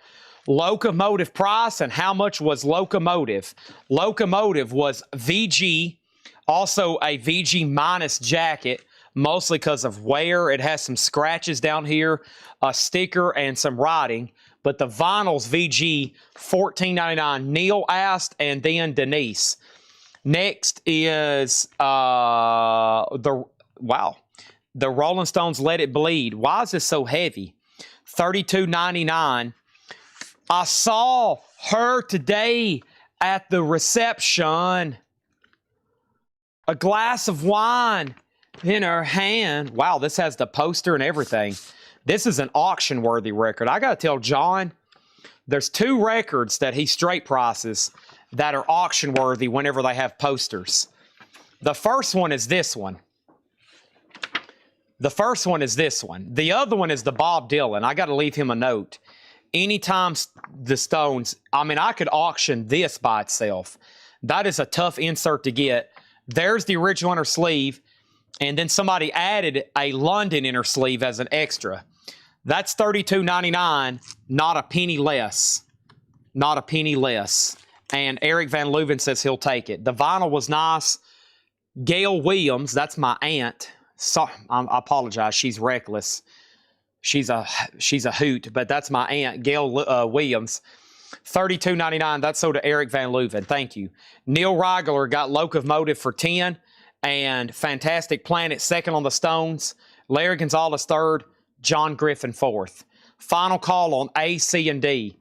A: Locomotive price, and how much was Locomotive? Locomotive was VG, also a VG minus jacket, mostly because of wear. It has some scratches down here, a sticker, and some writing. But the vinyl's VG, $14.99. Neil asked, and then Denise. Next is the Rolling Stones Let It Bleed. Why is this so heavy? $32.99. I saw her today at the reception. A glass of wine in her hand. Wow, this has the poster and everything. This is an auction-worthy record. I got to tell John, there's 2 records that he straight prices that are auction-worthy whenever they have posters. The first one is this one. The first one is this one. The other one is the Bob Dylan. I got to leave him a note. Anytime the Stones, I mean, I could auction this by itself. That is a tough insert to get. There's the original inner sleeve, and then somebody added a London inner sleeve as an extra. That's $32.99, not a penny less. Not a penny less. And Eric Van Leuven says he'll take it. The vinyl was nice. Gail Williams, that's my aunt. So, I apologize, she's reckless. She's a hoot, but that's my aunt, Gail Williams. $32.99. That's sold to Eric Van Leuven. Thank you. Neil Reigler got Locomotive for $10, and Fantastic Planet second on the Stones. Larry Gonzalez third. John Griffin fourth. Final call on A, C, and D.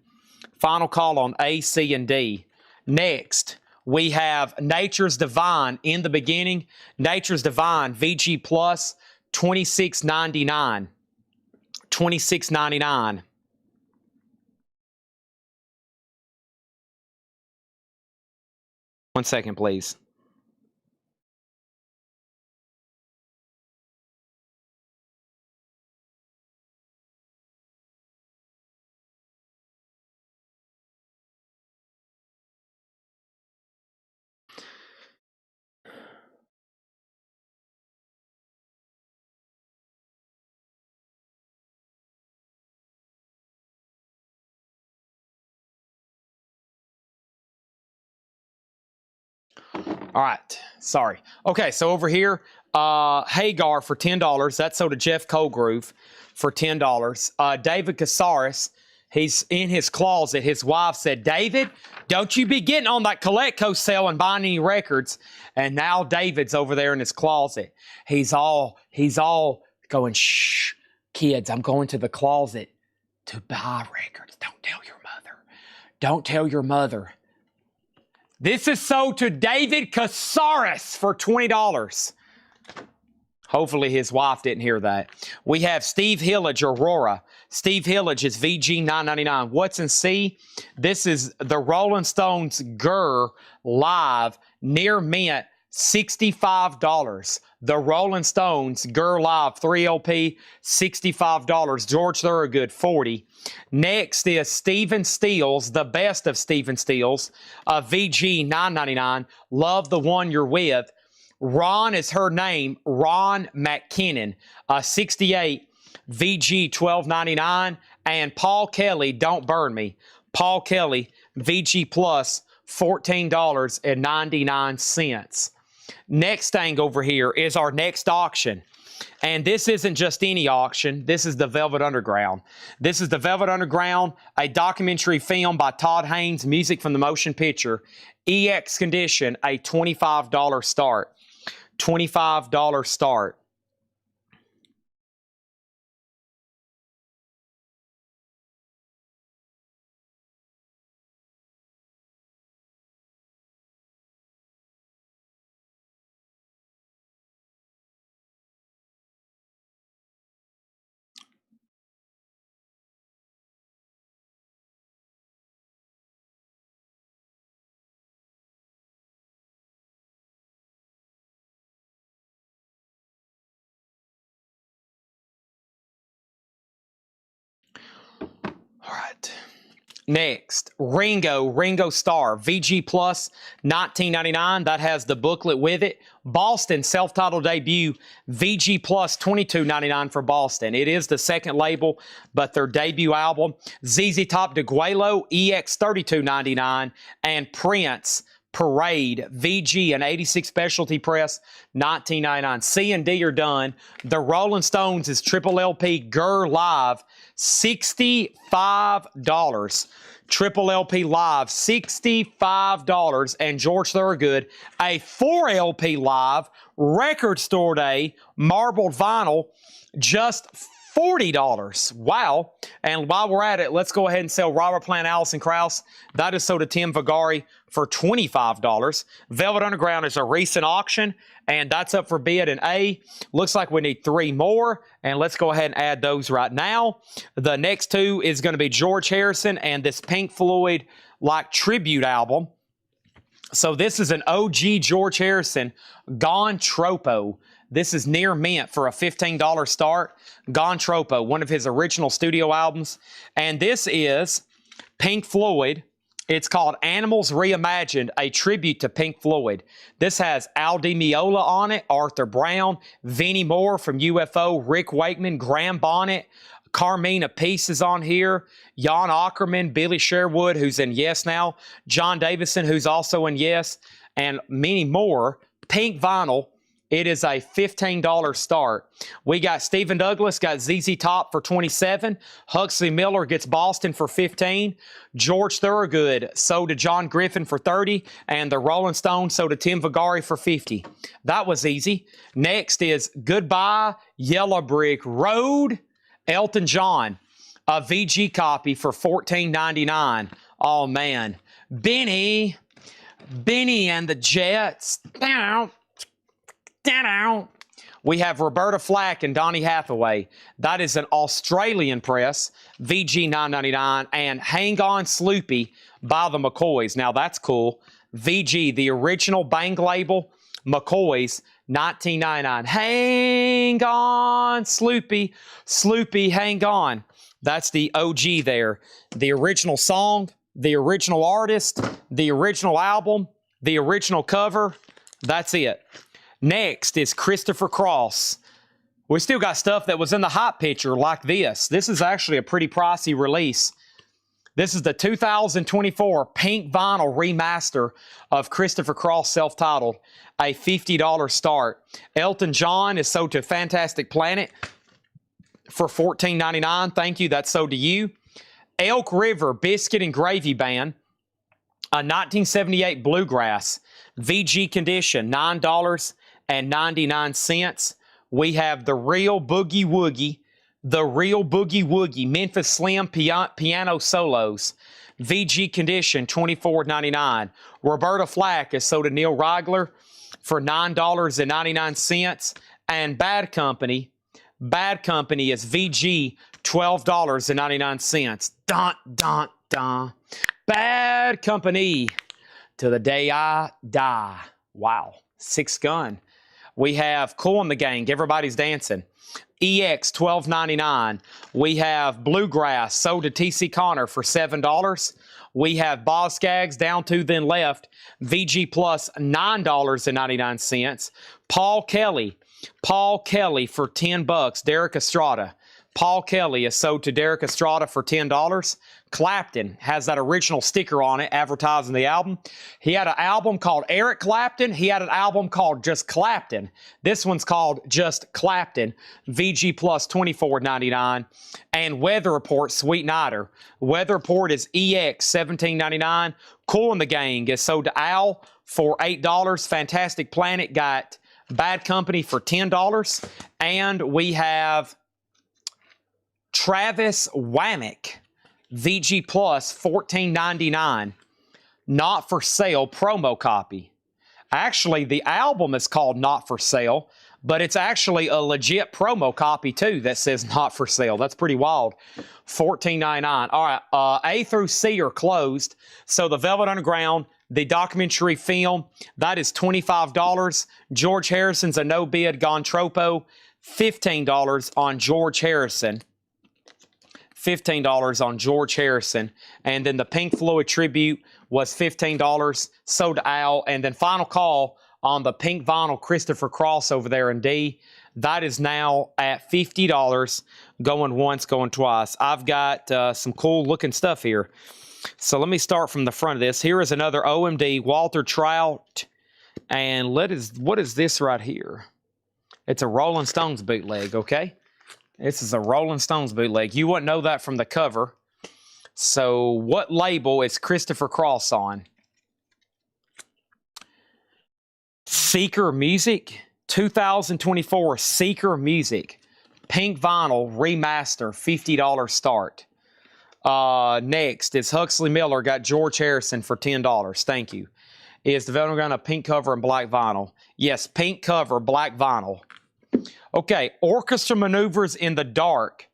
A: Final call on A, C, and D. Next, we have Nature's Divine in the beginning. Nature's Divine VG Plus, $26.99. $26.99. One second, please. All right. Sorry. Okay, so over here, Hagar for $10. That's sold to Jeff Colgrove for $10. David Casares, he's in his closet. His wife said, David, don't you be getting on that Colecco sale and buying any records. And now David's over there in his closet. He's all going, shh, kids, I'm going to the closet to buy records. Don't tell your mother. Don't tell your mother. This is sold to David Casares for $20. Hopefully his wife didn't hear that. We have Steve Hillage, Aurora. Steve Hillage is VG $9.99. What's in C? This is the Rolling Stones Gurr Live near mint, $65. The Rolling Stones Gurr Live 3LP, $65. George Thorogood, $40. Next is Stephen Stills, the best of Stephen Stills, VG $9.99. Love the one you're with. Ron is her name, Ron McKinnon, 68, VG $12.99. And Paul Kelly, Don't Burn Me. Paul Kelly, VG Plus, $14.99. Next thing over here is our next auction. And this isn't just any auction. This is the Velvet Underground. This is the Velvet Underground, a documentary film by Todd Haynes, music from the motion picture. EX condition, a $25 start. $25 start. Next, Ringo Starr, VG Plus, $19.99. That has the booklet with it. Boston, self-titled debut, VG Plus, $22.99 for Boston. It is the second label, but their debut album. ZZ Top, Deguelo, EX, $32.99. And Prince, Parade, VG, an 86 specialty press, $19.99. C and D are done. The Rolling Stones is triple LP Gurr Live, $65. Triple LP Live, $65. And George Thorogood, a 4 LP Live, Record Store Day, marbled vinyl, just $40. Wow. And while we're at it, let's go ahead and sell Robert Plant, Alison Krauss. That is sold to Tim Vigari for $25. Velvet Underground is a recent auction, and that's up for bid in A. Looks like we need 3 more, and let's go ahead and add those right now. The next 2 is going to be George Harrison and this Pink Floyd like tribute album. So this is an OG George Harrison, Gone Tropo. This is near mint for a $15 start. Gone Tropo, one of his original studio albums. And this is Pink Floyd. It's called Animals Reimagined, a tribute to Pink Floyd. This has Al Di Meola on it, Arthur Brown, Vinnie Moore from UFO, Rick Wakeman, Graham Bonnet, Carmina Peace is on here, Jan Ackerman, Billy Sherwood, who's in Yes now, John Davison, who's also in Yes, and many more. Pink vinyl. It is a $15 start. We got Stephen Douglas, got ZZ Top for $27. Huxley Miller gets Boston for $15. George Thorogood sold to John Griffin for $30. And the Rolling Stones sold to Tim Vigari for $50. That was easy. Next is Goodbye Yellow Brick Road, Elton John. A VG copy for $14.99. Oh, man. Benny and the Jets. We have Roberta Flack and Donny Hathaway. That is an Australian press, VG $9.99, and Hang On Sloopy by the McCoys. Now that's cool. VG, the original Bang label, McCoys, $19.99. Hang on, Sloopy. Sloopy, hang on. That's the OG there. The original song, the original artist, the original album, the original cover. That's it. Next is Christopher Cross. We still got stuff that was in the hot picture like this. This is actually a pretty pricey release. This is the 2024 pink vinyl remaster of Christopher Cross self-titled, a $50 start. Elton John is sold to Fantastic Planet for $14.99. Thank you. That's sold to you. Elk River Biscuit and Gravy Band, a 1978 bluegrass, VG condition, $9.99. We have the Real Boogie Woogie, Memphis Slim piano solos, VG condition, $24.99. Roberta Flack is sold to Neil Rigler for $9.99. And Bad Company is VG, $12.99. Dun, dun, dun. Bad Company, to the day I die. Wow. 6 gun. We have Cool and the Gang, Everybody's Dancing. EX, $12.99. We have Bluegrass, sold to TC Connor for $7. We have Boz Scaggs, Down to Then Left, VG Plus, $9.99. Paul Kelly for $10. Derek Estrada. Paul Kelly is sold to Derek Estrada for $10. Clapton has that original sticker on it advertising the album. He had an album called Eric Clapton. He had an album called Just Clapton. This one's called Just Clapton. VG Plus, $24.99. And Weather Report, Sweet Nighter. Weather Report is EX, $17.99. Cool and the Gang is sold to Al for $8. Fantastic Planet got Bad Company for $10. And we have Travis Wamick, VG Plus, $14.99. Not for Sale promo copy. Actually, the album is called Not for Sale, but it's actually a legit promo copy too that says Not for Sale. That's pretty wild. $14.99. All right, A through C are closed. So the Velvet Underground, the documentary film, that is $25. George Harrison's a no bid, Gone Tropo, $15 on George Harrison. $15 on George Harrison. And then the Pink Floyd tribute was $15. So to Al. And then final call on the pink vinyl Christopher Cross over there in D. That is now at $50. Going once, going twice. I've got some cool looking stuff here. So let me start from the front of this. Here is another OMD Walter Trout. And what is this right here? It's a Rolling Stones bootleg, okay? This is a Rolling Stones bootleg. You wouldn't know that from the cover. So what label is Christopher Cross on? Seeker Music. 2024 Seeker Music. Pink vinyl remaster, $50 start. Next is Huxley Miller got George Harrison for $10. Thank you. Is the Velvet Gun a pink cover and black vinyl? Yes, pink cover, black vinyl. Okay, Orchestra Maneuvers in the Dark.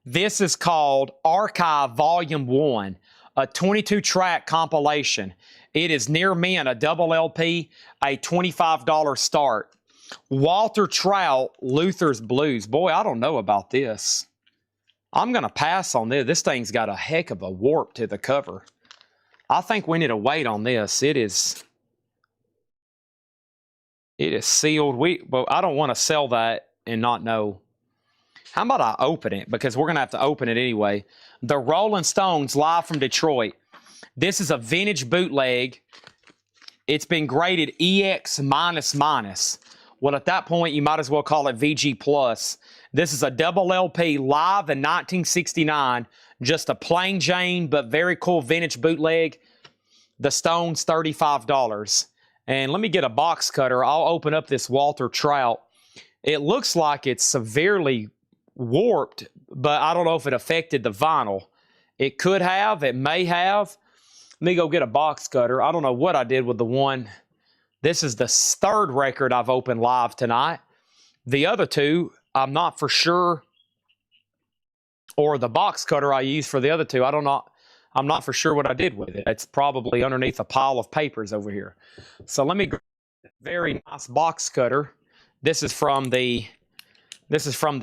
A: This is called Archive Volume 1, a 22-track compilation. It is near mint, a double LP, a $25 start. Walter Trout, Luther's Blues. Boy, I don't know about this. I'm going to pass on this. This thing's got a heck of a warp to the cover. I think we need to wait on this. It is sealed. But I don't want to sell that and not know. How about I open it? Because we're going to have to open it anyway. The Rolling Stones live from Detroit. This is a vintage bootleg. It's been graded EX minus. Well, at that point, you might as well call it VG plus. This is a double LP live in 1969. Just a plain Jane, but very cool vintage bootleg. The Stones, $35. And let me get a box cutter. I'll open up this Walter Trout. It looks like it's severely warped, but I don't know if it affected the vinyl. It could have. It may have. Let me go get a box cutter. I don't know what I did with the one. This is the third record I've opened live tonight. The other two, I'm not for sure. Or the box cutter I used for the other two, I'm not for sure what I did with it. It's probably underneath a pile of papers over here. So let me grab a very nice box cutter. This is from the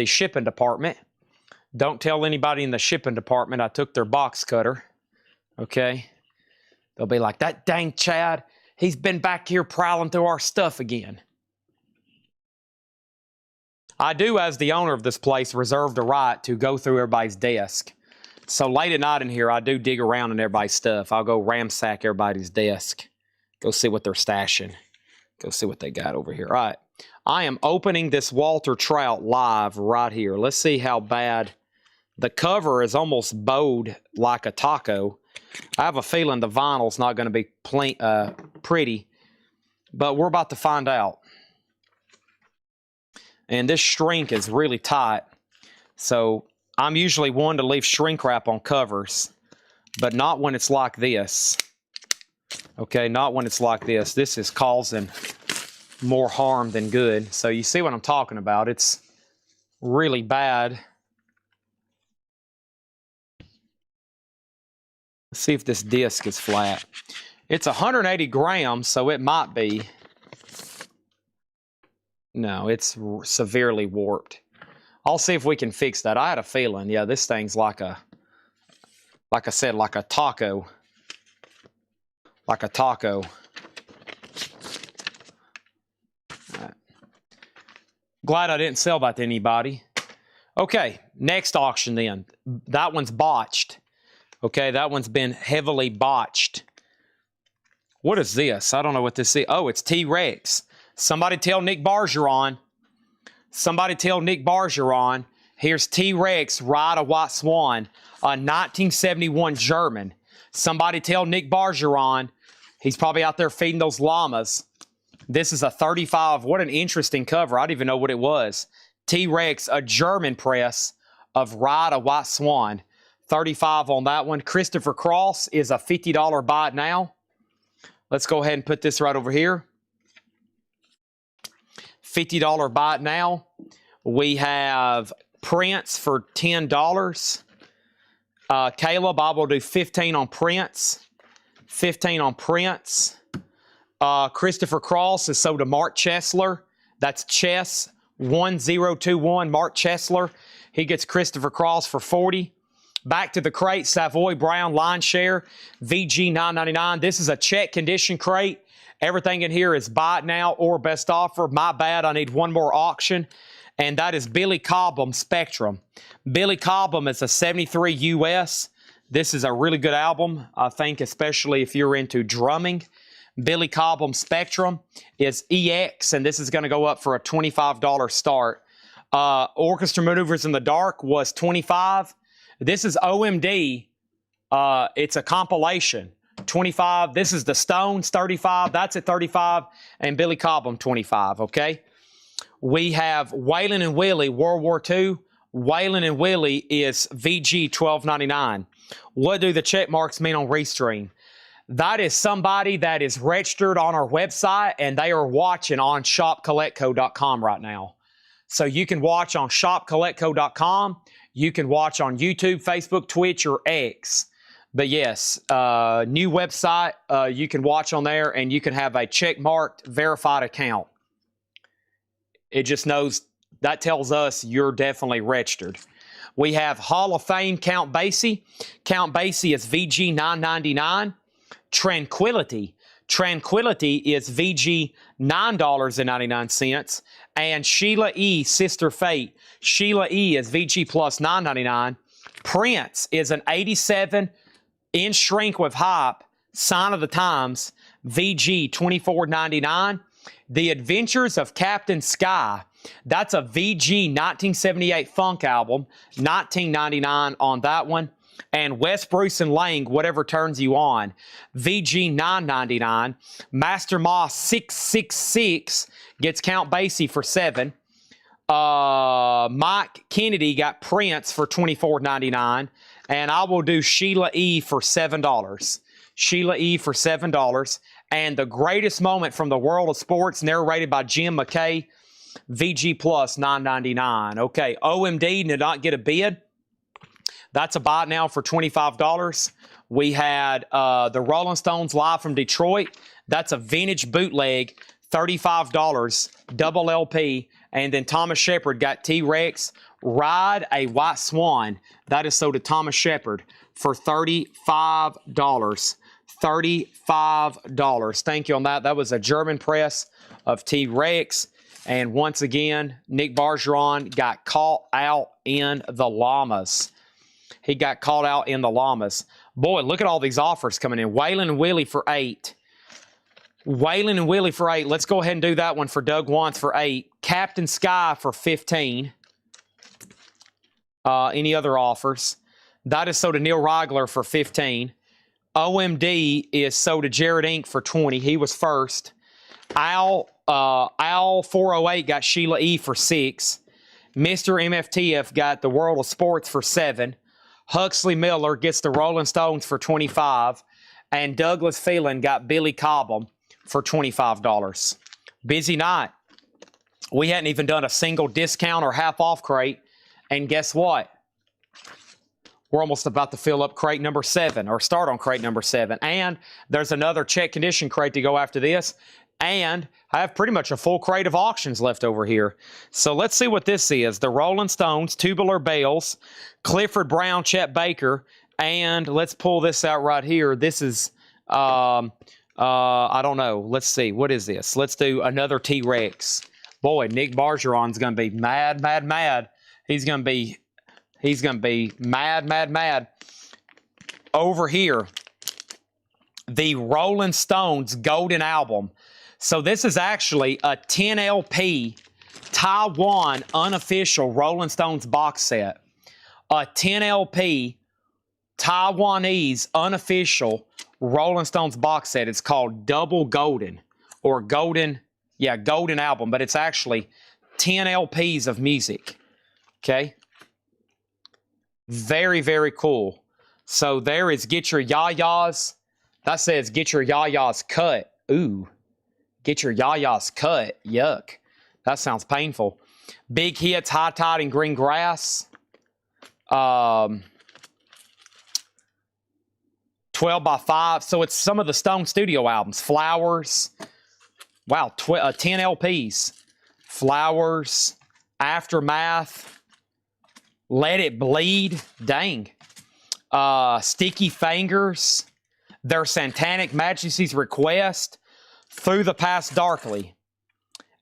A: shipping department. Don't tell anybody in the shipping department I took their box cutter. Okay? They'll be like, that dang Chad, he's been back here prowling through our stuff again. I do, as the owner of this place, reserve the right to go through everybody's desk. So late at night in here, I do dig around in everybody's stuff. I'll go ransack everybody's desk. Go see what they're stashing. Go see what they got over here. All right. I am opening this Walter Trout live right here. Let's see how bad. The cover is almost bowed like a taco. I have a feeling the vinyl's not going to be pretty, but we're about to find out. And this shrink is really tight. So I'm usually one to leave shrink wrap on covers, but not when it's like this. Okay, not when it's like this. This is causing more harm than good. So you see what I'm talking about. It's really bad. Let's see if this disc is flat. It's 180 grams, so it might be. No, it's severely warped. I'll see if we can fix that. I had a feeling, yeah, this thing's like I said, like a taco. Like a taco. Right. Glad I didn't sell that to anybody. Okay, next auction then. That one's botched. Okay, that one's been heavily botched. What is this? I don't know what this is. Oh, it's T-Rex. Somebody tell Nick Bargeron. Somebody tell Nick Bargeron. Here's T-Rex, Ride a White Swan, a 1971 German. Somebody tell Nick Bargeron. He's probably out there feeding those llamas. This is a 35. What an interesting cover. I didn't even know what it was. T-Rex, a German press of Ride a White Swan. 35 on that one. Christopher Cross is a $50 buy it now. Let's go ahead and put this right over here. $50 buy it now. We have Prince for $10. Caleb, I will do 15 on Prince. 15 on Prince. Christopher Cross is sold to Mark Chesler. That's Chess 1021, Mark Chesler. He gets Christopher Cross for 40. Back to the crate, Savoy Brown Line Share, VG $9.99. This is a check condition crate. Everything in here is buy it now or best offer. My bad, I need one more auction, and that is Billy Cobham Spectrum. Billy Cobham is a 73 US. This is a really good album, I think, especially if you're into drumming. Billy Cobham Spectrum is EX, and this is going to go up for a $25 start. Orchestra Maneuvers in the Dark was $25. This is OMD. It's a compilation. $25. This is the Stones, $35. That's at $35. And Billy Cobham, $25. Okay. We have Waylon and Willie, World War II. Waylon and Willie is VG $12.99. What do the check marks mean on Restream? That is somebody that is registered on our website, and they are watching on shopcollectco.com right now. So you can watch on shopcollectco.com. You can watch on YouTube, Facebook, Twitch, or X. But yes, new website, you can watch on there, and you can have a check-marked, verified account. It just knows, that tells us you're definitely registered. We have Hall of Fame Count Basie. Count Basie is VG $9.99. Tranquility is VG $9.99. And Sheila E. Sister Fate. Sheila E. is VG plus $9.99. Prince is an 87 in Shrink with Hype, Sign of the Times, VG $24.99. The Adventures of Captain Sky, that's a VG 1978 funk album, $19.99 on that one. And Wes Bruce and Lang, Whatever Turns You On, VG $9.99. Master Moss 666 gets Count Basie for $7. Mike Kennedy got Prince for $24.99. And I will do Sheila E. for $7. Sheila E. for $7. And The Greatest Moment from the World of Sports, narrated by Jim McKay, VG plus $9.99. Okay, OMD did not get a bid. That's a buy now for $25. We had the Rolling Stones live from Detroit. That's a vintage bootleg, $35, double LP. And then Thomas Shepard got T-Rex, Ride a White Swan. That is sold to Thomas Shepard for $35. $35. Thank you on that. That was a German press of T-Rex. And once again, Nick Bargeron got caught out in the llamas. He got caught out in the llamas. Boy, look at all these offers coming in. Waylon and Willie for $8. Waylon and Willie for $8. Let's go ahead and do that one for Doug Wants for $8. Captain Sky for $15. Any other offers? That is sold to Neil Rigler for $15. OMD is sold to Jared Inc. for $20. He was first. Al 408 got Sheila E. for $6. Mr. MFTF got the World of Sports for $7. Huxley Miller gets the Rolling Stones for $25. And Douglas Phelan got Billy Cobham for $25. Busy night. We hadn't even done a single discount or half off crate. And guess what? We're almost about to fill up crate number 7, or start on crate number 7. And there's another check condition crate to go after this. And I have pretty much a full crate of auctions left over here. So let's see what this is. The Rolling Stones, Tubular Bells, Clifford Brown, Chet Baker, and let's pull this out right here. This is, I don't know. Let's see. What is this? Let's do another T-Rex. Boy, Nick Bargeron's going to be mad, mad, mad. He's going to be mad, mad, mad. Over here, the Rolling Stones Golden Album. So this is actually a 10 LP Taiwan unofficial Rolling Stones box set. A 10 LP Taiwanese unofficial Rolling Stones box set. It's called Double Golden, or Golden, yeah, Golden Album, but it's actually 10 LPs of music. Okay. Very, very cool. So there is Get Your Yayas. That says Get Your Yayas Cut. Ooh. Get Your Yayas Cut. Yuck. That sounds painful. Big Hits, High Tide, and Green Grass. 12 by 5. So it's some of the Stone Studio albums. Flowers. Wow. 10 LPs. Flowers. Aftermath. Let It Bleed. Dang. Sticky Fingers, Their Satanic Majesty's Request, Through the Past Darkly,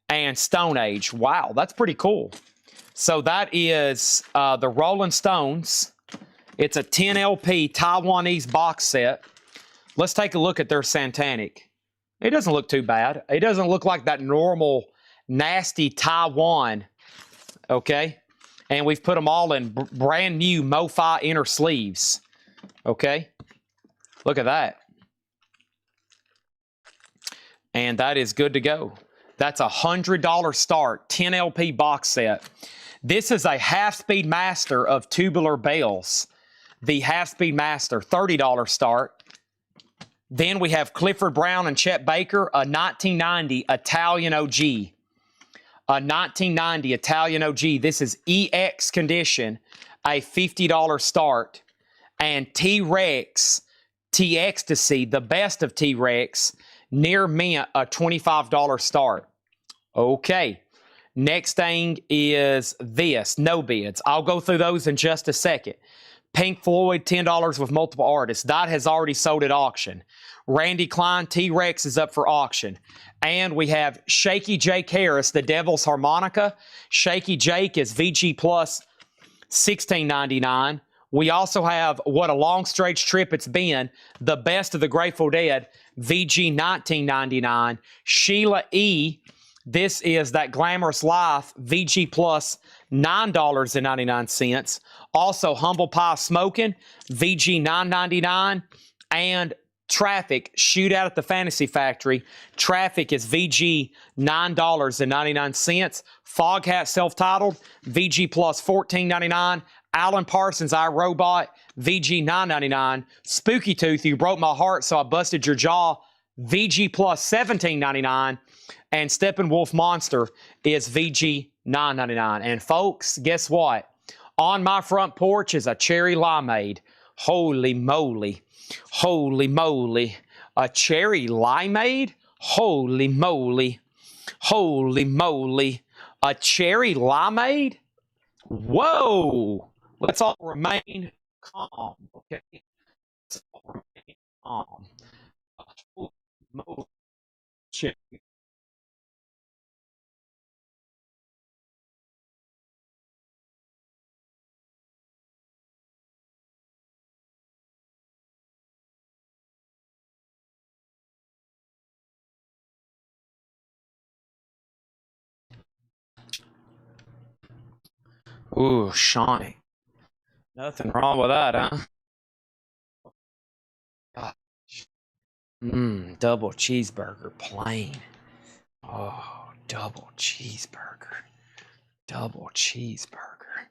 A: and Stone Age. Wow, that's pretty cool. So that is the Rolling Stones. It's a 10 LP Taiwanese box set. Let's take a look at their Satanic. It doesn't look too bad. It doesn't look like that normal, nasty Taiwan. Okay? And we've put them all in brand new MoFi inner sleeves. Okay? Look at that. And that is good to go. That's a $100 start, 10 LP box set. This is a half-speed master of Tubular Bells. The half-speed master, $30 start. Then we have Clifford Brown and Chet Baker, a 1990 Italian OG. A 1990 Italian OG. This is EX condition, a $50 start. And T-Rex, T-Ecstasy, the best of T-Rex, near mint, a $25 start. Okay. Next thing is this, no bids. I'll go through those in just a second. Pink Floyd, $10 with multiple artists. That has already sold at auction. Randy Klein, T-Rex is up for auction. And we have Shaky Jake Harris, the Devil's Harmonica. Shaky Jake is VG Plus, $16.99. We also have What a Long Strange Trip It's Been, the best of the Grateful Dead, VG $19.99. Sheila E., this is That Glamorous Life, VG Plus, $9.99. Also, Humble Pie Smoking, VG $9.99. And Traffic, Shootout at the Fantasy Factory. Traffic is VG $9.99. Foghat Self-Titled, VG Plus $14.99. Alan Parsons, iRobot, VG $9.99. Spooky Tooth, You Broke My Heart So I Busted Your Jaw, VG Plus $17.99. And Steppenwolf Monster is VG $9.99. And folks, guess what? On my front porch is a cherry limeade. Holy moly. Holy moly. A cherry limeade? Holy moly. Holy moly. A cherry limeade? Whoa. Let's all remain calm, okay? Let's all remain calm. Holy moly. Cherry. Ooh, Shawnee. Nothing wrong with that, huh? Gosh. Double cheeseburger, plain. Oh, double cheeseburger. Double cheeseburger.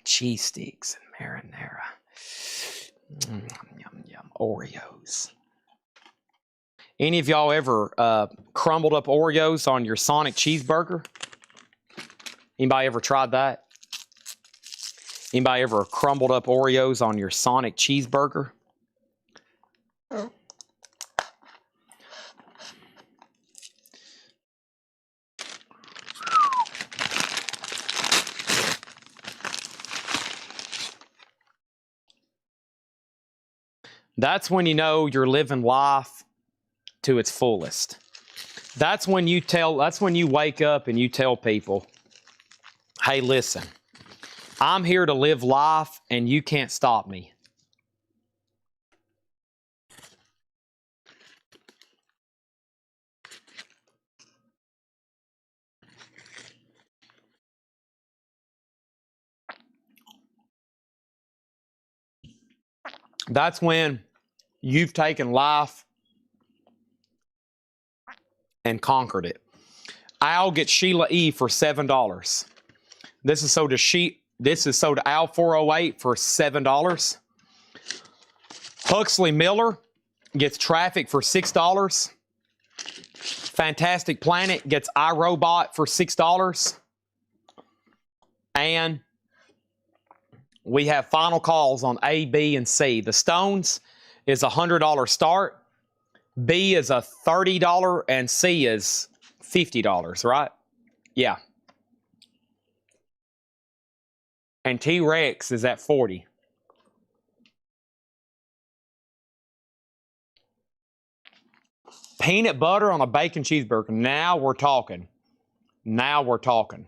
A: Cheese sticks and marinara. Yum, yum. Oreos. Any of y'all ever crumbled up Oreos on your Sonic cheeseburger? Anybody ever tried that? Anybody ever crumbled up Oreos on your Sonic cheeseburger? That's when you know you're living life to its fullest. That's when you wake up and you tell people, hey, listen, I'm here to live life and you can't stop me. That's when you've taken life and conquered it. I'll get Sheila E for $7. This is sold to Al 408 for $7. Huxley Miller gets Traffic for $6. Fantastic Planet gets iRobot for $6. And we have final calls on A, B, and C. The Stones is a $100 start. B is a $30 and C is $50, right? Yeah. And T-Rex is at $40. Peanut butter on a bacon cheeseburger. Now we're talking. Now we're talking.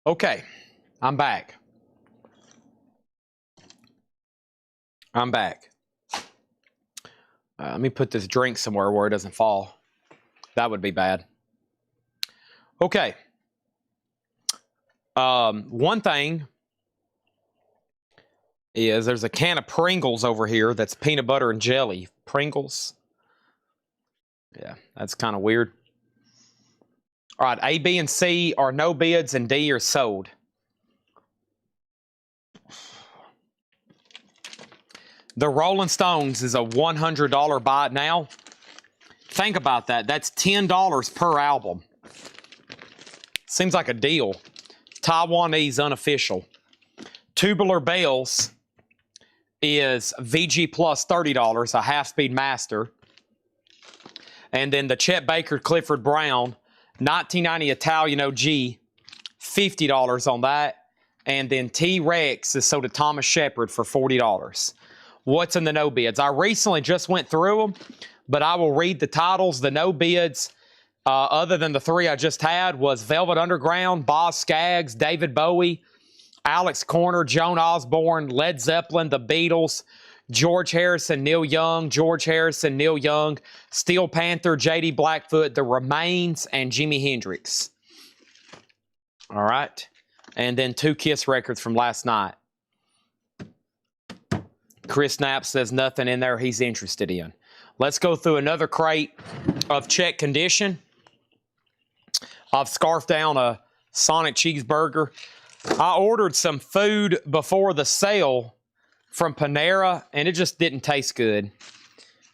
A: Okay, I'm back. I'm back. Let me put this drink somewhere where it doesn't fall. That would be bad. Okay. One thing is there's a can of Pringles over here that's peanut butter and jelly. Pringles. Yeah, that's kind of weird. All right, A, B, and C are no bids, and D are sold. The Rolling Stones is a $100 buy now. Think about that. That's $10 per album. Seems like a deal. Taiwanese unofficial. Tubular Bells is VG Plus $30, a half-speed master. And then the Chet Baker Clifford Brown 1990 Italian OG, $50 on that. And then T-Rex is sold to Thomas Shepard for $40. What's in the no bids? I recently just went through them, but I will read the titles. The no bids, other than the three I just had, was Velvet Underground, Boz Scaggs, David Bowie, Alex Corner, Joan Osborne, Led Zeppelin, The Beatles, George Harrison, Neil Young, George Harrison, Neil Young, Steel Panther, J.D. Blackfoot, The Remains, and Jimi Hendrix. All right. And then 2 Kiss records from last night. Chris Knapp says nothing in there he's interested in. Let's go through another crate of check condition. I've scarfed down a Sonic cheeseburger. I ordered some food before the sale from Panera, and it just didn't taste good.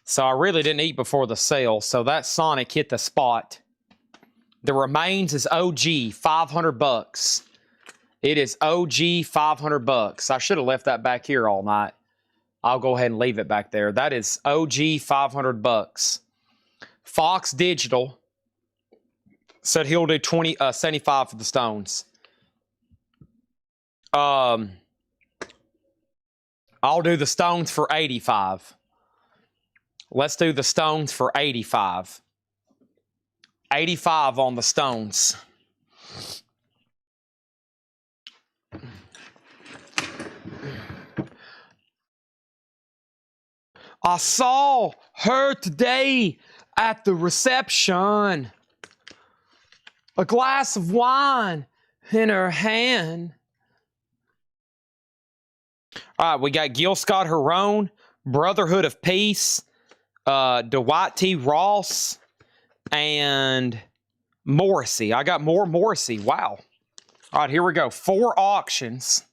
A: So I really didn't eat before the sale. So that Sonic hit the spot. The Remains is OG, $500. It is OG, $500. I should have left that back here all night. I'll go ahead and leave it back there. That is OG, $500. Fox Digital said he'll do 75 for the Stones. I'll do the Stones for 85. Let's do the Stones for 85. 85 on the Stones. I saw her today at the reception. A glass of wine in her hand. All right, we got Gil Scott-Heron, Brotherhood of Peace, Dwight T. Ross, and Morrissey. I got more Morrissey. Wow. All right, here we go. 4 auctions.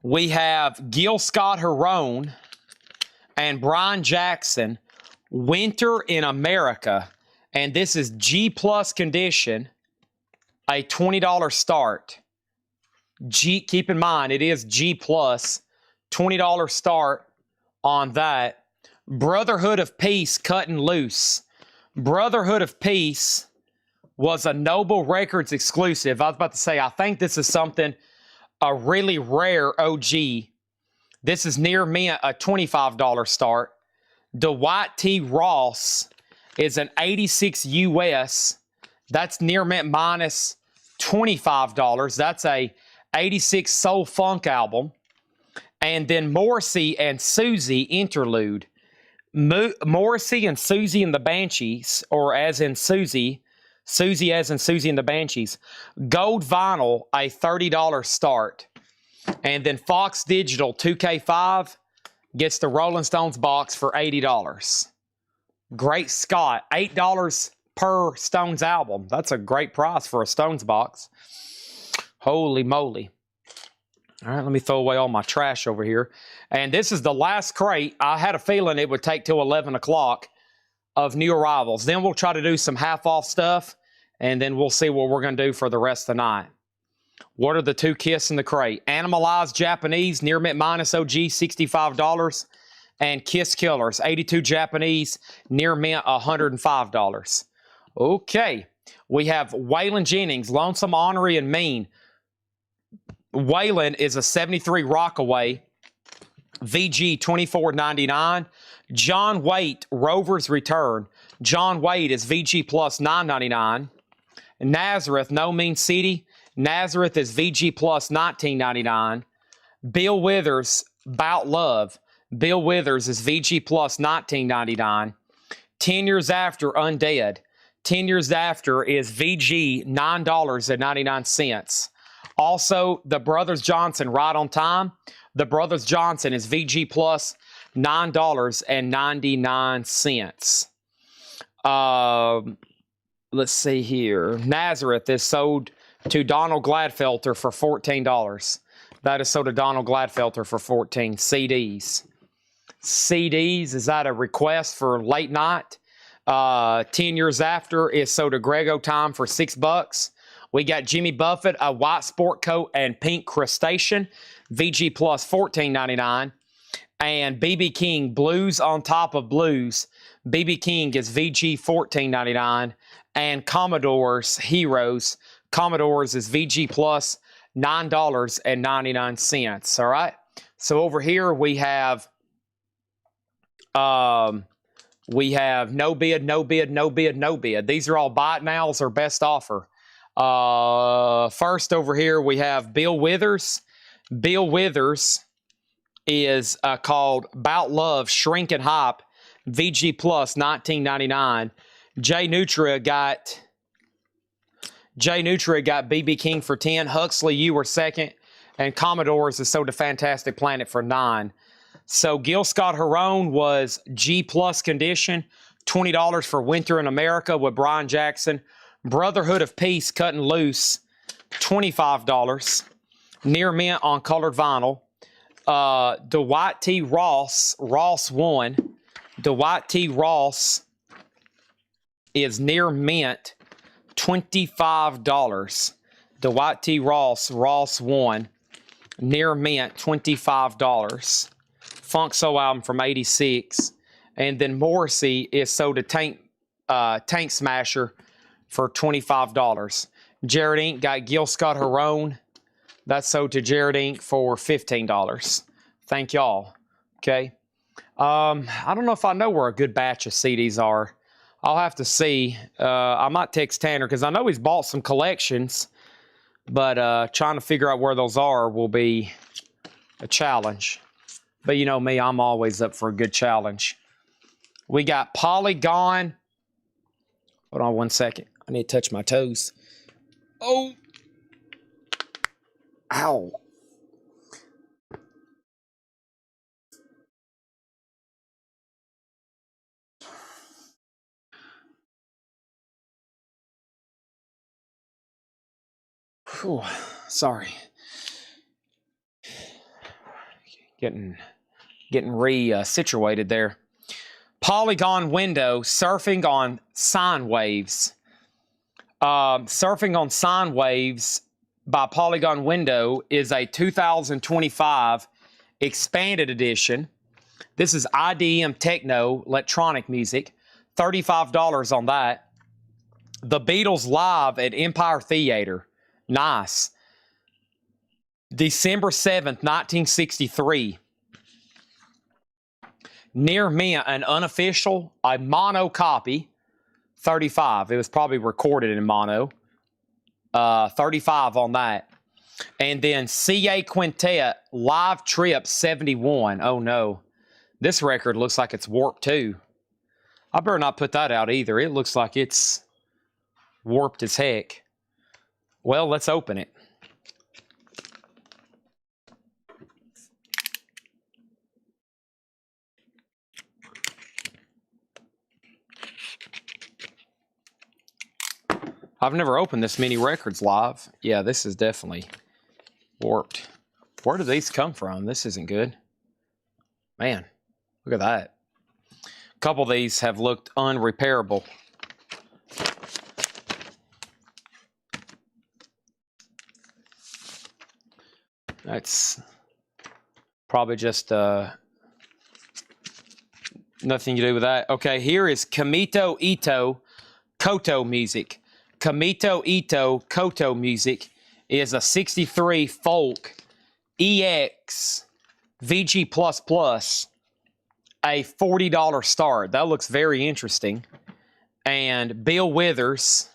A: We have Gil Scott-Heron and Brian Jackson, Winter in America. And this is G+ condition. a $20 start. Keep in mind, it is G plus. $20 start on that. Brotherhood of Peace cutting loose. Brotherhood of Peace was a Noble Records exclusive. I was about to say, I think this is something, a really rare OG. This is near mint, a $25 start. Dwight T. Ross is an 86 US. That's near mint minus $25. That's a 86 Soul Funk album. And then Morrissey and Susie interlude. Morrissey and Susie and the Banshees, or as in Susie as in Susie and the Banshees. Gold vinyl, a $30 start. And then Fox Digital 2K5 gets the Rolling Stones box for $80. Great Scott, $8 per Stones album. That's a great price for a Stones box. Holy moly. All right, let me throw away all my trash over here. And this is the last crate. I had a feeling it would take till 11 o'clock of new arrivals. Then we'll try to do some half-off stuff, and then we'll see what we're going to do for the rest of the night. What are the two Kiss in the crate? Animalized Japanese, near mint minus OG, $65. And Kiss Killers, 82 Japanese, near mint, $105. Okay, we have Waylon Jennings, Lonesome, Ornery, and Mean. Waylon is a 73 Rockaway, VG $24.99. John Waite, Rover's Return. John Waite is VG plus $9.99. Nazareth, No Mean City. Nazareth is VG plus $19.99. Bill Withers, Bout Love. Bill Withers is VG plus $19.99. 10 Years After, Undead. 10 Years After is VG $9.99. Also, the Brothers Johnson, Right on Time. The Brothers Johnson is VG plus $9.99. Let's see here. Nazareth is sold to Donald Gladfelter for $14. That is sold to Donald Gladfelter for $14. CDs. Is that a request for late night? 10 Years After is sold to Greg O'Time for $6. We got Jimmy Buffett, a white sport coat and pink crustacean, VG plus $14.99. And BB King, Blues on Top of Blues. BB King is VG $14.99. And Commodore's Heroes. Commodore's is VG plus $9.99. All right. So over here we have no bid, no bid, no bid, no bid. These are all buy it nows or best offer. First over here we have Bill Withers. Bill Withers is called Bout Love, Shrink and Hop, VG plus $19.99. Jay Nutria got BB King for $10. Huxley, you were second. And Commodores is sold to Fantastic Planet for $9. So Gil Scott Heron was G plus condition, $20 for Winter in America with Brian Jackson. Brotherhood of Peace cutting loose, $25. Near mint on colored vinyl. Dwight T. Ross, Ross 1. Dwight T. Ross is near mint, $25. Dwight T. Ross, Ross 1. Near mint, $25. Funk Soul album from '86. And then Morrissey is sold to Tank Smasher for $25. Jared Inc. got Gil Scott Heron. That's sold to Jared Inc. for $15. Thank y'all. Okay. I don't know if I know where a good batch of CDs are. I'll have to see. I might text Tanner because I know he's bought some collections, but trying to figure out where those are will be a challenge. But you know me, I'm always up for a good challenge. We got Polygon. Hold on one second. I need to touch my toes. Oh. Ow. Whew, sorry. Getting situated there. Polygon Window, Surfing on Sine Waves. Surfing on Sine Waves by Polygon Window is a 2025 expanded edition. This is IDM techno, electronic music. $35 on that. The Beatles live at Empire Theater. Nice. December 7th, 1963. Near Mint, an unofficial, a mono copy. 35. It was probably recorded in mono. 35 on that. And then CA Quintet, Live Trip 71. Oh no. This record looks like it's warped too. I better not put that out either. It looks like it's warped as heck. Well, let's open it. I've never opened this many records live. Yeah, this is definitely warped. Where do these come from? This isn't good. Man, look at that. A couple of these have looked unrepairable. That's probably just nothing to do with that. Okay, here is Kamito Ito Koto music. Kamito Ito Koto music is a 63 folk EX VG++, a $40 start. That looks very interesting. And Bill Withers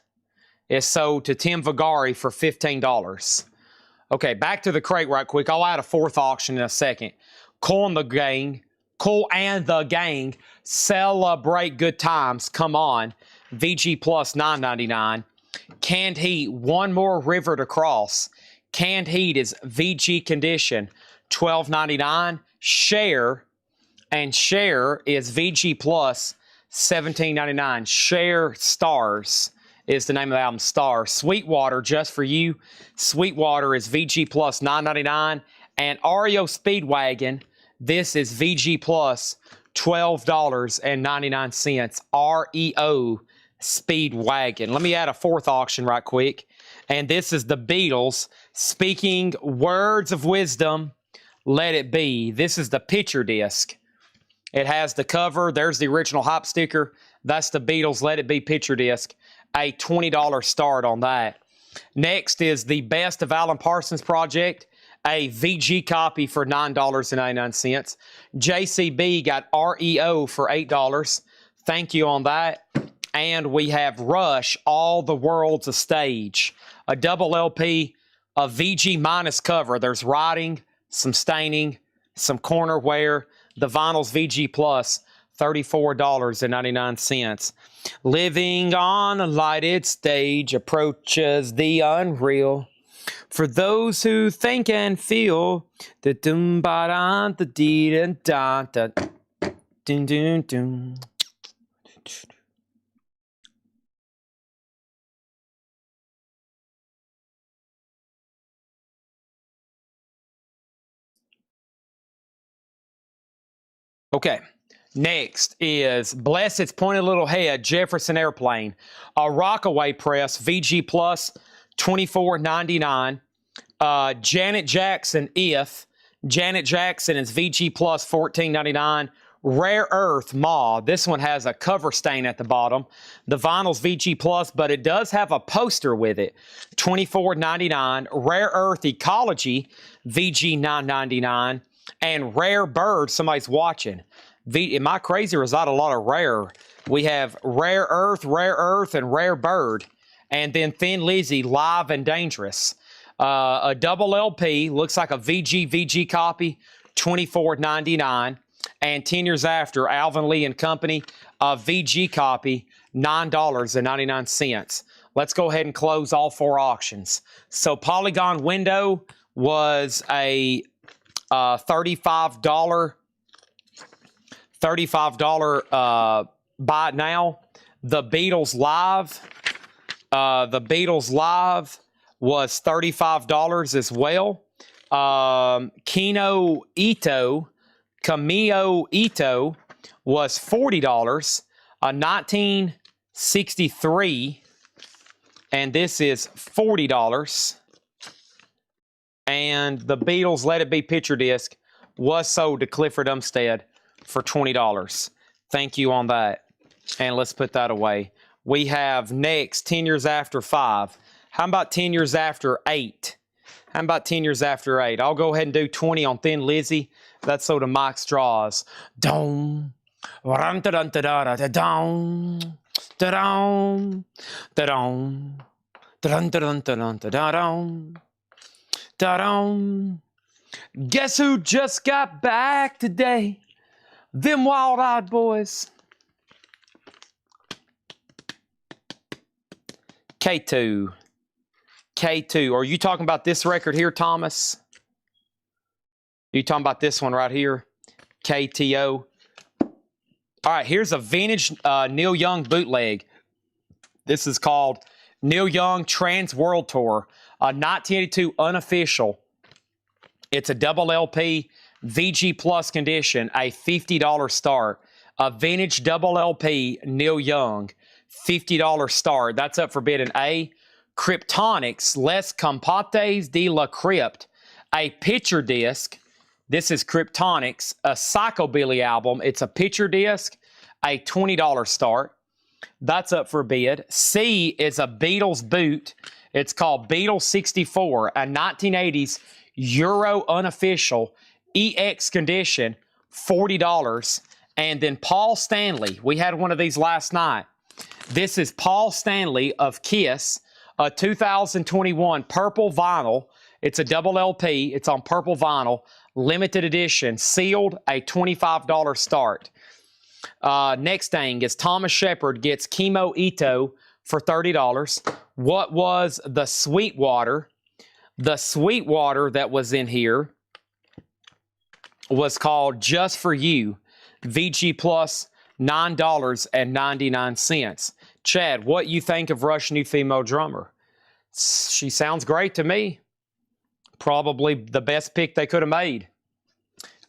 A: is sold to Tim Vigari for $15. Okay, back to the crate right quick. I'll add a fourth auction in a second. Cool and the Gang, celebrate good times. Come on. VG Plus $9.99. Canned Heat, One More River to Cross. Canned Heat is VG condition, $12.99. Share, and Share is VG Plus, $17.99. Share Stars is the name of the album, Stars. Sweetwater, Just For You. Sweetwater is VG Plus, $9.99. And REO Speedwagon, this is VG Plus, $12.99. REO Speedwagon. Let me add a fourth auction right quick. And this is the Beatles speaking words of wisdom, let it be. This is the picture disc. It has the cover. There's the original hype sticker. That's the Beatles Let It Be picture disc. A $20 start on that. Next is the Best of Alan Parsons Project. A VG copy for $9.99. JCB got REO for $8. Thank you on that. And we have Rush, All the World's a Stage. A double LP, a VG minus cover. There's writing, some staining, some corner wear. The vinyl's VG Plus, $34.99. Living on a lighted stage approaches the unreal. For those who think and feel, the dum ba da da dee da da da dun dun dun. Okay, next is Bless Its Pointed Little Head, Jefferson Airplane. A Rockaway Press, VG Plus, $24.99. Janet Jackson, If. Janet Jackson is VG Plus, $14.99. Rare Earth, Ma. This one has a cover stain at the bottom. The vinyl's VG Plus, but it does have a poster with it. $24.99. Rare Earth Ecology, VG $9.99. And Rare Bird, somebody's watching. Am I crazy or is that a lot of rare? We have Rare Earth, and Rare Bird. And then Thin Lizzy, Live and Dangerous. A double LP, looks like a VG copy, $24.99. And 10 years after, Alvin Lee and Company, a VG copy, $9.99. Let's go ahead and close all four auctions. So Polygon Window was a $35 buy it now. The Beatles Live was $35 as well. Kamio Ito was $40. A 1963 And this is $40. And the Beatles Let It Be picture disc was sold to Clifford Umstead for $20. Thank you on that. And let's put that away. We have next 10 years after 5. How about 10 years after 8? How about 10 years after 8? I'll go ahead and do 20 on Thin Lizzy. That's so to Mike Straws. Dom, dum da dum da da da dum, da dum, da dum, da dum da dum da dum da dum, da dum. Guess who just got back today? Them wild-eyed boys. K2. K2. Are you talking about this record here, Thomas? Are you talking about this one right here? KTO. All right, here's a vintage Neil Young bootleg. This is called Neil Young Trans World Tour, a 1982 unofficial. It's a double LP, VG Plus condition, a $50 start. A vintage double LP Neil Young, $50 start. That's up for bid in A. Kryptonics, Les Compotes de la Crypt, a picture disc. This is Kryptonics, a Psychobilly album. It's a picture disc, a $20 start. That's up for bid. C is a Beatles boot. It's called Beatles 64, a 1980s Euro unofficial EX condition, $40. And then Paul Stanley. We had one of these last night. This is Paul Stanley of Kiss, a 2021 purple vinyl. It's a double LP. It's on purple vinyl, limited edition, sealed, a $25 start. Next thing is Thomas Shepard gets Chemo Ito for $30. What was the Sweetwater? The Sweetwater that was in here was called Just For You, VG Plus, $9.99. Chad, what you think of Rush new female drummer? She sounds great to me. Probably the best pick they could have made.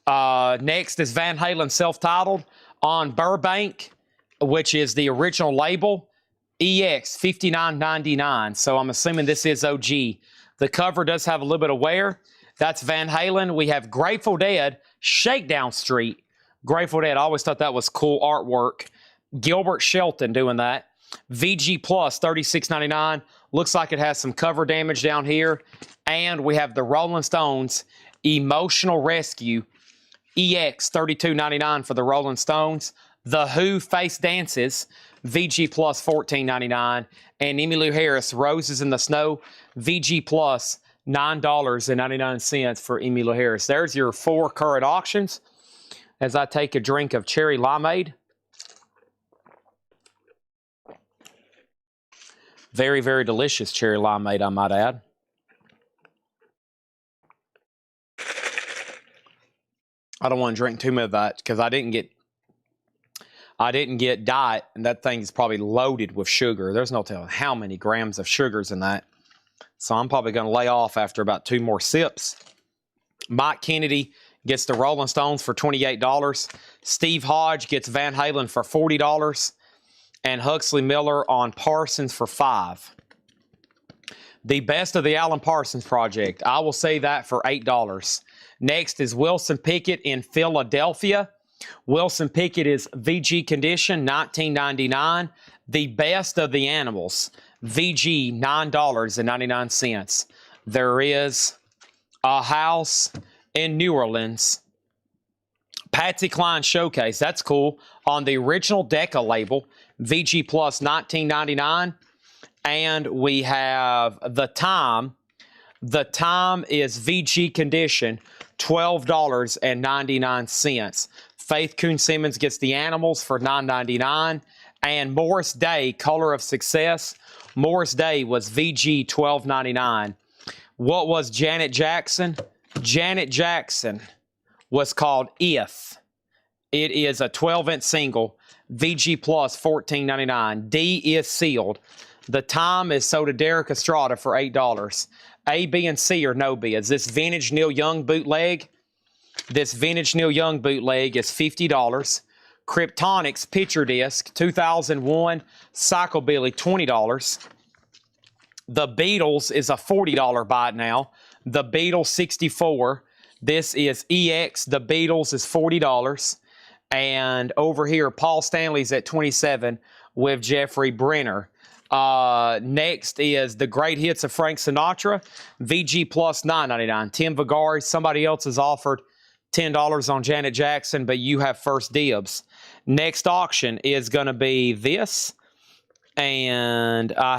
A: Next is Van Halen self-titled on Burbank, which is the original label, EX $59.99. So I'm assuming this is OG. The cover does have a little bit of wear. That's Van Halen. We have Grateful Dead, Shakedown Street. Grateful Dead, I always thought that was cool artwork. Gilbert Shelton doing that. VG Plus, $36.99. Looks like it has some cover damage down here. And we have the Rolling Stones, Emotional Rescue, EX, $32.99 for the Rolling Stones. The Who, Face Dances, VG Plus, $14.99. And Emmylou Harris, Roses in the Snow, VG Plus, $9.99 for Emmylou Harris. There's your 4 current auctions. As I take a drink of cherry limeade. Very, very delicious cherry limeade, I might add. I don't want to drink too much of that because I didn't get diet, and that thing is probably loaded with sugar. There's no telling how many grams of sugars in that. So I'm probably going to lay off after about 2 more sips. Mike Kennedy gets the Rolling Stones for $28. Steve Hodge gets Van Halen for $40. And Huxley Miller on Parsons for $5. The best of the Alan Parsons Project. I will say that for $8. Next is Wilson Pickett in Philadelphia. Wilson Pickett is VG condition, $19.99. The best of the Animals, VG, $9.99. There is a house in New Orleans. Patsy Cline Showcase, that's cool. On the original Decca label, VG Plus, $19.99. And we have The Time. The Time is VG condition, $12.99. Faith Coon-Simmons gets The Animals for $9.99. And Morris Day, Color of Success. Morris Day was VG, $12.99. What was Janet Jackson? Janet Jackson was called If. It is a 12-inch single, VG Plus, $14.99. D is sealed. The Time is sold to Derek Estrada for $8. A, B, and C are no bids. This vintage Neil Young bootleg, is $50. Kryptonics picture disc, 2001, Psychobilly, $20. The Beatles is a $40 buy it now. The Beatles 64. This is EX. The Beatles is $40. And over here, Paul Stanley's at 27 with Jeffrey Brenner. Next is the great hits of Frank Sinatra. VG plus $9.99. Tim Vigari. Somebody else has offered $10 on Janet Jackson, but you have first dibs. Next auction is going to be this. And I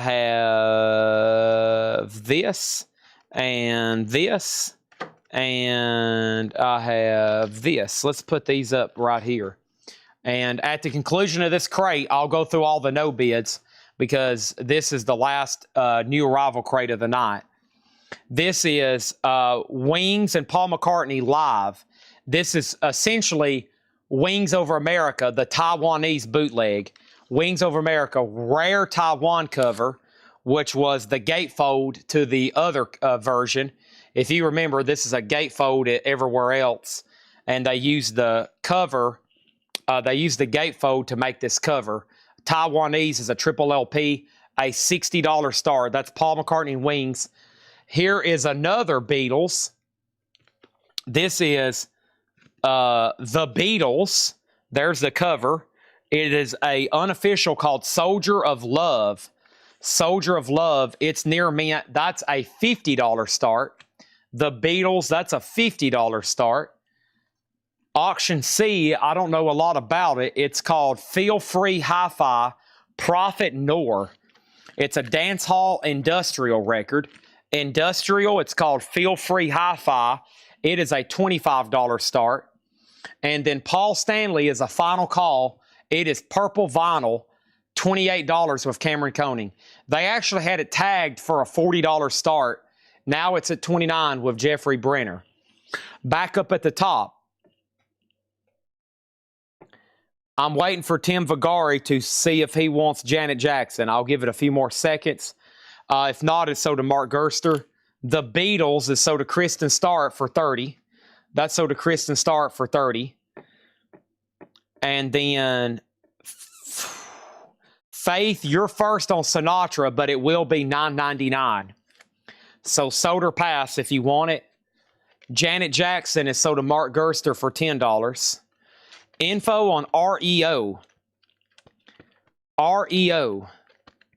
A: have this. And this. And I have this. Let's put these up right here. And at the conclusion of this crate, I'll go through all the no bids because this is the last new arrival crate of the night. This is Wings and Paul McCartney live. This is essentially Wings Over America, the Taiwanese bootleg. Wings Over America, rare Taiwan cover, which was the gatefold to the other version. If you remember, this is a gatefold everywhere else, and they used the cover. They used the gatefold to make this cover. Taiwanese is a triple LP, a $60 star. That's Paul McCartney and Wings. Here is another Beatles. This is the Beatles. There's the cover. It is a unofficial called Soldier of Love. Soldier of Love. It's near mint. That's a $50 start. The Beatles, that's a $50 start. Auction C, I don't know a lot about it. It's called Feel Free Hi-Fi Prophet Noor. It's a dance hall industrial record. Industrial, it's called Feel Free Hi-Fi. It is a $25 start. And then Paul Stanley is a final call. It is purple vinyl, $28 with Cameron Koning. They actually had it tagged for a $40 start. Now it's at $29 with Jeffrey Brenner. Back up at the top. I'm waiting for Tim Vigari to see if he wants Janet Jackson. I'll give it a few more seconds. If not, it's sold to Mark Gerster. The Beatles is sold to Kristen Starrett for $30. That's sold to Kristen Starrett for $30. And then Faith, you're first on Sinatra, but it will be $9.99. So sold or pass if you want it. Janet Jackson is sold to Mark Gerster for $10. Info on REO. REO.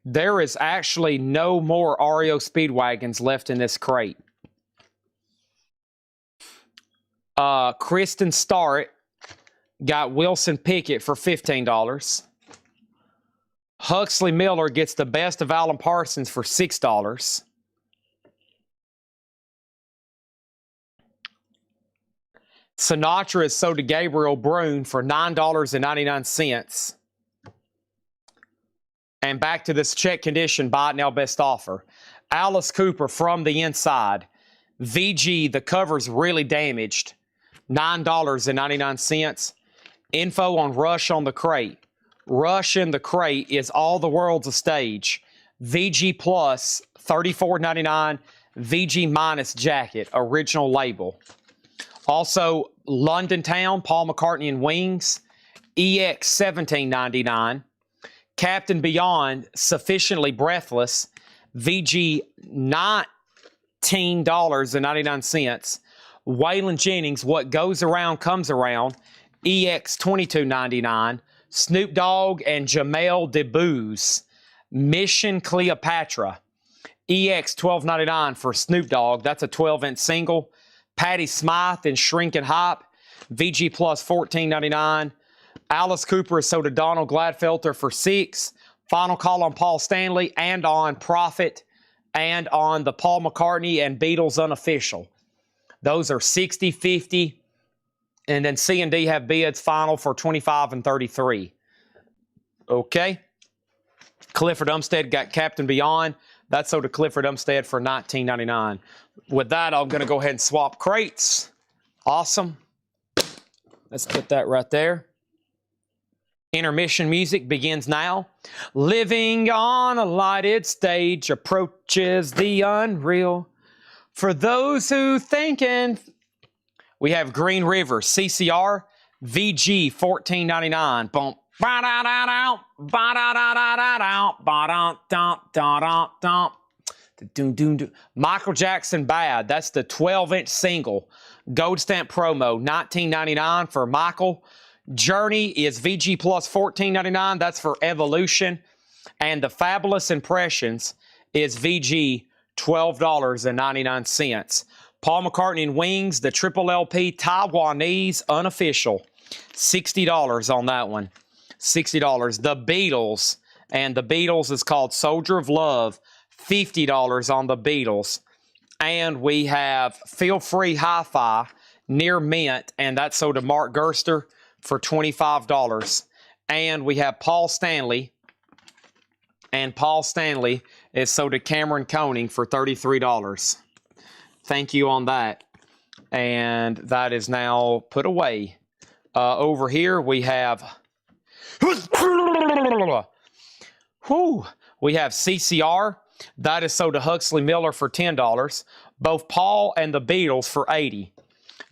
A: There is actually no more REO Speedwagons left in this crate. Kristen Starrett got Wilson Pickett for $15. Huxley Miller gets the best of Alan Parsons for $6. Sinatra is sold to Gabriel Brune for $9.99. And back to this check condition, buy it now, best offer. Alice Cooper From the Inside. VG, the cover's really damaged. $9.99. Info on Rush on the crate. Rush in the crate is All the World's a Stage. VG Plus, $34.99. VG minus jacket, original label. Also, London Town, Paul McCartney and Wings, EX $17.99. Captain Beyond, Sufficiently Breathless, VG $19.99. Waylon Jennings, What Goes Around Comes Around, EX $22.99. Snoop Dogg and Jamel Debbouze, Mission Cleopatra, EX $12.99 for Snoop Dogg. That's a 12-inch single. Patti Smythe and Shrinking Hype, VG Plus $14.99. Alice Cooper is sold to Donald Gladfelter for $6. Final call on Paul Stanley and on Prophet and on the Paul McCartney and Beatles unofficial. Those are 60, 50, and then C and D have bids final for 25 and 33. Okay. Clifford Umstead got Captain Beyond. That's sold to Clifford Umstead for $19.99. With that, I'm going to go ahead and swap crates. Awesome. Let's put that right there. Intermission music begins now. Living on a lighted stage approaches the unreal. For those who thinking, we have Green River, CCR, VG, $14.99. Bump. Doom, doom, doom. Michael Jackson Bad. That's the 12-inch single. Gold stamp promo, $19.99 for Michael. Journey is VG Plus $14.99. That's for Evolution. And the Fabulous Impressions is VG $12.99. Paul McCartney and Wings, the triple LP Taiwanese unofficial, $60 on that one. $60. The Beatles, and the Beatles is called Soldier of Love, $50 on the Beatles. And we have Feel Free Hi-Fi, Near Mint, and that's sold to Mark Gerster for $25. And we have Paul Stanley, and Paul Stanley is sold to Cameron Koning for $33. Thank you on that. And that is now put away. Over here we have... We have CCR. That is sold to Huxley Miller for $10. Both Paul and the Beatles for $80.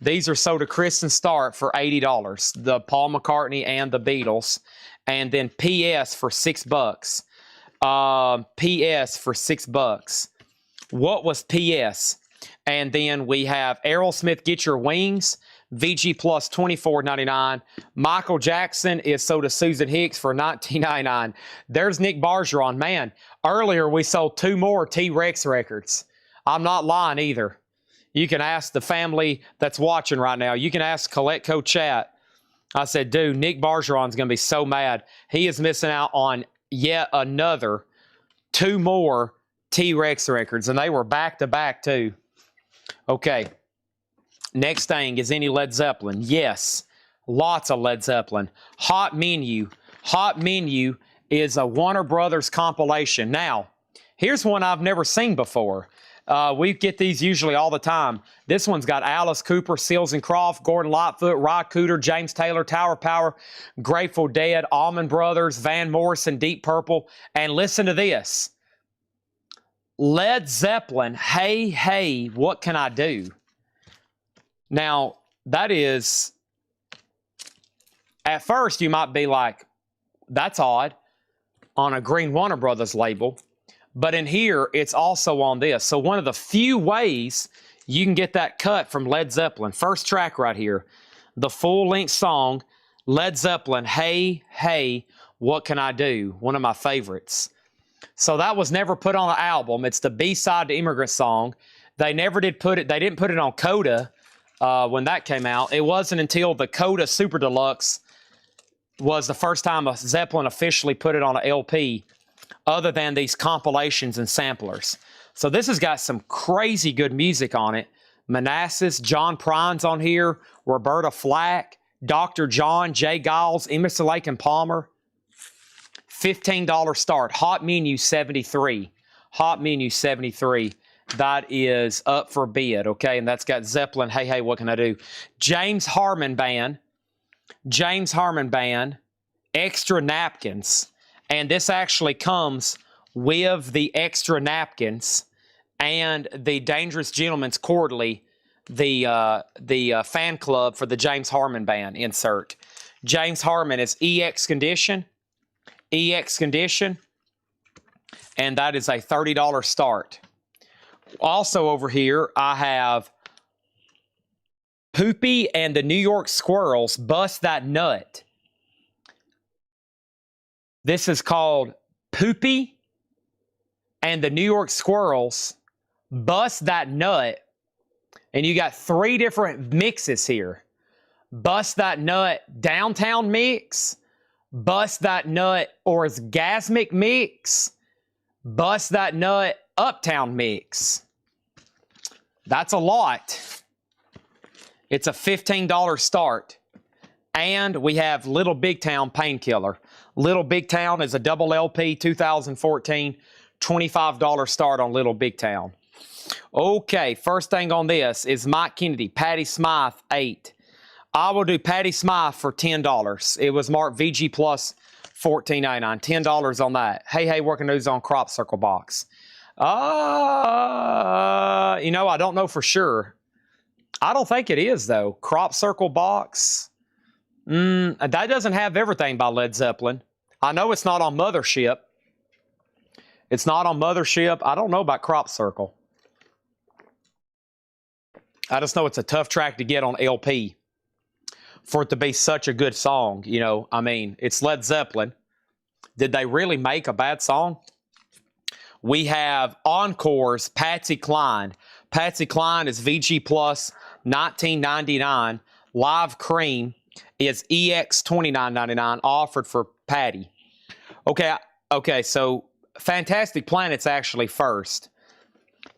A: These are sold to Kristen Stark for $80. The Paul McCartney and the Beatles. And then PS for $6. PS for $6. What was PS? And then we have Aerosmith Get Your Wings, VG Plus $24.99. Michael Jackson is sold to Susan Hicks for $19.99. There's Nick Bargeron. Man, earlier we sold 2 more T-Rex records. I'm not lying either. You can ask the family that's watching right now. You can ask Coletco Chat. I said, dude, Nick Bargeron's going to be so mad. He is missing out on yet another 2 more T-Rex records, and they were back-to-back too. Okay. Next thing is any Led Zeppelin. Yes, lots of Led Zeppelin. Hot Menu. Hot Menu is a Warner Brothers compilation. Now, here's one I've never seen before. We get these usually all the time. This one's got Alice Cooper, Seals and Croft, Gordon Lightfoot, Rod Cooter, James Taylor, Tower Power, Grateful Dead, Allman Brothers, Van Morrison, Deep Purple. And listen to this. Led Zeppelin, Hey, Hey, What Can I Do? Now, that is, at first you might be like, that's odd, on a Green Warner Brothers label. But in here, it's also on this. So one of the few ways you can get that cut from Led Zeppelin. First track right here, the full-length song, Led Zeppelin, Hey, Hey, What Can I Do? One of my favorites. So that was never put on an album. It's the B-side to Immigrant Song. They never did put it, they didn't put it on Coda when that came out. It wasn't until the Coda Super Deluxe was the first time a Zeppelin officially put it on an LP, other than these compilations and samplers. So this has got some crazy good music on it. Manassas, John Prine's on here, Roberta Flack, Dr. John, Jay Giles, Emerson Lake and Palmer. $15 start. Hot Menu 73. Hot Menu 73. That is up for bid, okay? And that's got Zeppelin, Hey, Hey, What Can I Do? James Harmon Band. James Harmon Band. Extra Napkins. And this actually comes with the extra napkins and the Dangerous Gentleman's Quarterly, the fan club for the James Harmon Band insert. James Harmon is EX Condition. EX Condition. And that is a $30 start. Also over here, I have Poopy and the New York Squirrels, Bust That Nut. This is called Poopy and the New York Squirrels, Bust That Nut. And you got 3 different mixes here. Bust That Nut Downtown Mix, Bust That Nut Orgasmic Mix, Bust That Nut Uptown Mix. That's a lot. It's a $15 start. And we have Little Big Town Painkiller. Little Big Town is a double LP 2014, $25 start on Little Big Town. Okay, first thing on this is Mike Kennedy, Patty Smythe, 8. I will do Patty Smythe for $10. It was marked VG Plus $14.99. $10 on that. Hey, Hey, Working News on Crop Circle box. You know, I don't know for sure. I don't think it is, though. Crop Circle box. That doesn't have everything by Led Zeppelin. I know it's not on Mothership. It's not on Mothership. I don't know about Crop Circle. I just know it's a tough track to get on LP for it to be such a good song. You know, I mean, it's Led Zeppelin. Did they really make a bad song? We have Encore's Patsy Cline. Patsy Cline is VG Plus $19.99. Live Cream is EX $29.99 offered for Patty. Okay, so Fantastic Planet's actually first.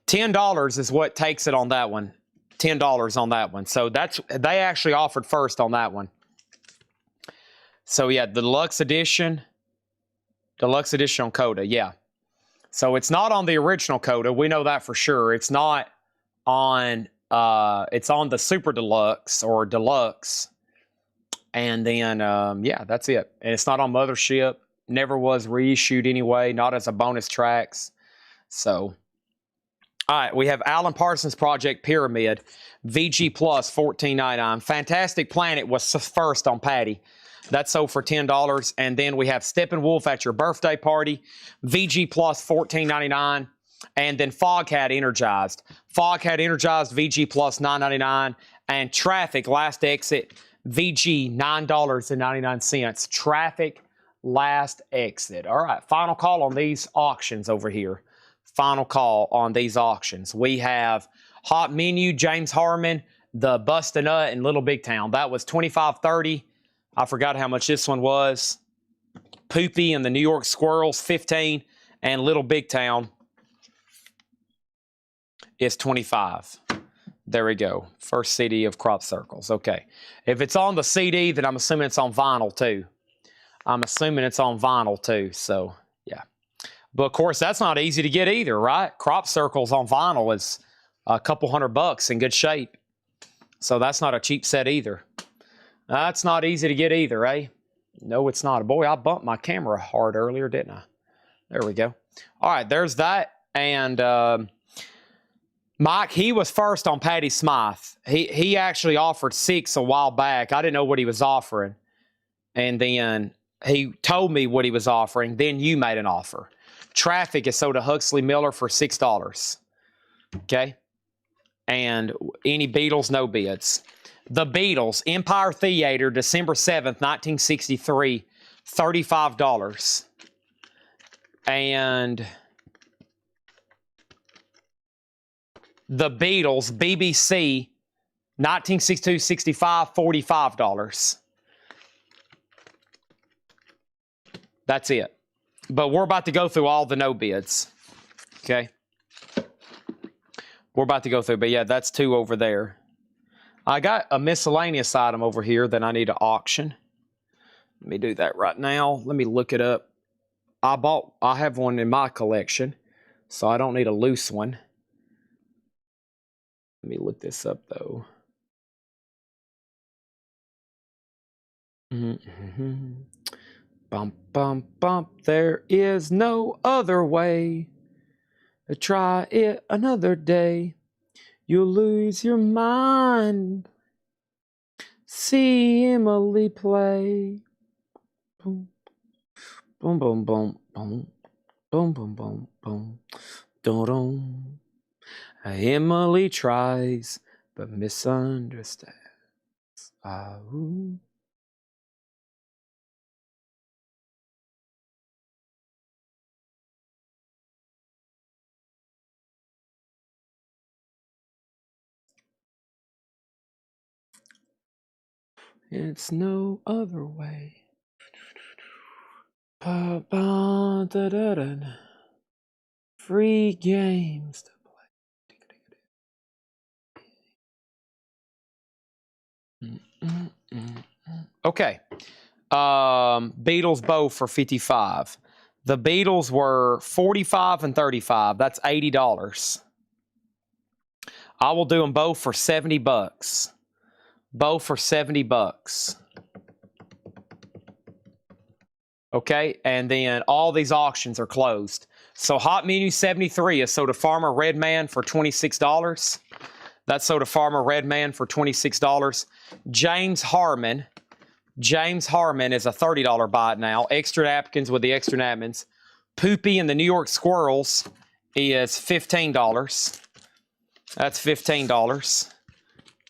A: $10 is what takes it on that one. $10 on that one. So they actually offered first on that one. So yeah, the deluxe edition on Coda, yeah. So it's not on the original Coda. We know that for sure. It's not on it's on the Super Deluxe or Deluxe. And then yeah, that's it. And it's not on Mothership. Never was reissued anyway, not as a bonus tracks. So all right, we have Alan Parsons Project Pyramid, VG Plus $14.99. Fantastic Planet was first on Patty. That's sold for $10. And then we have Steppenwolf at Your Birthday Party, VG Plus $14.99. And then Foghat Energized. Foghat Energized, VG Plus $9.99. And Traffic Last Exit, VG $9.99. Traffic Last Exit. All right, final call on these auctions over here. Final call on these auctions. We have Hot Menu, James Harmon, the Bust a Nut in Little Big Town. That was $25.30. I forgot how much this one was. Poopy and the New York Squirrels, $15. And Little Big Town is $25. There we go. First CD of Crop Circles. Okay. If it's on the CD, then I'm assuming it's on vinyl too. So, yeah. But, of course, that's not easy to get either, right? Crop Circles on vinyl is a couple $100 in good shape. So that's not a cheap set either. That's not easy to get either, eh? No, it's not. Boy, I bumped my camera hard earlier, didn't I? There we go. All right, there's that. And Mike, he was first on Patty Smythe. He actually offered 6 a while back. I didn't know what he was offering. And then he told me what he was offering. Then you made an offer. Traffic is sold to Huxley Miller for $6. Okay? And any Beatles, no bids. The Beatles, Empire Theater, December 7th, 1963, $35. And the Beatles, BBC, 1962-65, $45. That's it. But we're about to go through all the no bids. Okay? We're about to go through, but yeah, that's 2 over there. I got a miscellaneous item over here that I need to auction. Let me do that right now. Let me look it up. I have one in my collection, so I don't need a loose one. Let me look this up, though. Bump, bump, bump. There is no other way. Try it another day. You'll lose your mind. See Emily play. Boom, boom, boom, boom, boom, boom, boom, boom, boom, dum. Emily tries, but misunderstands. Ooh. It's no other way. Free games to play. Okay. Beatles both for $55. The Beatles were $45 and $35. That's $80. I will do them both for $70. Both for $70. Okay, and then all these auctions are closed. So Hot Menu 73 is sold to Farmer Redman for $26. That's sold to Farmer Redman for $26. James Harmon is a $30 buy it now. Extra napkins with the extra napkins Poopy and the New York Squirrels is $15. That's $15.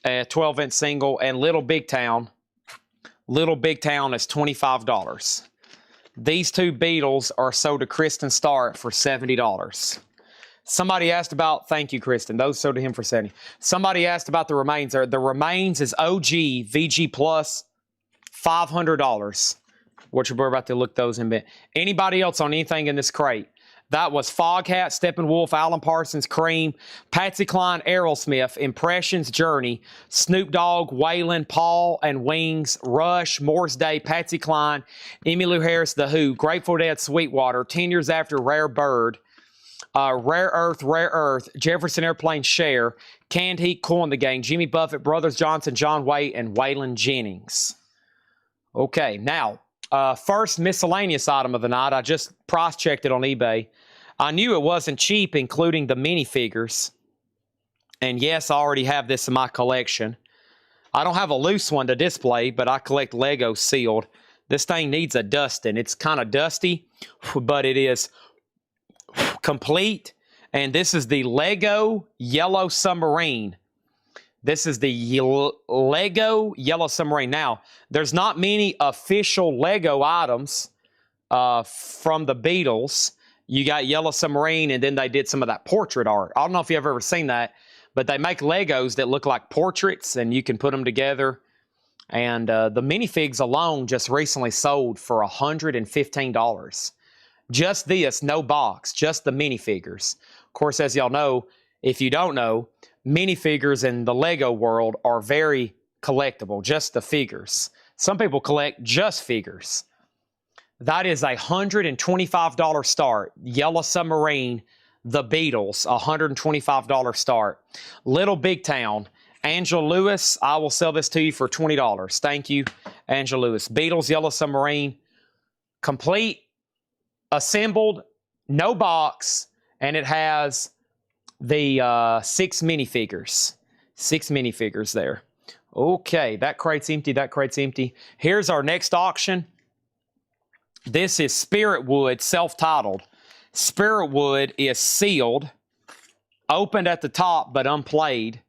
A: 12-inch single. And Little Big Town is $25. These two Beatles are sold to Kristen Starr for $70. Somebody asked about, thank you, Kristen. Those sold to him for $70. Somebody asked about the remains. The remains is OG VG Plus, $500, which we're about to look those in a bit. Anybody else on anything in this crate? That was Foghat, Steppenwolf, Alan Parsons, Cream, Patsy Cline, Aerosmith, Impressions, Journey, Snoop Dogg, Waylon, Paul and Wings, Rush, Morris Day, Patsy Cline, Emmylou Harris, The Who, Grateful Dead, Sweetwater, 10 Years After, Rare Bird, Rare Earth, Jefferson Airplane, Cher, Canned Heat, Cool in the Gang, Jimmy Buffett, Brothers Johnson, John Waite, and Waylon Jennings. Okay, now, first miscellaneous item of the night. I just price checked it on eBay. I knew it wasn't cheap, including the minifigures. And yes, I already have this in my collection. I don't have a loose one to display, but I collect Lego sealed. This thing needs a dusting. It's kind of dusty, but it is complete. And this is the Lego Yellow Submarine. This is the Lego Yellow Submarine. Now, there's not many official Lego items from the Beatles. You got Yellow Submarine, and then they did some of that portrait art. I don't know if you've ever seen that, but they make Legos that look like portraits, and you can put them together. And the minifigs alone just recently sold for $115. Just this, no box, just the minifigures. Of course, as y'all know, if you don't know, minifigures in the Lego world are very collectible, just the figures. Some people collect just figures. That is a $125 start. Yellow Submarine, the Beatles, $125 start. Little Big Town, Angela Lewis, I will sell this to you for $20. Thank you, Angela Lewis. Beatles, Yellow Submarine, complete, assembled, no box, and it has the 6 minifigures. 6 minifigures there. Okay, that crate's empty, that crate's empty. Here's our next auction. This is Spirit Wood, self-titled. Spirit Wood is sealed, opened at the top but unplayed.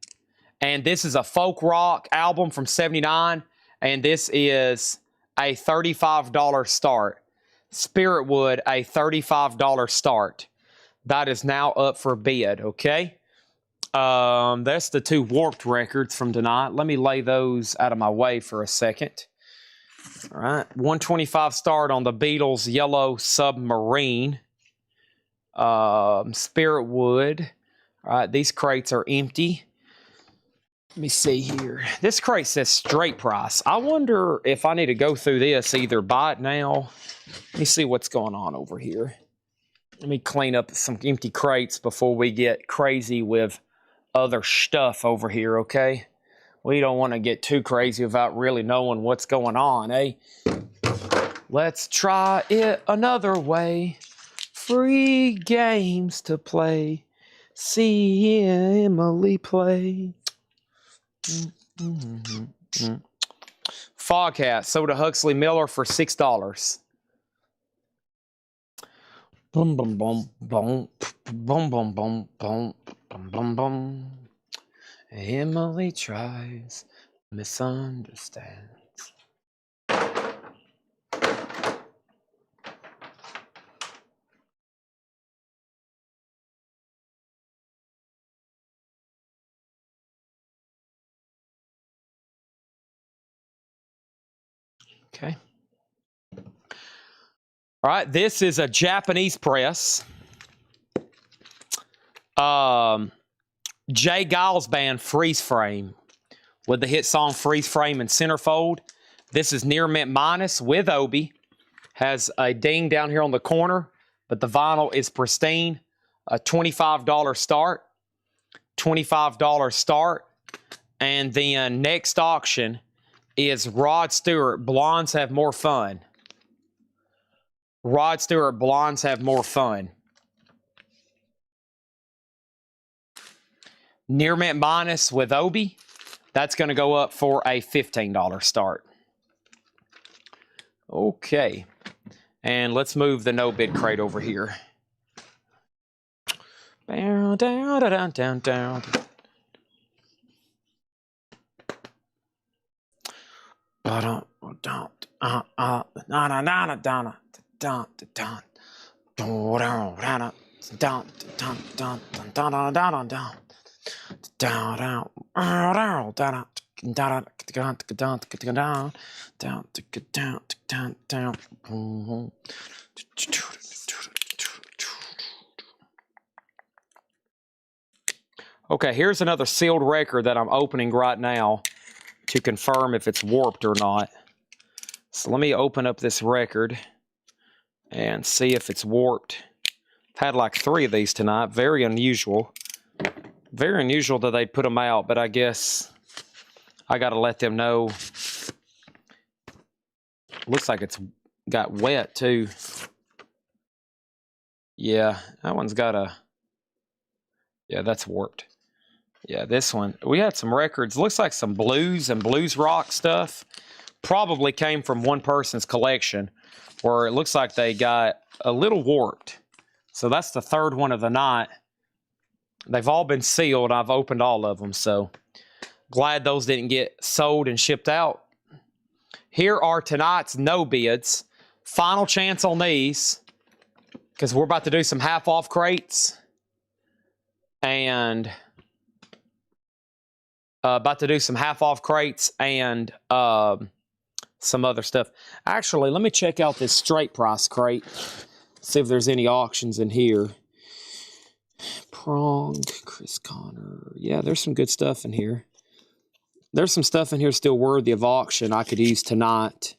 A: And this is a folk rock album from '79, and this is a $35 start. Spirit Wood, a $35 start. That is now up for bid, okay? That's the 2 Warped records from tonight. Let me lay those out of my way for a second. All right, $125 start on the Beatles Yellow Submarine. Spirit Wood. All right, these crates are empty. Let me see here. This crate says straight price. I wonder if I need to go through this, either buy it now. Let me see what's going on over here. Let me clean up some empty crates before we get crazy with other stuff over here, okay? We don't want to get too crazy without really knowing what's going on, eh? Let's try it another way. Free games to play. See Emily play. Foghat sold to Huxley Miller for $6. Boom, boom, boom, boom, boom, boom, boom, boom, boom, boom, boom. Emily tries, misunderstands. Okay. All right, this is a Japanese press. Jay Giles band Freeze Frame with the hit song Freeze Frame and Centerfold. This is Near Mint Minus with Obi. Has a ding down here on the corner, but the vinyl is pristine. A $25 start. $25 start. And then next auction is Rod Stewart, Blondes Have More Fun. Rod Stewart, Blondes Have More Fun. Near Mint Minus with Obi. That's going to go up for a $15 start. Okay. And let's move the no bid crate over here. Down, down, down, down, down. Okay, here's another sealed record that I'm opening right now to confirm if it's warped or not. So let me open up this record and see if it's warped. I've had like 3 of these tonight. Very unusual. Very unusual that they put them out, but I guess I got to let them know. Looks like it's got wet too. Yeah, that one's got a... Yeah, that's warped. Yeah, this one. We had some records. Looks like some blues and blues rock stuff. Probably came from one person's collection where it looks like they got a little warped. So that's the 3rd one of the night. They've all been sealed. I've opened all of them. So glad those didn't get sold and shipped out. Here are tonight's no bids. Final chance on these because we're about to do some half off crates. And about to do some half-off crates and some other stuff. Actually, let me check out this straight price crate. See if there's any auctions in here. Prong, Chris Connor. Yeah, there's some good stuff in here. There's some stuff in here still worthy of auction I could use tonight.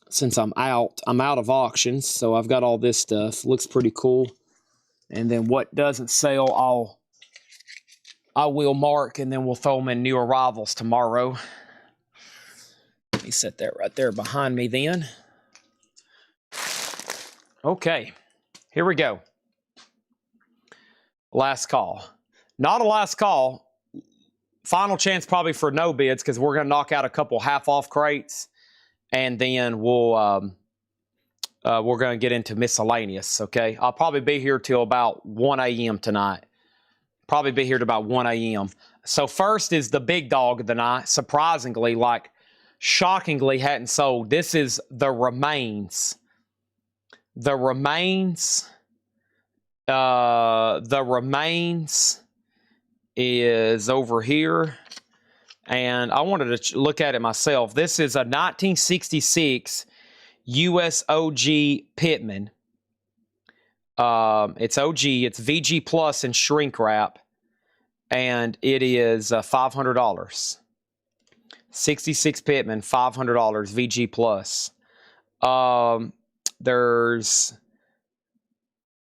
A: Since I'm out of auctions, so I've got all this stuff. Looks pretty cool. And then what doesn't sell, I will mark, and then we'll throw them in new arrivals tomorrow. Let me set that right there behind me then. Okay, here we go. Last call. Not a last call. Final chance probably for no bids because we're going to knock out a couple half-off crates, and then we're going to get into miscellaneous, okay? I'll probably be here till about 1 a.m. tonight. Probably be here till about 1 a.m. So first is the big dog of the night. Surprisingly, like shockingly hadn't sold. This is the remains. The remains is over here. And I wanted to look at it myself. This is a 1966 US OG Pitman. It's OG. It's VG Plus and shrink wrap. And it is $500. 66 Pitman, $500 VG Plus. There's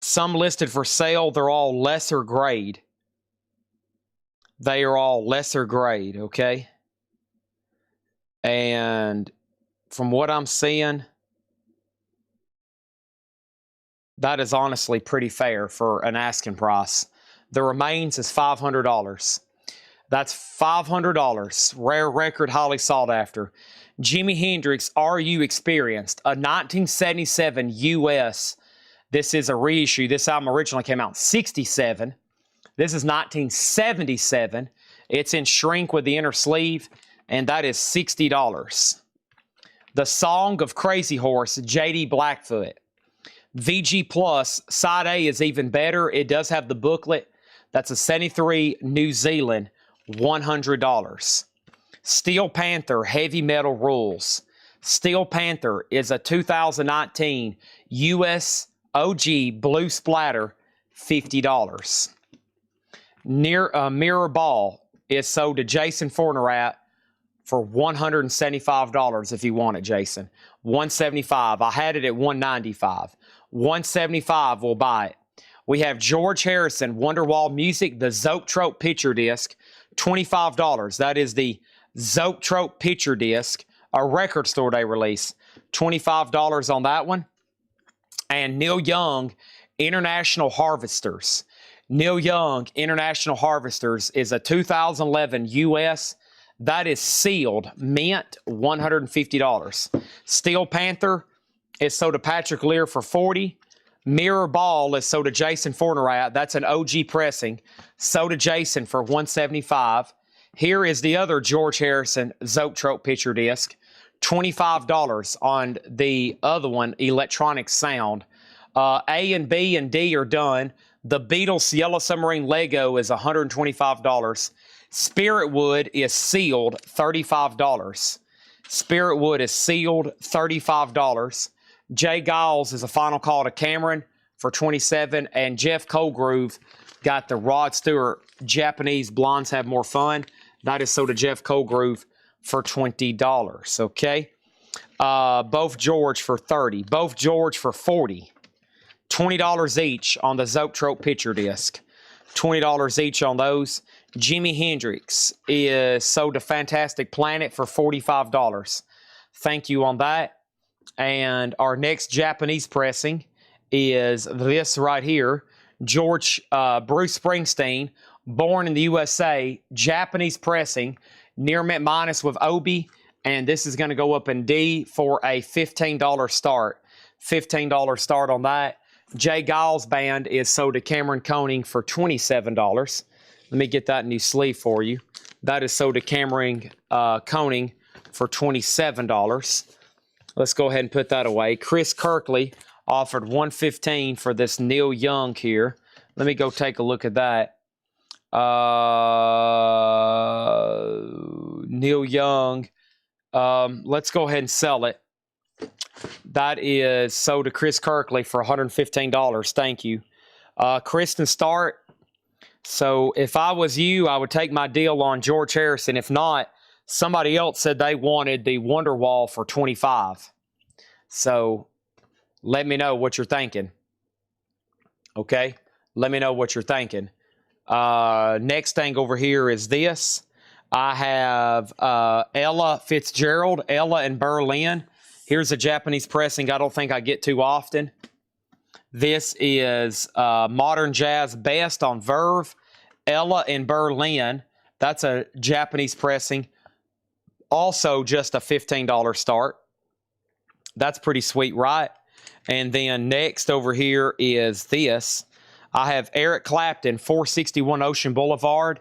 A: some listed for sale. They're all lesser grade. They are all lesser grade, okay? And from what I'm seeing, that is honestly pretty fair for an asking price. The remains is $500. That's $500. Rare record, highly sought after. Jimi Hendrix, Are You Experienced? A 1977 US. This is a reissue. This album originally came out in 67. This is 1977. It's in shrink with the inner sleeve, and that is $60. The Song of Crazy Horse, J.D. Blackfoot. VG Plus, side A is even better. It does have the booklet. That's a 73 New Zealand, $100. Steel Panther, Heavy Metal Rules. Steel Panther is a 2019 US OG Blue Splatter, $50. Mirror Ball is sold to Jason Fornerat for $175 if you want it, Jason. $175. I had it at $195. $175 will buy it. We have George Harrison, Wonderwall Music, the Zoetrope Picture Disc, $25. That is the Zoetrope Picture Disc, a record store day release. $25 on that one. And Neil Young, International Harvesters. Neil Young, International Harvesters is a 2011 US. That is sealed, mint, $150. Steel Panther, is sold to Patrick Lear for $40. Mirror Ball is sold to Jason Fornerat. That's an OG pressing. Sold to Jason for $175. Here is the other George Harrison Zoetrope picture disc. $25 on the other one, Electronic Sound. A and B and D are done. The Beatles Yellow Submarine Lego is $125. Spirit Wood is sealed, $35. Spirit Wood is sealed, $35. Jay Giles is a final call to Cameron for $27. And Jeff Colgrove got the Rod Stewart Japanese Blondes Have More Fun. That is sold to Jeff Colgrove for $20. Okay. Both George for $30. Both George for $40. $20 each on the Zoetrope picture disc. $20 each on those. Jimi Hendrix is sold to Fantastic Planet for $45. Thank you on that. And our next Japanese pressing is this right here. Bruce Springsteen, Born in the USA, Japanese pressing, near mint minus with Obi. And this is going to go up in D for a $15 start. $15 start on that. Jay Giles Band is sold to Cameron Koning for $27. Let me get that new sleeve for you. That is sold to Cameron Koning for $27. Let's go ahead and put that away. Chris Kirkley offered $115 for this Neil Young here. Let me go take a look at that. Neil Young. Let's go ahead and sell it. That is sold to Chris Kirkley for $115. Thank you. Kristen Start. So if I was you, I would take my deal on George Harrison. If not, somebody else said they wanted the Wonderwall for $25. So let me know what you're thinking. Okay? Let me know what you're thinking. Next thing over here is this. I have Ella Fitzgerald, Ella in Berlin. Here's a Japanese pressing I don't think I get too often. This is Modern Jazz Best on Verve. Ella in Berlin. That's a Japanese pressing. Also just a $15 start. That's pretty sweet, right? And then next over here is this. I have Eric Clapton, 461 Ocean Boulevard.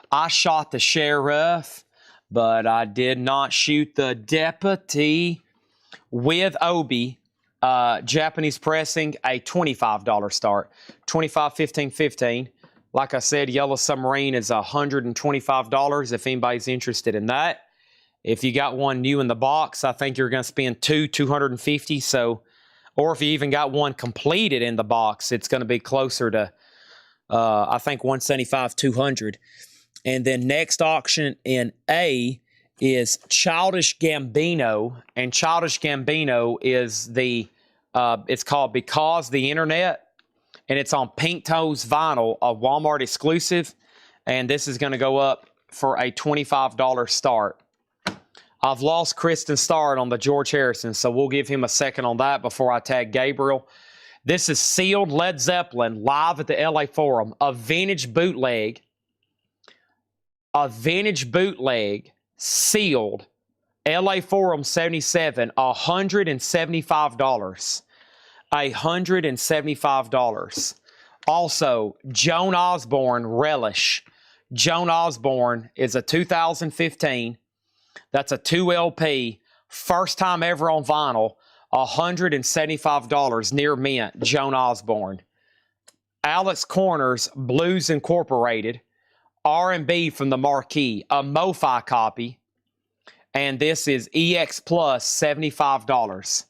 A: I shot the sheriff, but I did not shoot the deputy. With Obi, Japanese pressing, a $25 start. $25, $15, $15. Like I said, Yellow Submarine is $125 if anybody's interested in that. If you got one new in the box, I think you're going to spend $250. So, or if you even got one completed in the box, it's going to be closer to, I think, $175, $200. And then next auction in A is Childish Gambino, and Childish Gambino is the, it's called Because the Internet, and it's on Pink Toes vinyl, a Walmart exclusive, and this is going to go up for a $25 start. I've lost Kristen Start on the George Harrison, so we'll give him a second on that before I tag Gabriel. This is sealed Led Zeppelin live at the LA Forum, a vintage bootleg, sealed, LA Forum 77, $175. $175. Also, Joan Osborne Relish. Joan Osborne is a 2015. That's a 2 LP. First time ever on vinyl. $175 near mint. Joan Osborne. Alex Corners Blues Incorporated. R&B from the Marquee, a MoFi copy, and this is EX Plus, $75.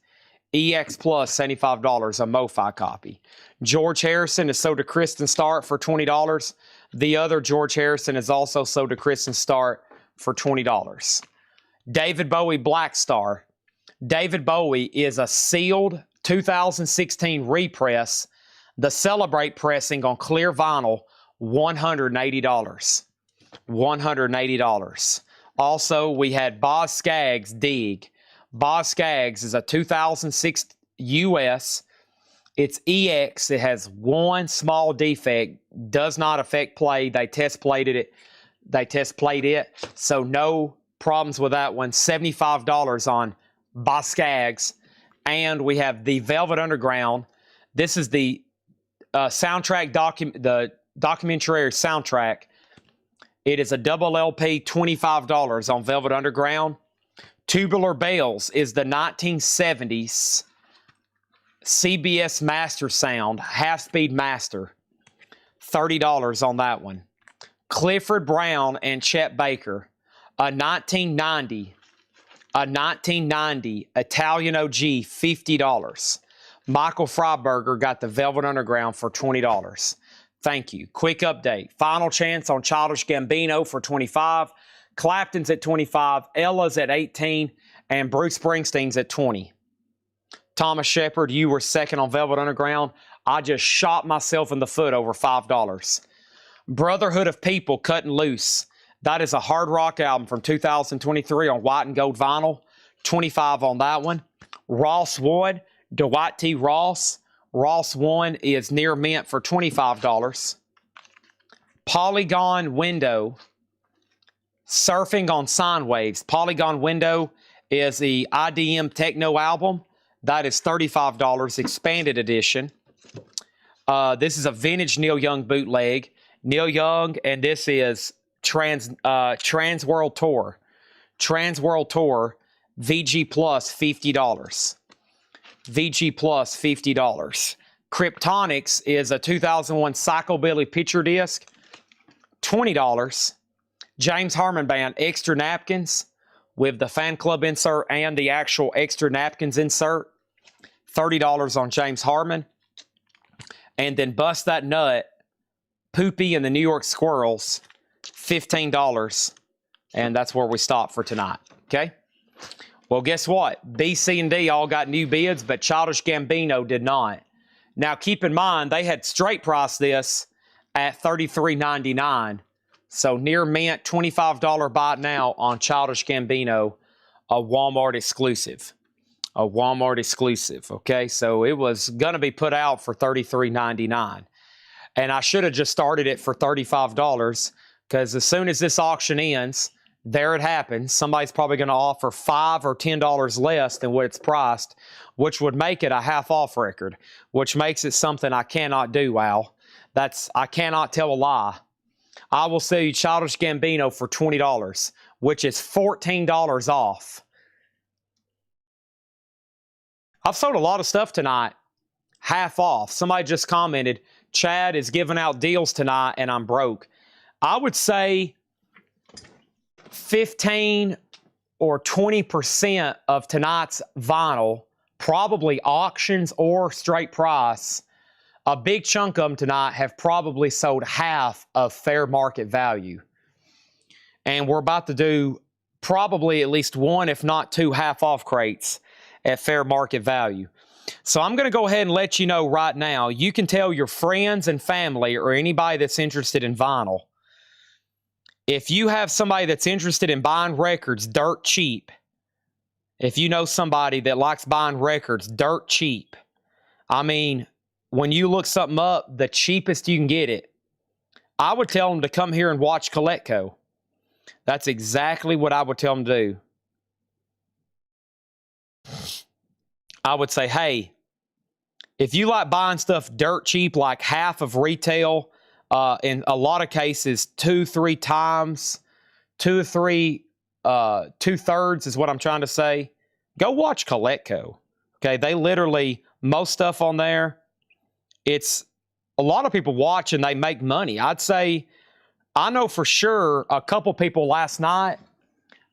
A: EX Plus, $75, a MoFi copy. George Harrison is sold to Kristen Start for $20. The other George Harrison is also sold to Kristen Start for $20. David Bowie Black Star. David Bowie is a sealed 2016 repress, the Celebrate pressing on clear vinyl, $180. $180. Also, we had Boz Scaggs Dig. Boz Scaggs is a 2006 US. It's EX. It has one small defect. Does not affect play. They test played it. So no problems with that one. $75 on Boz Scaggs. And we have the Velvet Underground. This is the soundtrack the documentary soundtrack. It is a double LP, $25 on Velvet Underground. Tubular Bells is the 1970s CBS Master Sound, half-speed master. $30 on that one. Clifford Brown and Chet Baker, a 1990 Italian OG, $50. Michael Freiberger got the Velvet Underground for $20. Thank you. Quick update. Final Chance on Childish Gambino for $25. Clapton's at $25. Ella's at $18. And Bruce Springsteen's at $20. Thomas Shepard, you were second on Velvet Underground. I just shot myself in the foot over $5. Brotherhood of People, Cutting Loose. That is a hard rock album from 2023 on white and gold vinyl. $25 on that one. Ross Wood, Dwight T. Ross. Ross 1 is near mint for $25. Polygon Window, Surfing on Sine Waves. Polygon Window is the IDM Techno album. That is $35, expanded edition. This is a vintage Neil Young bootleg. Neil Young, and this is Trans World Tour. Trans World Tour, VG Plus, $50. VG Plus, $50. Kryptonics is a 2001 Psychobilly picture disc, $20. James Harmon Band, Extra Napkins, with the fan club insert and the actual Extra Napkins insert, $30 on James Harmon. And then Bust That Nut, Poopy and the New York Squirrels, $15. And that's where we stop for tonight, okay? Well, guess what? B, C, and D all got new bids, but Childish Gambino did not. Now, keep in mind, they had straight price this at $33.99. So near mint, $25 buy now on Childish Gambino, a Walmart exclusive. A Walmart exclusive, okay? So it was going to be put out for $33.99. And I should have just started it for $35 because as soon as this auction ends, there it happens. Somebody's probably going to offer $5 or $10 less than what it's priced, which would make it a half-off record, which makes it something I cannot do, Al. I cannot tell a lie. I will sell you Childish Gambino for $20, which is $14 off. I've sold a lot of stuff tonight, half off. Somebody just commented, Chad is giving out deals tonight and I'm broke. I would say 15 or 20% of tonight's vinyl, probably auctions or straight price, a big chunk of them tonight have probably sold half of fair market value. And we're about to do probably at least one, if not two, half-off crates at fair market value. So I'm going to go ahead and let you know right now, you can tell your friends and family or anybody that's interested in vinyl, if you have somebody that's interested in buying records dirt cheap, if you know somebody that likes buying records dirt cheap, I mean, when you look something up, the cheapest you can get it, I would tell them to come here and watch Coletco. That's exactly what I would tell them to do. I would say, hey, if you like buying stuff dirt cheap, like half of retail, in a lot of cases, 2-3 times, 2 or 3, 2/3 is what I'm trying to say. Go watch Coletco. Okay, they literally, most stuff on there, it's a lot of people watch and they make money. I'd say, I know for sure a couple people last night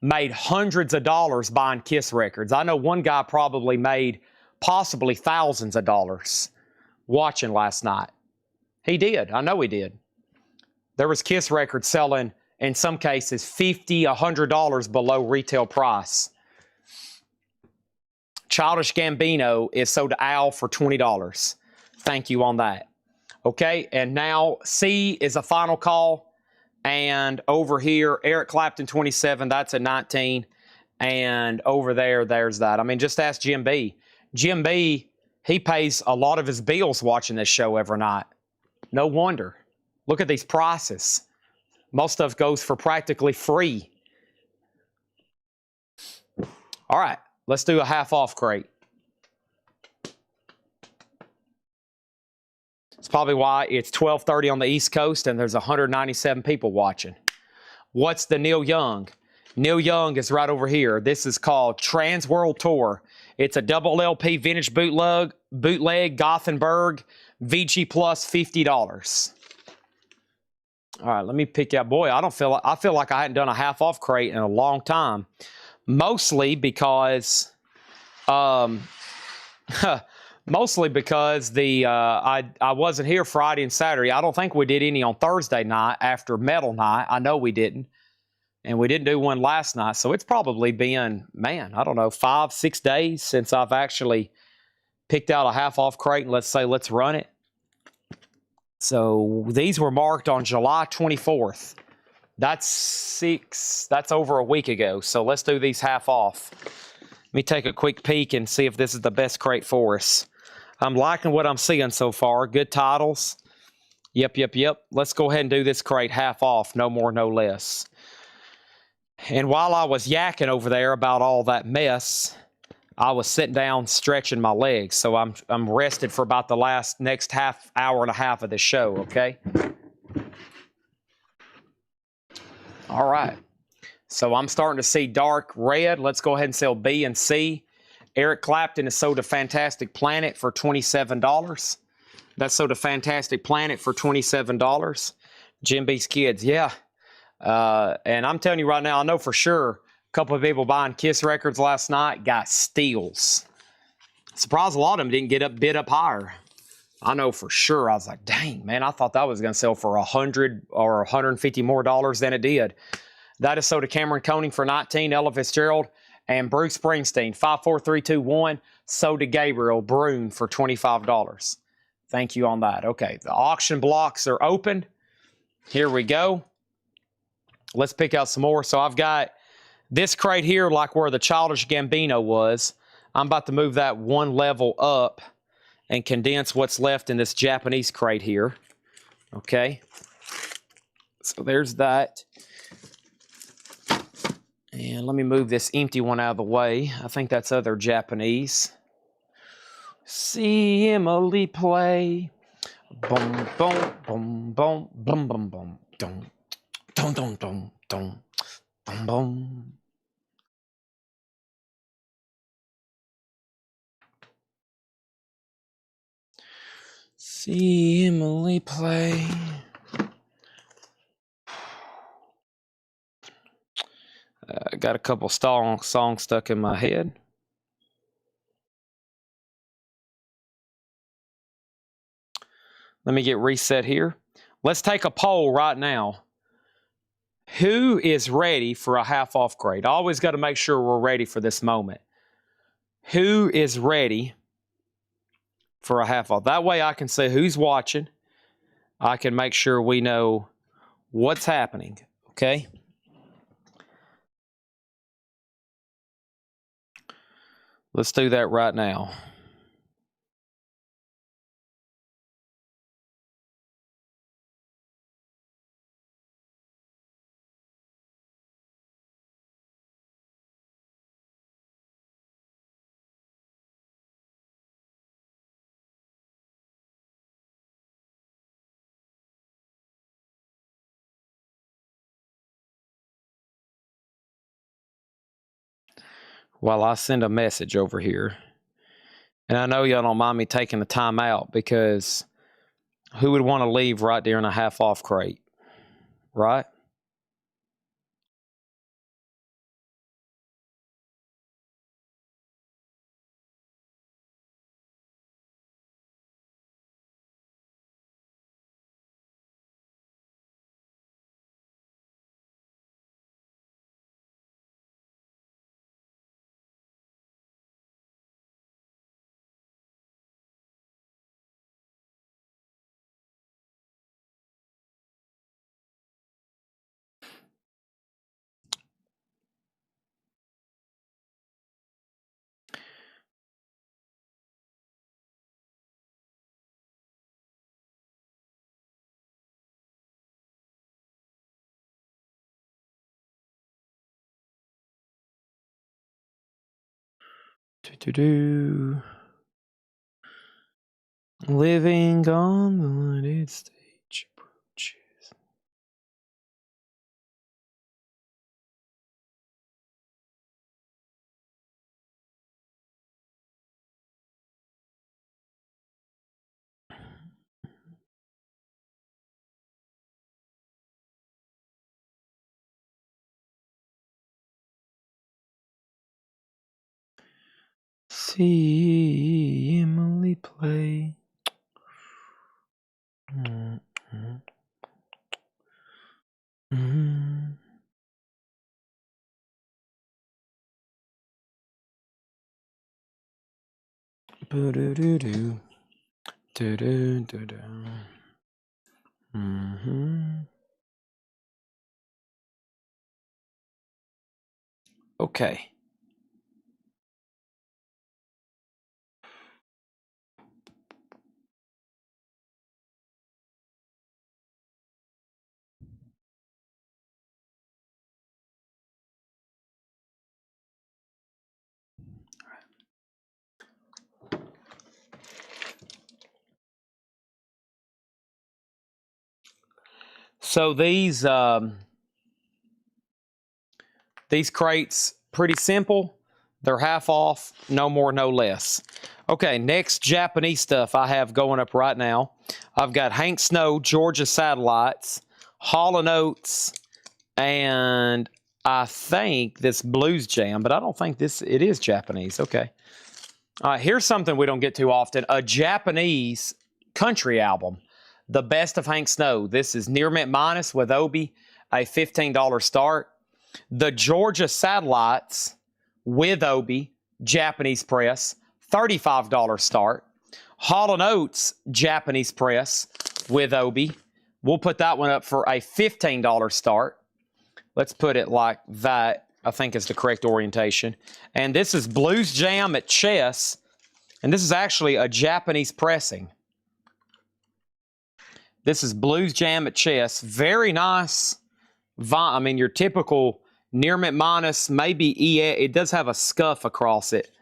A: made hundreds of dollars buying Kiss records. I know one guy probably made possibly thousands of dollars watching last night. He did. I know he did. There was Kiss records selling, in some cases, $50, $100 below retail price. Childish Gambino is sold to Al for $20. Thank you on that. Okay, and now C is a final call. And over here, Eric Clapton 27, that's a 19. And over there, there's that. I mean, just ask Jim B. Jim B, he pays a lot of his bills watching this show every night. No wonder. Look at these prices. Most stuff goes for practically free. All right, let's do a half-off crate. It's probably why it's 12:30 on the East Coast and there's 197 people watching. What's the Neil Young? Neil Young is right over here. This is called Trans World Tour. It's a double LP vintage bootleg Gothenburg VG Plus $50. All right, let me pick out. Boy, I feel like I hadn't done a half off crate in a long time. Mostly because mostly because I wasn't here Friday and Saturday. I don't think we did any on Thursday night after Metal Night. I know we didn't. And we didn't do one last night. So it's probably been, man, I don't know, 5-6 days since I've actually picked out a half off crate and let's run it. So these were marked on July 24th. That's over a week ago. So let's do these half off. Let me take a quick peek and see if this is the best crate for us. I'm liking what I'm seeing so far. Good titles. Yep. Let's go ahead and do this crate half off. No more, no less. And while I was yakking over there about all that mess, I was sitting down stretching my legs. So I'm rested for about the next half hour and a half of the show, okay? All right. So I'm starting to see dark red. Let's go ahead and sell B and C. Eric Clapton has sold a Fantastic Planet for $27. That's sold a Fantastic Planet for $27. Jim B's Kids, yeah. And I'm telling you right now, I know for sure a couple of people buying Kiss records last night got steals. Surprised a lot of them didn't get bid up higher. I know for sure. I was like, dang, man, I thought that was going to sell for $100 or $150 more than it did. That is sold to Cameron Koenig for $19, Ella Fitzgerald, and Bruce Springsteen, 54321, sold to Gabriel Brune for $25. Thank you on that. Okay, the auction blocks are open. Here we go. Let's pick out some more. So I've got this crate here, like where the Childish Gambino was. I'm about to move that one level up and condense what's left in this Japanese crate here. Okay. So there's that. And let me move this empty one out of the way. I think that's other Japanese. See Emily play. Boom, boom, boom, boom, boom, boom, boom, boom. Dum dum dum dum bum bum. See Emily play. I got a couple songs stuck in my head. Let me get reset here. Let's take a poll right now. Who is ready for a half off crate? I always got to make sure we're ready for this moment. Who is ready for a half off? That way I can say who's watching. I can make sure we know what's happening. Okay? Let's do that right now. While I send a message over here. And I know y'all don't mind me taking the time out because who would want to leave right during a half off crate? Right? Living on the lighted stage approaches. See Emily play. Boo-doo-doo-doo. Do-do-do-do. Okay. So these crates, pretty simple. They're half off, no more, no less. Okay, next Japanese stuff I have going up right now. I've got Hank Snow, Georgia Satellites, Hall & Oates, and I think this Blues Jam, but I don't think it is Japanese. Okay. All right, here's something we don't get too often. A Japanese country album, The Best of Hank Snow. This is Near Mint Minus with Obi, a $15 start. The Georgia Satellites with Obi, Japanese press, $35 start. Hall & Oates, Japanese press with Obi. We'll put that one up for a $15 start. Let's put it like that, I think is the correct orientation. And this is Blues Jam at Chess. And this is actually a Japanese pressing. This is Blues Jam at Chess. Very nice. I mean, your typical Near Mint Minus, maybe it does have a scuff across it,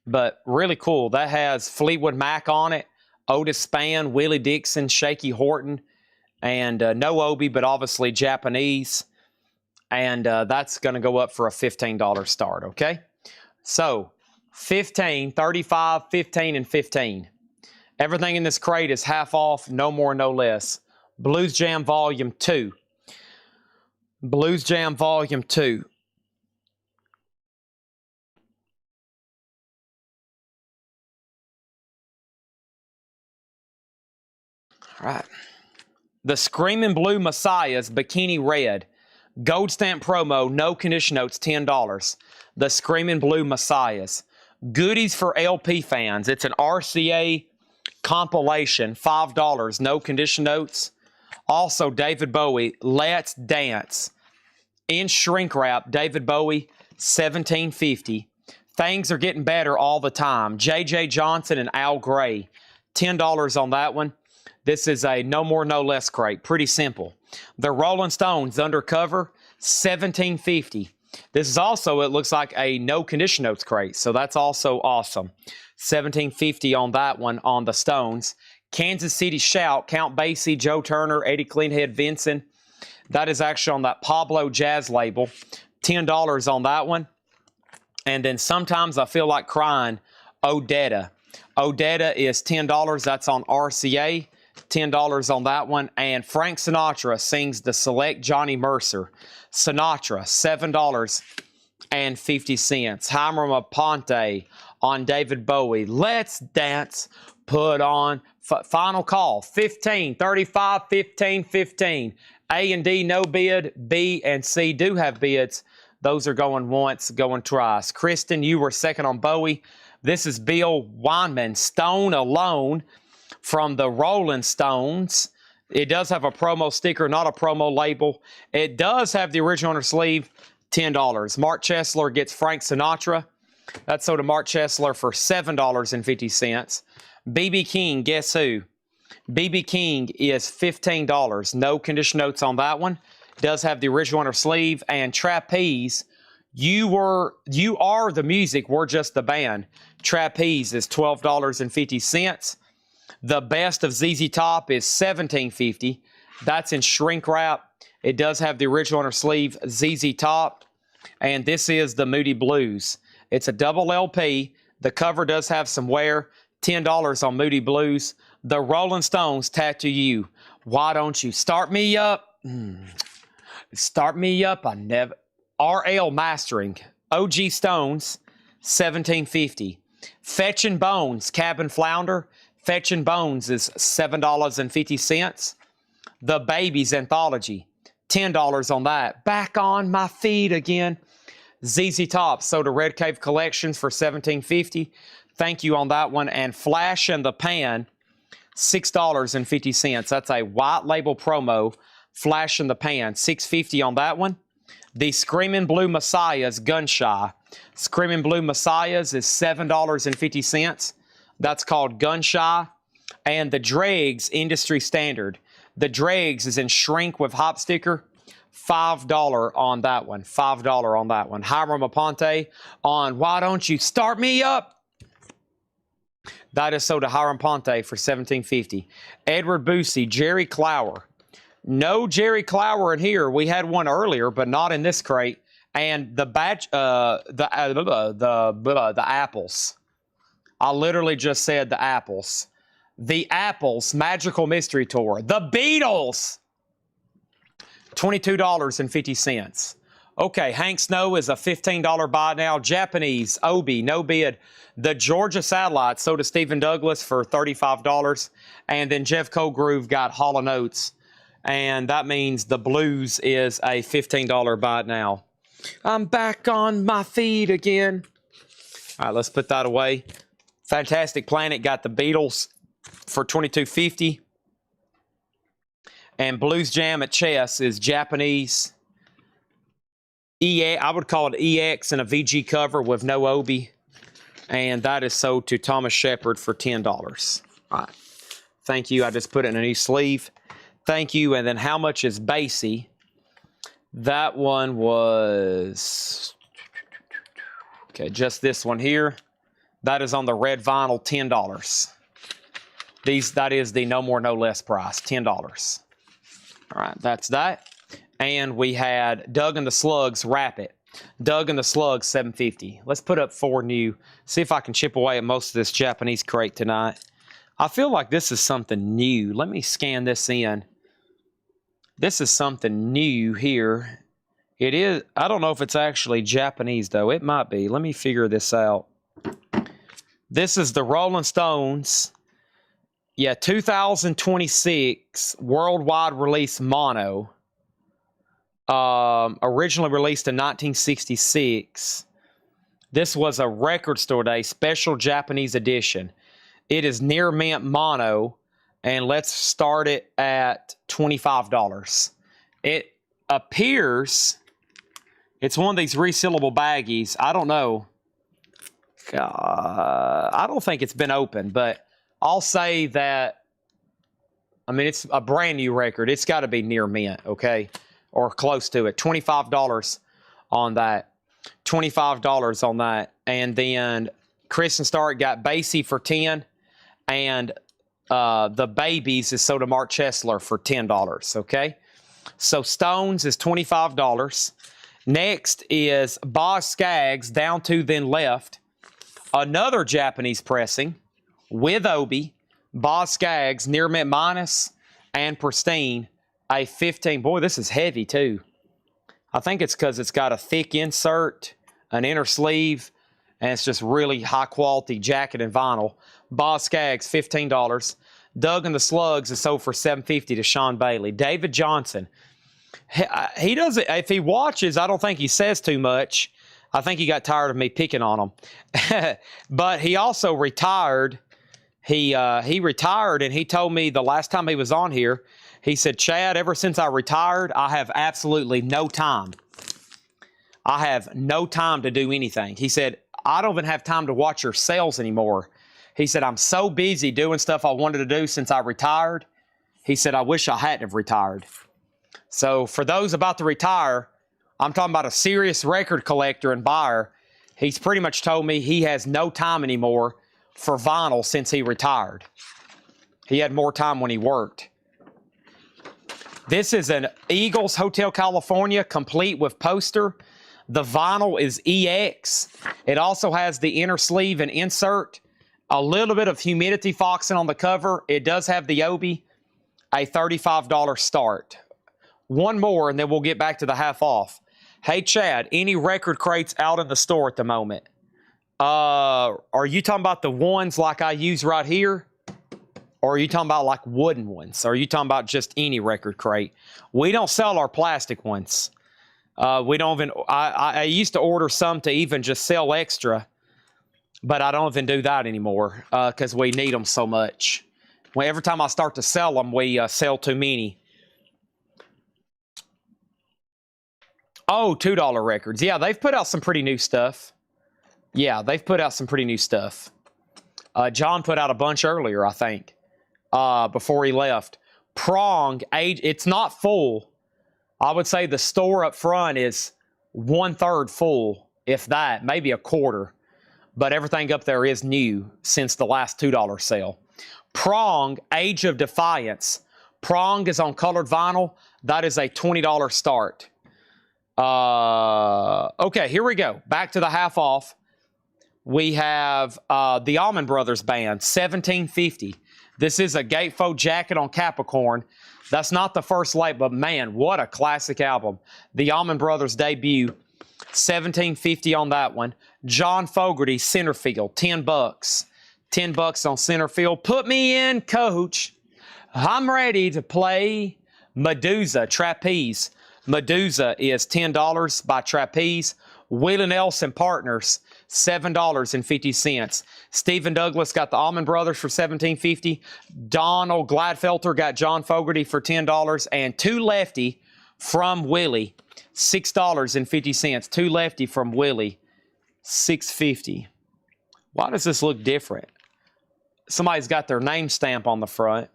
A: but really cool. That has Fleetwood Mac on it, Otis Spann, Willie Dixon, Shaky Horton, and no Obi, but obviously Japanese. And that's going to go up for a $15 start, okay? So 15, 35, 15, and 15. Everything in this crate is half off, no more, no less. Blues Jam Volume 2. Blues Jam Volume 2. All right. The Screaming Blue Messiahs, Bikini Red. Gold stamp promo, no condition notes, $10. The Screaming Blue Messiahs. Goodies for LP fans. It's an RCA compilation, $5, no condition notes. Also, David Bowie, Let's Dance. In shrink wrap, David Bowie, $17.50. Things are getting better all the time. J.J. Johnson and Al Gray, $10 on that one. This is a no more, no less crate. Pretty simple. The Rolling Stones Undercover, $17.50. This is also, it looks like a no condition notes crate, so that's also awesome. $17.50 on that one on the Stones. Kansas City Shout, Count Basie, Joe Turner, Eddie Cleanhead, Vincent. That is actually on that Pablo Jazz label. $10 on that one. And then Sometimes I Feel Like Crying, Odetta. Odetta is $10. That's on RCA. $10 on that one. And Frank Sinatra sings the Select Johnny Mercer. Sinatra, $7.50. Hiram Aponte on David Bowie. Let's Dance. Put on. Final call. 15, 35, 15, 15. A and D, no bid. B and C do have bids. Those are going once, going twice. Kristen, you were second on Bowie. This is Bill Weinman, Stone Alone from the Rolling Stones. It does have a promo sticker, not a promo label. It does have the original on her sleeve, $10. Mark Chesler gets Frank Sinatra. That's sold to Mark Chesler for $7.50. B.B. King, guess who? B.B. King is $15. No condition notes on that one. Does have the original on her sleeve. And Trapeze, You Are the Music, We're Just the Band. Trapeze is $12.50. The best of ZZ Top is $17.50. That's in shrink wrap. It does have the original inner sleeve ZZ Top. And this is the Moody Blues. It's a double LP. The cover does have some wear. $10 on Moody Blues. The Rolling Stones Tattoo You. Why don't you start me up? Start me up. I never. RL Mastering. OG Stones, $17.50. Fetchin' Bones Cabin Flounder. Fetchin' Bones is $7.50. The Babies Anthology, $10 on that. Back on my feet again. ZZ Top Soda Red Cave Collections for $17.50. Thank you on that one. And Flash in the Pan, $6.50. That's a white label promo. Flash in the Pan, $6.50 on that one. The Screaming Blue Messiahs Gun Shy. Screaming Blue Messiahs is $7.50. That's called Gun Shy. And the Dregs Industry Standard. The Dregs is in shrink with hop sticker. $5 on that one. $5 on that one. Hiram Aponte on Why Don't You Start Me Up? That is sold to Hiram Ponte for $17.50. Edward Boosie, Jerry Clower. No Jerry Clower in here. We had one earlier, but not in this crate. And the apples. I literally just said the apples. The Apples Magical Mystery Tour. The Beatles. $22.50. Okay, Hank Snow is a $15 buy now. Japanese, Obi, no bid. The Georgia Satellites, so does Stephen Douglas for $35. And then Jeff Colgrove got Hall & Oates. And that means the Blues is a $15 buy now. I'm back on my feet again. All right, let's put that away. Fantastic Planet got the Beatles for $22.50. And Blues Jam at Chess is Japanese. I would call it EX and a VG cover with no Obi. And that is sold to Thomas Shepard for $10. All right. Thank you. I just put it in a new sleeve. Thank you. And then how much is Basie? That one was... Okay, just this one here. That is on the red vinyl, $10. That is the No More No Less price, $10. All right, that's that. And we had Doug and the Slugs Wrap It. Doug and the Slugs, $7.50. Let's put up 4 new. See if I can chip away at most of this Japanese crate tonight. I feel like this is something new. Let me scan this in. This is something new here. It is, I don't know if it's actually Japanese, though. It might be. Let me figure this out. This is the Rolling Stones. Yeah, 2026 worldwide release mono. Originally released in 1966. This was a record store day special Japanese edition. It is near mint mono, and let's start it at $25. It appears it's one of these resealable baggies. I don't know. I don't think it's been opened, but I'll say that, I mean, it's a brand new record. It's got to be near mint, okay? Or close to it. $25 on that. $25 on that. And then Kristen Stark got Basie for $10. And the Babies is sold to Mark Chesler for $10, okay? So Stones is $25. Next is Boz Scaggs, Down to Then Left. Another Japanese pressing with Obi, Boz Scaggs, Near Mint Minus, and Pristine. A 15. Boy, this is heavy too. I think it's because it's got a thick insert, an inner sleeve, and it's just really high quality jacket and vinyl. Boz Scaggs, $15. Doug and the Slugs is sold for $7.50 to Sean Bailey. David Johnson. He doesn't, if he watches, I don't think he says too much. I think he got tired of me picking on him. But he also retired. He retired, and he told me the last time he was on here, he said, Chad, ever since I retired, I have absolutely no time. I have no time to do anything. He said, I don't even have time to watch your sales anymore. He said, I'm so busy doing stuff I wanted to do since I retired. He said, I wish I hadn't have retired. So for those about to retire, I'm talking about a serious record collector and buyer. He's pretty much told me he has no time anymore for vinyl since he retired. He had more time when he worked. This is an Eagles Hotel California, complete with poster. The vinyl is EX. It also has the inner sleeve and insert. A little bit of humidity foxing on the cover. It does have the Obi. A $35 start. One more, and then we'll get back to the half off. Hey, Chad, any record crates out in the store at the moment? Are you talking about the ones like I use right here? Or are you talking about like wooden ones? Or are you talking about just any record crate? We don't sell our plastic ones. We don't even, I used to order some to even just sell extra, but I don't even do that anymore because we need them so much. Well, every time I start to sell them, we sell too many. Oh, $2 records. Yeah, they've put out some pretty new stuff. Yeah, they've put out some pretty new stuff. John put out a bunch earlier, I think, before he left. Prong, it's not full. I would say the store up front is 1/3 full, if that, maybe a quarter. But everything up there is new since the last $2 sale. Prong, Age of Defiance. Prong is on colored vinyl. That is a $20 start. Okay, here we go. Back to the half off. We have the Allman Brothers Band, $17.50. This is a gatefold jacket on Capricorn. That's not the first light, but man, what a classic album. The Allman Brothers debut, $17.50 on that one. John Fogerty, Centerfield, $10. $10 on Centerfield. Put me in, coach. I'm ready to play. Medusa, Trapeze. Medusa is $10 by Trapeze. Willie Nelson Partners, $7.50. Stephen Douglas got the Allman Brothers for $17.50. Donald Gladfelter got John Fogerty for $10. And Two Lefty from Willie, $6.50. Two Lefty from Willie, $6.50. Why does this look different? Somebody's got their name stamp on the front.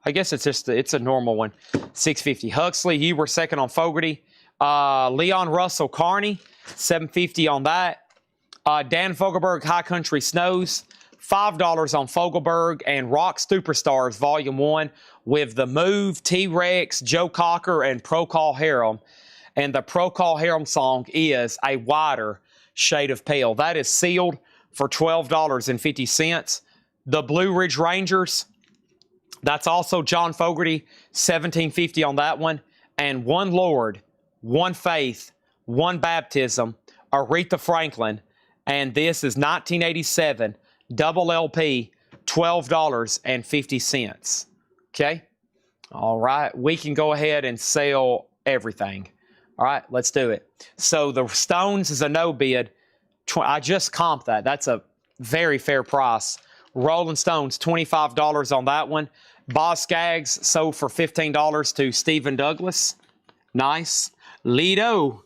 A: I guess it's just it's a normal one. $6.50. Huxley, you were second on Fogerty. Leon Russell Carney, $7.50 on that. Dan Fogelberg, High Country Snows, $5 on Fogelberg. And Rock Superstars, Volume 1, with The Move, T-Rex, Joe Cocker, and Procol Harum. And the Procol Harum song is A Wider Shade of Pale. That is sealed for $12.50. The Blue Ridge Rangers, that's also John Fogerty, $17.50 on that one. And One Lord, One Faith, One Baptism, Aretha Franklin. And this is 1987, double LP, $12.50. Okay? All right. We can go ahead and sell everything. All right, let's do it. So the Stones is a no bid. I just comped that. That's a very fair price. Rolling Stones, $25 on that one. Boz Scaggs sold for $15 to Stephen Douglas. Nice. Lido.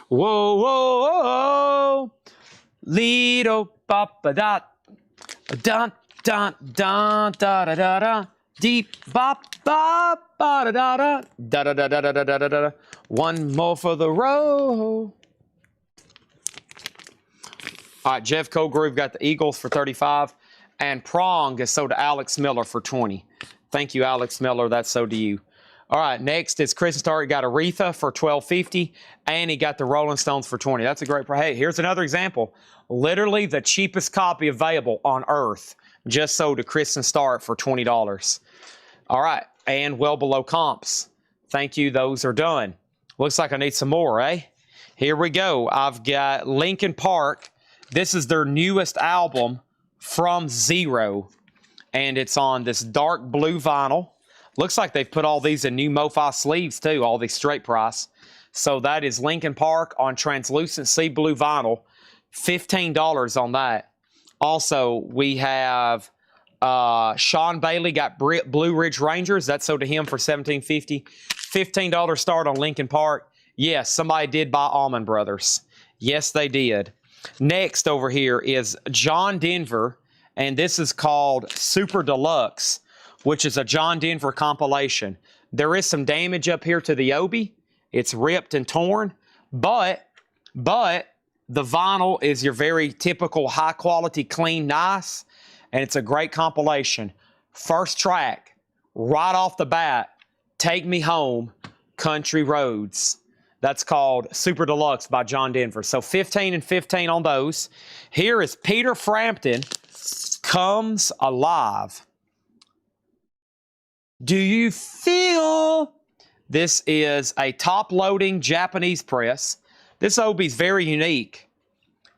A: Whoa, whoa, whoa. Lido, papa, dot. Dun, dun, dun, da, da, da, da. Deep, bop, bop, ba, da, da, da. Da, da, da, da, da, da, da, da. One more for the row. All right, Jeff Cogroove got the Eagles for $35. And Prong is sold to Alex Miller for $20. Thank you, Alex Miller. That's sold to you. All right, next is Chris Stark got Aretha for $12.50, and he got the Rolling Stones for $20. That's a great price. Hey, here's another example. Literally the cheapest copy available on earth, just sold to Chris and Stark for $20. All right, and well below comps. Thank you. Those are done. Looks like I need some more, eh? Here we go. I've got Linkin Park. This is their newest album, From Zero, and it's on this dark blue vinyl. Looks like they've put all these in new MoFi sleeves too, all these straight price. So that is Linkin Park on translucent sea blue vinyl, $15 on that. Also, we have Sean Bailey got Blue Ridge Rangers. That's sold to him for $17.50. $15 start on Linkin Park. Yes, somebody did buy Allman Brothers. Yes, they did. Next over here is John Denver, and this is called Super Deluxe, which is a John Denver compilation. There is some damage up here to the Obi. It's ripped and torn, but the vinyl is your very typical high quality, clean, nice, and it's a great compilation. First track, right off the bat, Take Me Home, Country Roads. That's called Super Deluxe by John Denver. So 15 and 15 on those. Here is Peter Frampton, Comes Alive. Do you feel? This is a top-loading Japanese press. This obi's very unique.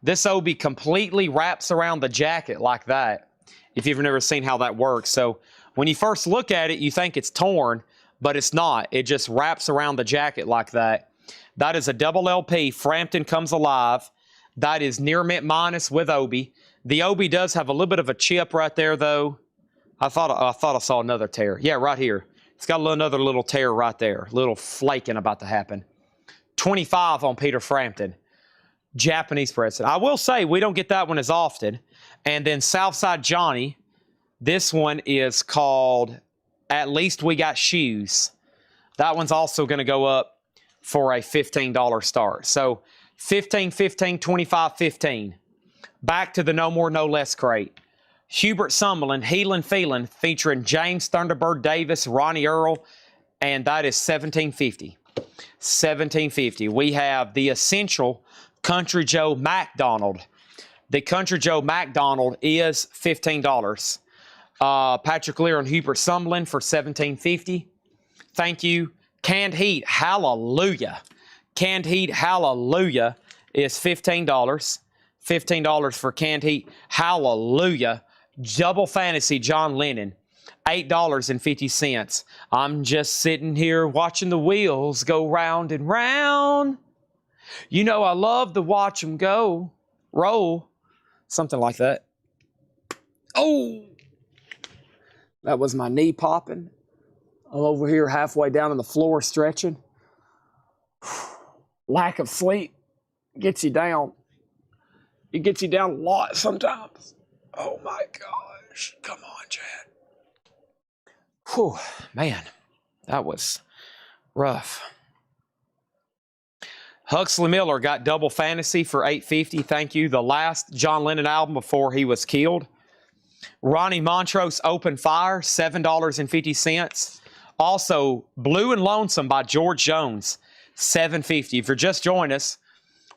A: This obi completely wraps around the jacket like that, if you've never seen how that works. So when you first look at it, you think it's torn, but it's not. It just wraps around the jacket like that. That is a double LP, Frampton Comes Alive. That is near mint minus with obi. The obi does have a little bit of a chip right there, though. I thought I saw another tear. Yeah, right here. It's got another little tear right there. Little flaking about to happen. 25 on Peter Frampton. Japanese press. I will say, we don't get that one as often. And then Southside Johnny. This one is called At Least We Got Shoes. That one's also going to go up for a $15 start. So 15, 15, 25, 15. Back to the No More, No Less crate. Hubert Summerlin, Healin' Feelin', featuring James Thunderbird Davis, Ronnie Earl, and that is $17.50. $17.50. We have the Essential Country Joe McDonald. The Country Joe McDonald is $15. Patrick Lear and Hubert Summerlin for $17.50. Thank you. Canned Heat, Hallelujah. Canned Heat, Hallelujah is $15. $15 for Canned Heat, Hallelujah. Double Fantasy, John Lennon, $8.50. I'm just sitting here watching the wheels go round and round. You know I love to watch them go. Roll. Something like that. Oh! That was my knee popping. I'm over here halfway down on the floor stretching. Lack of sleep gets you down. It gets you down a lot sometimes. Oh my gosh. Come on, Chad. Whew, man, that was rough. Huxley Miller got Double Fantasy for $8.50. Thank you. The last John Lennon album before he was killed. Ronnie Montrose Open Fire, $7.50. Also, Blue and Lonesome by George Jones, $7.50. If you're just joining us,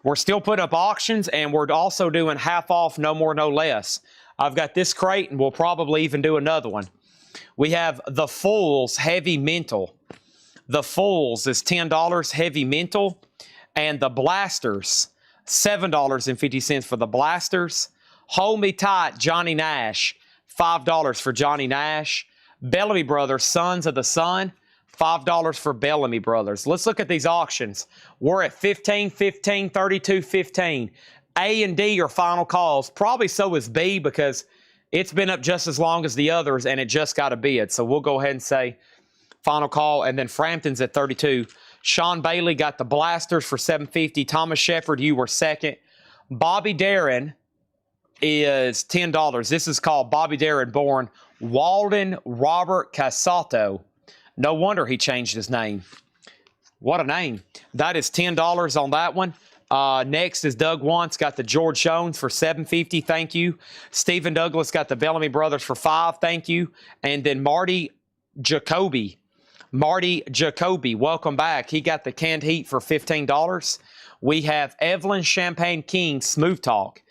A: we're still putting up auctions, and we're also doing half off, no more, no less. I've got this crate, and we'll probably even do another one. We have the Fools Heavy Mental. The Fools is $10 Heavy Mental, and the Blasters, $7.50 for the Blasters. Hold Me Tight, Johnny Nash, $5 for Johnny Nash. Bellamy Brothers, Sons of the Sun, $5 for Bellamy Brothers. Let's look at these auctions. We're at 15, 15, 32, 15. A and D are final calls. Probably so is B because it's been up just as long as the others and it just got a bid. So we'll go ahead and say final call. And then Frampton's at 32. Sean Bailey got the Blasters for $7.50. Thomas Shepard, you were second. Bobby Darin is $10. This is called Bobby Darin born Walden Robert Casato. No wonder he changed his name. What a name. That is $10 on that one. Next is Doug Wantz, got the George Jones for $7.50. Thank you. Stephen Douglas got the Bellamy Brothers for $5. Thank you. And then Marty Jacoby. Marty Jacoby, welcome back. He got the Canned Heat for $15. We have Evelyn Champagne King, Smooth Talk.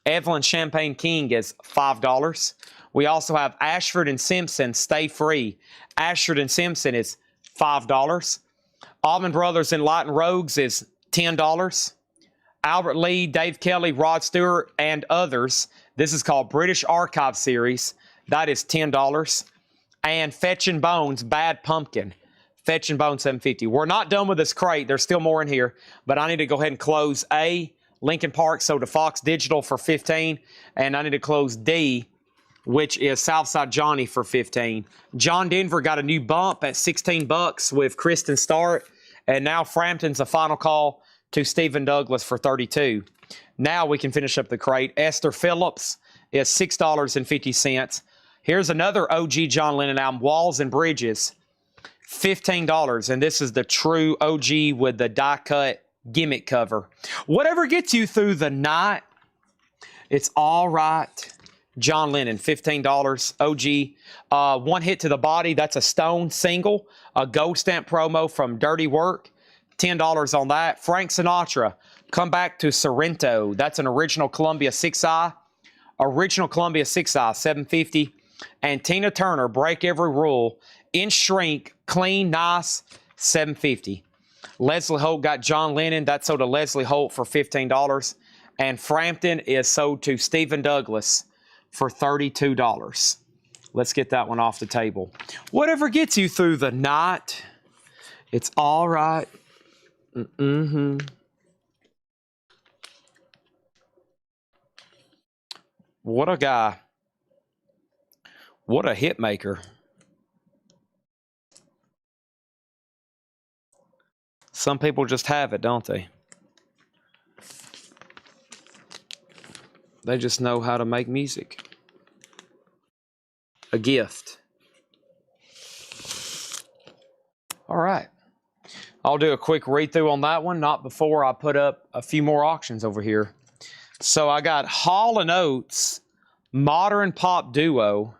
A: Evelyn Champagne King is $5. We also have Ashford and Simpson, Stay Free. Ashford and Simpson is $5. Allman Brothers and Light and Rogues is $10. Albert Lee, Dave Kelly, Rod Stewart, and others. This is called British Archive Series. That is $10. And Fetchin' Bones, Bad Pumpkin. Fetchin' Bones, $7.50. We're not done with this crate. There's still more in here, but I need to go ahead and close A, Lincoln Park, so to Fox Digital for $15, and I need to close D, which is Southside Johnny for $15. John Denver got a new bump at $16 with Kristen Start, and now Frampton's a final call to Stephen Douglas for $32. Now we can finish up the crate. Esther Phillips is $6.50. Here's another OG John Lennon album, Walls and Bridges, $15, and this is the true OG with the die-cut gimmick cover. Whatever gets you through the night, it's all right. John Lennon, $15. OG. One Hit to the Body, that's a Stone single. A gold stamp promo from Dirty Work, $10 on that. Frank Sinatra, Come Back to Sorrento. That's an original Columbia 6i. Original Columbia 6i, $7.50. And Tina Turner, Break Every Rule, in shrink, clean, nice, $7.50. Leslie Holt got John Lennon. That sold to Leslie Holt for $15. And Frampton is sold to Stephen Douglas for $32. Let's get that one off the table. Whatever gets you through the night, it's all right. What a guy. What a hit maker. Some people just have it, don't they? They just know how to make music. A gift. All right. I'll do a quick read through on that one, not before I put up a few more auctions over here. So I got Hall & Oates Modern Pop Duo,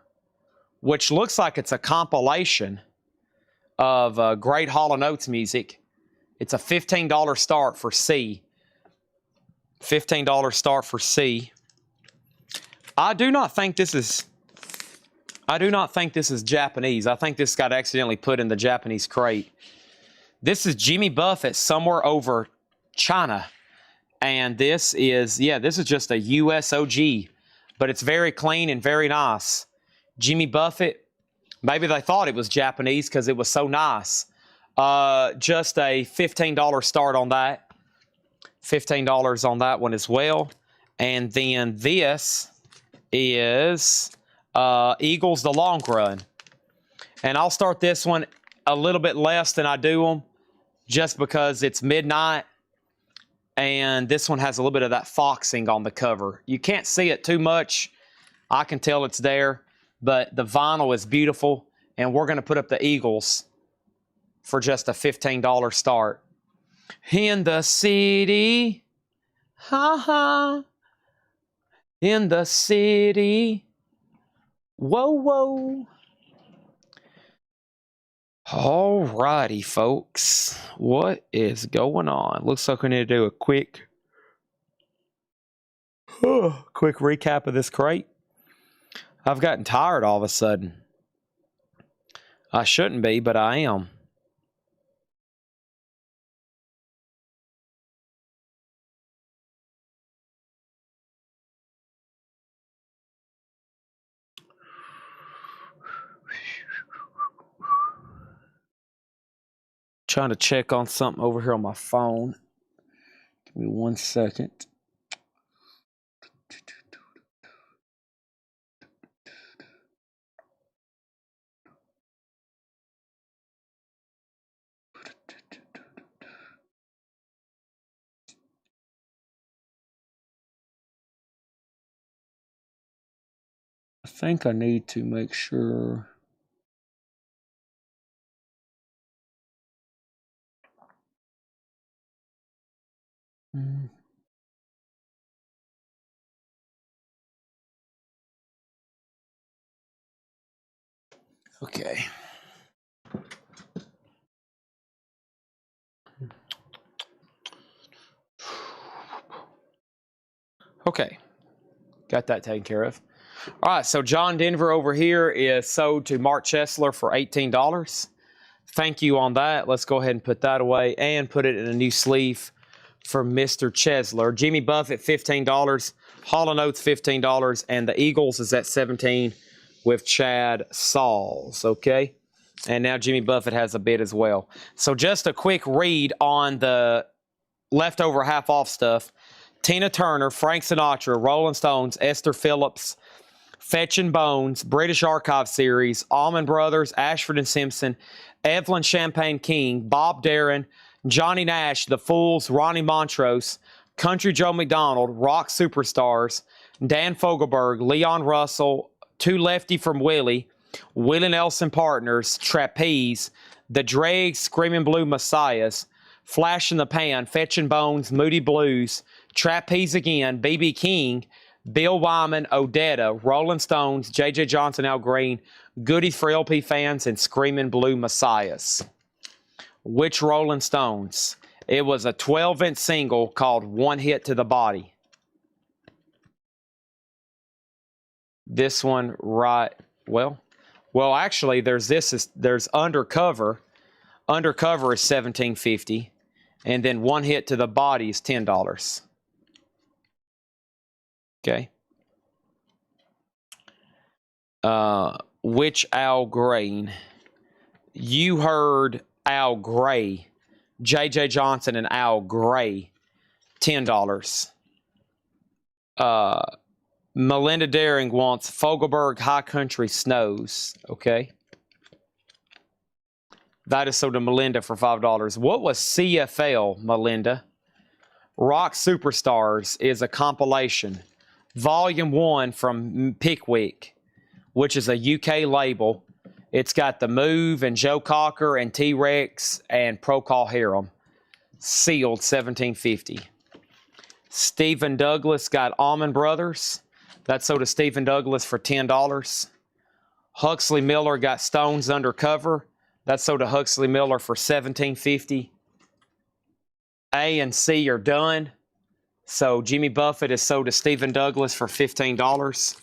A: which looks like it's a compilation of great Hall & Oates music. It's a $15 start for C. $15 start for C. I do not think this is Japanese. I think this got accidentally put in the Japanese crate. This is Jimmy Buffett, Somewhere Over China. And this is just a US OG, but it's very clean and very nice. Jimmy Buffett, maybe they thought it was Japanese because it was so nice. Just a $15 start on that. $15 on that one as well. And then this is Eagles The Long Run. And I'll start this one a little bit less than I do them just because it's midnight. And this one has a little bit of that foxing on the cover. You can't see it too much. I can tell it's there, but the vinyl is beautiful. And we're going to put up the Eagles for just a $15 start. In the city, ha ha. In the city, whoa, whoa. All righty, folks. What is going on? Looks like we need to do a quick recap of this crate. I've gotten tired all of a sudden. I shouldn't be, but I am. Trying to check on something over here on my phone. Give me 1 second. I think I need to make sure. Okay. Okay. Got that taken care of. All right, so John Denver over here is sold to Mark Chesler for $18. Thank you on that. Let's go ahead and put that away and put it in a new sleeve for Mr. Chesler. Jimmy Buffett, $15. Hall & Oates, $15. And the Eagles is at $17 with Chad Sauls, okay? And now Jimmy Buffett has a bid as well. So just a quick read on the leftover half-off stuff. Tina Turner, Frank Sinatra, Rolling Stones, Esther Phillips, Fetchin' Bones, British Archive Series, Allman Brothers, Ashford and Simpson, Evelyn Champagne King, Bob Darin, Johnny Nash, The Fools, Ronnie Montrose, Country Joe McDonald, Rock Superstars, Dan Fogelberg, Leon Russell, Two Lefty from Willie, Willie Nelson Partners, Trapeze, The Dregs, Screaming Blue Messiahs, Flash in the Pan, Fetchin' Bones, Moody Blues, Trapeze Again, B.B. King, Bill Wyman, Odetta, Rolling Stones, J.J. Johnson, Al Green, Goodies for LP fans, and Screaming Blue Messiahs. Which Rolling Stones? It was a 12-inch single called One Hit to the Body. This one, right? Well, actually, there's Undercover. Undercover is $17.50, and then One Hit to the Body is $10. Okay. Which Al Green? You heard Al Gray. J.J. Johnson and Al Gray, $10. Melinda Daring wants Fogelberg High Country Snows. Okay. That is sold to Melinda for $5. What was CFL, Melinda? Rock Superstars is a compilation. Volume 1 from Pickwick, which is a UK label. It's got The Move and Joe Cocker and T-Rex and Procol Harum. Sealed, $17.50. Stephen Douglas got Allman Brothers. That's sold to Stephen Douglas for $10. Huxley Miller got Stones Undercover. That's sold to Huxley Miller for $17.50. A and C are done. So Jimmy Buffett is sold to Stephen Douglas for $15.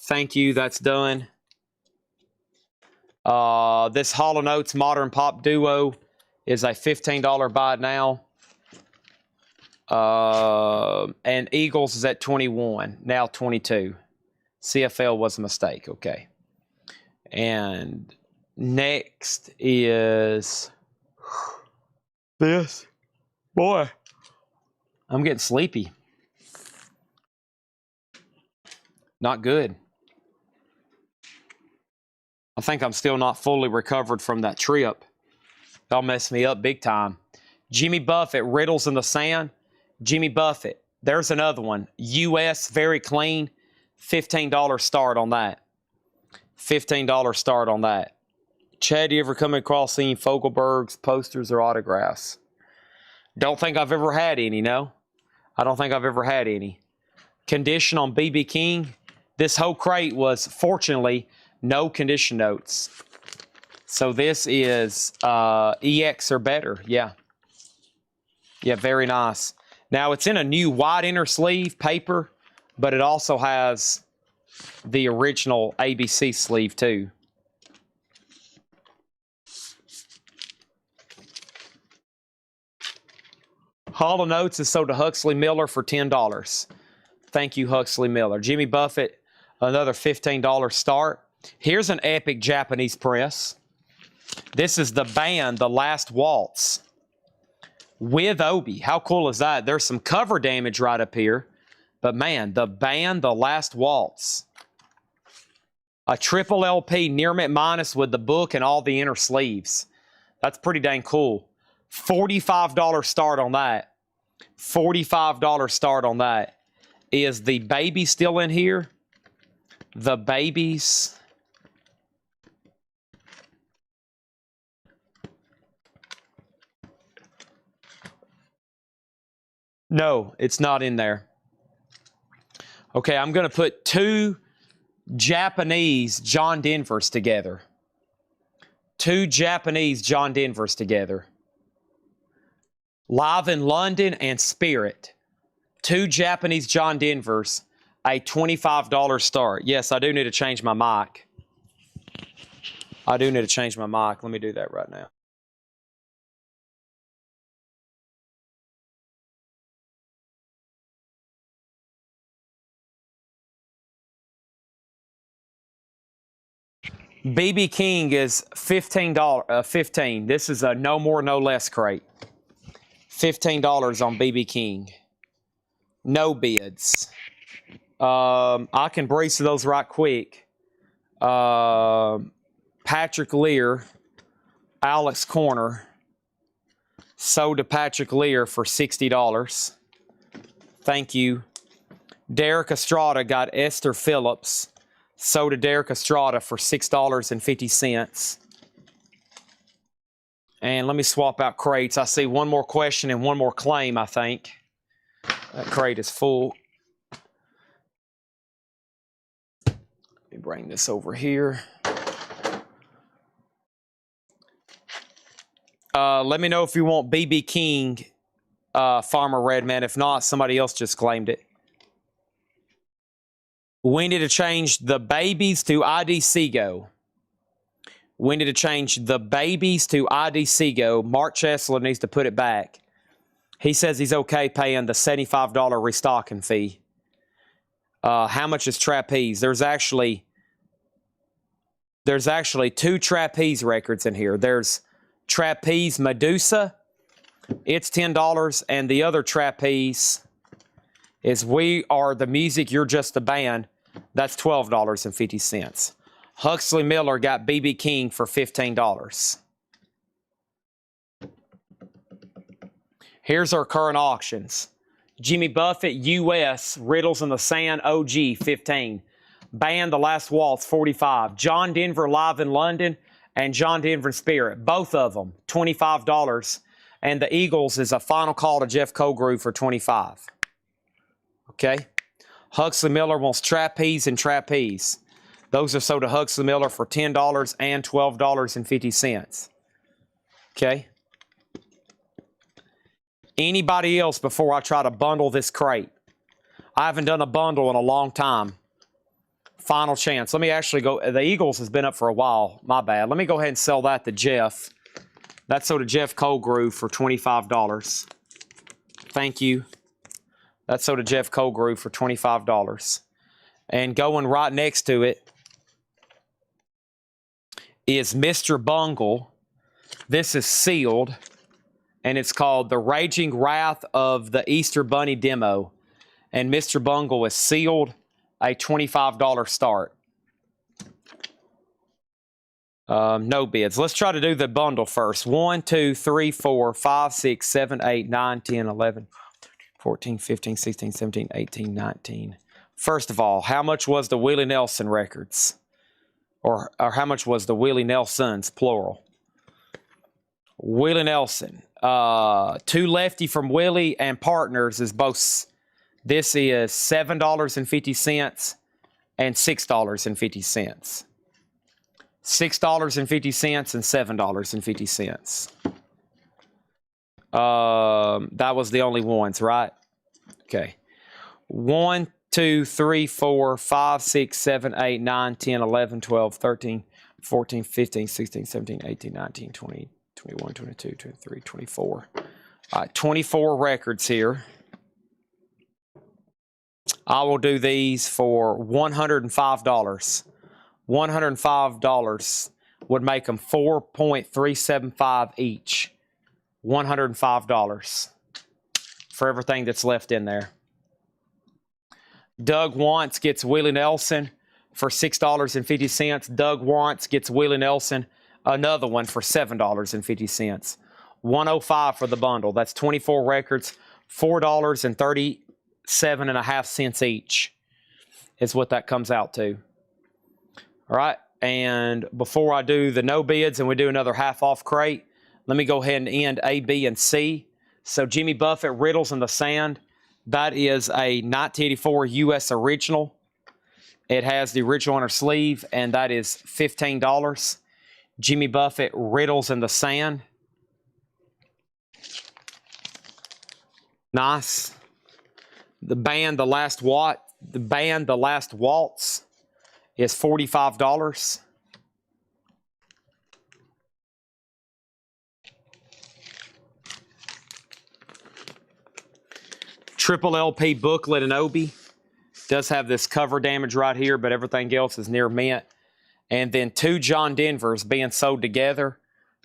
A: Thank you, that's done. This Hall & Oates Modern Pop Duo is a $15 buy now. And Eagles is at 21, now 22. CFL was a mistake, okay. And next is this. Boy, I'm getting sleepy. Not good. I think I'm still not fully recovered from that trip. That'll mess me up big time. Jimmy Buffett, Riddles in the Sand. Jimmy Buffett, there's another one. US, very clean. $15 start on that. $15 start on that. Chad, you ever come across any Fogelberg's posters or autographs? Don't think I've ever had any, no? I don't think I've ever had any. Condition on B.B. King. This whole crate was, fortunately, no condition notes. So this is EX or better, yeah. Yeah, very nice. Now, it's in a new wide inner sleeve paper, but it also has the original ABC sleeve, too. Hall & Oates is sold to Huxley Miller for $10. Thank you, Huxley Miller. Jimmy Buffett, another $15 start. Here's an epic Japanese press. This is the band, The Last Waltz, with Obi. How cool is that? There's some cover damage right up here. But man, the band, The Last Waltz. A triple LP near mint minus with the book and all the inner sleeves. That's pretty dang cool. $45 start on that. $45 start on that. Is the baby still in here? The babies. No, it's not in there. Okay, I'm going to put two Japanese John Denvers together. Two Japanese John Denvers together. Live in London and Spirit. Two Japanese John Denvers. A $25 start. Yes, I do need to change my mic. I do need to change my mic. Let me do that right now. BB King is $15. This is a no more, no less crate. $15 on BB King. No bids. I can breeze those right quick. Patrick Lear, Alex Corner, sold to Patrick Lear for $60. Thank you. Derek Estrada got Esther Phillips. Sold to Derek Estrada for $6.50. And let me swap out crates. I see one more question and one more claim, I think. That crate is full. bring this over here. Let me know if you want BB King, Farmer Redman. If not, somebody else just claimed it. We need to change the babies to IDC Go. We need to change the babies to IDC Go. Mark Chesler needs to put it back. He says he's okay paying the $75 restocking fee. How much is Trapeze? There's actually 2 Trapeze records in here. There's Trapeze Medusa. It's $10. And the other Trapeze is We Are the Music, You're Just the Band. That's $12.50. Huxley Miller got BB King for $15. Here's our current auctions. Jimmy Buffett, US, Riddles in the Sand, OG, 15. Band, The Last Waltz, 45. John Denver, Live in London, and John Denver Spirit, both of them, $25. And the Eagles is a Final Call to Jeff Colgrove for $25. Okay? Huxley Miller wants Trapeze and Trapeze. Those are sold to Huxley Miller for $10 and $12.50. Okay? Anybody else before I try to bundle this crate? I haven't done a bundle in a long time. Final chance. Let me actually go. The Eagles has been up for a while. My bad. Let me go ahead and sell that to Jeff. That's sold to Jeff Colgrove for $25. Thank you. That's sold to Jeff Colgrove for $25. And going right next to it is Mr. Bungle. This is sealed. And it's called The Raging Wrath of the Easter Bunny Demo. And Mr. Bungle is sealed, a $25 start. No bids. Let's try to do the bundle first. 1, 2, 3, 4, 5, 6, 7, 8, 9, 10, 11, 14, 15, 16, 17, 18, 19. First of all, how much was the Willie Nelson records? Or how much was the Willie Nelsons, plural? Willie Nelson. 2 Lefty from Willie and Partners is both. This is $7.50 and $6.50. $6.50 and $7.50. That was the only ones, right? Okay. 1, 2, 3, 4, 5, 6, 7, 8, 9, 10, 11, 12, 13, 14, 15, 16, 17, 18, 19, 20, 21, 22, 23, 24. All right, 24 records here. I will do these for $105. $105 would make them 4.375 each. $105 for everything that's left in there. Doug Wantz gets Willie Nelson for $6.50. Doug Wantz gets Willie Nelson, another one for $7.50. $105 for the bundle. That's 24 records, $4.37.5 each is what that comes out to. All right, and before I do the no bids and we do another half off crate, let me go ahead and end A, B, and C. So Jimmy Buffett, Riddles in the Sand, that is a 1984 U.S. original. It has the original on her sleeve, and that is $15. Jimmy Buffett, Riddles in the Sand. Nice. The band, The Last Waltz is $45. Triple LP booklet and Obi. Does have this cover damage right here, but everything else is near mint. And then 2 John Denvers being sold together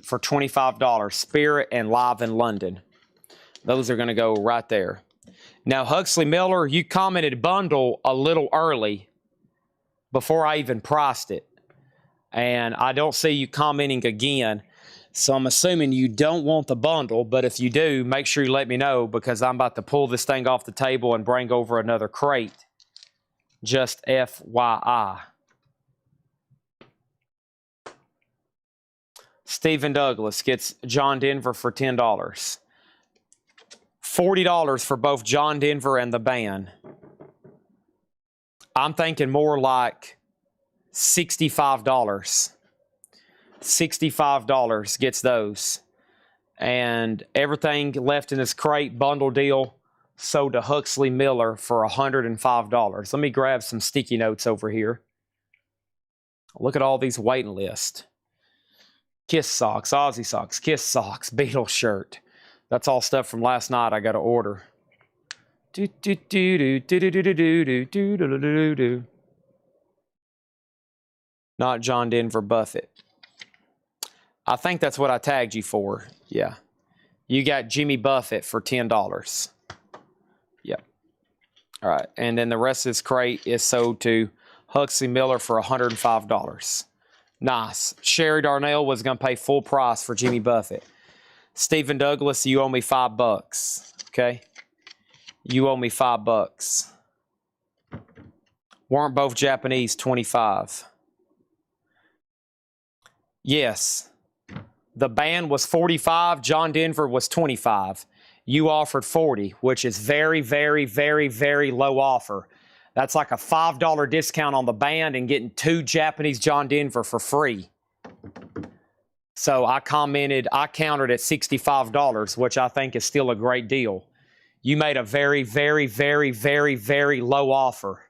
A: for $25. Spirit and Live in London. Those are going to go right there. Now, Huxley Miller, you commented bundle a little early before I even priced it. And I don't see you commenting again. So I'm assuming you don't want the bundle, but if you do, make sure you let me know because I'm about to pull this thing off the table and bring over another crate. Just FYI. Stephen Douglas gets John Denver for $10. $40 for both John Denver and the band. I'm thinking more like $65. $65 gets those. And everything left in this crate, bundle deal, sold to Huxley Miller for $105. Let me grab some sticky notes over here. Look at all these waiting lists. Kiss socks, Aussie socks, Kiss socks, Beatles shirt. That's all stuff from last night I got to order. Not John Denver Buffett. I think that's what I tagged you for. Yeah. You got Jimmy Buffett for $10. Yep. All right. And then the rest of this crate is sold to Huxley Miller for $105. Nice. Sherry Darnell was going to pay full price for Jimmy Buffett. Stephen Douglas, you owe me $5. Okay? You owe me $5. Weren't both Japanese 25? Yes. The band was 45. John Denver was 25. You offered 40, which is very, very, very, very low offer. That's like a $5 discount on the band and getting 2 Japanese John Denver for free. So I countered at $65, which I think is still a great deal. You made a very, very, very, very, very low offer.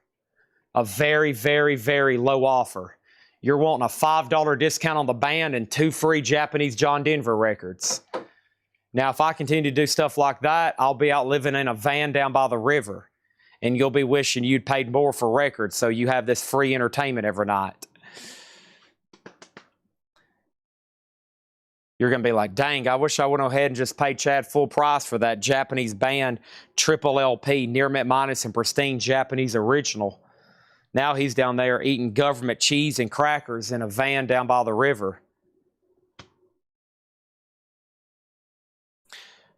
A: A very, very, very low offer. You're wanting a $5 discount on the band and 2 free Japanese John Denver records. Now, if I continue to do stuff like that, I'll be out living in a van down by the river. And you'll be wishing you'd paid more for records so you have this free entertainment every night. You're going to be like, dang, I wish I went ahead and just paid Chad full price for that Japanese band triple LP, Near Mint Minus and Pristine Japanese Original. Now he's down there eating government cheese and crackers in a van down by the river.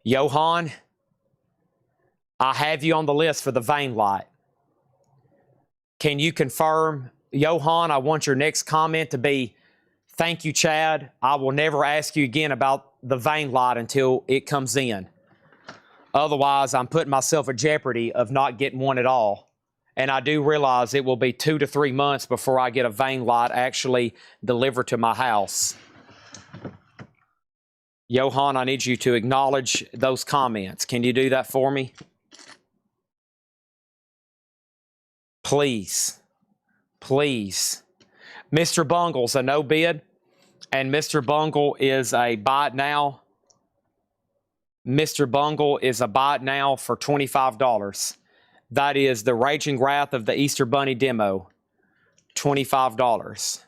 A: Johan, I have you on the list for the vein light. Can you confirm, Johan, I want your next comment to be, thank you, Chad. I will never ask you again about the vein light until it comes in. Otherwise, I'm putting myself at jeopardy of not getting one at all. And I do realize it will be 2 to 3 months before I get a vein light actually delivered to my house. Johan, I need you to acknowledge those comments. Can you do that for me? Please. Please. Mr. Bungle's a no bid, and Mr. Bungle is a buy it now. Mr. Bungle is a buy it now for $25. That is the Raging Wrath of the Easter Bunny demo. $25.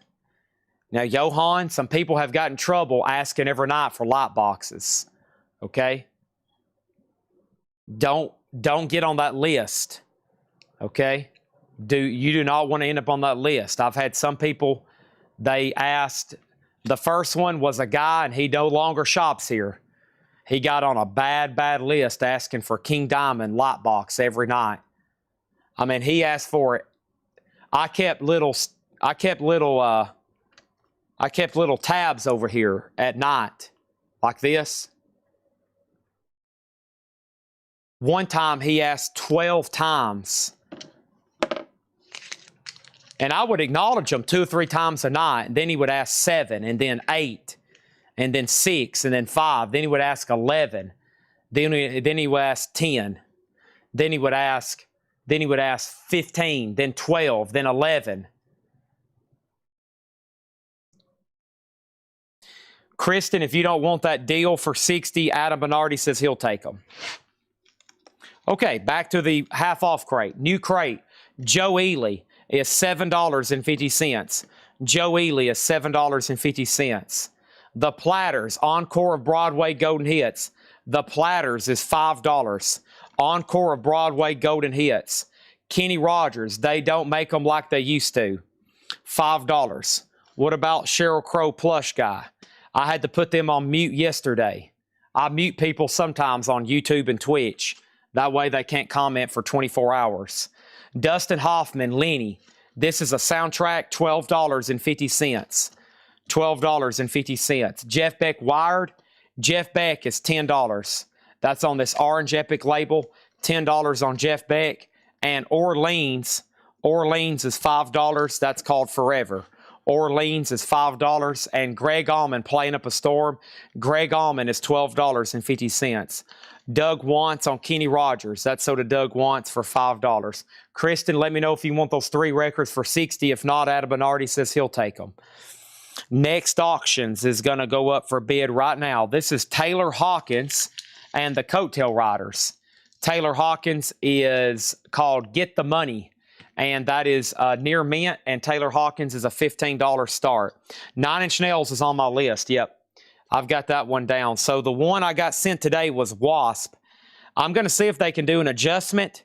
A: Now, Johan, some people have gotten in trouble asking every night for light boxes. Okay? Don't get on that list. Okay? You do not want to end up on that list. I've had some people, they asked, the first one was a guy and he no longer shops here. He got on a bad list asking for King Diamond light box every night. I mean, he asked for it. I kept little tabs over here at night, like this. One time he asked 12 times. And I would acknowledge him 2 or 3 times a night. And then he would ask 7, and then 8, and then 6, and then 5. Then he would ask 11. Then he would ask 10. Then he would ask 15, then 12, then 11. Kristen, if you don't want that deal for 60, Adam Bernardi says he'll take them. Okay, back to the half-off crate. New crate, Joe Ely is $7.50. Joe Ely is $7.50. The Platters, Encore of Broadway Golden Hits. The Platters is $5. Encore of Broadway Golden Hits. Kenny Rogers, they don't make them like they used to. $5. What about Sheryl Crow Plush Guy? I had to put them on mute yesterday. I mute people sometimes on YouTube and Twitch. That way they can't comment for 24 hours. Dustin Hoffman, Lenny. This is a soundtrack, $12.50. $12.50. Jeff Beck Wired. Jeff Beck is $10. That's on this Orange Epic label. $10 on Jeff Beck. And Orleans Orleans is $5. That's called Forever. Orleans is $5. And Greg Allman, Playing Up a Storm. Greg Allman is $12.50. Doug Wants on Kenny Rogers. That's sold to Doug Wants for $5. Kristen, let me know if you want those 3 records for $60. If not, Adam Bernardi says he'll take them. Next auctions is going to go up for bid right now. This is Taylor Hawkins and the Coattail Riders. Taylor Hawkins is called Get the Money, and that is near mint, and Taylor Hawkins is a $15 start. 9 Inch Nails is on my list. Yep, I've got that one down. So the one I got sent today was Wasp. I'm going to see if they can do an adjustment.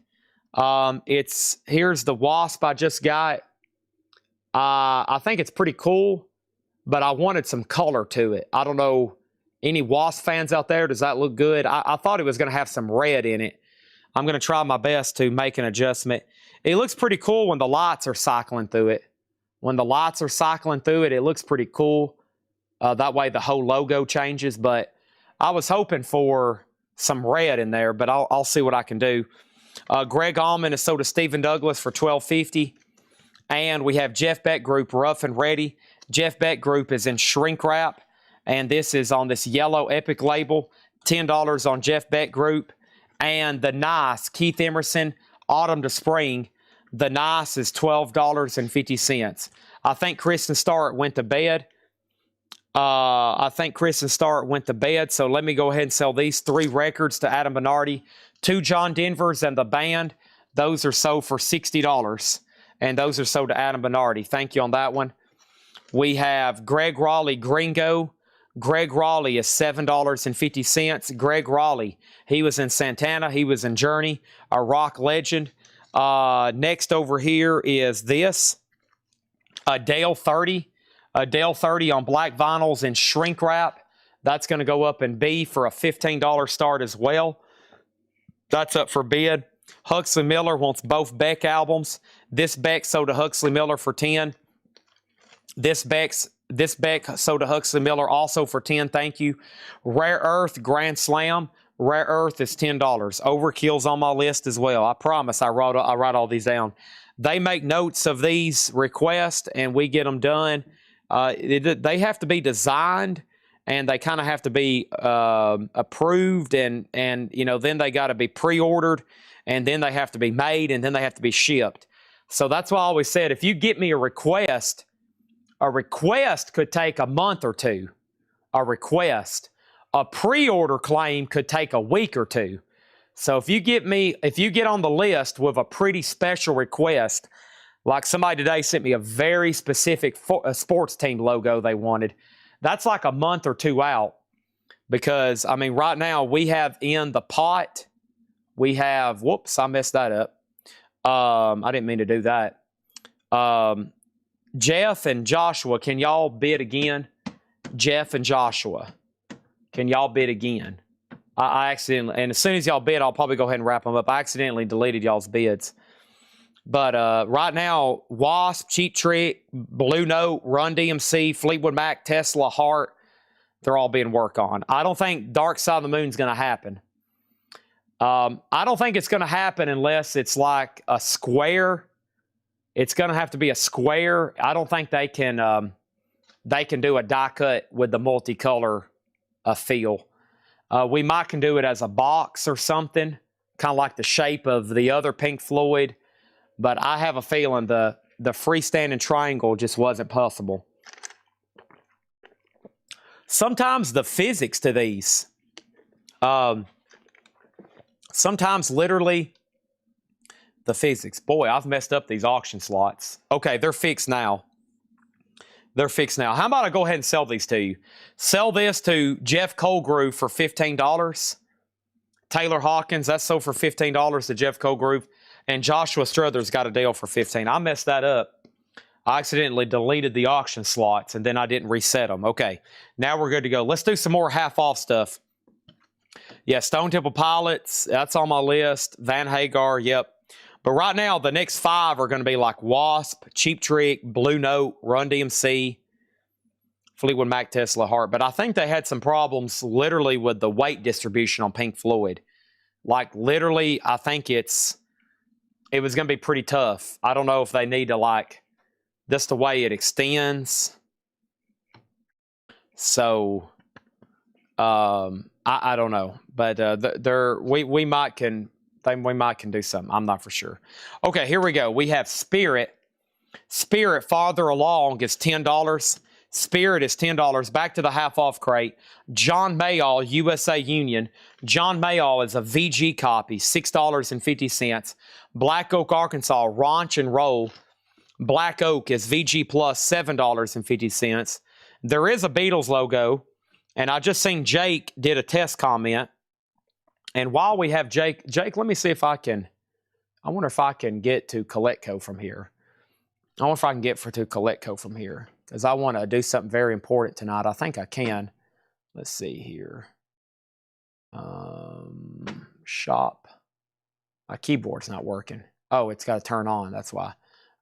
A: Here's the Wasp I just got. I think it's pretty cool, but I wanted some color to it. I don't know, any Wasp fans out there, does that look good? I thought it was going to have some red in it. I'm going to try my best to make an adjustment. It looks pretty cool when the lights are cycling through it. When the lights are cycling through it, it looks pretty cool. That way the whole logo changes, but I was hoping for some red in there, but I'll see what I can do. Greg Allman is sold to Stephen Douglas for $12.50. And we have Jeff Beck Group, Rough and Ready. Jeff Beck Group is in shrink wrap, and this is on this yellow Epic label. $10 on Jeff Beck Group. And the Nice, Keith Emerson, Autumn to Spring. The Nice is $12.50. I think Kristen Starrett went to bed. So let me go ahead and sell these 3 records to Adam Bernardi. 2 John Denvers and the band. Those are sold for $60. And those are sold to Adam Bernardi. Thank you on that one. We have Greg Raleigh Gringo. Greg Raleigh is $7.50. Greg Raleigh, he was in Santana. He was in Journey, a rock legend. Next over here is this. A Dale 30. A Dale 30 on black vinyls in shrink wrap. That's going to go up in B for a $15 start as well. That's up for bid. Huxley Miller wants both Beck albums. This Beck sold to Huxley Miller for $10. This Beck sold to Huxley Miller also for $10. Thank you. Rare Earth Grand Slam. Rare Earth is $10. Overkill's on my list as well. I promise I write all these down. They make notes of these requests and we get them done. They have to be designed and they kind of have to be approved and you know, then they got to be pre-ordered and then they have to be made and then they have to be shipped. So that's why I always said, if you get me a request could take a month or two. A request. A pre-order claim could take a week or two. So if you get on the list with a pretty special request, like somebody today sent me a very specific sports team logo they wanted, that's like a month or two out. Because, I mean, right now we have in the pot, we have, whoops, I messed that up. I didn't mean to do that. Jeff and Joshua, can y'all bid again? Jeff and Joshua, can y'all bid again? I accidentally, and as soon as y'all bid, I'll probably go ahead and wrap them up. I accidentally deleted y'all's bids. But right now, Wasp, Cheap Trick, Blue Note, Run DMC, Fleetwood Mac, Tesla, Heart, they're all being worked on. I don't think Dark Side of the Moon is going to happen. I don't think it's going to happen unless it's like a square. It's going to have to be a square. I don't think they can do a die cut with the multicolor feel. We might can do it as a box or something, kind of like the shape of the other Pink Floyd. But I have a feeling the freestanding triangle just wasn't possible. Sometimes the physics to these, sometimes literally the physics. Boy, I've messed up these auction slots. Okay, they're fixed now. They're fixed now. How about I go ahead and sell these to you? Sell this to Jeff Colgrove for $15. Taylor Hawkins, that's sold for $15 to Jeff Colgrove. And Joshua Struthers got a deal for $15. I messed that up. I accidentally deleted the auction slots, and then I didn't reset them. Okay, now we're good to go. Let's do some more half-off stuff. Yeah, Stone Temple Pilots, that's on my list. Van Hagar, yep. But right now, the next 5 are going to be like Wasp, Cheap Trick, Blue Note, Run DMC, Fleetwood Mac, Tesla, Heart. But I think they had some problems literally with the weight distribution on Pink Floyd. Like literally, I think it's it was going to be pretty tough. I don't know if they need to like this the way it extends. So I don't know, but we might can do something. I'm not for sure. Okay, here we go. We have Spirit. Spirit farther along is $10. Spirit is $10. Back to the half off crate. John Mayall, USA Union. John Mayall is a VG copy, $6.50. Black Oak, Arkansas, Ranch and Roll. Black Oak is VG Plus, $7.50. There is a Beatles logo, and I just seen Jake did a test comment. And while we have Jake, let me see if I wonder if I can get to Coletco from here. I wonder if I can get to Coletco from here, because I want to do something very important tonight. I think I can. Let's see here. Shop. My keyboard's not working. Oh, it's got to turn on. That's why.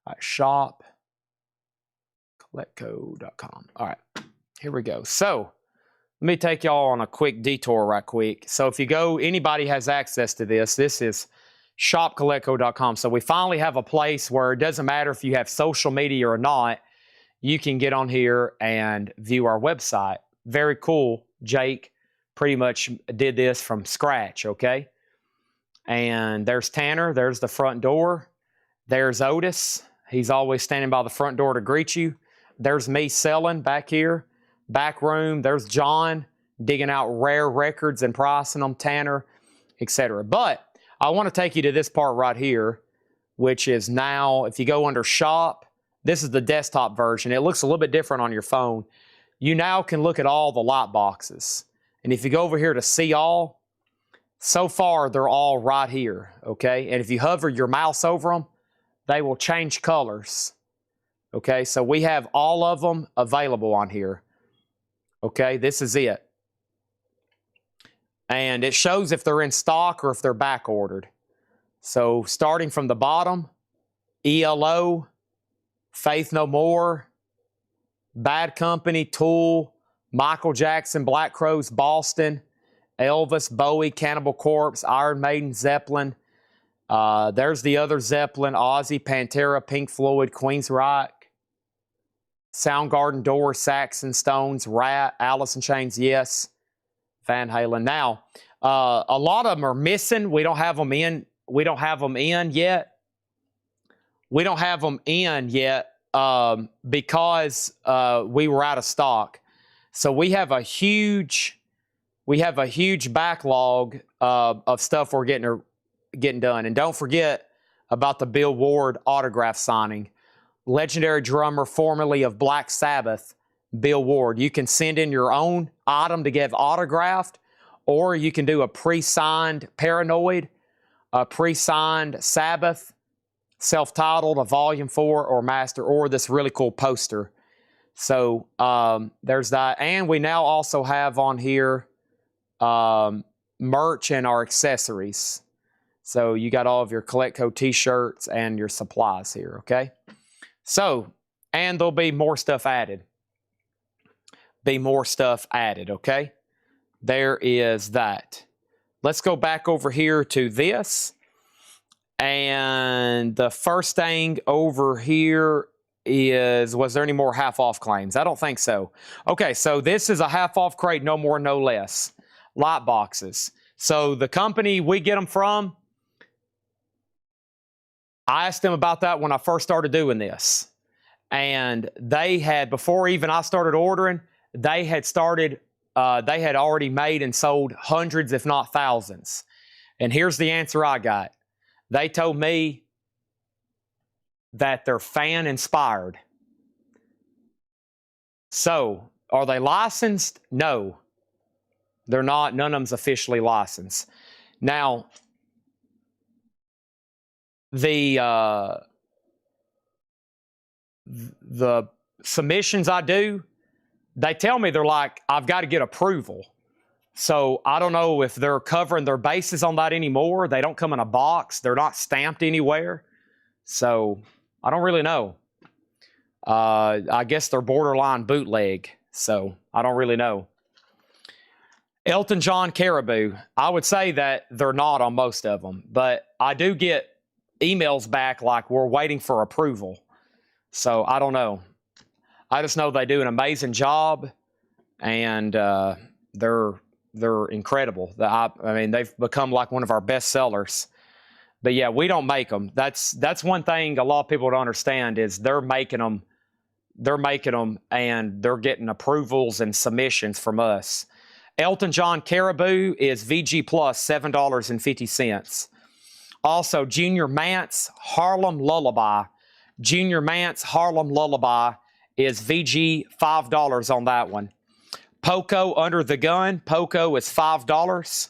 A: All right, shop. Coletco.com. All right, here we go. So let me take y'all on a quick detour right quick. So if you go, anybody has access to this. This is shopcoletco.com. So we finally have a place where it doesn't matter if you have social media or not, you can get on here and view our website. Very cool. Jake pretty much did this from scratch, okay? And there's Tanner. There's the front door. There's Otis. He's always standing by the front door to greet you. There's me selling back here. Back room. There's John digging out rare records and pricing them, Tanner, etc. But I want to take you to this part right here, which is now, if you go under shop, this is the desktop version. It looks a little bit different on your phone. You now can look at all the lot boxes. And if you go over here to see all, so far they're all right here, okay? And if you hover your mouse over them, they will change colors, okay? So we have all of them available on here, okay? This is it. And it shows if they're in stock or if they're back ordered. So starting from the bottom, ELO, Faith No More, Bad Company, Tool, Michael Jackson, Black Crowes, Boston, Elvis, Bowie, Cannibal Corpse, Iron Maiden, Zeppelin. There's the other Zeppelin, Ozzy, Pantera, Pink Floyd, Queensryche, Soundgarden, Doors, Saxon, Stones, Rat, Alice in Chains, Yes, Van Halen. Now, a lot of them are missing. We don't have them in. We don't have them in yet. We don't have them in yet because we were out of stock. So we have a huge backlog of stuff we're getting done. And don't forget about the Bill Ward autograph signing. Legendary drummer formerly of Black Sabbath, Bill Ward. You can send in your own item to get autographed, or you can do a pre-signed Paranoid, a pre-signed Sabbath, self-titled, a Volume 4 or Master, or this really cool poster. So there's that. And we now also have on here merch and our accessories. So you got all of your Coletco t-shirts and your supplies here, okay? So, and there'll be more stuff added. Okay? There is that. Let's go back over here to this. And the first thing over here is, was there any more half-off claims? I don't think so. Okay, so this is a half-off crate, no more, no less. Lot boxes. So the company we get them from, I asked them about that when I first started doing this. And they had, before even I started ordering, they had already made and sold hundreds, if not thousands. And here's the answer I got. They told me that they're fan inspired. So, are they licensed? No. They're not. None of them's officially licensed. Now, the submissions I do, they tell me they're like, I've got to get approval. So I don't know if they're covering their bases on that anymore. They don't come in a box. They're not stamped anywhere. So I don't really know. I guess they're borderline bootleg. So I don't really know. Elton John Caribou. I would say that they're not on most of them. But I do get emails back like we're waiting for approval. So I don't know. I just know they do an amazing job, and they're incredible. I mean, they've become like one of our best sellers. But yeah, we don't make them. That's one thing a lot of people don't understand is they're making them, and they're getting approvals and submissions from us. Elton John Caribou is VG Plus, $7.50. Also, Junior Mance Harlem Lullaby. Junior Mance Harlem Lullaby is VG $5 on that one. Poco Under the Gun. Poco is $5.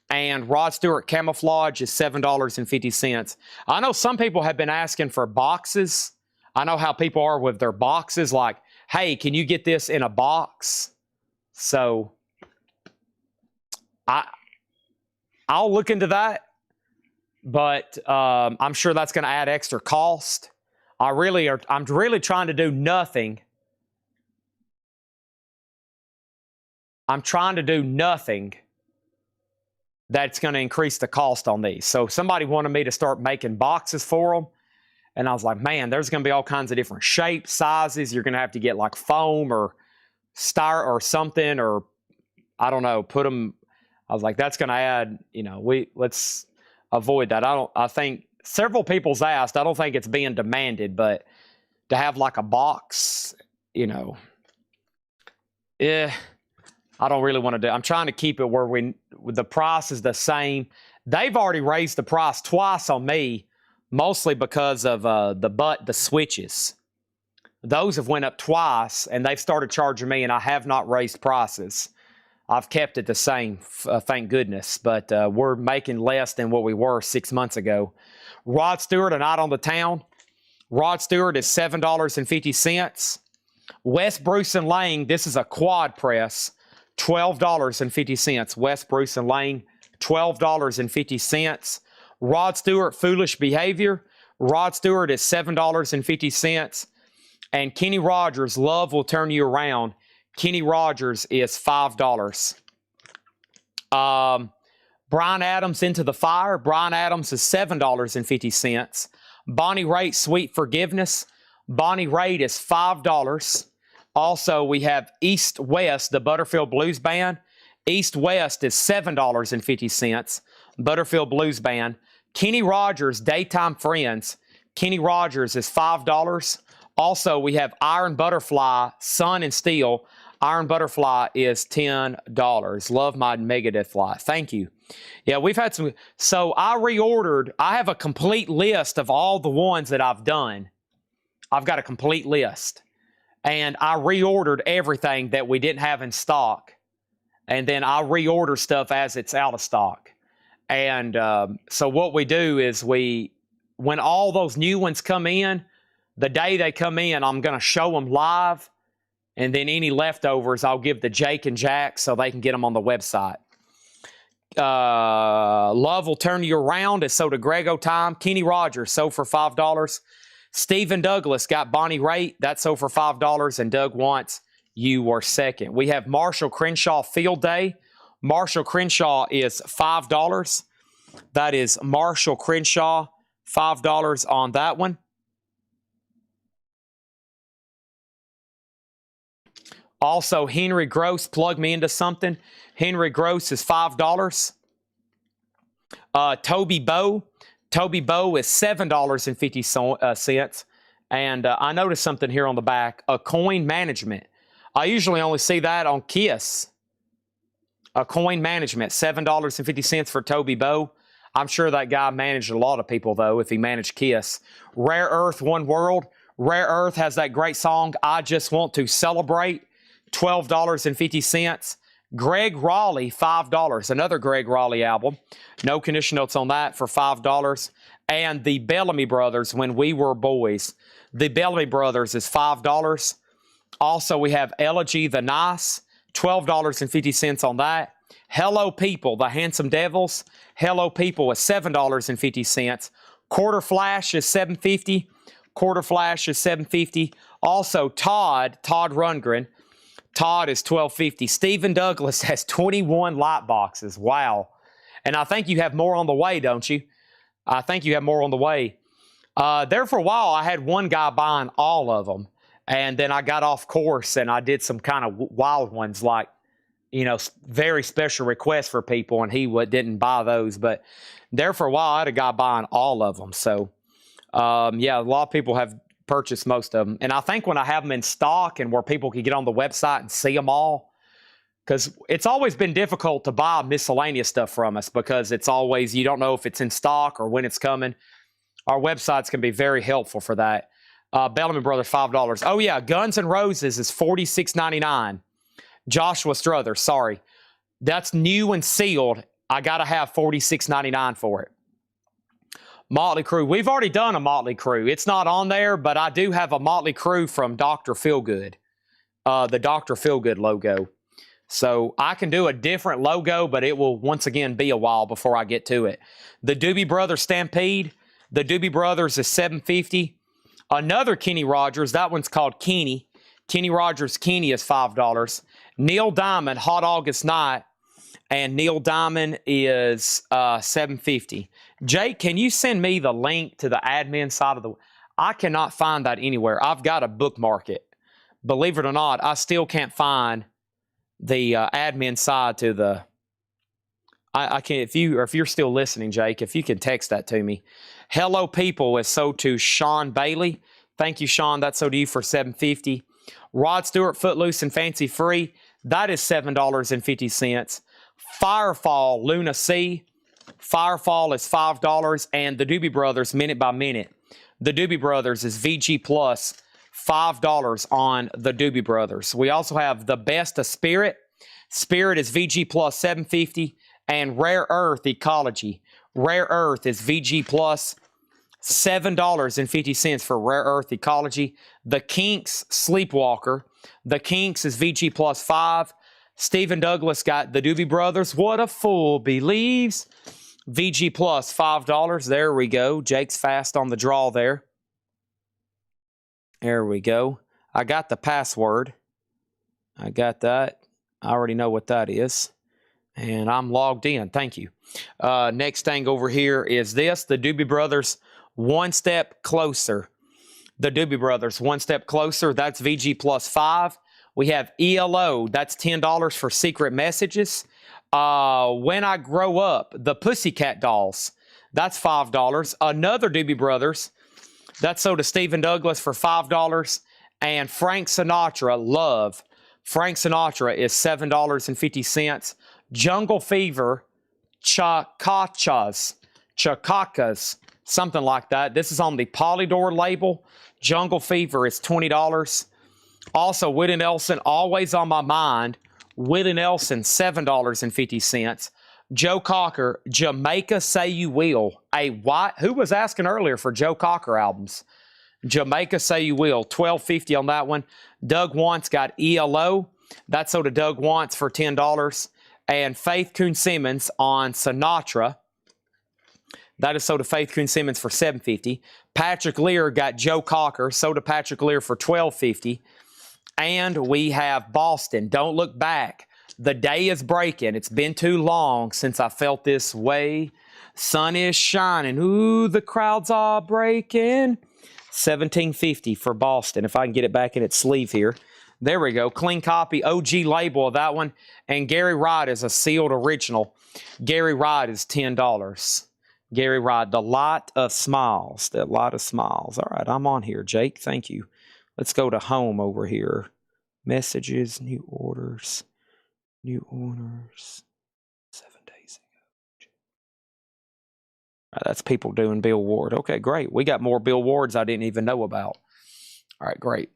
A: And Rod Stewart Camouflage is $7.50. I know some people have been asking for boxes. I know how people are with their boxes, like, hey, can you get this in a box? So I'll look into that, but I'm sure that's going to add extra cost. I'm really trying to do nothing. I'm trying to do nothing that's going to increase the cost on these. So somebody wanted me to start making boxes for them. And I was like, man, there's going to be all kinds of different shapes, sizes. You're going to have to get like foam or or something, or I don't know, put them. I was like, that's going to add, let's avoid that. I think several people's asked, I don't think it's being demanded, but to have like a box, I don't really want to do. I'm trying to keep it where the price is the same. They've already raised the price twice on me, mostly because of the switches. Those have went up twice, and they've started charging me, and I have not raised prices. I've kept it the same, thank goodness, but we're making less than what we were 6 months ago. Rod Stewart, A Night on the Town. Rod Stewart is $7.50. West Bruce and Lang, this is a quad press. $12.50. West Bruce and Lane, $12.50. Rod Stewart, Foolish Behavior. Rod Stewart is $7.50. And Kenny Rogers, Love Will Turn You Around. Kenny Rogers is $5. Brian Adams, Into the Fire. Brian Adams is $7.50. Bonnie Raitt, Sweet Forgiveness. Bonnie Raitt is $5. Also, we have East West, the Butterfield Blues Band. East West is $7.50. Butterfield Blues Band. Kenny Rogers, Daytime Friends. Kenny Rogers is $5. Also, we have Iron Butterfly, Sun and Steel. Iron Butterfly is $10. Love my Megadeth fly. Thank you. Yeah, we've had some. So I reordered. I have a complete list of all the ones that I've done. I've got a complete list. And I reordered everything that we didn't have in stock. And then I reorder stuff as it's out of stock. And so what we do is when all those new ones come in, the day they come in, I'm going to show them live. And then any leftovers, I'll give to Jake and Jack so they can get them on the website. Love Will Turn You Around is sold to Grego Time. Kenny Rogers sold for $5. Stephen Douglas got Bonnie Raitt. That's sold for $5. And Doug wants You Were Second. We have Marshall Crenshaw Field Day. Marshall Crenshaw is $5. That is Marshall Crenshaw, $5 on that one. Also, Henry Gross, Plug Me Into Something. Henry Gross is $5. Toby Bow. Toby Bow is $7.50. And I noticed something here on the back. A Coin Management. I usually only see that on Kiss. A Coin Management, $7.50 for Toby Bow. I'm sure that guy managed a lot of people, though, if he managed Kiss. Rare Earth, One World. Rare Earth has that great song, I Just Want to Celebrate. $12.50. Greg Raleigh, $5. Another Greg Raleigh album. No condition notes on that for $5. And the Bellamy Brothers, When We Were Boys. The Bellamy Brothers is $5. Also, we have Elegy the Nice, $12.50 on that. Hello People, The Handsome Devils. Hello People is $7.50. Quarter Flash is $7.50. Quarter Flash is $7.50. Also, Todd Rundgren. Todd is $12.50. Stephen Douglas has 21 light boxes. Wow. And I think you have more on the way, don't you? I think you have more on the way. There for a while, I had one guy buying all of them. And then I got off course and I did some kind of wild ones, like, very special requests for people, and he didn't buy those. But there for a while, I had a guy buying all of them. So, yeah, a lot of people have purchased most of them. And I think when I have them in stock and where people can get on the website and see them all, because it's always been difficult to buy miscellaneous stuff from us because it's always, you don't know if it's in stock or when it's coming. Our websites can be very helpful for that. Bellamy Brothers, $5. Oh, yeah, Guns N' Roses is $46.99. Joshua Struthers, sorry. That's new and sealed. I got to have $46.99 for it. Motley Crue. We've already done a Motley Crue. It's not on there, but I do have a Motley Crue from Dr. Feelgood, the Dr. Feelgood logo. So I can do a different logo, but it will once again be a while before I get to it. The Doobie Brothers Stampede. The Doobie Brothers is $7.50. Another Kenny Rogers. That one's called Kenny. Kenny Rogers Kenny is $5. Neil Diamond Hot August Night, and Neil Diamond is $7.50. Jake, can you send me the link to the admin side of the? I cannot find that anywhere. I've got to bookmark it. Believe it or not, I still can't find the admin side to the. I can't. If you're still listening, Jake, if you can text that to me. Hello People is sold to Sean Bailey. Thank you, Sean. That's sold to you for $7.50. Rod Stewart Footloose and Fancy Free. That is $7.50. Firefall Luna C. Firefall is $5. And the Doobie Brothers Minute by Minute. The Doobie Brothers is VG Plus, $5 on the Doobie Brothers. We also have The Best of Spirit. Spirit is VG Plus, $7.50. And Rare Earth Ecology. Rare Earth is VG Plus, $7.50 for Rare Earth Ecology. The Kinks Sleepwalker. The Kinks is VG Plus, $5. Stephen Douglas got the Doobie Brothers. What a Fool Believes. VG Plus, $5. There we go. Jake's fast on the draw there. There we go. I got the password. I got that. I already know what that is. And I'm logged in. Thank you. Next thing over here is this. The Doobie Brothers, One Step Closer. The Doobie Brothers, One Step Closer. That's VG Plus, $5. We have ELO. That's $10 for Secret Messages. When I Grow Up, the Pussycat Dolls. That's $5. Another Doobie Brothers. That's sold to Stephen Douglas for $5. And Frank Sinatra, Love. Frank Sinatra is $7.50. Jungle Fever, Chacachas, something like that. This is on the Polydor label. Jungle Fever is $20. Also, Willie Nelson, Always on My Mind. Willie Nelson, $7.50. Joe Cocker, Jamaica Say You Will. Who was asking earlier for Joe Cocker albums? Jamaica Say You Will, $12.50 on that one. Doug Wants got ELO. That's sold to Doug Wants for $10. And Faith Coon-Simmons on Sinatra. That is sold to Faith Coon-Simmons for $7.50. Patrick Lear got Joe Cocker, sold to Patrick Lear for $12.50. And we have Boston, Don't Look Back. The day is breaking. It's been too long since I felt this way. Sun is shining. Ooh, the crowds are breaking. $17.50 for Boston. If I can get it back in its sleeve here. There we go. Clean copy, OG label of that one. And Gary Wright is a sealed original. Gary Wright is $10. Gary Wright, The Light of Smiles. The Light of Smiles. All right, I'm on here, Jake. Thank you. Let's go to home over here. Messages, new orders. New orders. 7 days ago. All right, that's people doing Bill Ward. Okay, great. We got more Bill Wards I didn't even know about. All right, great.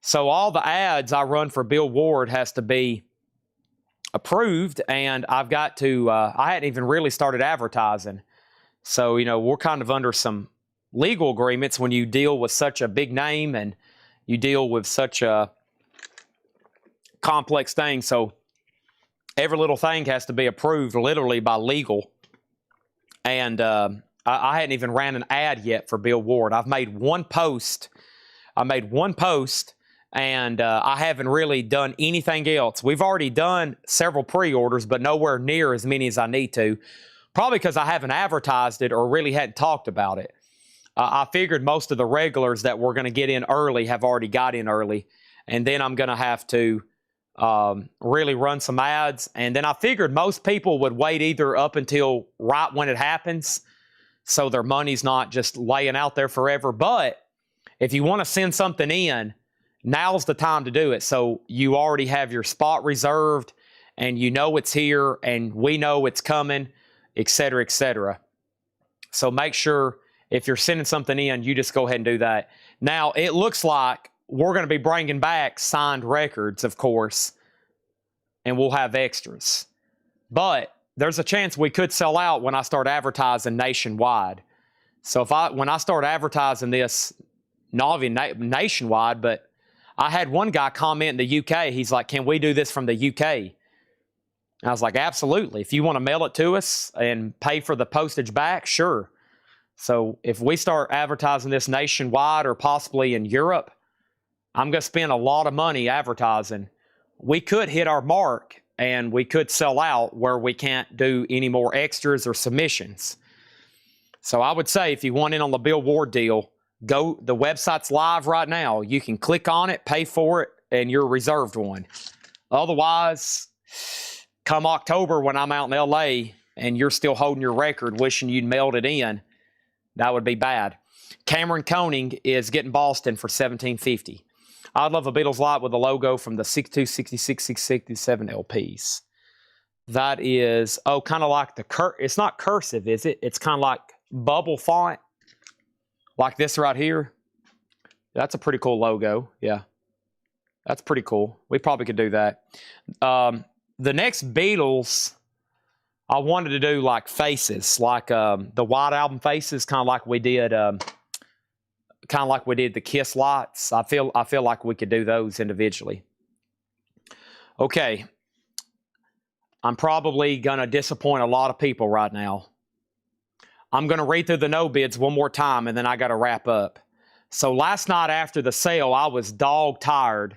A: So all the ads I run for Bill Ward has to be approved, and I've got to, I hadn't even really started advertising. So, we're kind of under some legal agreements when you deal with such a big name and you deal with such a complex thing. So every little thing has to be approved literally by legal. And I hadn't even ran an ad yet for Bill Ward. I've made one post. And I haven't really done anything else. We've already done several pre-orders, but nowhere near as many as I need to. Probably because I haven't advertised it or really hadn't talked about it. I figured most of the regulars that were going to get in early have already got in early. And then I'm going to have to really run some ads. And then I figured most people would wait either up until right when it happens, so their money's not just laying out there forever. But if you want to send something in, now's the time to do it. So you already have your spot reserved and you know it's here and we know it's coming, et cetera, et cetera. So make sure if you're sending something in, you just go ahead and do that. Now, it looks like we're going to be bringing back signed records, of course, and we'll have extras. But there's a chance we could sell out when I start advertising nationwide. So when I start advertising this, not even nationwide, but I had one guy comment in the UK. He's like, can we do this from the UK? And I was like, absolutely. If you want to mail it to us and pay for the postage back, sure. So if we start advertising this nationwide or possibly in Europe, I'm going to spend a lot of money advertising. We could hit our mark and we could sell out where we can't do any more extras or submissions. So I would say if you want in on the Bill Ward deal, go. The website's live right now. You can click on it, pay for it, and you're reserved one. Otherwise, come October when I'm out in LA and you're still holding your record wishing you'd mailed it in, that would be bad. Cameron Koenig is getting Boston for $17.50. I'd love a Beatles lot with a logo from the 62, 66, 67 LPs. That is, kind of like it's not cursive, is it? It's kind of like bubble font, like this right here. That's a pretty cool logo. Yeah, that's pretty cool. We probably could do that. The next Beatles, I wanted to do like faces, like the White Album faces, kind of like we did. Kind of like we did the Kiss lights. I feel like we could do those individually. Okay. I'm probably going to disappoint a lot of people right now. I'm going to read through the no bids one more time and then I got to wrap up. So last night after the sale, I was dog tired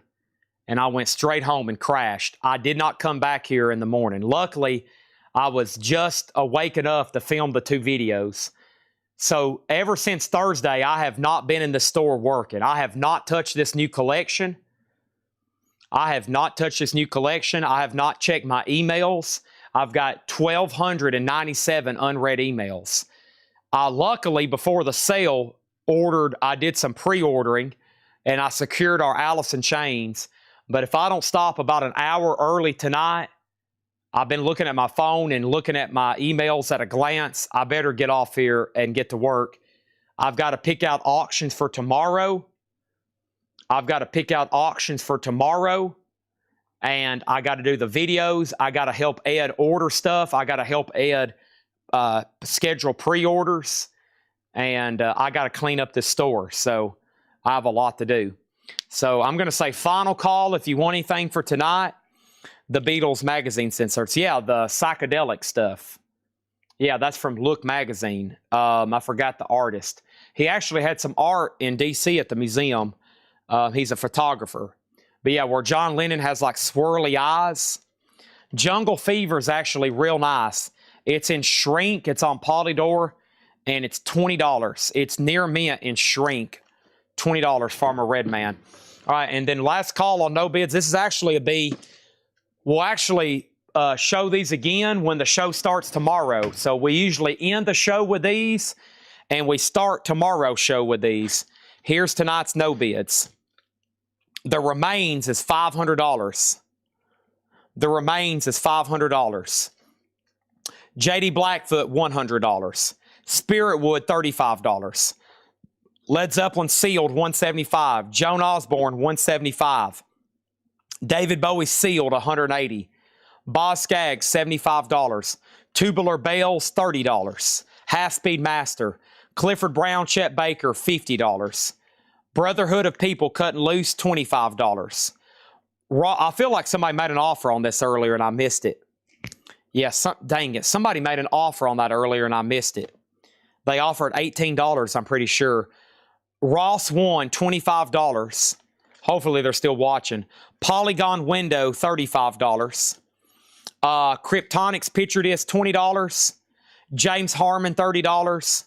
A: and I went straight home and crashed. I did not come back here in the morning. Luckily, I was just awake enough to film the 2 videos. So ever since Thursday, I have not been in the store working. I have not touched this new collection. I have not checked my emails. I've got 1,297 unread emails. Luckily, before the sale, I did some pre-ordering, and I secured our Alice in Chains. But if I don't stop about an hour early tonight, I've been looking at my phone and looking at my emails at a glance. I better get off here and get to work. I've got to pick out auctions for tomorrow. And I got to do the videos. I got to help Ed order stuff. I got to help Ed schedule pre-orders. And I got to clean up this store. So I have a lot to do. So I'm going to say final call if you want anything for tonight. The Beatles magazine inserts. Yeah, the psychedelic stuff. Yeah, that's from Look magazine. I forgot the artist. He actually had some art in D.C. at the museum. He's a photographer. But yeah, where John Lennon has like swirly eyes. Jungle Fever is actually real nice. It's in shrink. It's on Polydor. And it's $20. It's near mint in shrink. $20, Farmer Redman. All right, and then last call on no bids. This is actually a B. We'll actually show these again when the show starts tomorrow. So we usually end the show with these, and we start tomorrow's show with these. Here's tonight's no bids. The remains is $500. J.D. Blackfoot, $100. Spiritwood, $35. Led Zeppelin Sealed, $175. Joan Osborne, $175. David Bowie Sealed, $180. Boz Scaggs, $75. Tubular Bells, $30. Half Speed Master. Clifford Brown, Chet Baker, $50. Brotherhood of People Cutting Loose, $25. I feel like somebody made an offer on this earlier and I missed it. Yeah, dang it. Somebody made an offer on that earlier and I missed it. They offered $18, I'm pretty sure. Ross One, $25. Hopefully they're still watching. Polygon Window, $35. Kryptonics Picture Disc, $20. James Harmon, $30.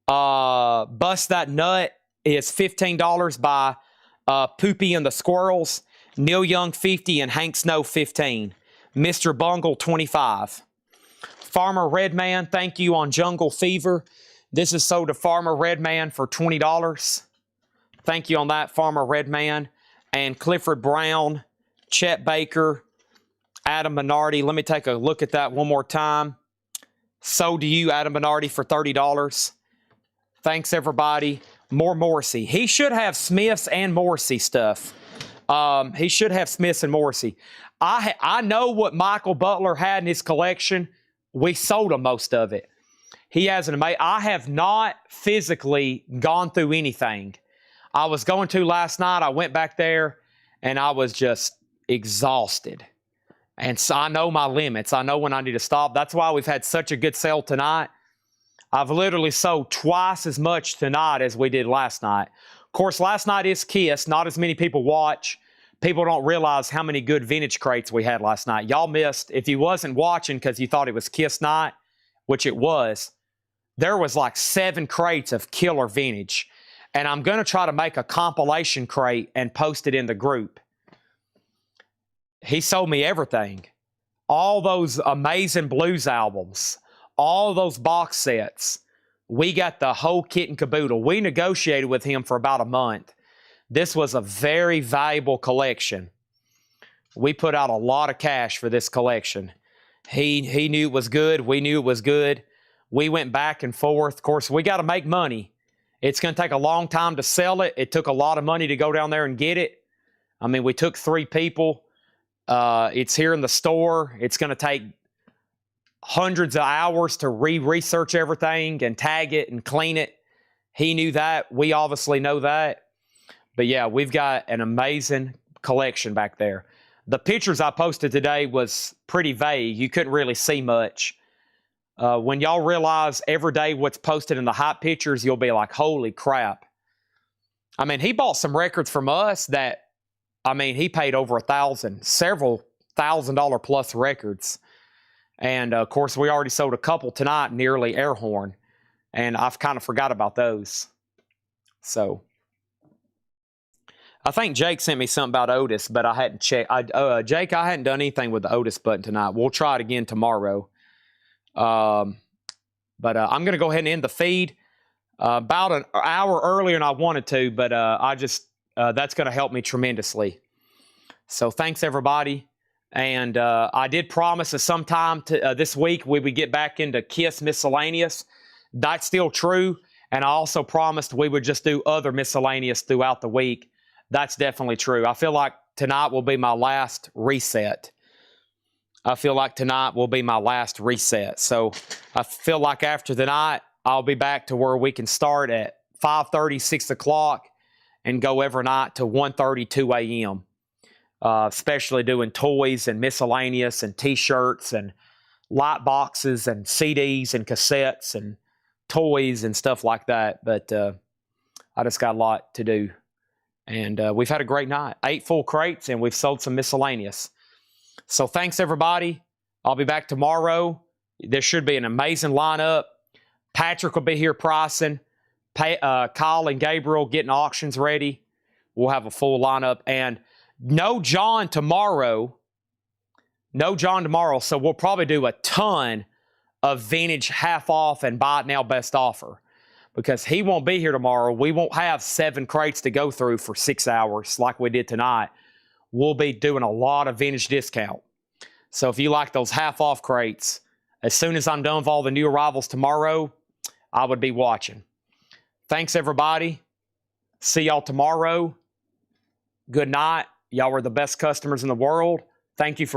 A: Bust That Nut is $15 by Poopy and the Squirrels. Neil Young, 50, and Hank Snow, 15. Mr. Bungle, 25. Farmer Redman, thank you on Jungle Fever. This is sold to Farmer Redman for $20. Thank you on that, Farmer Redman. And Clifford Brown, Chet Baker, Adam Minardi. Let me take a look at that one more time. Sold to you, Adam Minardi, for $30. Thanks, everybody. More Morrissey. He should have Smith's and Morrissey stuff. He should have Smith's and Morrissey. I know what Michael Butler had in his collection. We sold him most of it. He has an amazing... I have not physically gone through anything. I was going to last night. I went back there, and I was just exhausted. And so I know my limits. I know when I need to stop. That's why we've had such a good sale tonight. I've literally sold twice as much tonight as we did last night. Of course, last night is Kiss. Not as many people watch. People don't realize how many good vintage crates we had last night. Y'all missed. If you wasn't watching because you thought it was Kiss night, which it was, there was like 7 crates of killer vintage. And I'm going to try to make a compilation crate and post it in the group. He sold me everything. All those amazing blues albums. All those box sets. We got the whole kit and caboodle. We negotiated with him for about a month. This was a very valuable collection. We put out a lot of cash for this collection. He knew it was good. We knew it was good. We went back and forth. Of course, we got to make money. It's going to take a long time to sell it. It took a lot of money to go down there and get it. I mean, we took 3 people. It's here in the store. It's going to take hundreds of hours to research everything and tag it and clean it. He knew that. We obviously know that. But yeah, we've got an amazing collection back there. The pictures I posted today was pretty vague. You couldn't really see much. When y'all realize every day what's posted in the hot pictures, you'll be like, holy crap. I mean, he bought some records from us that, I mean, he paid over $1,000, several $1,000 plus records. And of course, we already sold a couple tonight, nearly air horn. And I've kind of forgot about those. So I think Jake sent me something about Otis, but I hadn't checked. Jake, I hadn't done anything with the Otis button tonight. We'll try it again tomorrow. I'm going to go ahead and end the feed about an hour earlier than I wanted to, but that's going to help me tremendously. So thanks, everybody. And I did promise that sometime this week we would get back into Kiss Miscellaneous. That's still true. And I also promised we would just do other miscellaneous throughout the week. That's definitely true. I feel like tonight will be my last reset. So I feel like after the night, I'll be back to where we can start at 5:30, 6 o'clock and go every night to 1:30, 2 a.m. Especially doing toys and miscellaneous and T-shirts and light boxes and CDs and cassettes and toys and stuff like that. But I just got a lot to do. And we've had a great night. 8 full crates, and we've sold some miscellaneous. So thanks, everybody. I'll be back tomorrow. There should be an amazing lineup. Patrick will be here pricing. Kyle and Gabriel getting auctions ready. We'll have a full lineup. And no John tomorrow. So we'll probably do a ton of vintage half off and buy it now best offer. Because he won't be here tomorrow. We won't have 7 crates to go through for 6 hours like we did tonight. We'll be doing a lot of vintage discount. So if you like those half-off crates, as soon as I'm done with all the new arrivals tomorrow, I would be watching. Thanks, everybody. See y'all tomorrow. Good night. Y'all are the best customers in the world. Thank you for